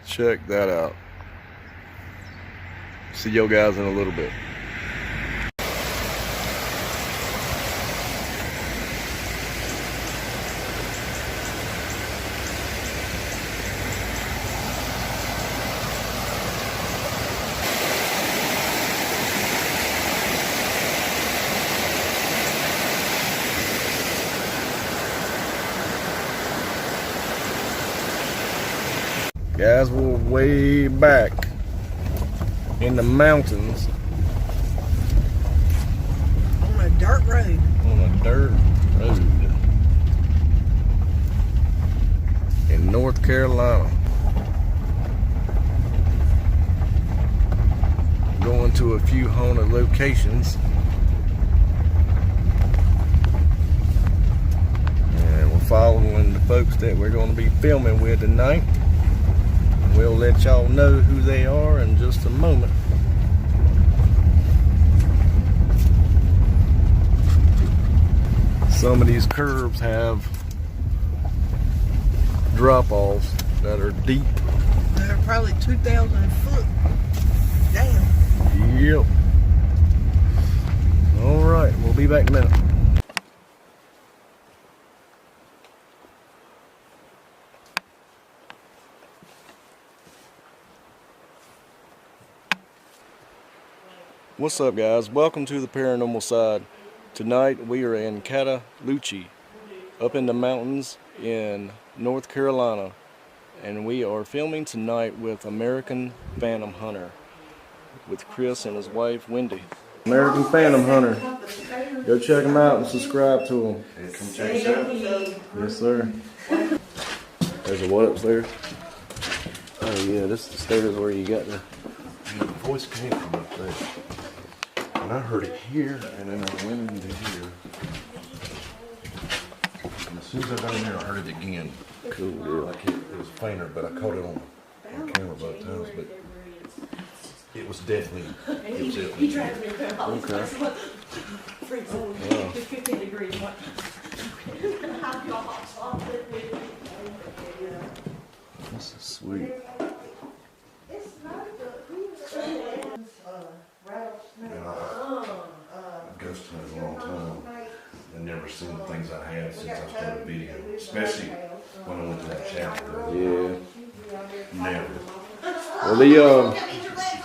Check that out. See you guys in a little bit. Guys, we're way back in the mountains. On a dirt road. On a dirt road. In North Carolina. Going to a few haunted locations. And we're following the folks that we're going to be filming with tonight. We'll let y'all know who they are in just a moment. Some of these curves have drop-offs that are deep. They're probably 2,000 foot down. Yep. Alright, we'll be back in a minute. What's up, guys? Welcome to the Paranormal Side. Tonight we are in Cataloochee, up in the mountains in North Carolina, and we are filming tonight with American Phantom Hunter with Chris and his wife Wendy. American Phantom Hunter. Go check them out and subscribe to them. And come check us out. Yes, sir. There's a what upstairs? Oh yeah, this is the stairs where you got the voice came from up there. And I heard it here, and then I went into here. And as soon as I got in there, I heard it again. cool deal. Like it was fainter, but I caught it on camera both times. But it was definitely. Okay. It's 15 degrees. This is sweet. I've ghost hunted a long time and never seen the things I have since I started video, especially when I went to that chapter. Yeah. Never. Well,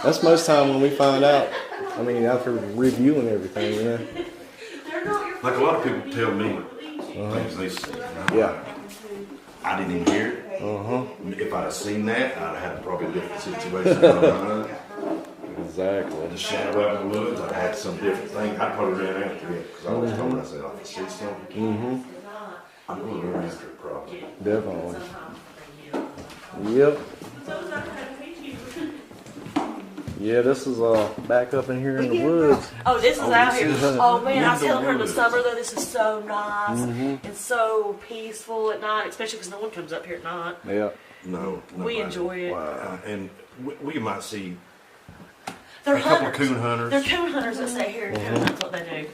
that's most time when we find out. I mean, after reviewing everything, you know. Like a lot of people tell me things they see. Yeah. I didn't even hear it. If I'd have seen that, I'd have had probably a different situation. Exactly. The shadow out in the woods, I had some different thing. I probably ran after it because I always told myself if I see something, I'm going to run after it probably. Definitely. Yep. Yeah, this is back up in here in the woods. Oh, this is out here. Oh man, I was telling her in the summer though, this is so nice. It's so peaceful at night, especially because no one comes up here at night. Yeah. No. We enjoy it. And we might see They're a couple hunters. of coon hunters. They're coon hunters that stay here. That's what they do.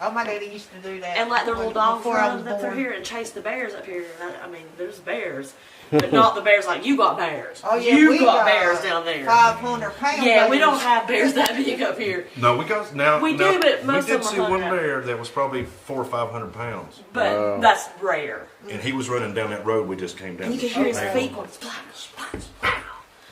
Oh, my daddy used to do that. And like their little dogs before I run was up through born. here and chase the bears up here. I mean, there's bears, but not the bears like you got bears. Oh, yeah, you we got bears down there. 500 pounds. Yeah, we don't have bears that big up here. No, we got now. We now, do, but most we of did them see are one hung out. bear that was probably 400 or 500 pounds, But that's rare. and he was running down that road we just came down. You can hear his feet going splash, splash, splash.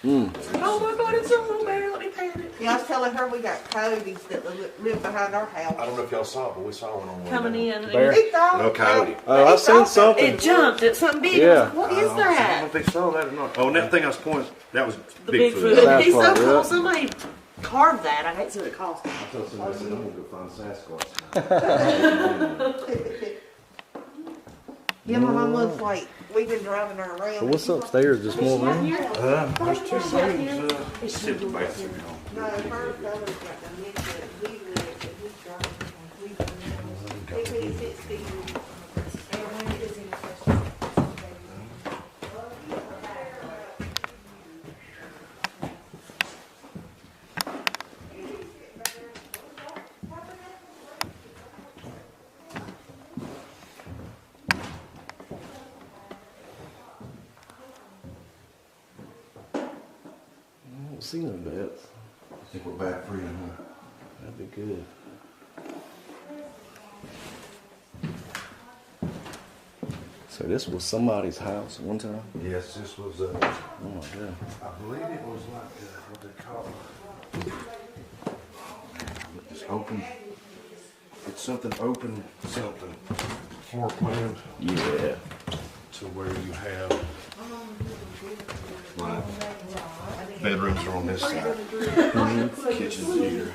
Oh my God, it's a little bear. Let me pat it. Yeah, I was telling her we got coyotes that live behind our I house. don't know if y'all saw it, but we saw one on Coming in. Bear? He thought, No coyote. Oh, I seen something. It jumped. It's something big. Yeah. What is I don't know that? if they saw that or not. Oh, and that thing I was pointing, that was The Bigfoot. Bigfoot. He's so Sasquatch, cool. yeah. Somebody carved that. I hate to see what it cost. I told somebody, I said, I'm gonna go find Sasquatch. yeah, my mom was like, we've been driving her around. So what's upstairs? Just more room? There's two rooms. Except the bathroom. No, her brother's got dementia. He lived and he's driving. They can't sit still. And when it is in the I don't see no beds. I think we're back free, huh? That'd be good. So this was somebody's house at one time? Yes, this was, Oh my God. I believe it was like, what they call it. It's open. It's something open, something. Floor plan. Yeah. To where you have, like, bedrooms are on this side. Kitchen's here.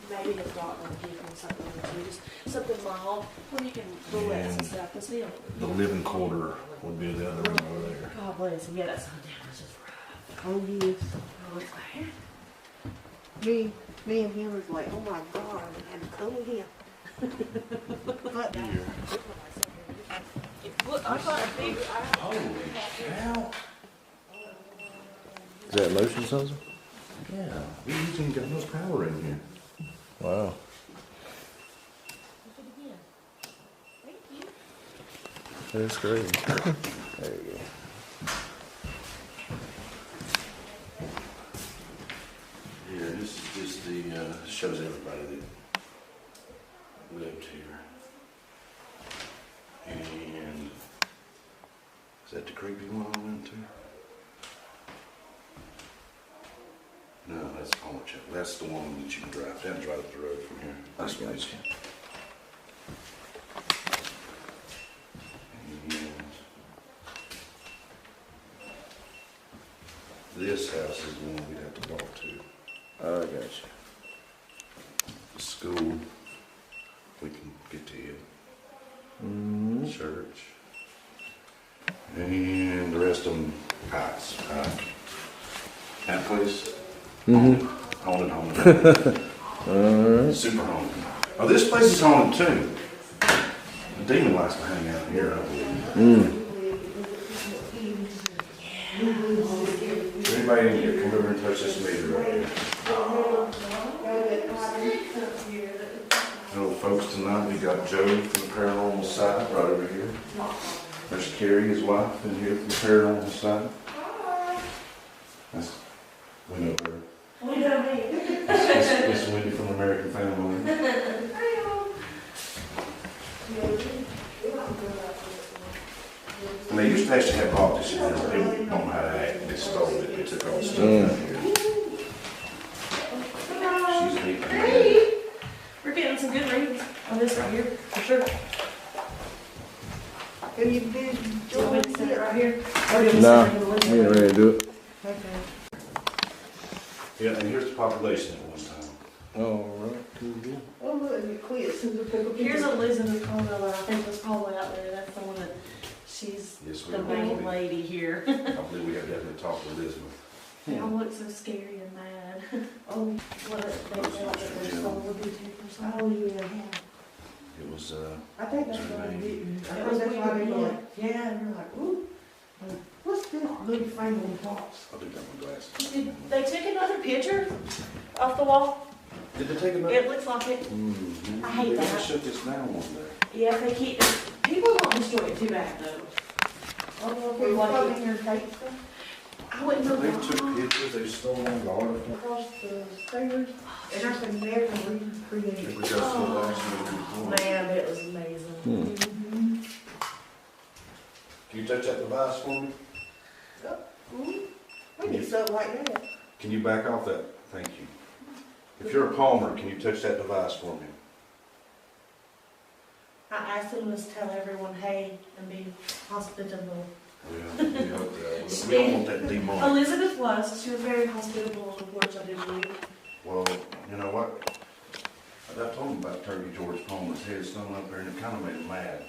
Maybe his daughter will give him something too. Just something mild where you can relax and stuff. Cause he'll. The living quarter would be the other room over there. God bless him. Yeah, that sundown was just rough. Oh, yes. Oh, it's bad. Me and him was like, oh my God, I had to come here. But Look, I got a big. Is that motion sensor? Yeah, we even got no power in here. Wow. That's crazy. There you go. Here, this is just the, shows everybody that lived here. And is that the creepy one I went to? No, that's Palmer Chapel. That's the one that you can drive. That's right up the road from here. This place. And this house is the one we'd have to walk to. Oh, I got you. The school, we can get to it. Church. And the rest of them, heights. That place? Haunted. Super haunted. Oh, this place is haunted too. The demon likes to hang out here, I believe. Anybody in here, come over and touch this meter right here. Hello folks, tonight we got Joe from the Paranormal side right over here. There's Carrie, his wife, in here from the Paranormal side. That's, we know her. We know me. It's Wendy from American Family. And they used to actually have optics in here, but they don't know how to act. They stole it, they took all the stuff out here. She's neat. We're getting some good reads on this right here, for sure. have you been Do you want me to sit it right here? No, I'm getting ready to do it. Okay. Yeah, and here's the population at one time. All right, cool. Oh, look, you quit as soon as I pick up. Here's Elizabeth Condo that I think was probably out there. That's the one that she's Yes, we the will. main lady here. I believe we have definitely talked to Elizabeth. Y'all look so scary and mad. Oh, what they say like that their soul would be too or something. Oh, yeah. It was, I think that's why they didn't. I think that's why they were like, yeah, and we're like, ooh. What's this little frame on the box? I'll do that with my glasses. They took another picture off the wall. Did they take another? It looks like it. I hate They that. gotta shut this down one day. Yeah, they keep, people don't destroy it too bad though. I don't know if we want to here and take stuff. I wouldn't know They why. took pictures, they stole them, all of them. Across the stairs, and I said, never recreate. It was just the last one. Man, it was amazing. Can you touch that device for me? We do something like that. Can you back off that? Thank you. If you're a Palmer, can you touch that device for me? I asked them to tell everyone hey and be hospitable. Yeah, we hope that. We don't want that demonic. Elizabeth was. She was very hospitable on the porch, I do believe. Well, you know what? I told them about Turkey George Palmer's head stone up there, and it kind of made him mad.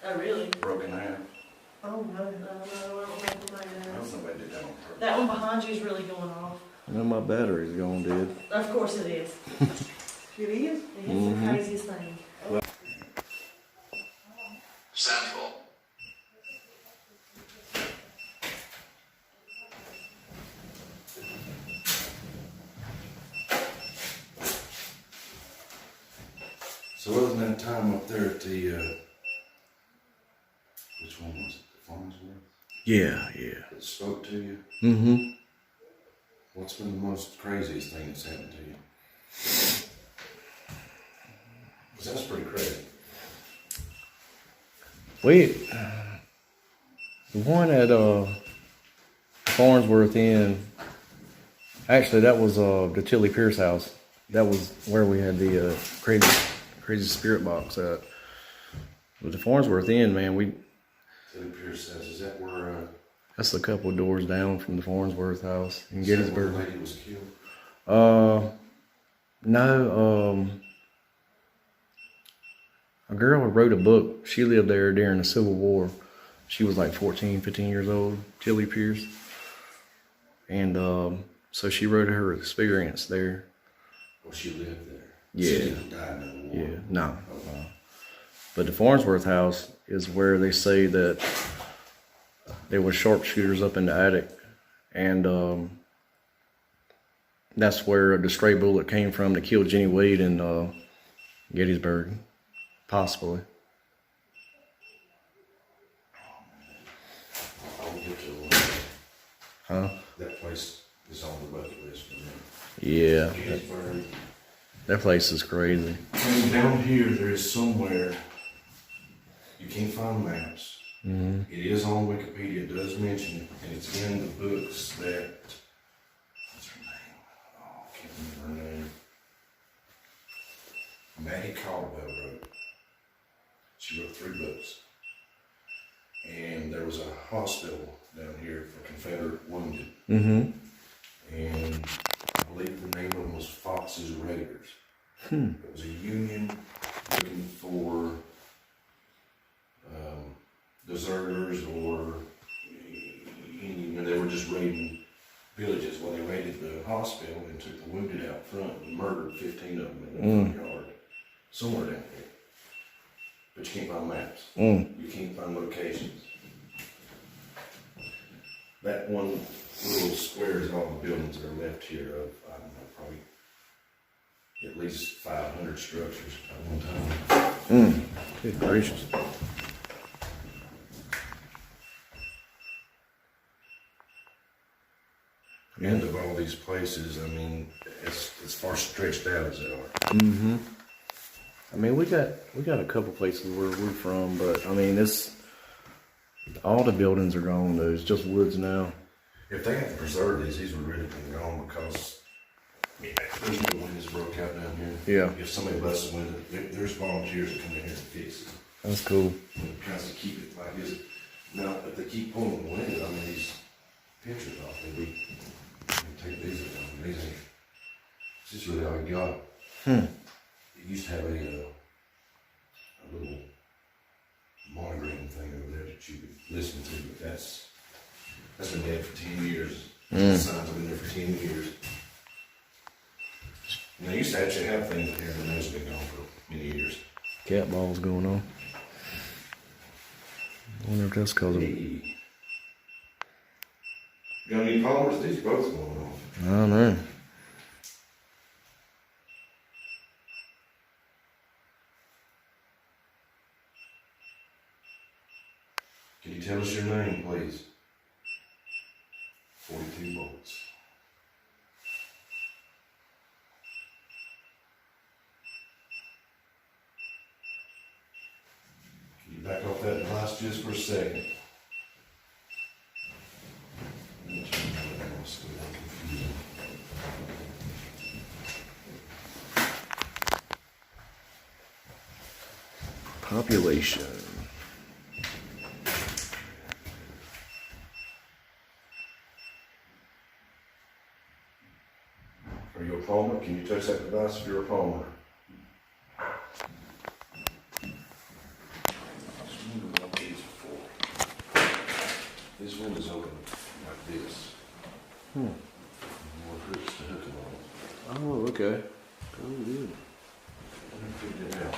Oh, really? Broken half. Oh, no. No, I don't think I don't think they did that on purpose. that one behind you is really going off. I know my battery's gone dead. Of course it is. It is? It's the craziest thing. Central. So other than that time up there at the, which one was it, the Farmhouse? Yeah. That spoke to you? Mm-hmm. What's been the most craziest thing that's happened to you? 'Cause that's pretty crazy. The one at Farnsworth Inn, actually that was the Tilly Pierce house. That was where we had the crazy spirit box at. With the Farnsworth Inn, man, Tilly Pierce says, is that where, that's a couple of doors down from the Farnsworth house in is that where Gettysburg. the lady was killed? No, a girl who wrote a book. She lived there during the Civil War. She was like 14, 15 years old, Tilly Pierce. And so she wrote her experience there. Well, she lived there. Yeah. She didn't die in the war. Yeah, no. But the Farnsworth house is where they say that there were sharpshooters up in the attic. And that's where the stray bullet came from to kill Jenny Wade in Gettysburg, possibly. I'll get to Huh? that place is on the bucket list for me. Yeah, Gettysburg. that place is crazy. And down here, there is somewhere, you can't find maps. Mm-hmm. It is on Wikipedia, it does mention it, and it's in the books that, what's her name? Oh, I can't remember her name. Maddie Caldwell wrote. She wrote 3 books. And there was a hospital down here for Confederate wounded. Mm-hmm. And I believe the name of them was Fox's Raiders. It was a union looking for deserters or, they were just raiding villages. Well, they raided the hospital and took the wounded out front and murdered 15 of them in the front yard. Somewhere down here. But you can't find maps. You can't find locations. That one little square is all the buildings that are left here of, I don't know, probably at least 500 structures at one time. Good gracious. End of all these places, I mean, as far stretched out as they are. Mm-hmm. I mean, we got a couple places where we're from, but I mean, all the buildings are gone. Though it's just woods now. If they had to preserve these would really be gone because there's no windows broke out down here. Yeah. If somebody busts a window, there's volunteers that come in here and fix it. That's cool. And tries to keep it like this. Now, if they keep pulling the window, I mean, these pictures off, they take these down. These ain't. This is really all you got. It used to have a little monogram thing over there that you could listen to, but that's been dead for 10 years. The signs have been there for 10 years. And they used to actually have things in here, and those have been gone for many years. Cat balls going on. I wonder if that's because of. Hey. Got any followers? These are both going on. I don't know. Can you tell us your name, please? 42 bullets. Can you back off that device just for a second? Population. Are you a Palmer? Can you touch that device if you're a Palmer? This one is open like this. Hmm. More hooks to hook them on. Oh, okay. Oh, good. I figured it out.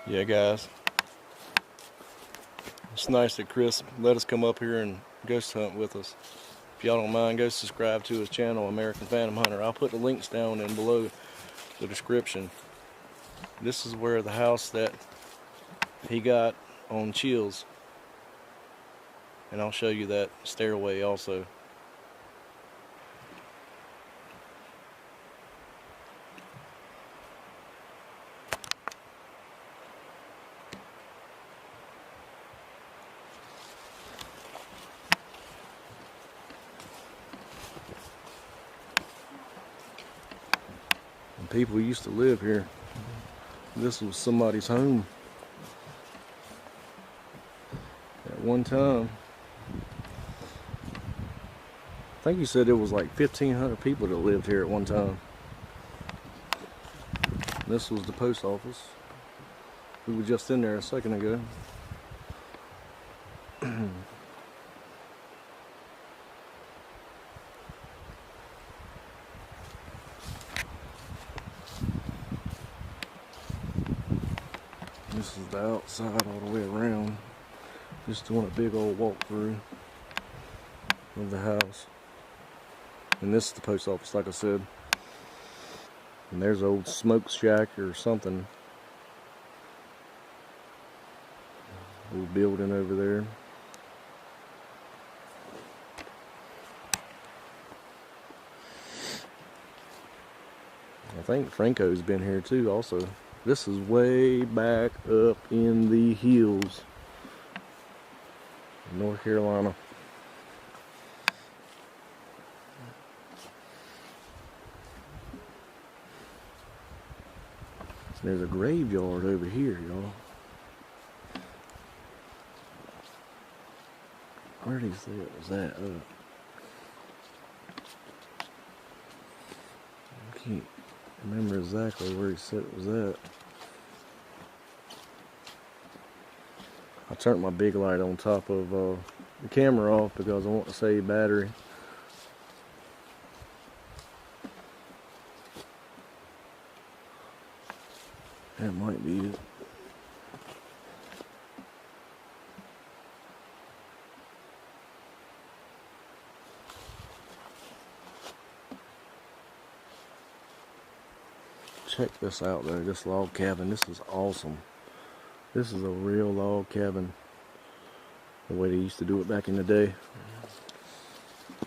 Yeah, guys, it's nice that Chris let us come up here and ghost hunt with us. If y'all don't mind, go subscribe to his channel, American Phantom Hunter. I'll put the links down in below the description. This is where the house that he got on Chills, and I'll show you that stairway also. People used to live here. This was somebody's home at one time. I think you said it was like 1,500 people that lived here at one time. This was the post office. We were just in there a second ago. This is the outside all the way around. Just doing a big old walkthrough of the house. And this is the post office, like I said. And there's an old smoke shack or something. Old building over there. I think Franco's been here too also. This is way back up in the hills, North Carolina. There's a graveyard over here, y'all. Where did he say it was at? I can't remember exactly where he said it was at. I turned my big light on top of the camera off because I want to save battery. That might be it. Check this out though, this log cabin. This is awesome. This is a real log cabin. The way they used to do it back in the day.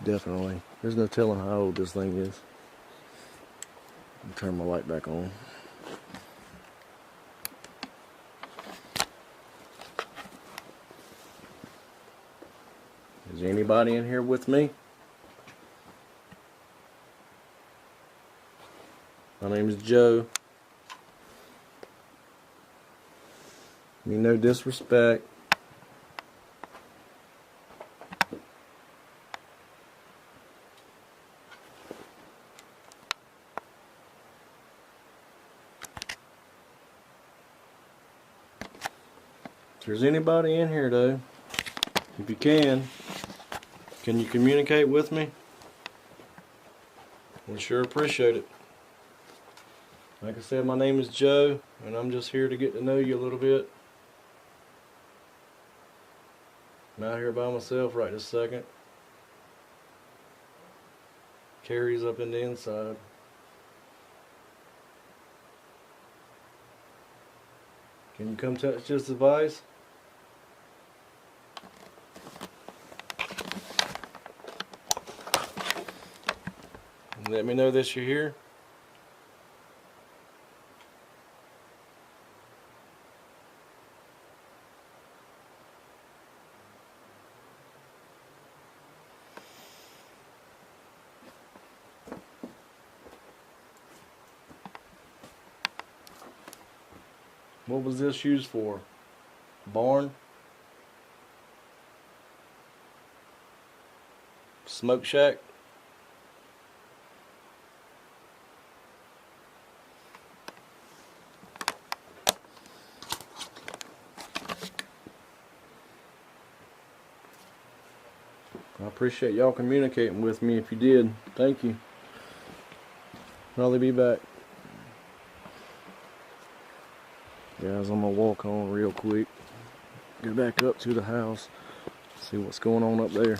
Definitely. There's no telling how old this thing is. I'll turn my light back on. Is anybody in here with me? My name is Joe. No disrespect. If there's anybody in here though, if you can you communicate with me? We sure appreciate it. Like I said, my name is Joe, and I'm just here to get to know you a little bit. I'm out here by myself right this second. Carrie's up in the inside. Can you come touch this device? And let me know that you're here. What was this used for? Barn? Smoke shack? I appreciate y'all communicating with me if you did. Thank you. Probably be back. Guys, I'm gonna walk on real quick, get back up to the house, see what's going on up there.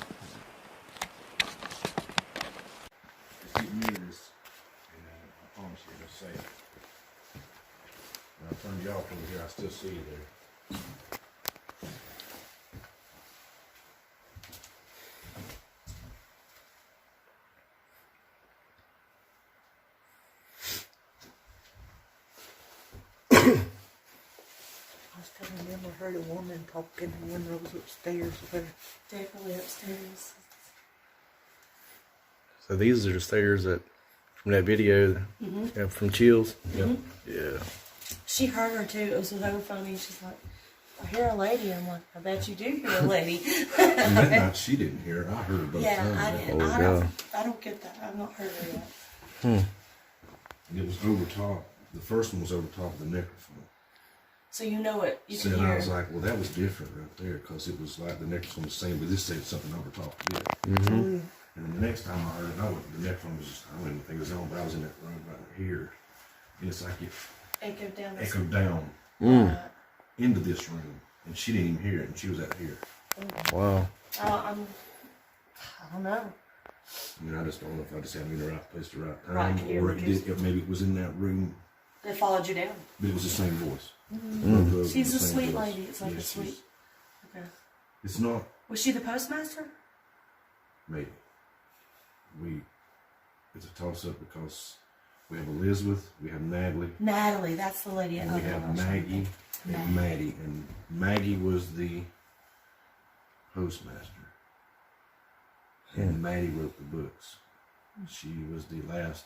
If you knew this, I promise you, it'll say it. When I turned you off over here, I still see you there. I never heard a woman talking in one of those upstairs. Definitely upstairs. So these are the stairs that, from that video, from Chills? Yeah. She heard her too. It was so funny. She's like, I hear a lady. I'm like, I bet you do hear a lady. And that night she didn't hear it. I heard it both times. I didn't. I don't get that. I've not heard her yet. It was over top. The first one was over top of the microphone. So you know it. You So can then hear. I was like, well, that was different right there, because it was like the microphone was saying, but this said something over top of it. And then the next time I heard it, the microphone was, I don't even think it was on, but I was in that room right here. And it's like it Echoed down. echoed down into this room. And she didn't even hear it, and she was out here. Wow. I don't know. I mean, I just don't know if I just had me in the right place at the right time, Right here, or maybe it was in that room, They followed you down. but it was the same voice. She's a The same sweet voice. lady. It's like Yeah, a sweet. she's- Okay. It's not, Was she the postmaster? maybe. It's a toss-up because we have Elizabeth, we have Natalie, Natalie, that's the lady. and we have Maggie and Maddie. And Maggie was the postmaster. And Maddie wrote the books. She was the last,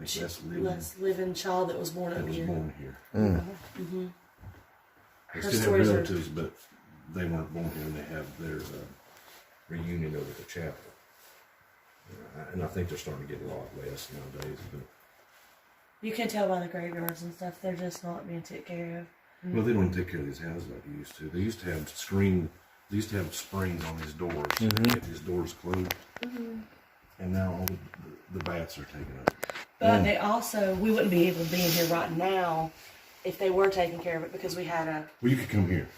I think that's living child that was born that up was here. born here. They Her still have stories are- relatives, but they weren't born here, and they have their reunion over at the chapel. And I think they're starting to get a lot less nowadays. But You can tell by the graveyards and stuff. They're just not being taken care of. well, they don't take care of these houses like they used to. They used to have they used to have springs on these doors to get these doors closed. And now all the bats are taken up. But they also, we wouldn't be able to be in here right now if they were taking care of it because we had a. Well, you could come here.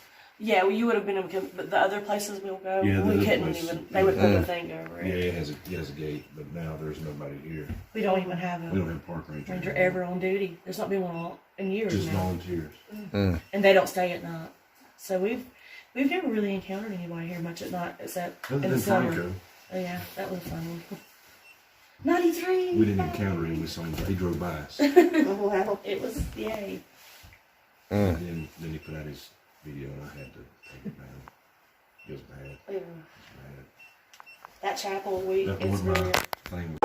Yeah, well, you would have been able to, but the other places we'll go, Yeah, the we other couldn't place. even, they would put the thing over Yeah, it. it has a gate, but now there's nobody here. We don't even have We don't a have a park ranger. ranger ever on duty. There's not been one in years Just now. volunteers. And they don't stay at night. So we've never really encountered anybody here much at night except Other in the than summer. Franco, Oh yeah, that was a fun one. 93! we didn't encounter him. We saw him. He drove by us. Oh, wow. It was, yay. And then he put out his video, and I had to take it down. It was bad. Yeah. It was That chapel, bad. That it's was my really, thing.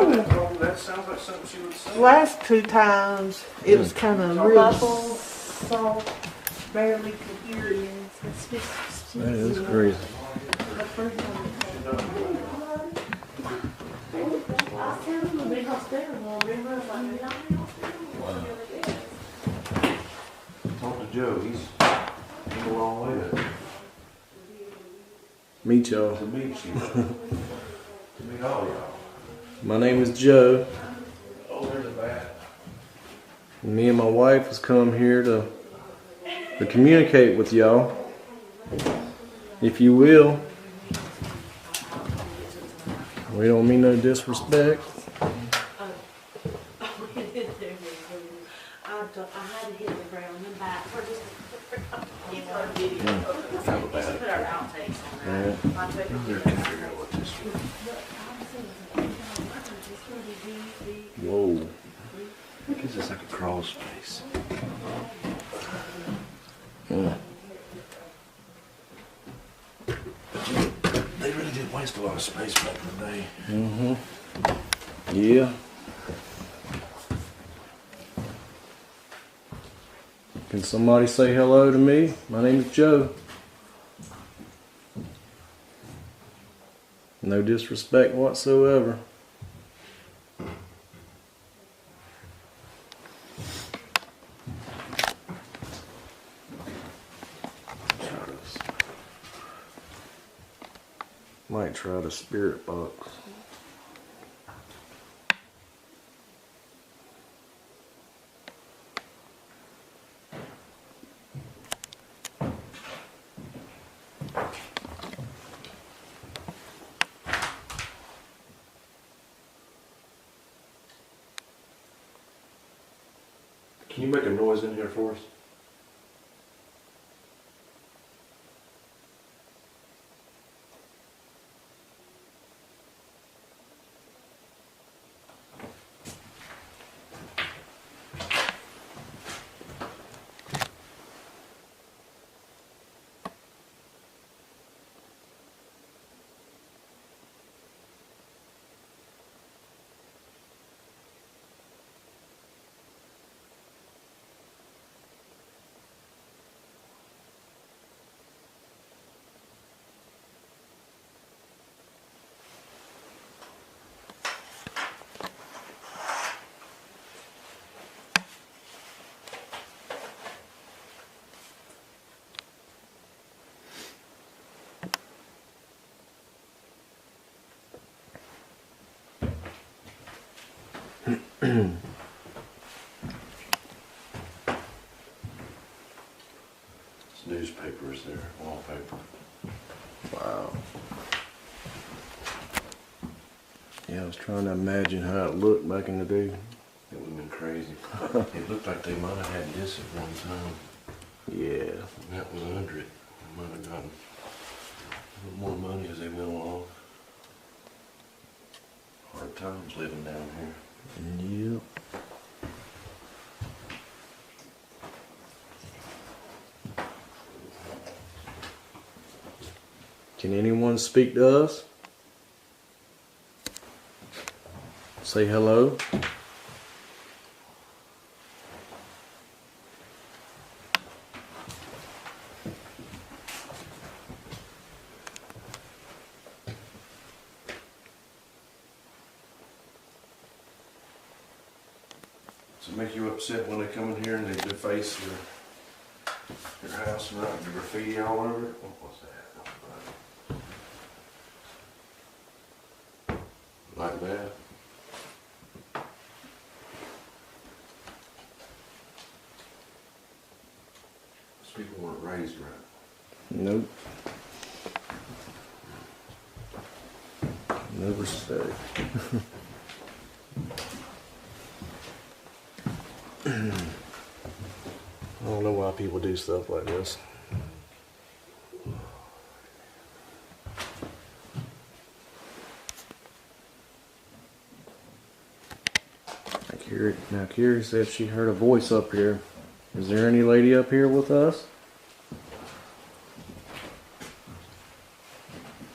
That sounds like something she would say. Last 2 times, it was kind of real. muffled, soft, barely could hear it. That is crazy. The first time I was telling him the big hospital, remember? I was like, Talk to Joe. He's a long way Meet y'all. to meet you. To meet all y'all. My name is Joe. Oh, there's a bat. Me and my wife has come here to communicate with y'all. If you will. We don't mean no disrespect. I had to hit the ground and back. We're just put our outtakes on there. I took They're trying to figure out what this is. Whoa. I guess it's like a crawl space. They really did waste a lot of space back in the day. Mm-hmm. Yeah. Can somebody say hello to me? My name is Joe. No disrespect whatsoever. Might try the spirit box. Can you make a noise in here for us? This newspaper is there, wallpaper. Wow. Yeah, I was trying to imagine how it looked back in the day. It would have been crazy. It looked like they might have had this at one time. Yeah. And that was under it. They might have gotten a little more money as they went along. Hard times living down here. Yep. Can anyone speak to us? Say hello. Does it make you upset when they come in here and they deface your house and write graffiti all over it? What was that? Like that? Those people weren't raised right. Nope. No respect. I don't know why people do stuff like this. Now Carrie said she heard a voice up here. Is there any lady up here with us?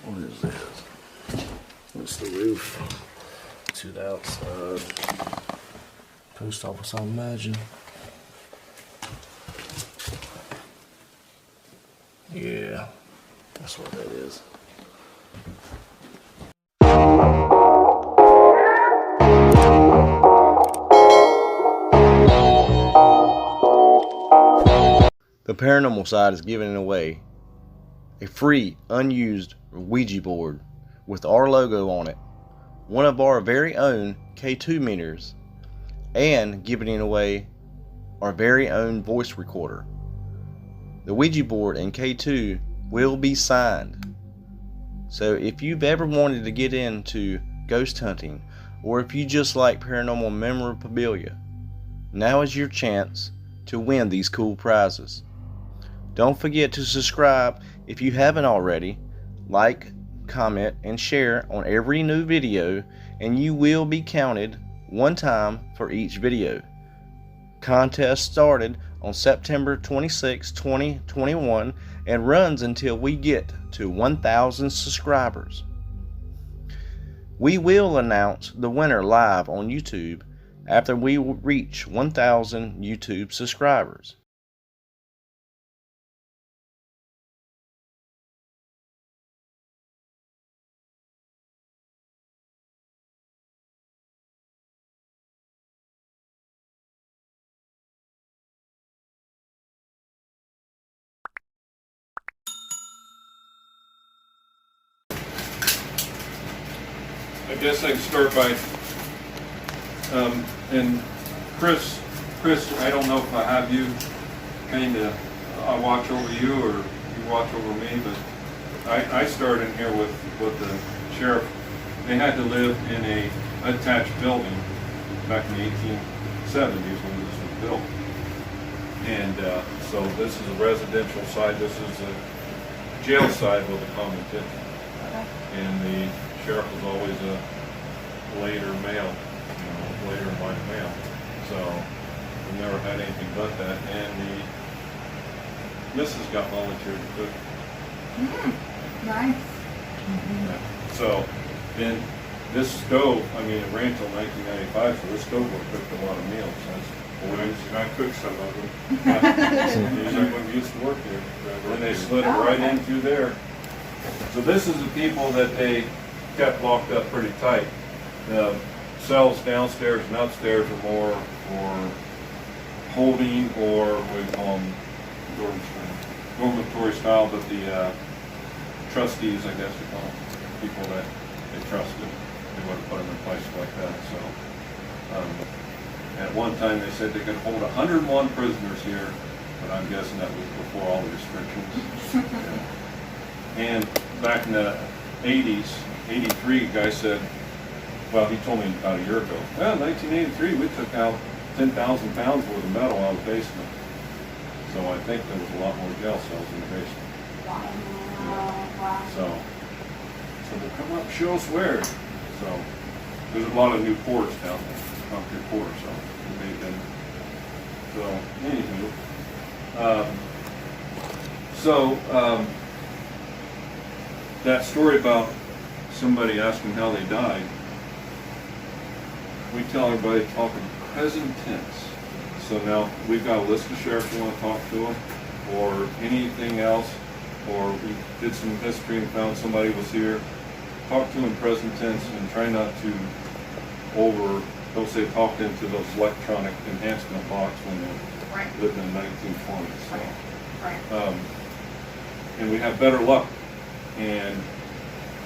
What is this? What's the roof? To the outside. Post office, I imagine. Yeah, that's what that is. The paranormal side is giving away a free, unused Ouija board with our logo on it, one of our very own K2 meters, and giving away our very own voice recorder. The Ouija board and K2 will be signed. So if you've ever wanted to get into ghost hunting, or if you just like paranormal memorabilia, now is your chance to win these cool prizes. Don't forget to subscribe if you haven't already, like, comment, and share on every new video, and you will be counted one time for each video. Contest started on September 26, 2021 and runs until we get to 1,000 subscribers. We will announce the winner live on YouTube after we reach 1,000 YouTube subscribers. I guess I can start by, and Chris, I don't know if I have you kind of, I watch over you or you watch over me, but I started in here with the sheriff. They had to live in a attached building back in the 1870s when this was built. And so this is a residential side, this is a jail side with a common kitchen. And the sheriff was always a later male, later in life male. So we never had anything but that. And the missus got volunteered to cook. Nice. Yeah. So then this stove, I mean, it ran until 1995, so this stove would have cooked a lot of meals. I cooked some of them. These are what used to work here. And then they slid it right in through there. So this is the people that they kept locked up pretty tight. The cells downstairs and upstairs are more for holding, or we call them dormitory style, but the trustees, I guess we call them, people that they trusted, they would have put them in places like that. So at one time they said they could hold 101 prisoners here, but I'm guessing that was before all the restrictions. Yeah. And back in the 80s, 83, a guy said, well, he told me about a year ago, well, in 1983, we took out 10,000 pounds worth of metal out of the basement. So I think there was a lot more jail cells in the basement. Wow. Yeah. Wow. So they'll come up and show us where. So there's a lot of new ports down there, concrete ports, so it may have been. So, anywho. That story about somebody asking how they died, we tell everybody to talk in present tense. So now we've got a list of sheriffs we want to talk to them, or anything else, or we did some history and found somebody was here. Talk to them in present tense and try not to don't say talked into those electronic enhancement locks when they lived in the 1920s. So, Right. And we have better luck.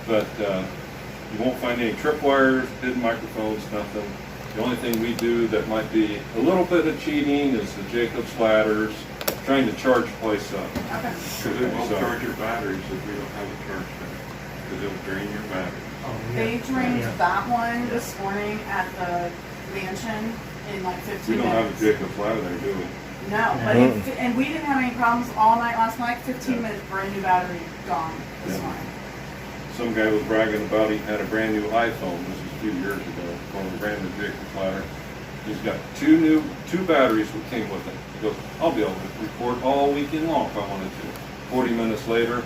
But you won't find any tripwires, hidden microphones, nothing. The only thing we do that might be a little bit of cheating is the Jacob's ladders. trying to charge the place up. Okay. Because it won't charge your batteries if we don't have a charge there. Because it'll drain your battery. They drained that one this morning at the mansion in like 15 We don't minutes. have a Jacob's ladder there, do we? No, but and we didn't have any problems all night last night. 15 minutes, brand new battery gone this morning. Some guy was bragging about he had a brand new iPhone. This was a few years ago. On a brand new Jacob's ladder. He's got two batteries that came with it. He goes, I'll be able to record all weekend long if I wanted to. 40 minutes later,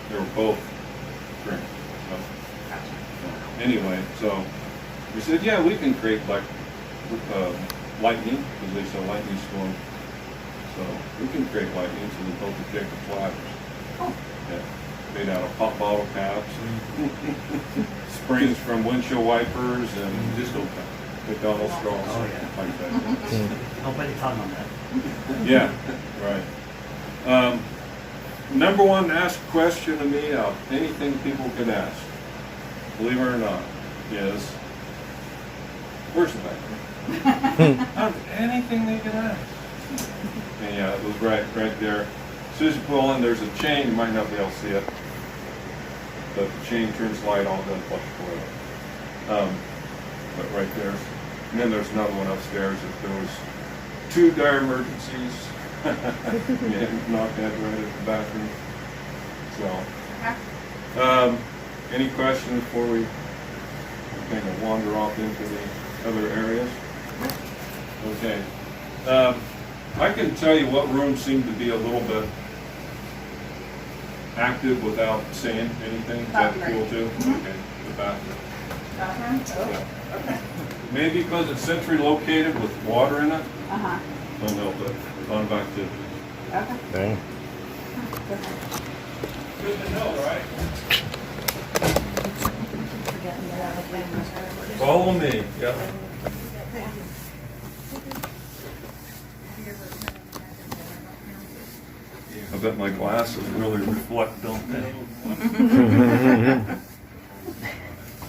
they were both drained. Anyway, so we said, yeah, we can create like lightning, because they said lightning storm. So we can create lightning, so we built the Jacob's ladders. Oh. Yeah, made out of pop bottle caps and springs from windshield wipers and just McDonald's straws like that. Nobody thought on that. Yeah, right. Number one asked question to me of anything people could ask, believe it or not, is, where's the bathroom? Anything they could ask. And yeah, it was right there. As soon as you pull in, there's a chain. You might not be able to see it, but the chain turns light on, then flush toilet. But right there. And then there's another one upstairs. If there was 2 dire emergencies, you had to knock that right at the bathroom. So, any questions before we kind of wander off into the other areas? Okay. I can tell you what rooms seem to be a little bit active without saying anything. Is that cool too? Okay. The bathroom. Bathroom? Yeah. Okay. Maybe because it's centrally located with water in it. Don't know, but on back to. Okay. Dang. Good to know, right? Follow me. Yep. I bet my glasses really reflect, don't they?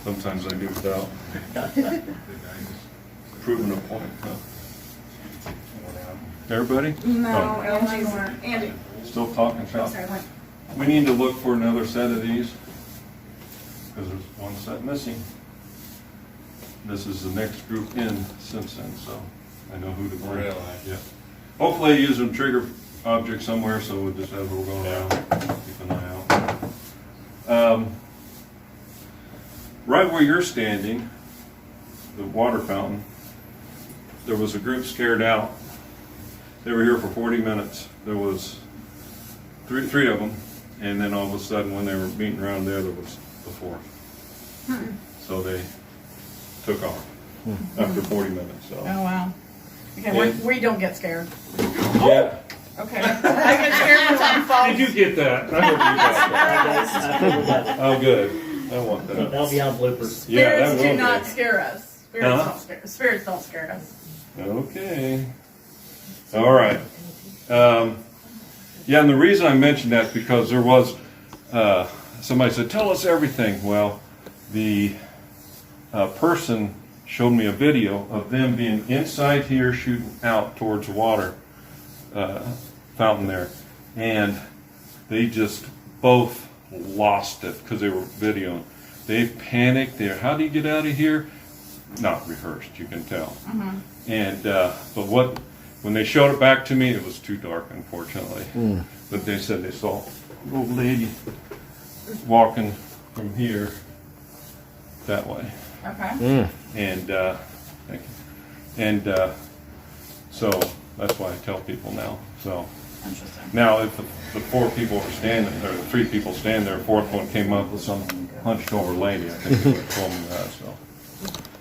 Sometimes I do without. Proving a point, huh? Everybody? No, Andy. Still talking shop? We need to look for another set of these, because there's one set missing. This is the next group in since then, so I know who to bring. Really? Yeah. Hopefully I use them trigger object somewhere, so we'll just as we're going around, keep an eye out. Right where you're standing, the water fountain, there was a group scared out. They were here for 40 minutes. There was three of them, and then all of a sudden when they were meeting around there was the fourth. So they took off after 40 minutes. So. Oh, wow. Okay, we don't get scared. Yeah. Okay. I get scared when something falls. Did you get that? I hope you got that. Oh, good. I want that. That'll be on bloopers. Spirits do not scare us. Spirits don't scare us. Okay. All right. Yeah, and the reason I mentioned that is because there was somebody said, "Tell us everything." Well, the person showed me a video of them being inside here shooting out towards the water fountain there, and they just both lost it because they were videoing. They panicked. There, how do you get out of here? Not rehearsed, you can tell. And but when they showed it back to me, it was too dark, unfortunately. But they said they saw an old lady walking from here that way. Okay. And thank you. And so that's why I tell people now. So now, if the 4 people were standing, or the 3 people standing there, 4th one came up with some hunched over lady, I think they would have told me that. So,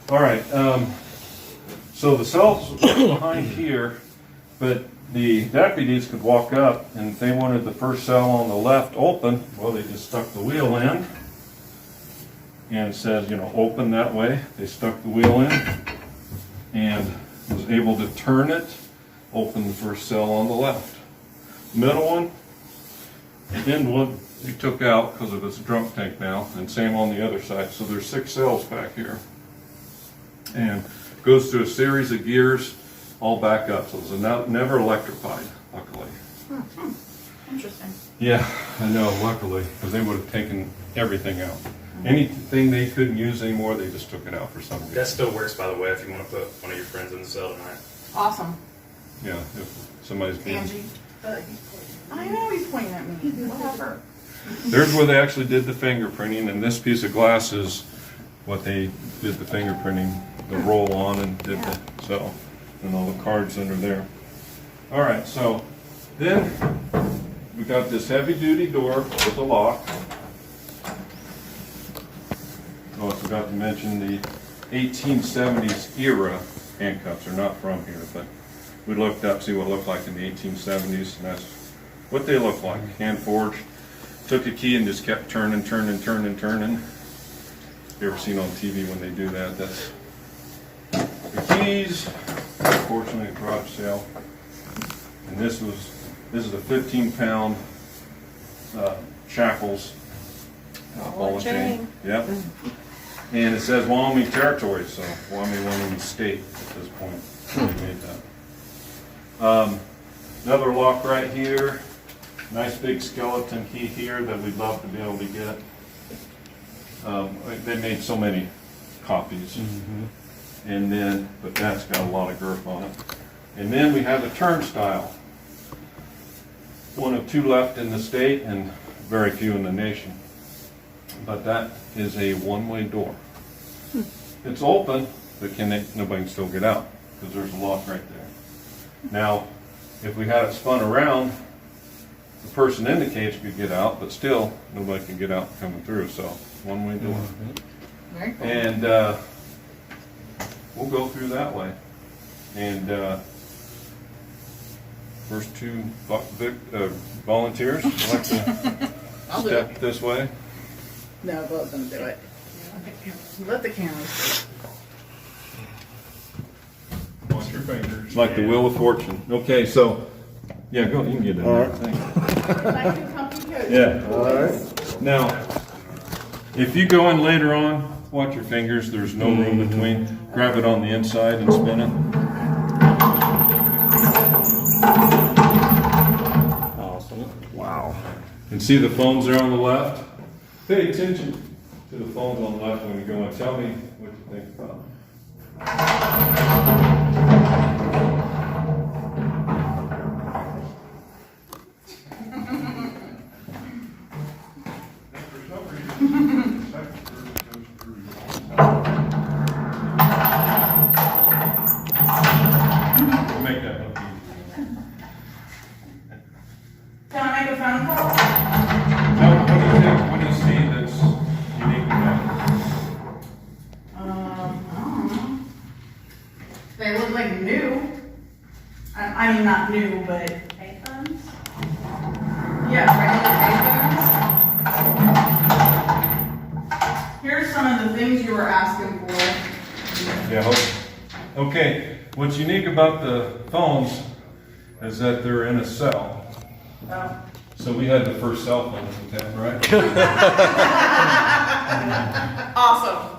all right. So the cells were behind here, but the deputies could walk up, and if they wanted the first cell on the left open, well, they just stuck the wheel in, and it says, open that way. They stuck the wheel in, and was able to turn it, open the first cell on the left. Middle one, end one, they took out because of its drunk tank now, and same on the other side. So there's 6 cells back here, and goes through a series of gears, all back up. So it was never electrified, luckily. Interesting. Yeah, I know, luckily, because they would have taken everything out. Anything they couldn't use anymore, they just took it out for some reason. That still works, by the way, if you want to put one of your friends in the cell tonight. Awesome. Yeah, if somebody's being... Angie. I know he's pointing at me. Whatever. There's where they actually did the fingerprinting, and this piece of glass is what they did the fingerprinting, the roll on and did the, so, and all the cards under there. All right, so then we got this heavy duty door with a lock. Oh, I forgot to mention the 1870s era handcuffs are not from here, but we looked up, see what it looked like in the 1870s, and that's what they look like, hand forged. Took a key and just kept turning. You ever seen on TV when they do that? That's the keys. Unfortunately, a garage sale. And this is a 15-pound shackles ball and chain. Yep. And it says Wyoming territory, so Wyoming state at this point. They made that. Another lock right here. Nice big skeleton key here that we'd love to be able to get. They made so many copies. And then, but that's got a lot of girth on it. And then we have a turnstile. One of 2 left in the state and very few in the nation. But that is a one-way door. It's open, but nobody can still get out because there's a lock right there. Now, if we had it spun around, the person in the cage could get out, but still nobody can get out coming through. So one-way door. Very cool. And we'll go through that way. And first 2 volunteers would like to step this way. No, Bill's gonna do it. Let the cameras Watch your fingers. It's like the Wheel of Fortune. Okay, so yeah, go. You can get in there. Yeah. All right. Now, if you go in later on, watch your fingers. There's no room between. Grab it on the inside and spin it. Awesome. Wow. And see the phones there on the left? Pay attention to the phones on the left when you go in. Tell me what you think about them. Make that look easy. Can I make a phone call? Now, what do you think? What do you see that's unique about I don't know. They look like new. I mean, not new, but payphones. Yeah, regular payphones. Here's some of the things you were asking for. it? Yeah. Okay. What's unique about the phones is that they're in a cell. Oh. So we had the first cell phones in town, right? Awesome.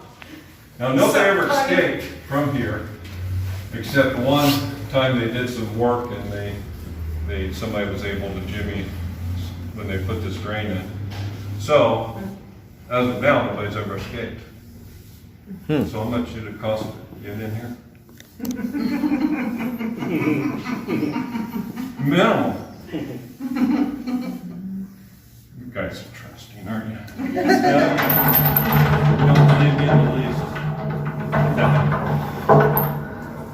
Now, nobody ever escaped from here, except one time they did some work and somebody was able to jimmy when they put this drain in. So, as of now, nobody's ever escaped. So how much did it cost to get in here? Minimal. You guys are trusting, aren't you? You don't believe me in the least.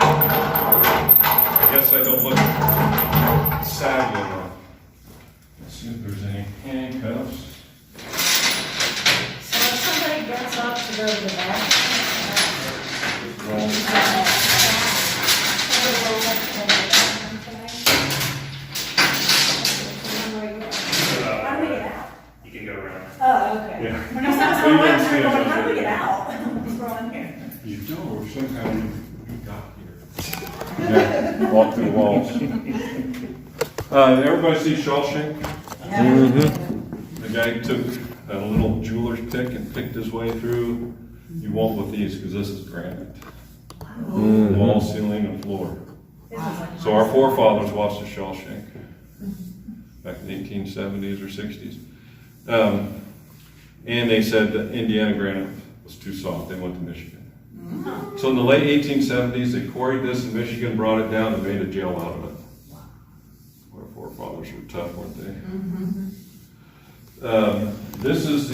I guess I don't look savvy enough. Let's see if there's any handcuffs. So if somebody gets up to go to the bathroom, You can go around. oh, okay. Yeah. When I was Well, you on don't see it I'm on like, how do we video. get out? What's wrong here? You don't, or somehow you got here. Yeah, walk through the walls. Everybody see Shawshank? The guy took a little jeweler's pick and picked his way through. You won't with these because this is granite. Wall, ceiling, and floor. So our forefathers watched the Shawshank. back in the 1870s or 60s. And they said that Indiana granite was too soft. They went to Michigan. So in the late 1870s, they quarried this in Michigan, brought it down, and made a jail out of it. Our forefathers were tough, weren't they? This is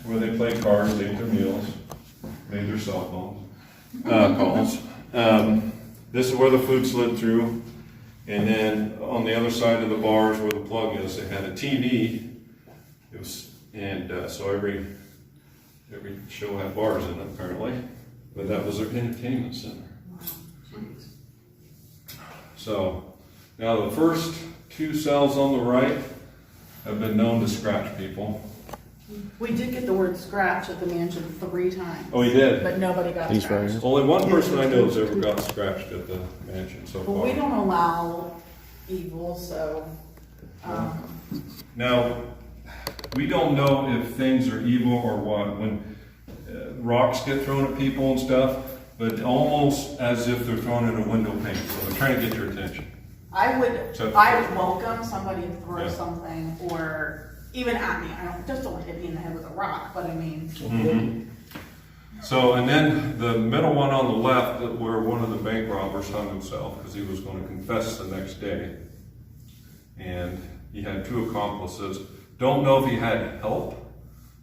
where they played cards, ate their meals, made their cell calls. This is where the food slid through. And then on the other side of the bars where the plug is, they had a TV. So every show had bars in it, apparently. But that was their entertainment center. So now the first two cells on the right have been known to scratch people. We did get the word scratch at the mansion 3 times. Oh, he did? But nobody got scratched. Only one person I know has ever got scratched at the mansion so But far. we don't allow evil, so... Now, we don't know if things are evil or what. When rocks get thrown at people and stuff, but almost as if they're thrown at a window pane. So they're trying to get your attention. I would welcome somebody to throw something, or even at me. Don't hit me in the head with a rock, but I mean... So, and then the middle one on the left, where one of the bank robbers hung himself because he was going to confess the next day. And he had 2 accomplices. Don't know if he had help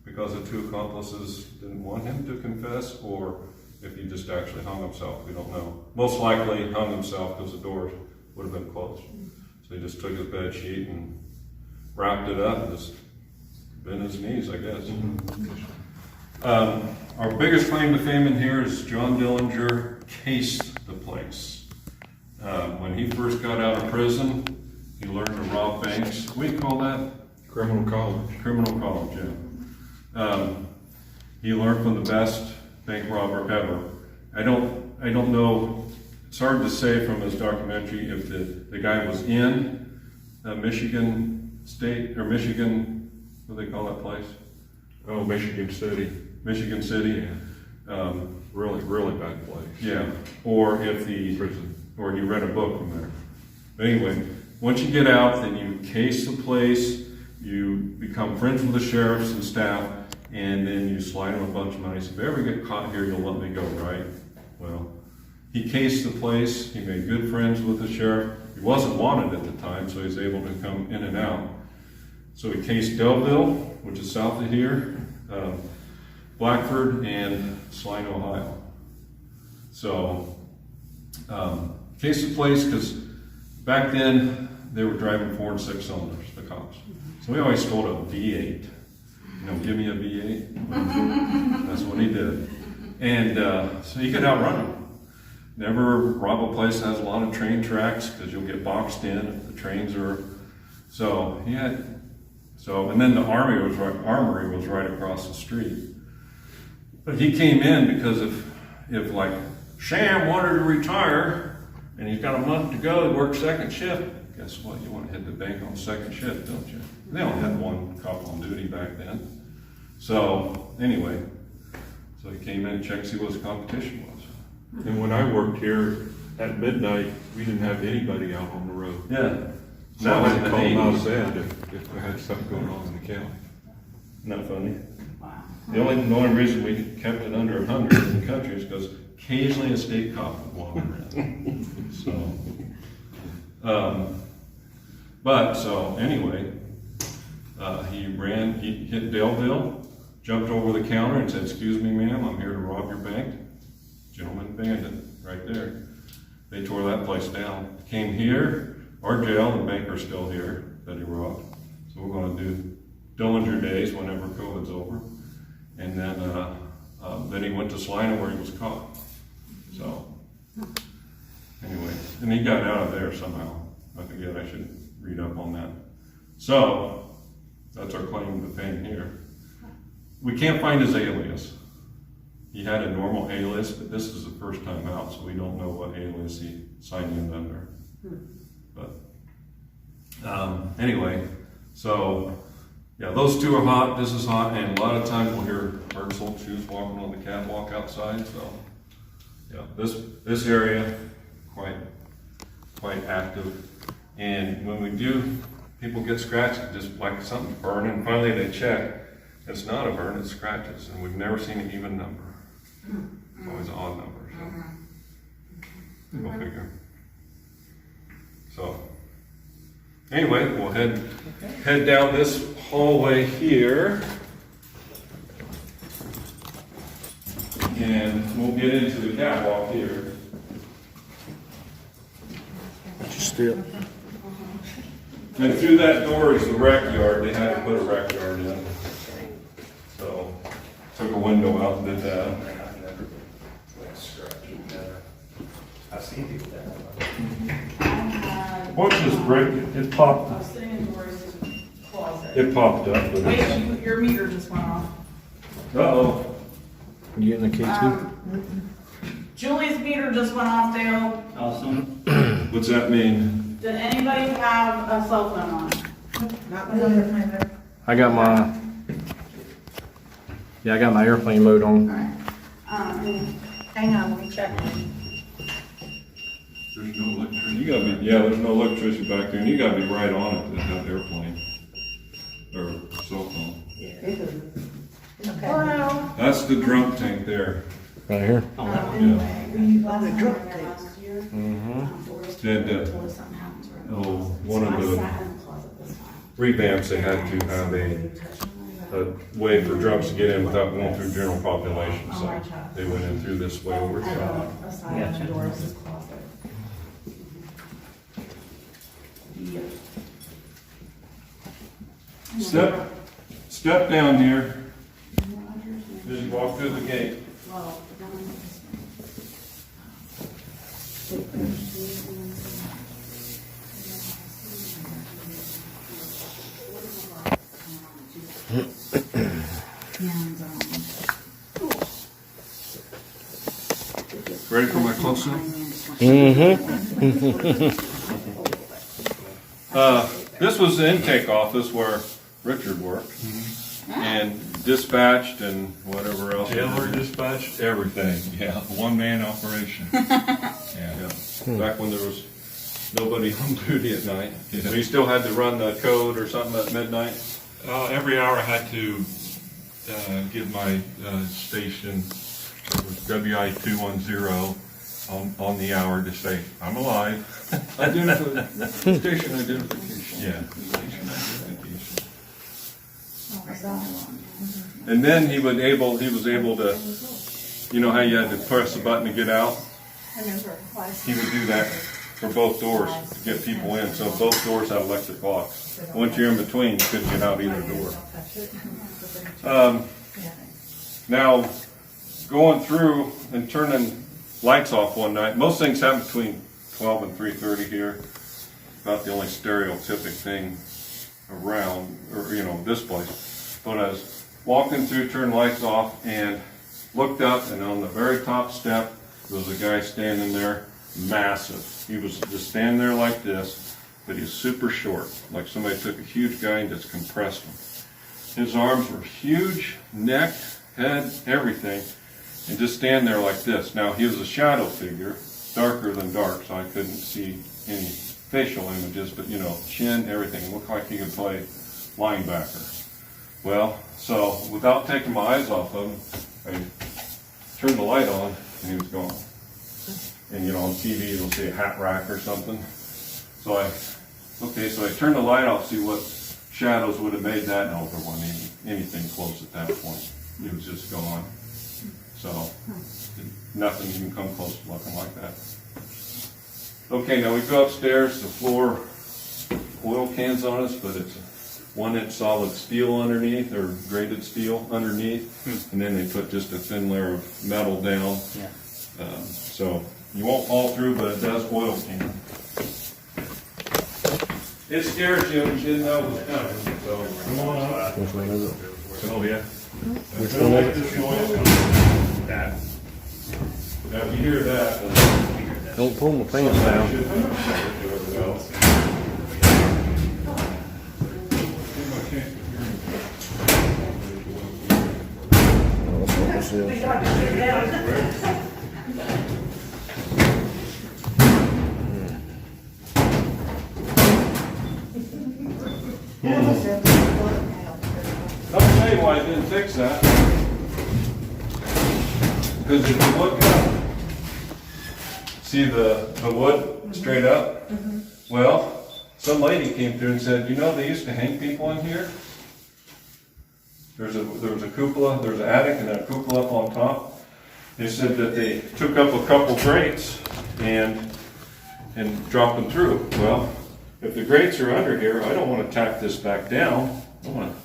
because the 2 accomplices didn't want him to confess, or if he just actually hung himself. We don't know. Most likely he hung himself because the doors would have been closed. So he just took his bed sheet and wrapped it up and just bent his knees, I guess. Our biggest claim to fame in here is John Dillinger cased the place. When he first got out of prison, he learned to rob banks. What do you call that? Criminal college. Criminal college, yeah. He learned from the best bank robber ever. I don't know, it's hard to say from his documentary if the guy was in Michigan State, or Michigan, what do they call that place? Oh, Michigan City. Michigan City. Yeah. Really, really bad place. Yeah, or if he read a book from there. But anyway, once you get out, then you case the place, you become friends with the sheriffs and staff, and then you slide him a bunch of money. So if I ever get caught here, you'll let me go, right? Well, he cased the place, he made good friends with the sheriff. He wasn't wanted at the time, so he was able to come in and out. So he cased Delville, which is south of here, Blackford, and Saline, Ohio. So, cased the place because back then they were driving 4 and 6 cylinders, the cops. So we always told a V8. Give me a V8. That's what he did. And so he could outrun them. Never rob a place that has a lot of train tracks because you'll get boxed in if the trains are. So he had. And then the armory was right across the street. But he came in because if like Sham wanted to retire and he's got a month to go, he worked second shift. Guess what? You want to hit the bank on second shift, don't you? They only had 1 cop on duty back then. So anyway, so he came in and checked to see what his competition was. And when I worked here at midnight, we didn't have anybody out on the road. Yeah. So I had to call them out of bed if I had something going on in the county. Isn't that funny? Wow. The only reason we kept it under 100 in the country is because occasionally a state cop would wander in. So anyway, he hit Delville, jumped over the counter and said, "Excuse me, ma'am, I'm here to rob your bank." Gentleman bandit, right there. They tore that place down. Came here, our jail and bank are still here that he robbed. So we're going to do Dillinger days whenever COVID's over. And then he went to Salina where he was caught. So anyway, and he got out of there somehow. I forget, I should read up on that. So that's our claim to fame here. We can't find his alias. He had a normal alias, but this is the first time out, so we don't know what alias he signed in under. But anyway, so yeah, those 2 are hot, this is hot, and a lot of times we'll hear birds old shoes walking on the catwalk outside, so yeah, this area quite active. And when we do people get scratches, just like something's burning. Finally they check, it's not a burn, it's scratches, and we've never seen an even number. It's always an odd number, so go figure. So anyway, we'll head down this hallway here, and we'll get into the catwalk here. Just still. And through that door is the rec yard. They had to put a rec yard in. So, took a window out and did that. I've seen people that. Watch this break. It popped. I was sitting in Doris's closet. It popped up. Wait, your meter just went off. Uh-oh. You getting the key too? Julie's meter just went off, Dale. Awesome. What's that mean? Did anybody have a cell phone on? Not my airplane mode. I got my airplane mode on. Alright. Hang on, let me check. There's no electricity. You gotta be, yeah, there's no electricity back there, and you gotta be right on it to have airplane. Or cell phone. Hello. That's the drunk tank there. Right here? The drunk tank. And, one of the revamps, they had to have a way for drunks to get in without going through general population, so they went in through this way over top. Step down here as you walk through the gate. Ready for my close-up? This was the intake office where Richard worked, and dispatched and whatever else. Jailer dispatched everything. Yeah, one-man operation. Yeah. Back when there was nobody on duty at night. So you still had to run the code or something at midnight? Every hour I had to give my station, it was WI 210 on the hour to say, I'm alive. Station identification. Yeah. And then he was able to, you know how you had to press the button to get out? He would do that for both doors to get people in. So both doors had electric locks. Once you're in between, you couldn't get out either door. Now, going through and turning lights off one night, most things happen between 12 and 3:30 here. About the only stereotypic thing around, or this place. But I was walking through, turned lights off, and looked up, and on the very top step, there was a guy standing there, massive. He was just standing there like this, but he was super short, like somebody took a huge guy and just compressed him. His arms were huge, neck, head, everything, and just stand there like this. Now, he was a shadow figure, darker than dark, so I couldn't see any facial images, but chin, everything. It looked like he could play linebacker. Well, so without taking my eyes off of him, I turned the light on, and he was gone. And on TV it'll say a hat rack or something. So I turned the light off to see what shadows would have made that. No, there wasn't anything close at that point. It was just gone. So nothing even come close to looking like that. Okay, now we go upstairs. The floor, oil cans on us, but it's 1-inch solid steel underneath, or grated steel underneath, and then they put just a thin layer of metal down. So you won't fall through, but it does oil can. It scares you, and you didn't know it was coming. So come on up. Which one is it? Oh yeah. Which one is it? That. Now if you hear that, Don't pull my pants down. tell you why I didn't fix that. Because if you look up, see the wood straight up? Well, some lady came through and said, you know, they used to hang people in here. There was a cupola, there was an attic and a cupola up on top. They said that they took up a couple grates and dropped them through. Well, if the grates are under here, I don't want to tack this back down. I want to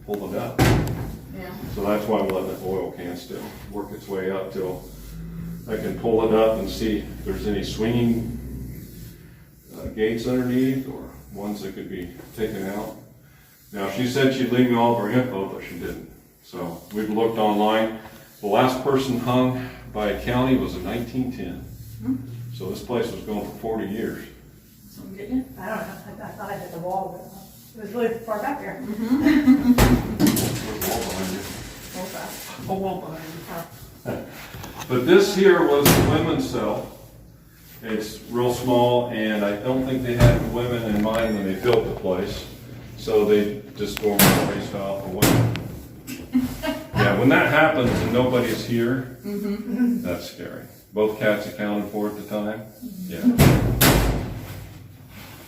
pull it up. Yeah. So that's why I'm letting the oil can still work its way up till I can pull it up and see if there's any swinging gates underneath or ones that could be taken out. Now, she said she'd leave me all of her info, but she didn't. So we've looked online. The last person hung by a county was in 1910. So this place was going for 40 years. So I'm getting it. I don't know. I thought I hit the wall, but it was really far back there. There's a wall behind you. A wall behind you. But this here was the women's cell. It's real small, and I don't think they had the women in mind when they built the place. So they just dormitory style for women. Yeah, when that happens and nobody's here, that's scary. Both cats accounted for at the time. Yeah.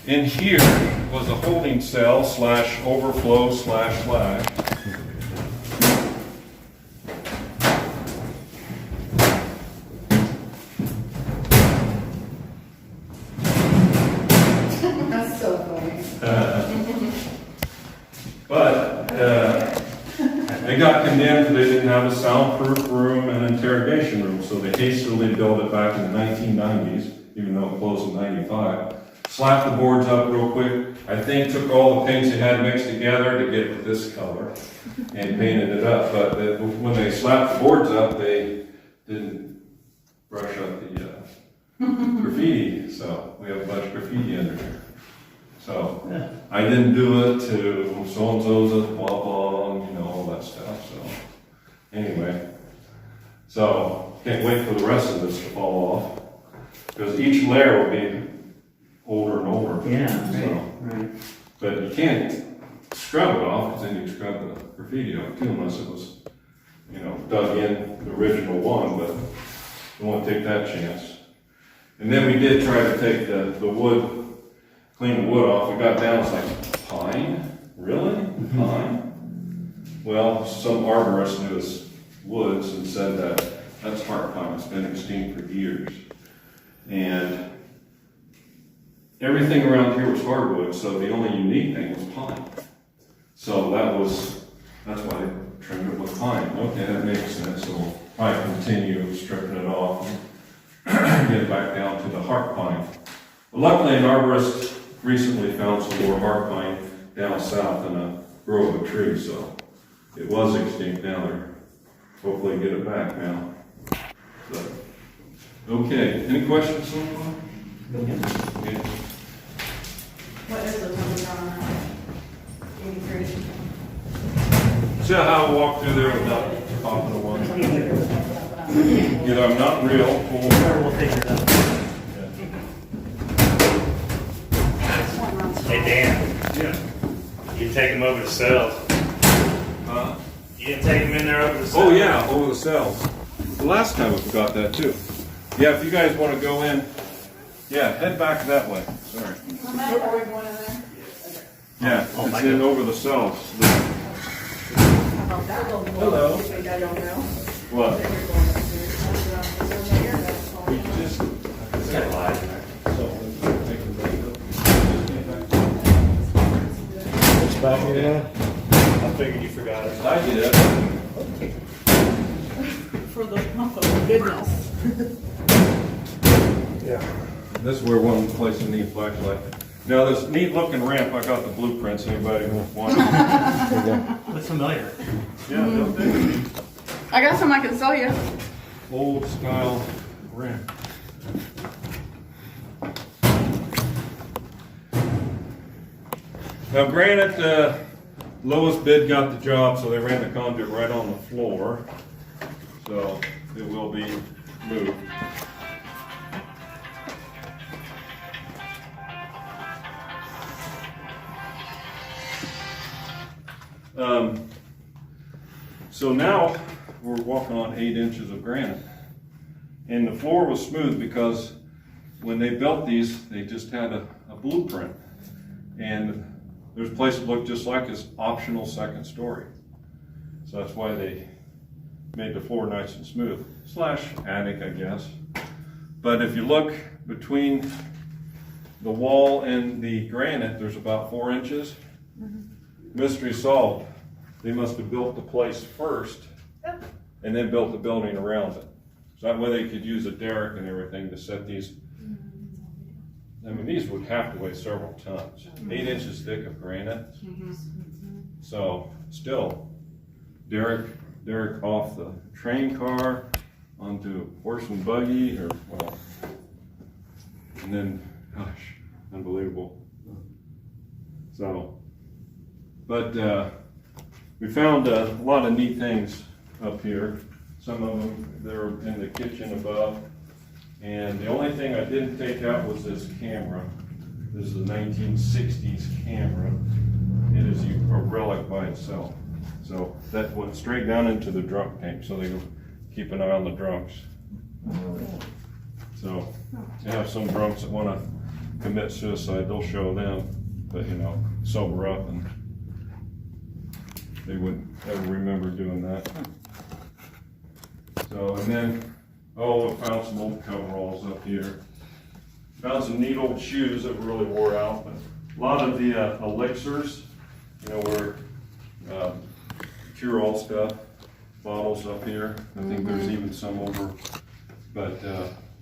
In here was a holding cell / overflow / flash. That's so funny. But they got condemned because they didn't have a soundproof room and interrogation room, so they hastily built it back in the 1990s, even though it closed in 95. Slapped the boards up real quick. I think took all the paints they had mixed together to get this color and painted it up. But when they slapped the boards up, they didn't brush up the graffiti, so we have a bunch of graffiti under here. So I didn't do it to so-and-so's at blah blah, and, you know, all that stuff. So anyway, so can't wait for the rest of this to fall off, because each layer will be older and older. Yeah, so, right. But you can't scrub it off, because then you scrub the graffiti off too, unless it was, you know, dug in the original one, but you won't take that chance. And then we did try to take the wood, clean the wood off. We got down, it's like, pine? Really? Pine? Well, some arborist knew his woods and said that that's heart pine. It's been extinct for years. And everything around here was hardwood, so the only unique thing was pine. So that's why they trimmed it with pine. Okay, that makes sense. So we'll probably continue stripping it off and get it back down to the heart pine. But luckily, an arborist recently found some more heart pine down south in a grove of trees, so it was extinct. Now they're hopefully get it back now. So, okay, any questions so far? Okay. What is the temperature on that? 83. See how I walk through there without popping the one? Either I'm not real or we'll figure it out. Hey Dan. Yeah. You take them over to cells. Huh? You didn't take them in there over the cells? Oh yeah, over the cells. The last time I forgot that too. Yeah, if you guys want to go in, yeah, head back that way. Sorry. Are we going in there? Yeah, it's in over the cells. Hello. What? It's back here now? I figured you forgot it. I did. For the month of goodness. Yeah. This is where one place you need flashlight. Now this neat looking ramp, I got the blueprints. Anybody want? Looks familiar. Yeah, don't they? I got some I can sell you. Old style ramp. Now granted, lowest bid got the job, so they ran the conduit right on the floor. So it will be moved. So now we're walking on 8 inches of granite. And the floor was smooth because when they built these, they just had a blueprint. And there's a place that looked just like this optional second story. So that's why they made the floor nice and smooth. / attic, I guess. But if you look between the wall and the granite, there's about 4 inches. Mystery solved. They must have built the place first and then built the building around it. So that way they could use a derrick and everything to set these. I mean, these would have to weigh several tons. 8 inches thick of granite. So still, derrick off the train car onto a horse and buggy, or well, and then, gosh, unbelievable. So, but we found a lot of neat things up here. Some of them, they're in the kitchen above. And the only thing I didn't take out was this camera. This is a 1960s camera. It is a relic by itself. So that went straight down into the drunk tank, so they keep an eye on the drunks. So you have some drunks that want to commit suicide, they'll show them, but you know, sober up and they wouldn't ever remember doing that. So, and then, oh, I found some old coveralls up here. Found some neat old shoes that really wore out, but a lot of the elixirs, you know, where cure-all stuff, bottles up here. I think there's even some over, but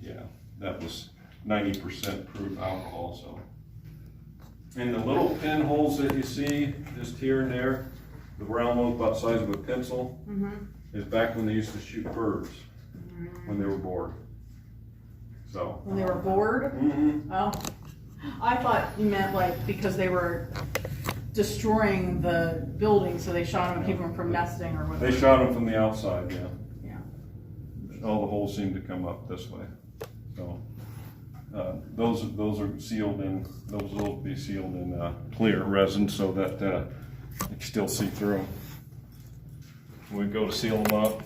yeah, that was 90% proof alcohol. So, and the little pinholes that you see just here and there, the round ones about the size of a pencil, is back when they used to shoot birds when they were bored. So when they were bored? Oh, I thought you meant like because they were destroying the building, so they shot them to keep them from nesting or whatever. They shot them from the outside, yeah. Yeah. All the holes seem to come up this way. So those are sealed in. Those will be sealed in clear resin so that you can still see through them. We go to seal them up.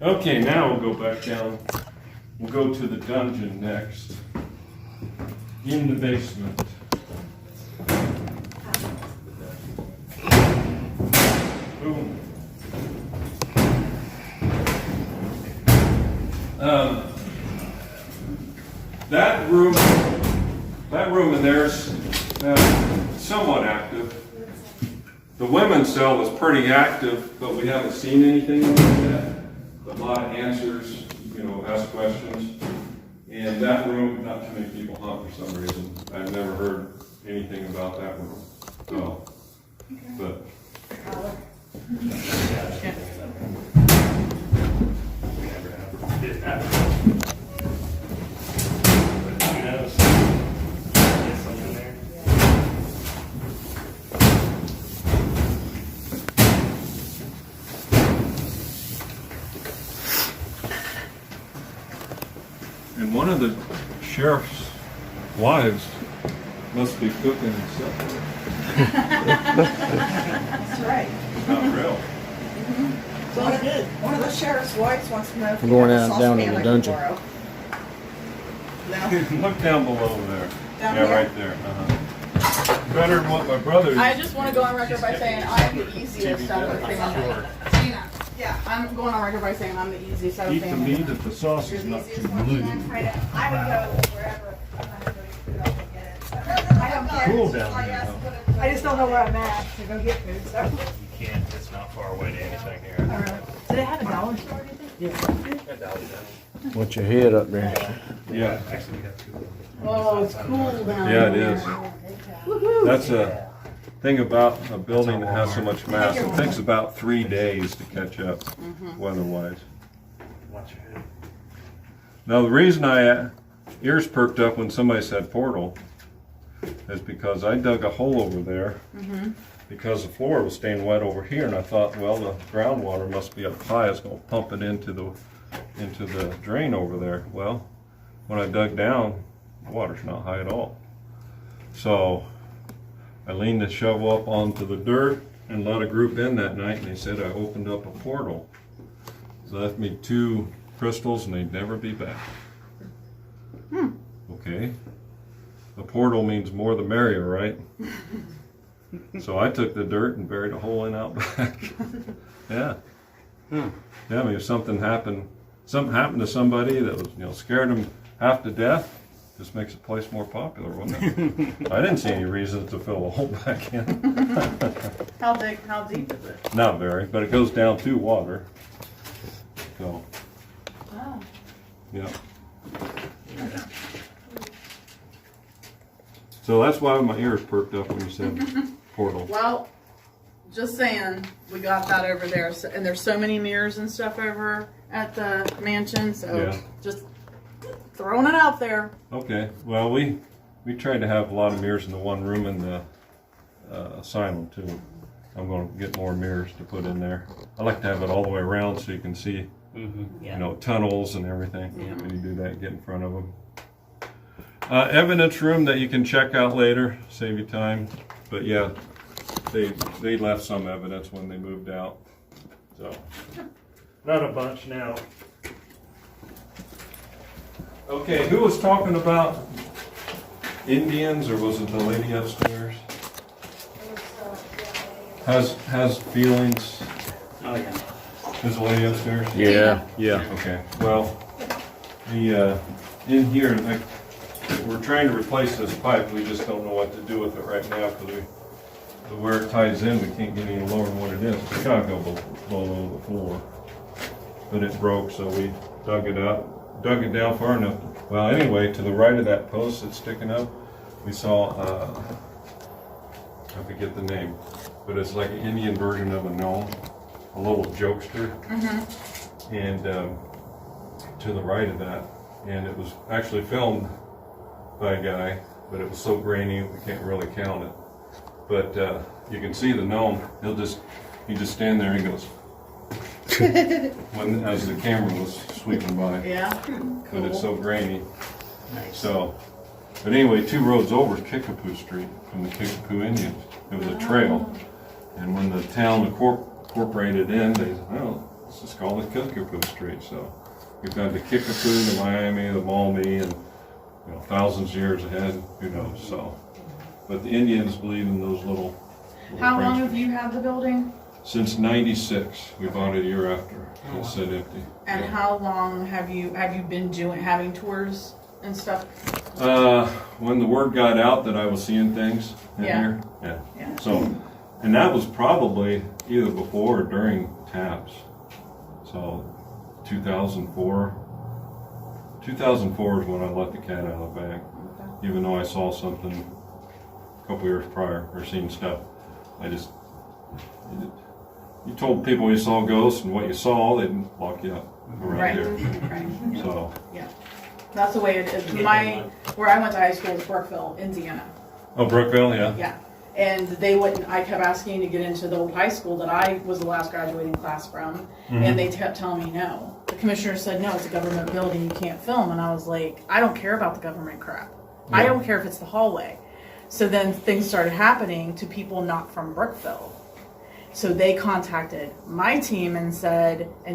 Okay, now we'll go back down. We'll go to the dungeon next. In the basement. Boom. That room in there is somewhat active. The women's cell was pretty active, but we haven't seen anything like that. A lot of answers, you know, ask questions. And that room, not too many people hunt for some reason. I've never heard anything about that room. So, but. And one of the sheriff's wives must be cooking supper. That's right. Not real. One of the sheriff's wives wants to know if I'm you going have a down in saucepan the I can dungeon. borrow. Look down below there. Down yeah, here? right there. Better than what my brother. I just want to go on record by saying I'm the easiest out of the family. Yeah, I'm going on record by saying I'm the easiest out of Eat the the family. meat if the sauce is not too polluting. I would go wherever. Cool down there, though. I just don't know where I'm at to go get food, so. You can't, it's not far away to anything here. Do they have a dollar store, do you think? Yeah. What's your head up there? Yeah. Actually, we got two. Oh, it's cool down Yeah, it there. is. Woohoo. That's a thing about a building that has so much mass. It takes about 3 days to catch up, weather-wise. Watch your head. Now, the reason I ears perked up when somebody said portal is because I dug a hole over there because the floor was staying wet over here, and I thought, well, the groundwater must be up high. It's going to pump it into the drain over there. Well, when I dug down, the water's not high at all. So I leaned the shovel up onto the dirt, and let a group in that night, and they said I opened up a portal. It left me 2 crystals, and they'd never be back. Okay. A portal means more the merrier, right? So I took the dirt and buried a hole in out back. Yeah. Yeah, I mean, if something happened to somebody that was, scared them half to death, just makes the place more popular, wouldn't it? I didn't see any reason to fill a hole back in. How deep is it? Not very, but it goes down to water. So, Oh. yeah. So that's why my ears perked up when you said portal. Well, just saying, we got that over there, and there's so many mirrors and stuff over at the mansion, so Yeah. just throwing it out there. Okay, well, we tried to have a lot of mirrors in the one room in the asylum too. I'm going to get more mirrors to put in there. I like to have it all the way around so you can see, tunnels and everything. When you do that, get in front of them. Evidence room that you can check out later, save you time. But yeah, they left some evidence when they moved out. So Not a bunch now. okay, who was talking about Indians, or was it the lady upstairs? Has feelings. Oh yeah. Is the lady upstairs? Yeah. Okay. Well, the in here, like, we're trying to replace this pipe. We just don't know what to do with it right now because where it ties in, we can't get any lower than what it is. It's gotta go below the floor. But it broke, so we dug it down far enough. Well, anyway, to the right of that post that's sticking up, we saw, I forget the name, but it's like an Indian version of a gnome, a little jokester. And to the right of that, and it was actually filmed by a guy, but it was so grainy we can't really count it. But you can see the gnome. He just stand there and he goes as the camera was sweeping by. Yeah. But it's so grainy. Nice. So, but anyway, 2 roads over is Kickapoo Street from the Kickapoo Indians. It was a trail, and when the town incorporated in, they said, "Well, let's just call it Kickapoo Street." So we've got the Kickapoo, the Miami, the Maumee, and thousands of years ahead. Who knows? So, but the Indians believe in those little How long have you had the building? Since '96. We bought it a year after. It said empty. And how long have you been having tours and stuff? When the word got out that I was seeing things in here. Yeah. So, and that was probably either before or during TAPS. So, 2004. 2004 is when I let the cat out of the bag. Okay. Even though I saw something a couple years prior, or seen stuff. You told people you saw ghosts and what you saw, they'd lock you up around here. Right. Yeah. So. Yeah. That's the way it is. Where I went to high school was Brookville, Indiana. Oh, Brookville, yeah. Yeah. And they wouldn't, I kept asking to get into the old high school that I was the last graduating class from, and they kept telling me no. The commissioner said, no, it's a government building, you can't film. And I was like, I don't care about the government crap. Yeah. I don't care if it's the hallway. So then things started happening to people not from Brookville. So they contacted my team and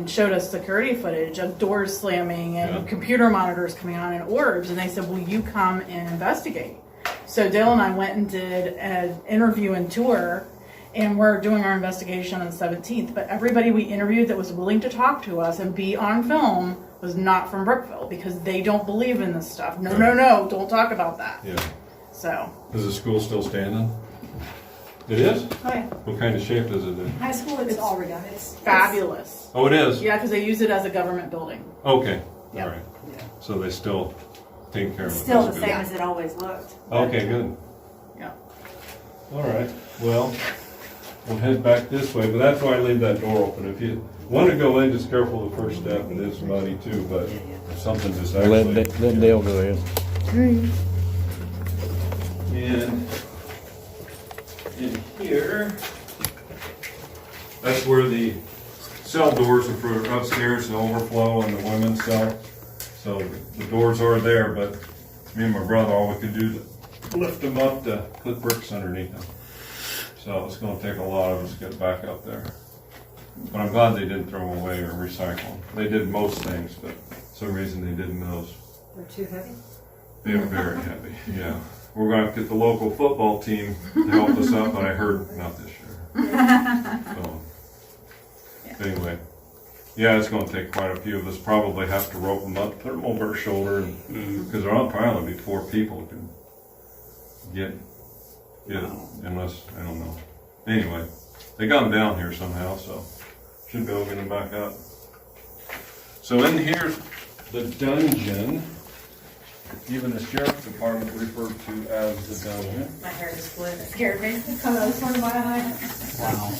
showed us security footage of doors slamming and computer monitors coming on and orbs. And they said, will you come and investigate? So Dale and I went and did an interview and tour, and we're doing our investigation on the 17th. But everybody we interviewed that was willing to talk to us and be on film was not from Brookville because they don't believe in this stuff. No, don't talk about that. Yeah. So. Is the school still standing? It is? Oh, yeah. What kind of shape is it in? High school, it's all redone. It's fabulous. Oh, it is? Yeah, because they use it as a government building. Okay. Yep. All right. Yeah. So they still take care of it. Still the same as it always looked. Okay, good. Yeah. All right. Well, we'll head back this way, but that's why I leave that door open. If you want to go in, just careful the first step. It is muddy too, but if something just actually... Let Dale go ahead. And in here, that's where the cell doors are for upstairs, the overflow and the women's cell. So the doors are there, but me and my brother, all we could do to lift them up to put bricks underneath them. So it's going to take a lot of us to get back up there. But I'm glad they didn't throw them away or recycle them. They did most things, but for some reason they didn't those. They're too heavy? They're very heavy, yeah. We're going to get the local football team to help us up, but I heard not this year. So, anyway, yeah, it's going to take quite a few of us. Probably have to rope them up, put them over our shoulder, because there will probably be 4 people who can get it, unless, I don't know. Anyway, they got them down here somehow, so should be able to get them back up. So in here's the dungeon, even the sheriff's department referred to as the dungeon. My hair is split. It scared me. I was one of my eyes. Wow.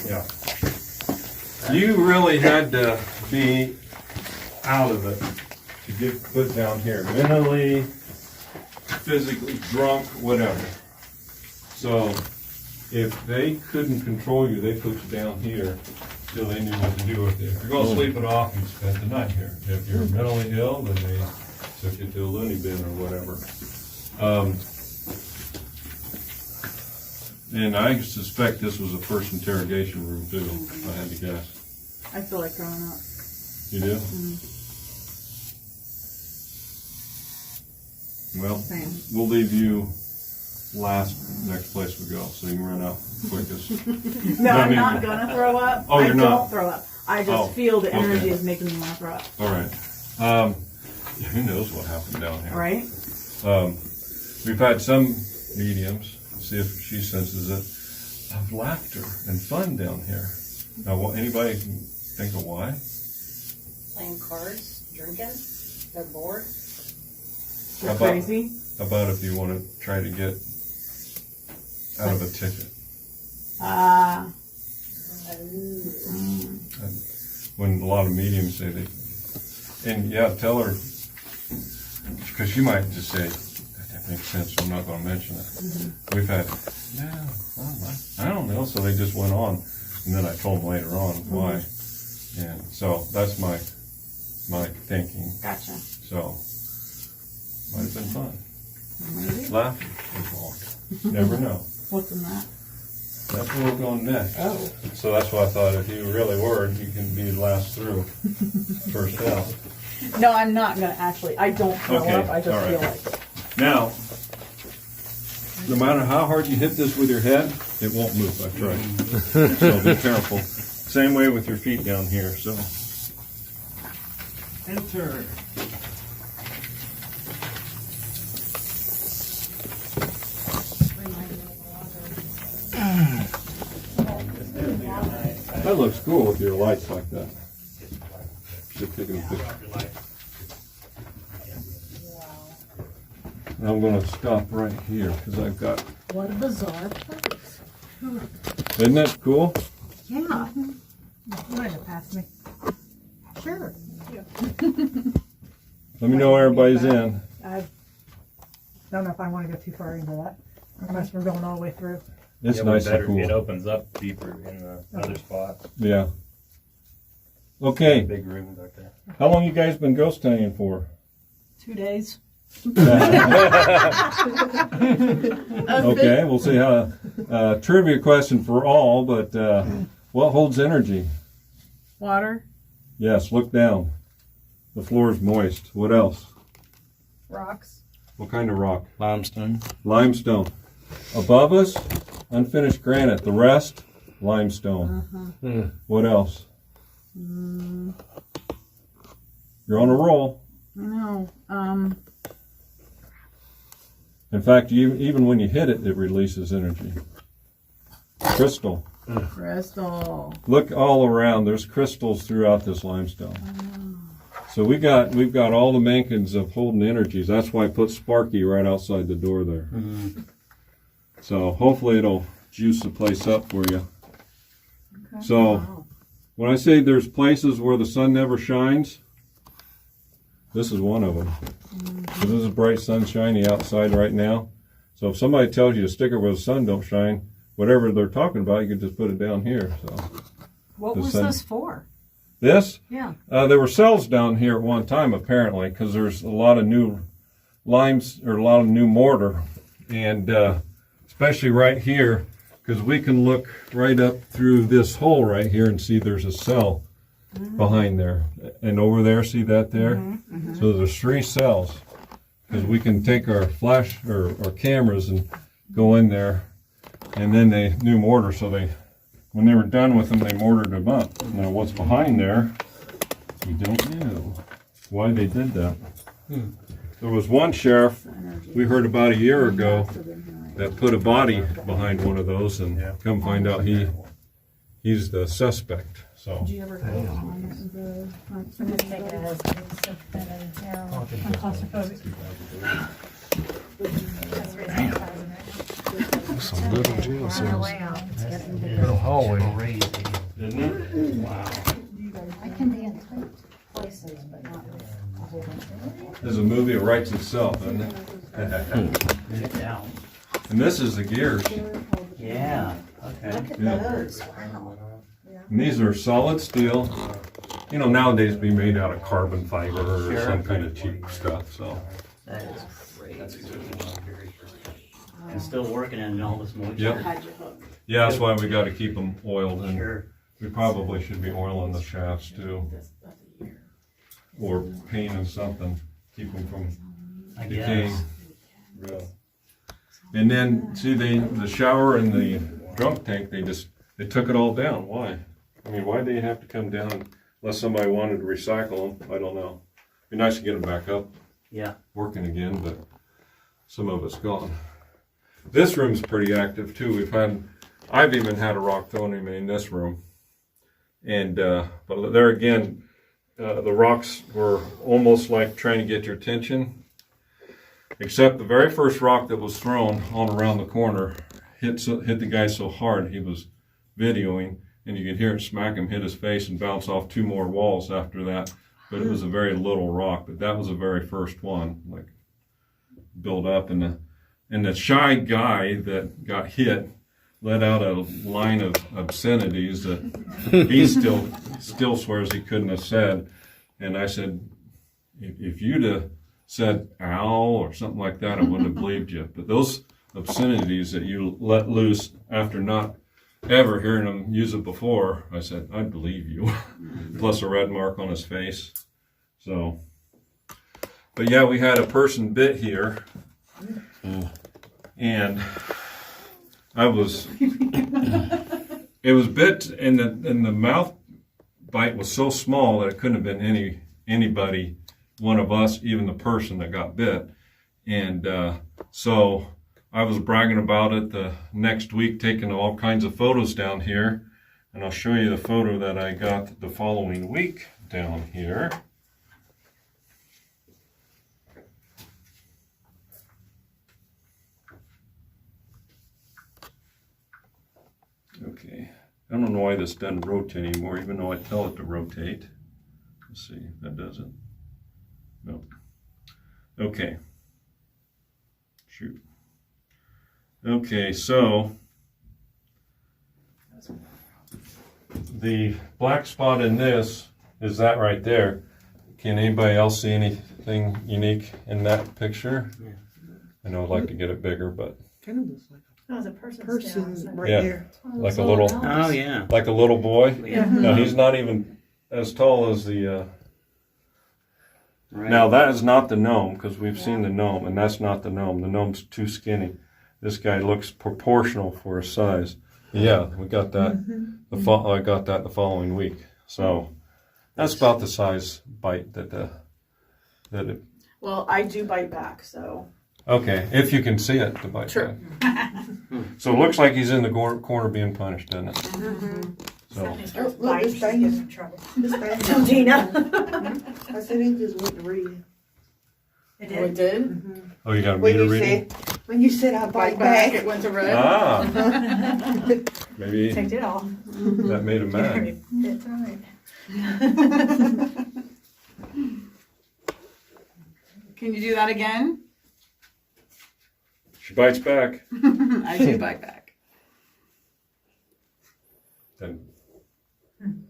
Yeah. You really had to be out of it to get put down here. Mentally, physically, drunk, whatever. So, if they couldn't control you, they put you down here till they knew what to do with you. If you're going to sleep it off, you spend the night here. If you're mentally ill, then they took you to a loony bin or whatever. And I suspect this was a first interrogation room too, if I had to guess. I feel like throwing up. You do? Well, we'll leave you next place we go, so you can run out quickest. No, I'm not gonna throw up. Oh, you're not? I don't throw up. I just feel the energy is making me want to throw up. All right. Who knows what happened down here? Right? We've had some mediums, see if she senses it, of laughter and fun down here. Now, anybody can think of why? Playing cards, drinking, they're bored. They're crazy. How about if you want to try to get out of a ticket? When a lot of mediums say they, and yeah, tell her, because she might just say, that makes sense, so I'm not going to mention it. We've had, I don't know, so they just went on, and then I told them later on why. And so that's my thinking. Gotcha. So, might have been fun. Maybe. Laughing involved. Never know. What's in that? That's where we're going next. Oh. So that's why I thought if you really were, you can be last through, first out. No, I'm not gonna actually. I don't throw up. I just feel like. Now, no matter how hard you hit this with your head, it won't move. I've tried. So be careful. Same way with your feet down here. So enter. That looks cool with your lights like that. Should take a picture. I'm going to stop right here because I've got. What a bizarre place. Isn't that cool? Yeah. You wanted to pass me. Sure. Let me know everybody's in. I don't know if I want to go too far into that, unless we're going all the way through. It's nice and cool. It opens up deeper in the other spots. Yeah. Okay. Big room back there. How long you guys been ghost hunting for? 2 days. Okay, we'll see how. Trivia question for all, but what holds energy? Water. Yes, look down. The floor is moist. What else? Rocks. What kind of rock? Limestone. Limestone. Above us, unfinished granite. The rest, limestone. What else? You're on a roll. No. In fact, even when you hit it, it releases energy. Crystal. Crystal. Look all around. There's crystals throughout this limestone. So we've got all the makings of holding energies. That's why I put Sparky right outside the door there. So hopefully it'll juice the place up for you. Okay. So when I say there's places where the sun never shines, this is one of them. So this is bright sunshiny outside right now. So if somebody tells you to stick it where the sun don't shine, whatever they're talking about, you can just put it down here. So What was this for? This? Yeah. There were cells down here at one time, apparently, because there's a lot of new limes or a lot of new mortar, and especially right here, because we can look right up through this hole right here and see there's a cell behind there, and over there, see that there? So there's 3 cells, because we can take our flash or cameras and go in there, and then they new mortar. So when they were done with them, they mortared them up. Now what's behind there, we don't know why they did that. There was one sheriff we heard about a year ago that put a body behind one of those, and come find out he's the suspect. So. Did you ever go on the I'm claustrophobic. Some little jail cells. Little hallway. Isn't it? Wow. I can be in tight places, but not with a whole bunch of. There's a movie that writes itself, doesn't it? And this is the gears. Yeah. Okay. Look at those. Wow. And these are solid steel. You know, nowadays it'd be made out of carbon fiber or some kind of cheap stuff. So. That is great. And still working in all this moisture. Yep. Yeah, that's why we got to keep them oiled, and we probably should be oiling the shafts too, or painting something, keep them from decaying. Yeah. And then see the shower and the drunk tank, they took it all down. Why? I mean, why do they have to come down unless somebody wanted to recycle them? I don't know. It'd be nice to get them back up. Yeah. Working again, but some of it's gone. This room's pretty active too. I've even had a rock thrown at me in this room, and but there again, the rocks were almost like trying to get your attention. Except the very first rock that was thrown on around the corner hit the guy so hard, he was videoing, and you could hear it smack him, hit his face, and bounce off 2 more walls after that. But it was a very little rock. But that was the very first one, like built up, and the shy guy that got hit let out a line of obscenities that he still swears he couldn't have said. And I said, if you'd have said ow or something like that, I wouldn't have believed you. But those obscenities that you let loose after not ever hearing him use it before, I said, I'd believe you. Plus a red mark on his face. So, but yeah, we had a person bit here, and it was bit, and the mouth bite was so small that it couldn't have been anybody, one of us, even the person that got bit. And so I was bragging about it the next week, taking all kinds of photos down here, and I'll show you the photo that I got the following week down here. Okay, I don't know why this doesn't rotate anymore, even though I tell it to rotate. Let's see, that doesn't. Nope. Okay. Shoot. Okay, so the black spot in this is that right there. Can anybody else see anything unique in that picture? Yeah. I know I'd like to get it bigger, but kind of looks like a person right there. Like a little, oh yeah, like a little boy. Yeah. No, he's not even as tall as the. Right. Now that is not the gnome, because we've seen the gnome, and that's not the gnome. The gnome's too skinny. This guy looks proportional for his size. Yeah, we got that. I got that the following week. So that's about the size bite that it. Well, I do bite back, so. Okay, if you can see it, the bite True. back. So it looks like he's in the corner being punished, doesn't it? So. Oh, look, this thing is in trouble. This thing Tell Tina. I said it just went to read. It did? Oh, it did? Oh, you got a meter reading? When you said I bite back, it went to red. Ah. Maybe Take it off. that made him mad. That's right. Can you do that again? She bites back. I do bite back. Then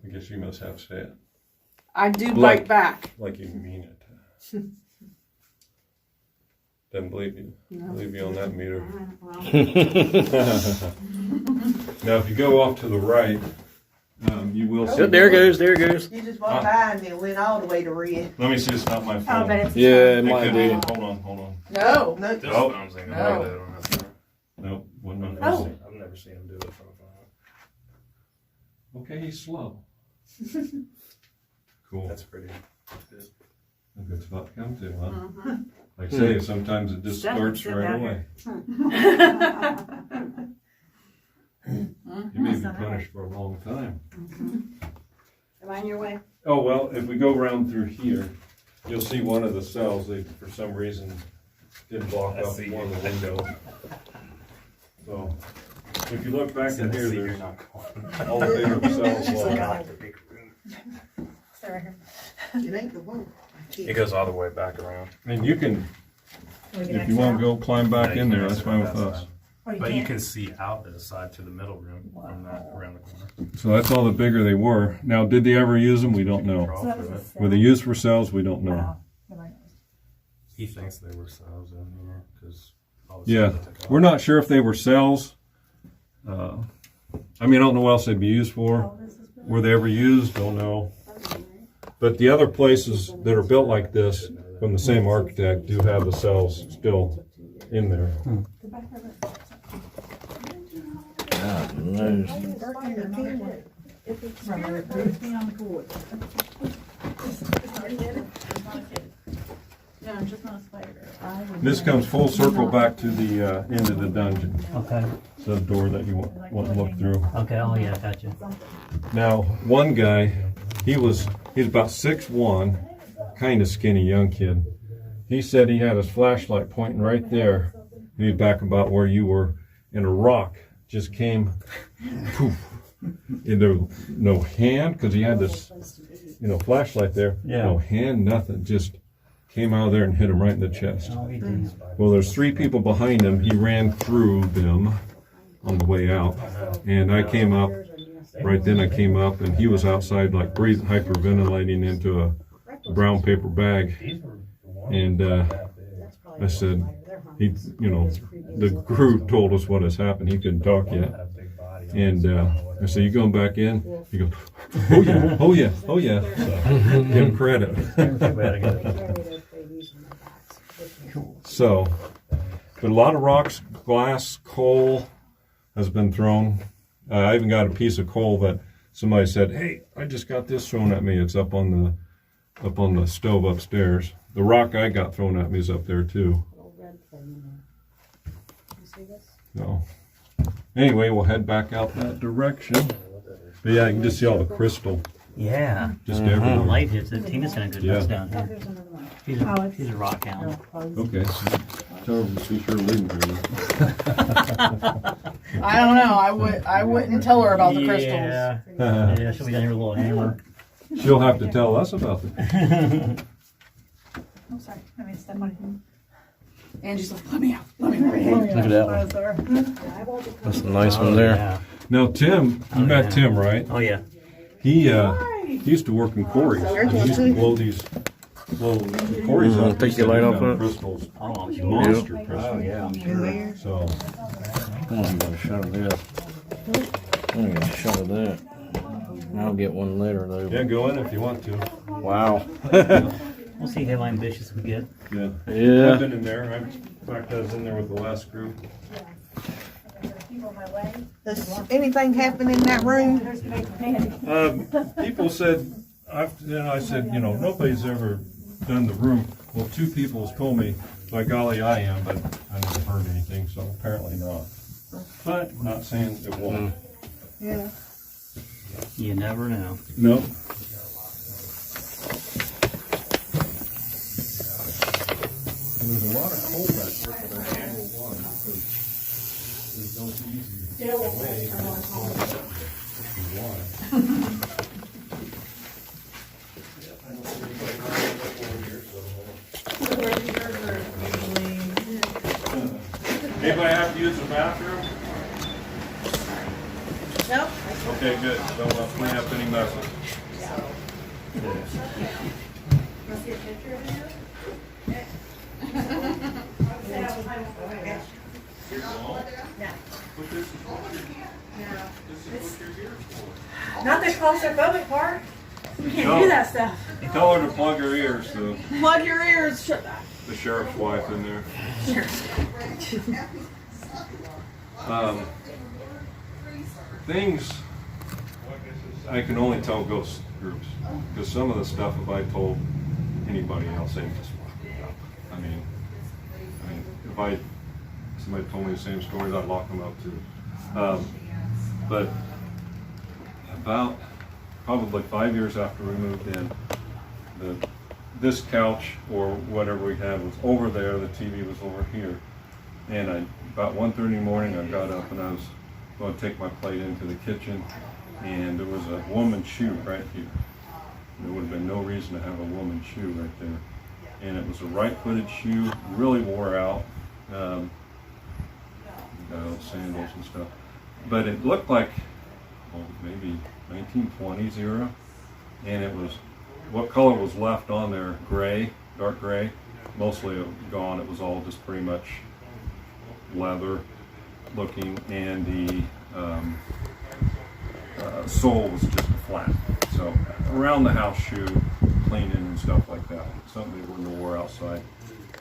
I guess you must have to say it. I do bite back. Like you mean it. Didn't believe you. No. Believe you on that meter. Now, if you go off to the right, you will see. There it goes. There it goes. You just walked by and it went all the way to red. Let me see. It's not my phone. but it's Yeah, it might be. Hold on. No. This Oh. phone's ain't No. gonna do that on that phone. Nope. Wasn't on Oh. this. I've never seen him do it from a phone. Okay, he's slow. Cool. That's pretty good. A good spot to come to, huh? Mhm. Like I say, sometimes it just starts right away. You may be punished for a long time. Am I on your way? Oh, well, if we go around through here, you'll see one of the cells, they, for some reason, did block up one of the windows. So, if you look back in here, there's all the bigger cells. It ain't the one. It goes all the way back around. And you can, if you want to go climb back in there, that's fine with us. But you can see out to the side to the middle room from that around the corner. So that's all the bigger they were. Now, did they ever use them? We don't know. Were they used for cells? We don't know. He thinks they were cells in here because. Yeah, we're not sure if they were cells. I mean, I don't know what else they'd be used for. Were they ever used? Don't know. But the other places that are built like this from the same architect do have the cells still in there. God knows. No, just not a spider. This comes full circle back to the end of the dungeon. Okay. It's the door that you want to look through. Okay, oh yeah, gotcha. Now, one guy, he's about 6'1", kind of skinny young kid. He said he had his flashlight pointing right there, maybe back about where you were, and a rock just came, poof, and there was no hand, because he had this, flashlight there. Yeah. No hand, nothing, just came out of there and hit him right in the chest. Oh, he did. Well, there's 3 people behind him. He ran through them on the way out, and I came up. Right then I came up, and he was outside like breathing, hyperventilating into a brown paper bag. And I said, the crew told us what has happened. He couldn't talk yet. And I said, you going back in? He goes, oh yeah. So, give him credit. So, but a lot of rocks, glass, coal has been thrown. I even got a piece of coal that somebody said, hey, I just got this thrown at me. It's up on the stove upstairs. The rock I got thrown at me is up there too. So, anyway, we'll head back out that direction. But yeah, you can just see all the crystal. Yeah. Just everywhere. The light hits it. Tina's gonna go Yeah. down here. She's a rock hound. Okay. Tell her to see her leading for you. I don't know. I wouldn't tell her about the crystals. Yeah, she'll be down here with a little hammer. She'll have to tell us about it. I'm sorry. Let me step on him. Angie's like, let me out. Let me Look at that one. That's a nice one there. Yeah. Now, Tim, you met Tim, right? Oh, yeah. He used to work in quarries. He used to blow these quarries up. Take your light off on it. Crystals. Oh, I'm sure. Monster Oh, crystals. yeah, I'm sure. So, I'm gonna shut of that. I'm gonna shut of that. I'll get one later though. yeah, go in if you want to. Wow. We'll see how ambitious we get. Yeah. Yeah. I've been in there. In fact, I was in there with the last group. Does anything happen in that room? People said, I said, nobody's ever done the room. Well, 2 people told me, by golly, I am, but I never heard anything, so apparently not. But I'm not saying it won't. Yeah. You never know. No. There's a lot of coal back there, but I don't know why, because there's no easy way to why. Anybody have to use the bathroom? Nope. Okay, good. Don't clean up any messes. Not the claustrophobic part. You can't No. do that stuff. Tell her to plug her ears, Plug your ears. Shut that. the sheriff's wife in there. Things I can only tell ghost groups, because some of the stuff if I told anybody else, they just lock me up. I mean, if somebody told me the same stories, I'd lock them up too. But about probably 5 years after we moved in, this couch or whatever we had was over there, the TV was over here. And about 1:30 in the morning, I got up and I was going to take my plate into the kitchen, and there was a woman's shoe right here. There would have been no reason to have a woman's shoe right there. And it was a right-footed shoe, really wore out, sandals and stuff. But it looked like, well, maybe 1920s era, and it was, what color was left on there? Gray, dark gray, mostly gone. It was all just pretty much leather looking, and the sole was just a flat. So around the house shoe, cleaning and stuff like that. Something they wouldn't have wore outside.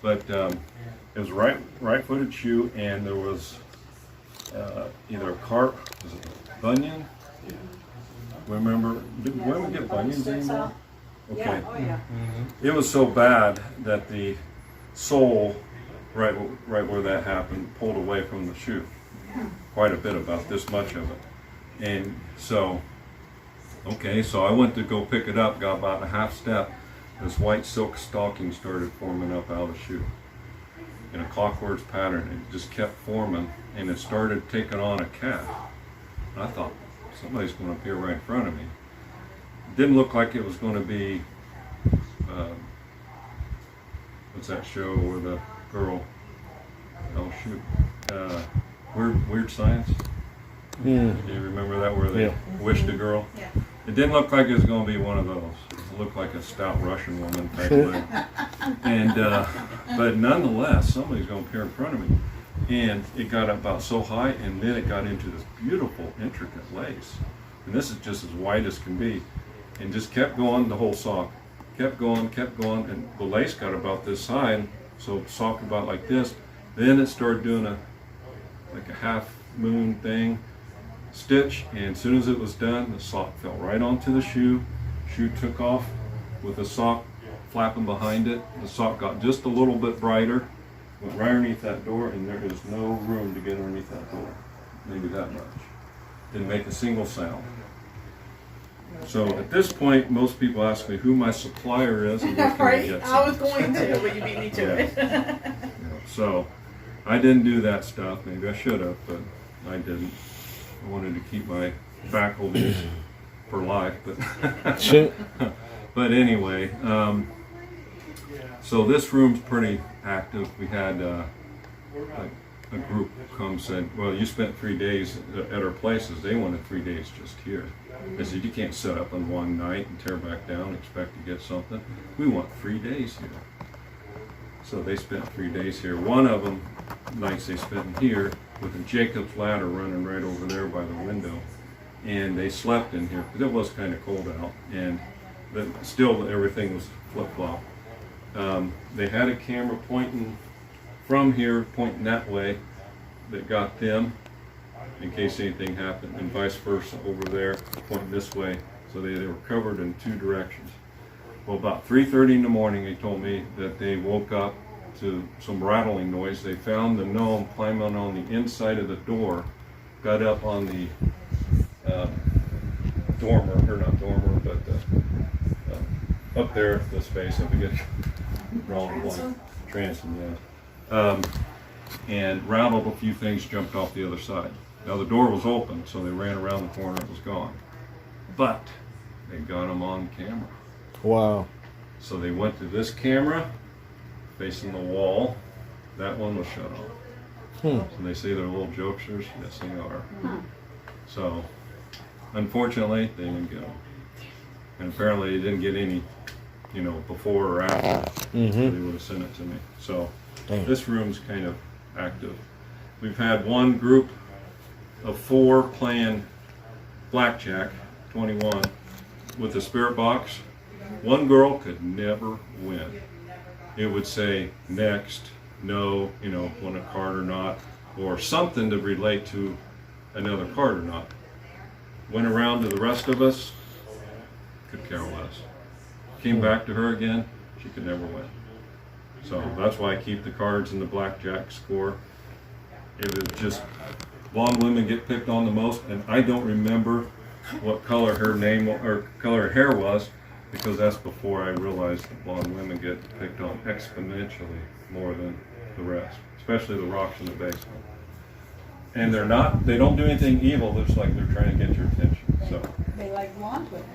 But it was a right-footed shoe, and there was either a was it a bunion? Remember, did women get bunions anymore? Okay. It was so bad that the sole, right where that happened, pulled away from the shoe. Quite a bit, about this much of it. And so, so I went to go pick it up, got about a half step, this white silk stocking started forming up out of the shoe. In a clockwork pattern, it just kept forming, and it started taking on a calf. And I thought, somebody's going to appear right in front of me. It didn't look like it was going to be, what's that show where the girl, Weird Science? Do you remember that, where they wished a girl? Yeah. It didn't look like it was going to be one of those. It looked like a stout Russian woman type thing. And, but nonetheless, somebody's going to appear in front of me. And it got about so high, and then it got into this beautiful, intricate lace. And this is just as wide as can be. And just kept going, the whole sock. Kept going, and the lace got about this high, so the sock about like this. Then it started doing like a half moon thing, stitch, and as soon as it was done, the sock fell right onto the shoe. Shoe took off with the sock flapping behind it. The sock got just a little bit brighter, went right underneath that door, and there is no room to get underneath that door. Maybe that much. Didn't make a single sound. So at this point, most people ask me who my supplier is and what can I get. I was going to, but you beat me to it. So I didn't do that stuff. Maybe I should have, but I didn't. I wanted to keep my faculties for life, but but anyway. So this room's pretty active. We had a group come, said, well, you spent 3 days at our places. They wanted 3 days just here. I said, you can't set up on one night and tear back down and expect to get something. We want 3 days here. So they spent 3 days here. One of them, nights they spent here, with a Jacob's ladder running right over there by the window. And they slept in here, because it was kind of cold out. And but still everything was flip-flop. They had a camera pointing from here, pointing that way, that got them, in case anything happened, and vice versa over there, pointing this way. So they were covered in two directions. Well, about 3:30 in the morning, they told me that they woke up to some rattling noise. They found the gnome climbing on the inside of the door, got up on the dormer, or not dormer, but up there, the space, I forget, wrong one, transom, yeah. And rattled a few things, jumped off the other side. Now the door was open, so they ran around the corner, it was gone. But they got them on camera. Wow. So they went to this camera, facing the wall. That one was shut off. So they say they're little jokesters. Yes, they are. So, unfortunately, they didn't get them. And apparently they didn't get any, before or after. They would have sent it to me. So, Damn. This room's kind of active. We've had one group of 4 playing blackjack, 21, with a spirit box. One girl could never win. It would say next, no, you know, won a card or not, or something to relate to another card or not. Went around to the rest of us, could care less. Came back to her again, she could never win. So that's why I keep the cards in the blackjack score. It was just, blonde women get picked on the most, and I don't remember what color her name or color her hair was, because that's before I realized that blonde women get picked on exponentially more than the rest, especially the rocks in the basement. And they don't do anything evil, it's like they're trying to get your attention. So, They like blonde women.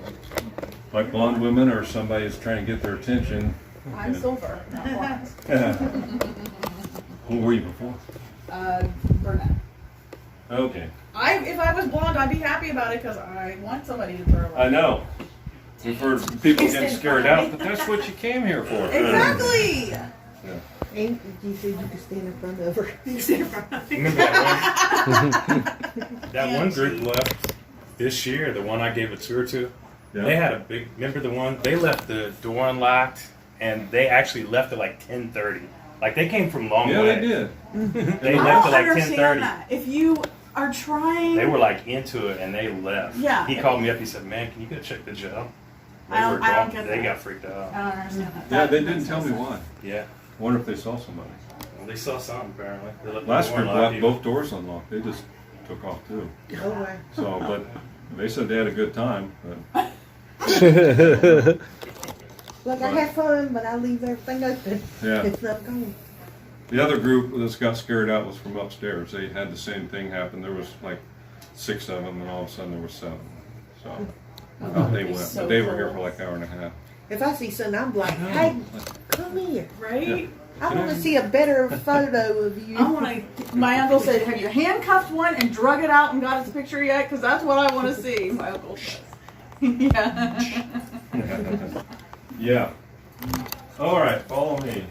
like blonde women, or somebody is trying to get their attention. I'm silver, not blonde. Who were you before? Brunette. Okay. If I was blonde, I'd be happy about it because I want somebody to throw. I know. We've heard people getting scared out, but that's what you came here for. Exactly. Yeah. And you said you could stand in front of her. Remember that one group left this year, the one I gave a tour to? Yeah. They had a big, remember the one? They left the door unlocked, and they actually left at like 10:30. Like, they came from long Yeah, way. they did. They I left don't at like understand 10:30. that. If you are trying, They were like into it, and they left. Yeah. He called me up, he said, man, can you go check the jail? I don't get They that. got freaked out. I don't understand that. Yeah, they didn't tell me why. Yeah. Wonder if they saw somebody. Well, they saw something, apparently. They left the Last door group unlocked, left even. both doors unlocked. They just took off too. Oh, wow. So, but they said they had a good time. But Like, I had fun, but I leave everything open. Yeah. It's not going. the other group that got scared out was from upstairs. They had the same thing happen. There was like 6 of them, and all of a sudden there was 7. So out they went. So But they were here cool. for like an hour and a half. If I see something, I'm like, hey, come here. Right? Yeah. I want to see a better photo of you. I want to. My uncle said, "Have you handcuffed one and drug it out and got its picture yet? Because that's what I want to see." My uncle says. Yeah. Yeah. All right, follow me.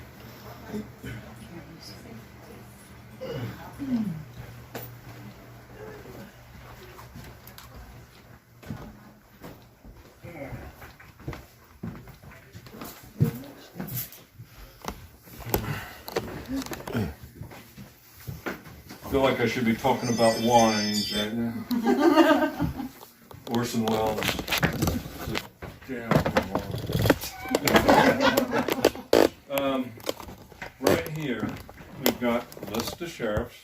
I feel like I should be talking about wines right now. Orson Welles. Right here, we've got a list of sheriffs,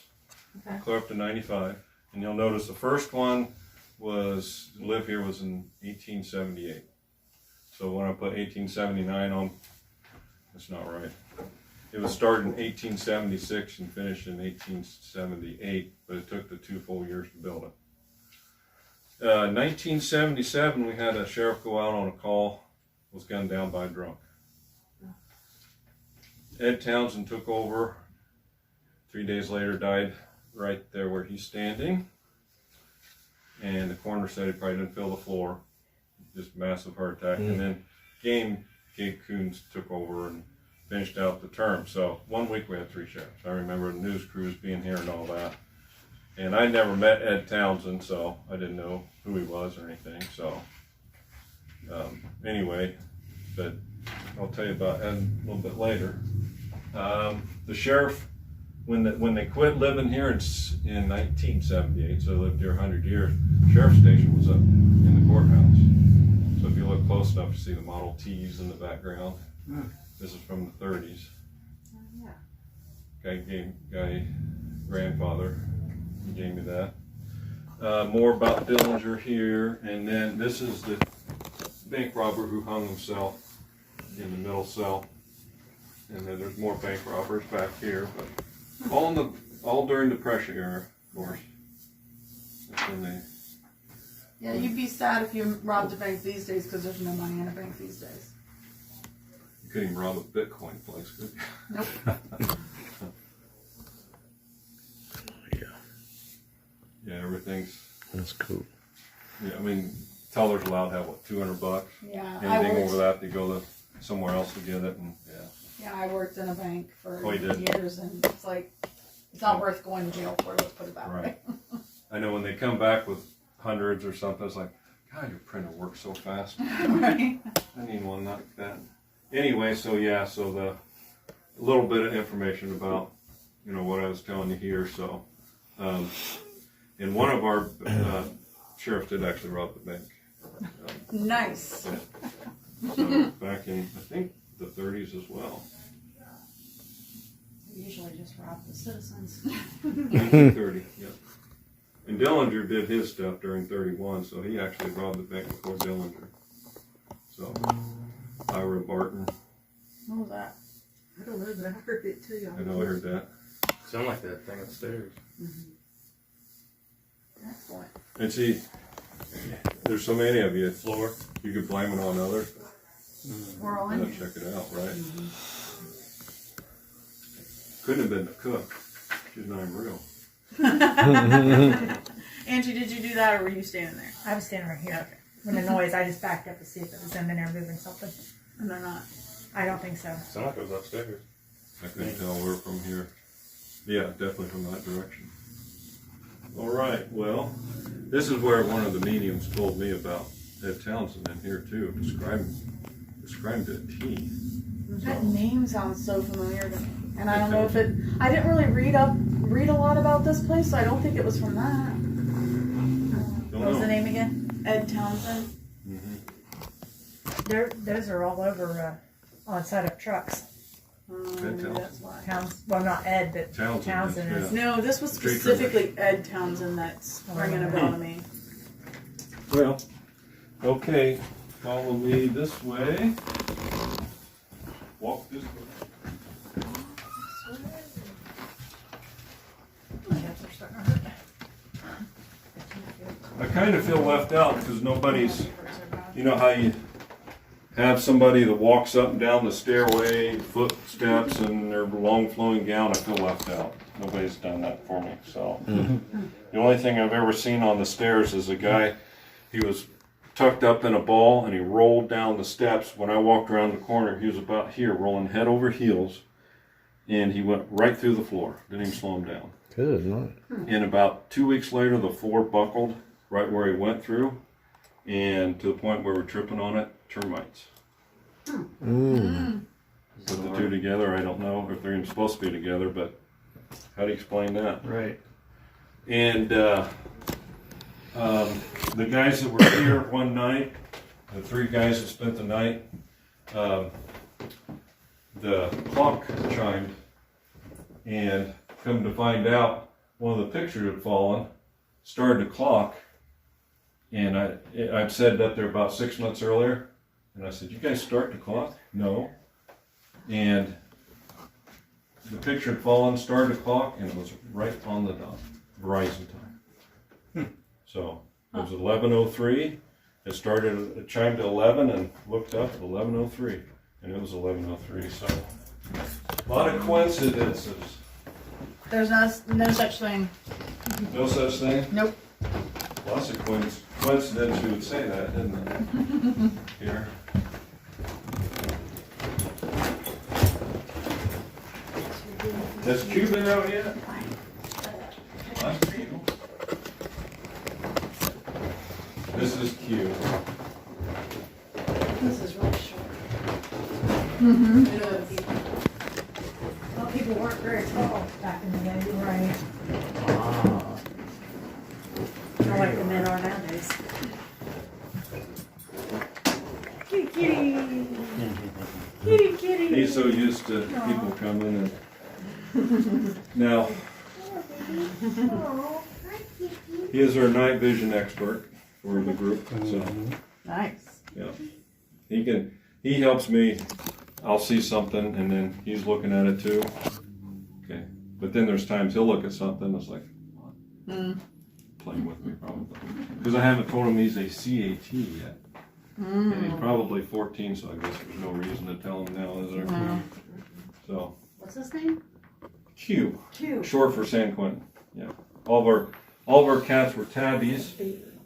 clear up to 95. And you'll notice the first one live here was in 1878. So when I put 1879 on, that's not right. It was started in 1876 and finished in 1878, but it took the 2 full years to build it. 1977, we had a sheriff go out on a call, was gunned down by a drunk. Ed Townsend took over. 3 days later, died right there where he's standing. And the coroner said he probably didn't feel the floor. Just massive heart attack. And then Gabe Coons took over and finished out the term. So 1 week we had 3 sheriffs. I remember the news crews being here and all that. And I never met Ed Townsend, so I didn't know who he was or anything. So anyway, but I'll tell you about Ed a little bit later. The sheriff, when they quit living here in 1978, so they lived here 100 years, the sheriff's station was up in the courthouse. So if you look close enough, you see the Model Ts in the background. This is from the 30s. Guy grandfather, he gave me that. More about Dillinger here, and then this is the bank robber who hung himself in the middle cell. And then there's more bank robbers back here, but all during the Depression era, of course. That's when they. Yeah, you'd be sad if you robbed a bank these days because there's no money in a bank these days. You couldn't even rob a Bitcoin place, could you? Nope. Yeah, everything's. That's cool. Yeah, I mean, teller's allowed to have what, $200? Yeah, Anything over that, they go to somewhere else to get it, and yeah. Yeah, I worked in a bank for Oh, you did? years, and it's like, it's not worth going to jail for, let's put it that way. I know when they come back with hundreds or something, it's like, God, your printer works so fast. Right. I need one like that. Anyway, so yeah, so the little bit of information about, you know, what I was telling you here. So, and one of our sheriffs did actually rob the bank. Nice. Yeah. So back in, I think, the 30s as well. We usually just rob the citizens. 1930, yeah. And Dillinger did his stuff during 31, so he actually robbed the bank before Dillinger. So, Ira Barton. What was that? I don't know, but I heard it too. I know I heard that. Sound like that thing upstairs. Excellent. And see, there's so many of you. Floor. You could blame it on others. We're all Yeah, in. check it out, right? Couldn't have been the cook. She's not even real. Angie, did you do that, or were you standing there? I was standing right here. When the noise, I just backed up to see if it was them in there moving something. And they're not. I don't think so. Sound like it was upstairs. I couldn't tell where from here. Yeah, definitely from that direction. All right, well, this is where one of the mediums told me about Ed Townsend in here too, described to a T. That name sounds so familiar to me, and I don't know if it. I didn't really read a lot about this place, so I don't think it was from that. What was the name again? Ed Townsend. Those are all over on side of trucks. Ed Townsend. That's why. Well, not Ed, but Townsend is. No, this was Tree specifically Ed Townsend that's ringing a bell to me. Well, okay, follow me this way. Walk this way. I kind of feel left out because nobody's, you know how you have somebody that walks up and down the stairway, footsteps, and their long flowing gown. I feel left out. Nobody's done that for me. So the only thing I've ever seen on the stairs is a guy, he was tucked up in a ball and he rolled down the steps. When I walked around the corner, he was about here, rolling head over heels, and he went right through the floor. Didn't even slow him down. Good night. And about 2 weeks later, the floor buckled right where he went through, and to the point where we're tripping on it, termites. Put the two together, I don't know if they're even supposed to be together, but how do you explain that? Right. And the guys that were here one night, the three guys that spent the night, the clock chimed, and come to find out, one of the pictures had fallen, started the clock, and I'd set it up there about 6 months earlier, and I said, "You guys start the clock?" "No." And the picture had fallen, started the clock, and it was right on the dot, Verizon time. So it was 11:03. It chimed to 11, and looked up at 11:03, and it was 11:03. So a lot of coincidences. There's no such thing. No such thing? Nope. Lots of coincidence you would say that, didn't it? Here. Has Q been out yet? That's Q. This is Q. This is really short. Well, people weren't very tall back in the day, right? Not like the men are nowadays. Kitty, kitty. Kitty, kitty. He's so used to people coming and now he is our night vision expert for the group. So Nice. yeah, he helps me. I'll see something and then he's looking at it too. Okay, but then there's times he'll look at something. It's like playing with me probably because I haven't told him he's a CAT yet. And he's probably 14, so I guess there's no reason to tell him now, is there? So What's his name? Q. Short for San Quentin. Yeah. All of our cats were tabbies.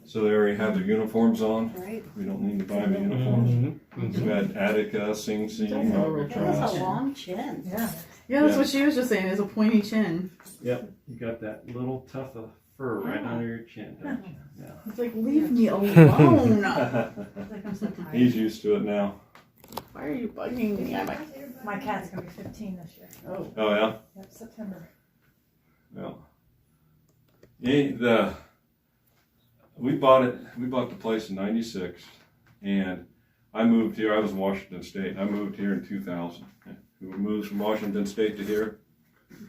So they already have their uniforms on. Right. We don't need to buy them uniforms. We've got Attica, Sing Sing, That's a long chin. Yeah. Yeah, that's what she was just saying, is a pointy chin. Yep, you got that little tuft of fur right under your chin, don't you? Yeah. It's like, leave me alone. He's used to it now. Why are you bugging me? My cat's gonna be 15 this year. Oh. Oh yeah? Yep, September. Well, yeah, we bought the place in '96, and I moved here. I was in Washington State. I moved here in 2000. Who moves from Washington State to here?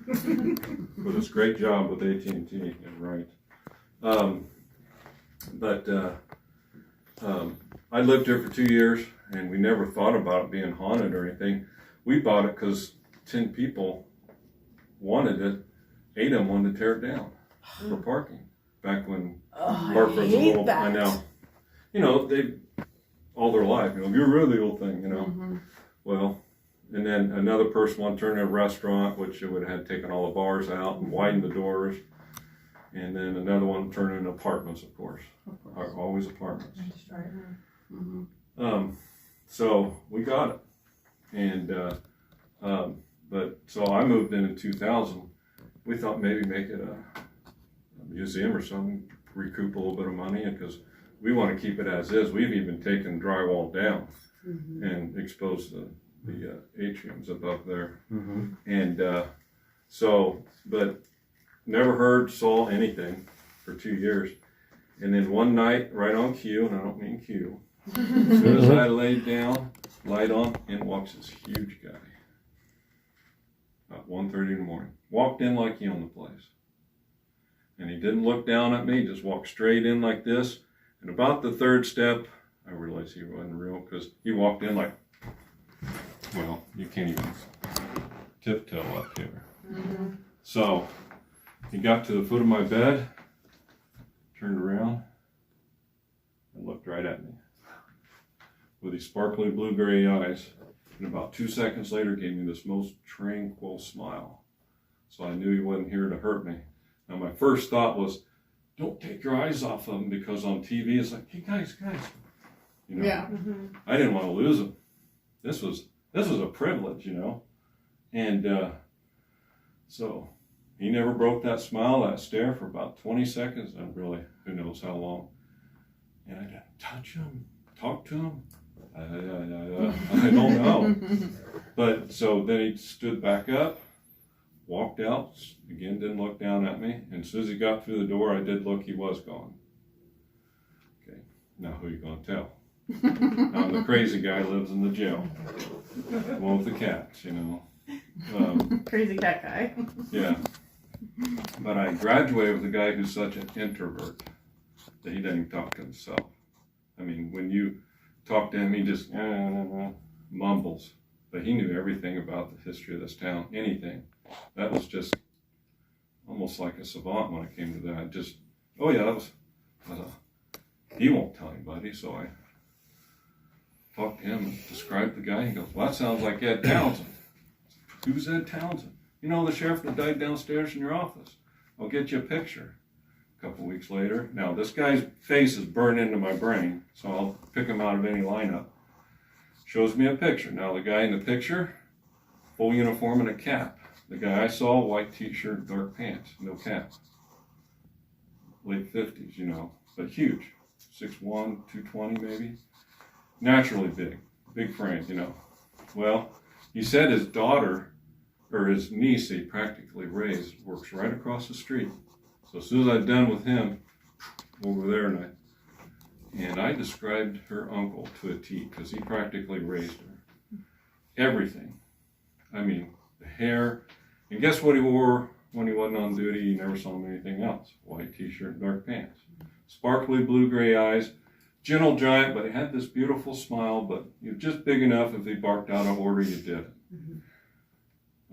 With this great job with AT&T, right? I lived here for 2 years, and we never thought about it being haunted or anything. We bought it because 10 people wanted it. 8 of them wanted to tear it down for parking. Back when Hartford was a little, that. I know. You know, they all their life, you know, get rid of the old thing, you know. Mm-hmm. Well, and then another person wanted to turn in a restaurant, which it would have taken all the bars out and widened the doors. And then another one turned into apartments, of course. Always apartments. Mm-hmm. So we got it. And, so I moved in 2000. We thought maybe make it a museum or something, recoup a little bit of money, because we want to keep it as is. We've even taken drywall down and exposed the atriums above there. And but never heard, saw anything for 2 years. And then one night, right on cue, and I don't mean cue, as soon as I laid down, light on, in walks this huge guy. About 1:30 in the morning. Walked in like he owned the place. And he didn't look down at me, just walked straight in like this. And about the third step, I realized he wasn't real, because he walked in like, well, you can't even tiptoe up here. So he got to the foot of my bed, turned around, and looked right at me with these sparkly blue-gray eyes. And about 2 seconds later, gave me this most tranquil smile. So I knew he wasn't here to hurt me. Now my first thought was, don't take your eyes off of him, because on TV it's like, hey guys, you know. Yeah. I didn't want to lose him. This was a privilege, you know. And so he never broke that smile, that stare for about 20 seconds, and really, who knows how long. And I didn't touch him, talk to him. I don't know. But so then he stood back up, walked out, again, didn't look down at me. And as soon as he got through the door, I did look, he was gone. Okay, now who are you going to tell? Now the crazy guy lives in the jail. The one with the cats, you know. Crazy cat guy. Yeah. But I graduated with a guy who's such an introvert that he doesn't even talk to himself. I mean, when you talk to him, he just mumbles. But he knew everything about the history of this town, anything. That was just almost like a savant when it came to that. Just, oh yeah, that was he won't tell anybody, so I talked to him and described the guy. He goes, well, that sounds like Ed Townsend. Who's Ed Townsend? You know, the sheriff that died downstairs in your office. I'll get you a picture. A couple weeks later. Now, this guy's face is burned into my brain, so I'll pick him out of any lineup. Shows me a picture. Now, the guy in the picture, full uniform and a cap. The guy I saw, white t-shirt, dark pants, no cap. Late 50s, you know, but huge. 6'1", 220 maybe. Naturally big frame, you know. Well, he said his daughter, or his niece he practically raised, works right across the street. So as soon as I'm done with him, over there, and I described her uncle to a T, because he practically raised her. Everything. I mean, the hair. And guess what he wore when he wasn't on duty? You never saw him anything else. White t-shirt and dark pants. Sparkly blue-gray eyes. Gentle giant, but he had this beautiful smile, but he was just big enough if he barked out of order, you did it.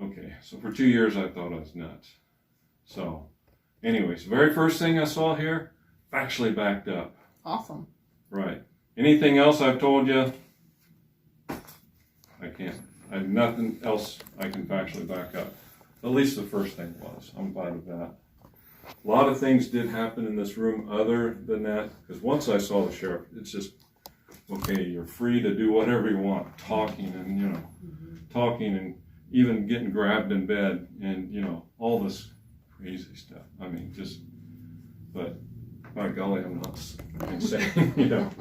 Okay, so for 2 years I thought I was nuts. So, anyways, the very first thing I saw here, factually backed up. Awesome. Right. Anything else I've told you, I can't. I have nothing else I can factually back up. At least the first thing was. I'm glad of that. A lot of things did happen in this room other than that, because once I saw the sheriff, it's just, okay, you're free to do whatever you want, talking and even getting grabbed in bed and, all this crazy stuff. I mean, but by golly, I'm not insane,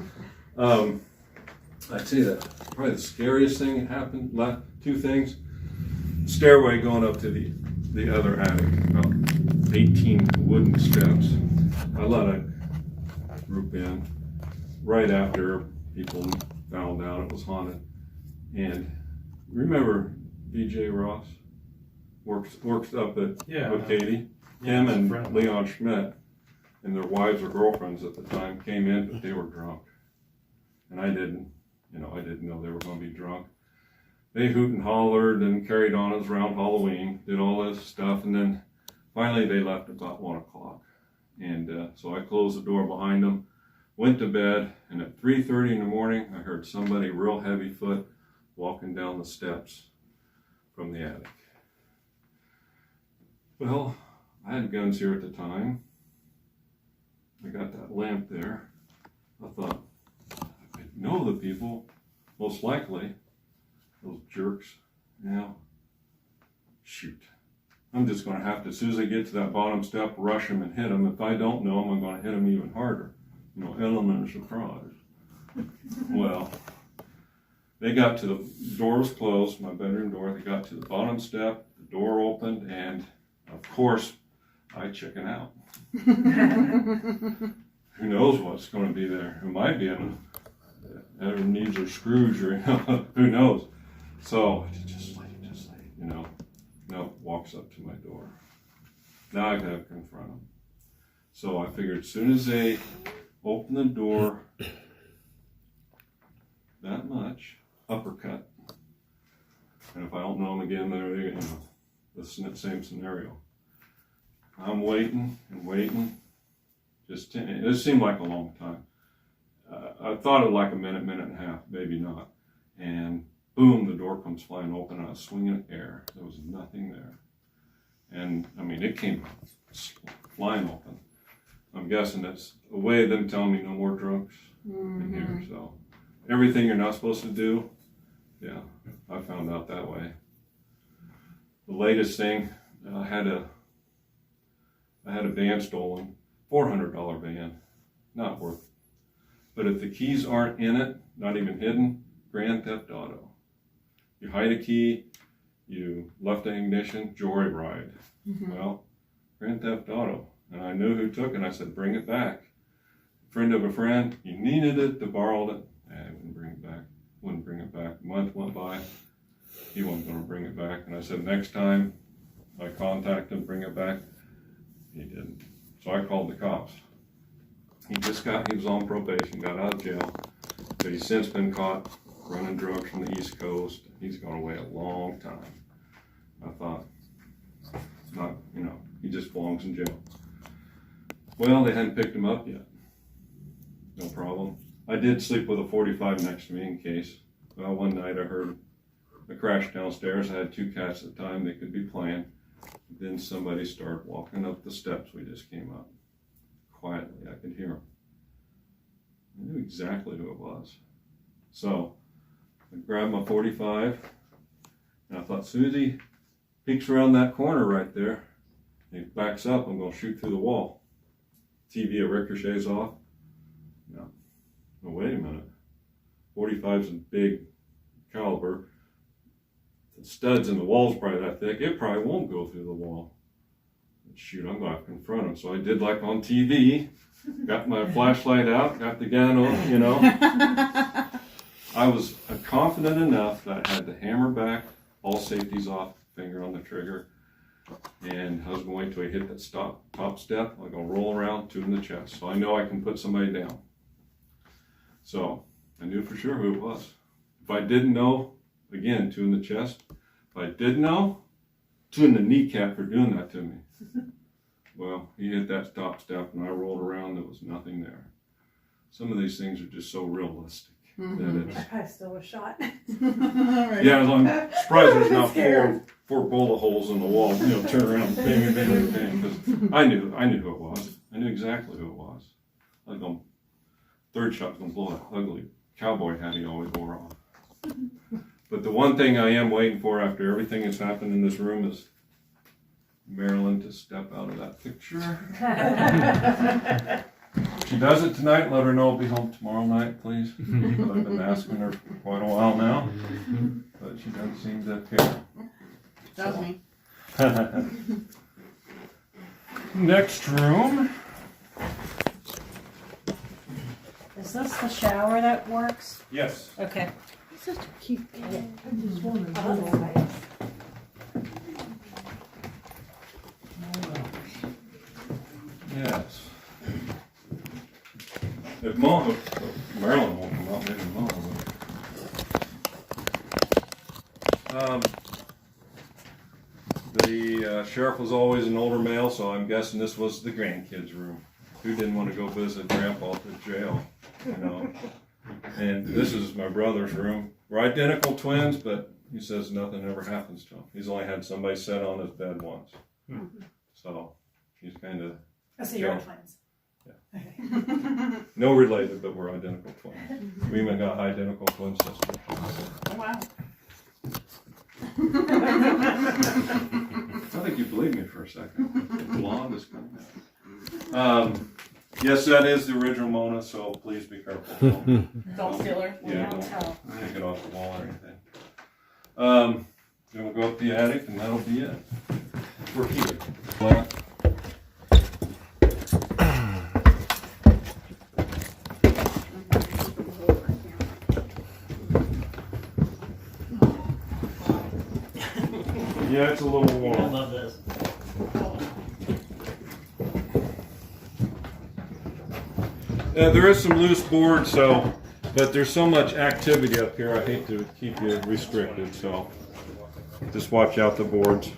I'd say that probably the scariest thing that happened, two things. Stairway going up to the other attic, about 18 wooden steps. I let a group in right after people found out it was haunted. And remember BJ Ross works up at Katie. Him and Leon Schmidt and their wives or girlfriends at the time came in, but they were drunk. And I didn't know they were going to be drunk. They hoot and hollered and carried on. It was around Halloween, did all this stuff, and then finally they left about 1 o'clock. And so I closed the door behind them, went to bed, and at 3:30 in the morning, I heard somebody real heavy foot walking down the steps from the attic. Well, I had guns here at the time. I got that lamp there. I thought, I know the people, most likely, those jerks. Shoot. I'm just going to have to, as soon as I get to that bottom step, rush them and hit them. If I don't know them, I'm going to hit them even harder. Element of surprise. Well, they got to the door was closed, my bedroom door. They got to the bottom step, the door opened, and of course, I chicken out. Who knows what's going to be there? Who might be in it? Needs a Scrooge, or who knows? So just like, walks up to my door. Now I gotta confront them. So I figured as soon as they open the door, that much, uppercut. And if I don't know them again, they're the same scenario. I'm waiting and waiting. It seemed like a long time. I thought of like a minute and a half, maybe not. And boom, the door comes flying open, and I was swinging air. There was nothing there. And I mean, it came flying open. I'm guessing that's a way of them telling me no more drunks in here. So everything you're not supposed to do, yeah, I found out that way. The latest thing, I had a van stolen, $400 van, not worth it. But if the keys aren't in it, not even hidden, grand theft auto. You hide a key, you left the ignition, joyride. Well, grand theft auto. And I knew who took it, and I said, bring it back. Friend of a friend, he needed it, to borrow it. I wouldn't bring it back. Wouldn't bring it back. A month went by, he wasn't going to bring it back. And I said, next time I contact him, bring it back. He didn't. So I called the cops. He was on probation, got out of jail, but he's since been caught running drugs from the East Coast. He's gone away a long time. I thought, he just belongs in jail. Well, they hadn't picked him up yet. No problem. I did sleep with a 45 next to me in case. Well, one night I heard a crash downstairs. I had 2 cats at the time. They could be playing. Then somebody started walking up the steps we just came up. Quietly, I could hear him. I knew exactly who it was. So I grabbed my 45, and I thought, Susie peeks around that corner right there, and he backs up, I'm going to shoot through the wall. TV ricochets off. No. Oh, wait a minute. 45's a big caliber. The studs in the wall's probably that thick. It probably won't go through the wall. Shoot, I'm going to have to confront him. So I did like on TV, got my flashlight out, got the gun on, I was confident enough that I had the hammer back, all safeties off, finger on the trigger, and I was going to wait till he hit that top step. I'm going to roll around, 2 in the chest. So I know I can put somebody down. So I knew for sure who it was. If I didn't know, again, 2 in the chest. If I did know, 2 in the kneecap for doing that to me. Well, he hit that top step and I rolled around, there was nothing there. Some of these things are just so realistic. that it's, I probably still was shot. yeah, I'm surprised there's not four bullet holes in the wall. You know, turn around, bang, bang, bang. Because I knew who it was. I knew exactly who it was. Like third shot's gonna blow that ugly cowboy hat he always wore on. But the one thing I am waiting for after everything that's happened in this room is Marilyn to step out of that picture. If she does it tonight, let her know I'll be home tomorrow night, please. I've been asking her for quite a while now, but she doesn't seem to care. That was me. Next room. Is this the shower that works? Yes. Okay. Such a cute cat. I just want to Yes. If Marilyn won't come out, maybe Mom will. The sheriff was always an older male, so I'm guessing this was the grandkids' room. Who didn't want to go visit Grandpa at the jail, you know? And this is my brother's room. We're identical twins, but he says nothing ever happens to him. He's only had somebody sit on his bed once. So he's kind of... So you're twins. Yeah. Okay. No related, but we're identical twins. We even got identical twin sisters. Oh, wow. I think you believe me for a second. The blonde is coming out. Yes, that is the original Mona, so please be careful. Don't steal her. Yeah, don't take it off the wall or anything. Then we'll go up the attic, and that'll be it. We're here. Yeah, it's a little warm. I love this. There is some loose board, but there's so much activity up here, I hate to keep you restricted, so just watch out the boards.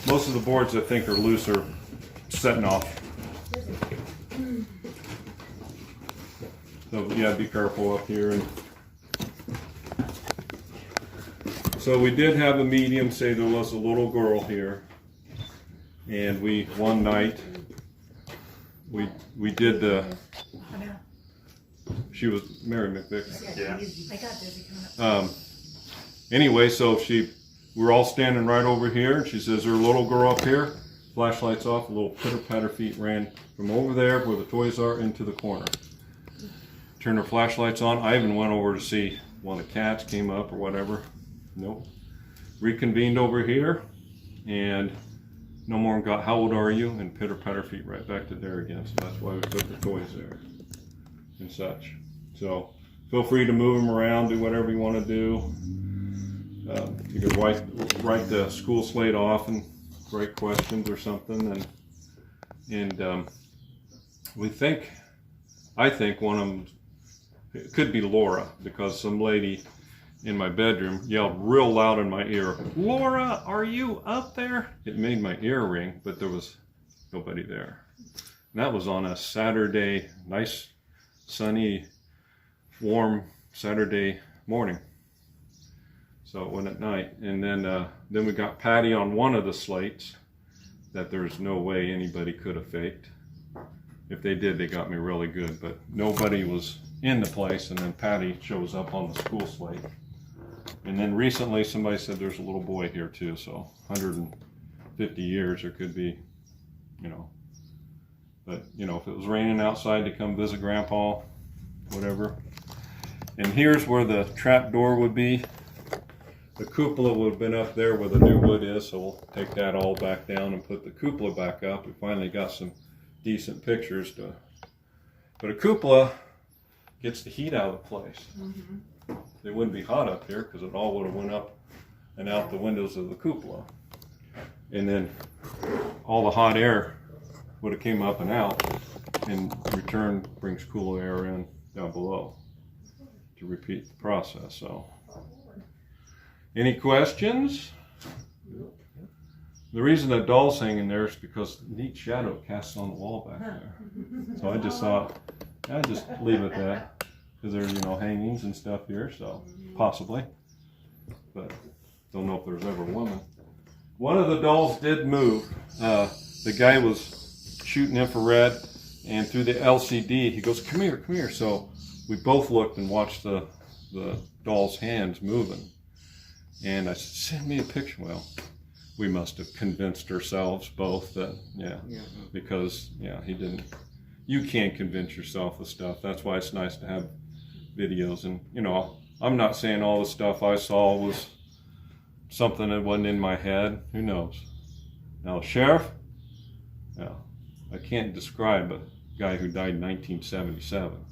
Most of the boards I think are loose or setting off. So yeah, be careful up here. So we did have a medium say there was a little girl here, and one night we did the. She was Mary McVicker. Yeah. I got dizzy coming up. Anyway, so we're all standing right over here, and she says, "There's a little girl up here." Flashlights off. A little pitter-patter feet ran from over there where the toys are into the corner. Turned her flashlights on. I even went over to see one of the cats came up or whatever. Nope. Reconvened over here, and no more got, "How old are you?" and pitter-patter feet right back to there again. So that's why we put the toys there and such. So feel free to move them around, do whatever you want to do. You can write the school slate off and write questions or something, and I think one of them, it could be Laura, because some lady in my bedroom yelled real loud in my ear, "Laura, are you up there?" It made my ear ring, but there was nobody there. And that was on a Saturday, nice, sunny, warm Saturday morning. So it went at night. And then we got Patty on one of the slates that there's no way anybody could have faked. If they did, they got me really good, but nobody was in the place, and then Patty shows up on the school slate. And then recently somebody said there's a little boy here too, so 150 years there could be, but if it was raining outside to come visit Grandpa, whatever. And here's where the trap door would be. The cupola would have been up there where the new wood is, so we'll take that all back down and put the cupola back up. We finally got some decent pictures but a cupola gets the heat out of the place. Mm-hmm. It wouldn't be hot up here because it all would have went up and out the windows of the cupola. And then all the hot air would have came up and out, and return brings cooler air in down below to repeat the process. So, any questions? The reason that doll's hanging there is because neat shadow casts on the wall back there. So I just thought I just leave it at that. Because there's, hangings and stuff here, so possibly. But don't know if there's ever a woman. One of the dolls did move. The guy was shooting infrared, and through the LCD, he goes, come here. So we both looked and watched the doll's hands moving. And I said, send me a picture. Well, we must have convinced ourselves both that, because, he didn't. You can't convince yourself of stuff. That's why it's nice to have videos. And, I'm not saying all the stuff I saw was something that wasn't in my head. Who knows? Now, Sheriff, I can't describe a guy who died in 1977.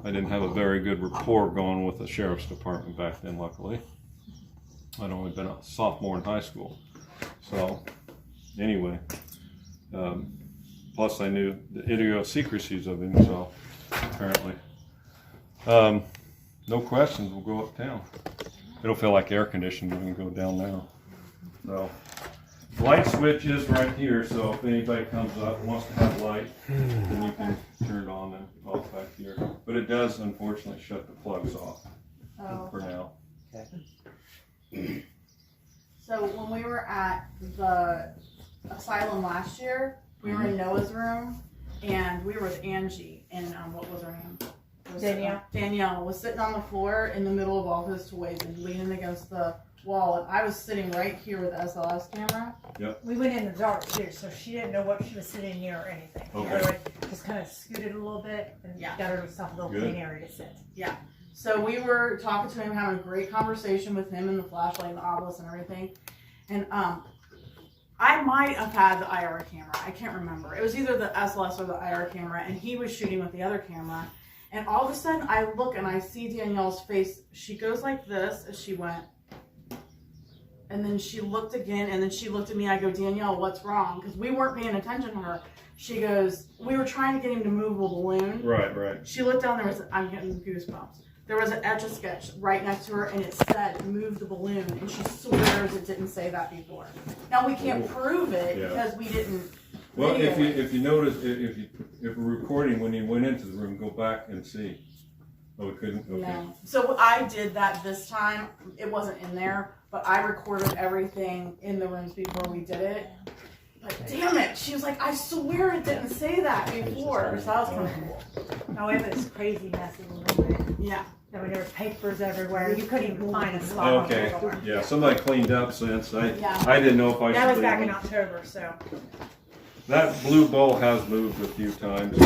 I didn't have a very good rapport going with the Sheriff's Department back then, luckily. I'd only been a sophomore in high school. So, anyway, plus I knew the idiosyncrasies of him, so apparently. No questions, we'll go uptown. It'll feel like air conditioning when we go down now. So, light switch is right here, so if anybody comes up and wants to have light, then you can turn it on and off back here. But it does, unfortunately, shut the plugs off for now. Okay. So when we were at the asylum last year, we were in Noah's room, and we were with Angie, and what was her name? Danielle was sitting on the floor in the middle of all his toys and leaning against the wall, and I was sitting right here with the SLS camera. Yep. We went in the dark too, so she didn't know what she was sitting near or anything. Okay. So just kind of scooted a little bit and got herself a little clean area to sit. Yeah. So we were talking to him, having a great conversation with him and the flashlight and the obelisk and everything. And I might have had the IR camera. I can't remember. It was either the SLS or the IR camera, and he was shooting with the other camera. And all of a sudden, I look and I see Danielle's face. She goes like this as she went. And then she looked again, and then she looked at me. I go, Danielle, what's wrong? Because we weren't paying attention to her. She goes, we were trying to get him to move a balloon. Right. She looked down, I'm getting goosebumps. There was an Etch-a-Sketch right next to her, and it said, move the balloon, and she swears it didn't say that before. Now, we can't prove it because we didn't. Well, if you notice, if we're recording when you went into the room, go back and see. Oh, we couldn't? Okay. No. So I did that this time. It wasn't in there, but I recorded everything in the rooms before we did it. But damn it, she was like, I swear it didn't say that before. So that was kind of cool. Oh, it was crazy messy when we went. Yeah. I mean, there were papers everywhere. You couldn't even find a spot on the floor. Yeah, somebody cleaned up since. I didn't know if I should. That was back in October, so. That blue bowl has moved a few times.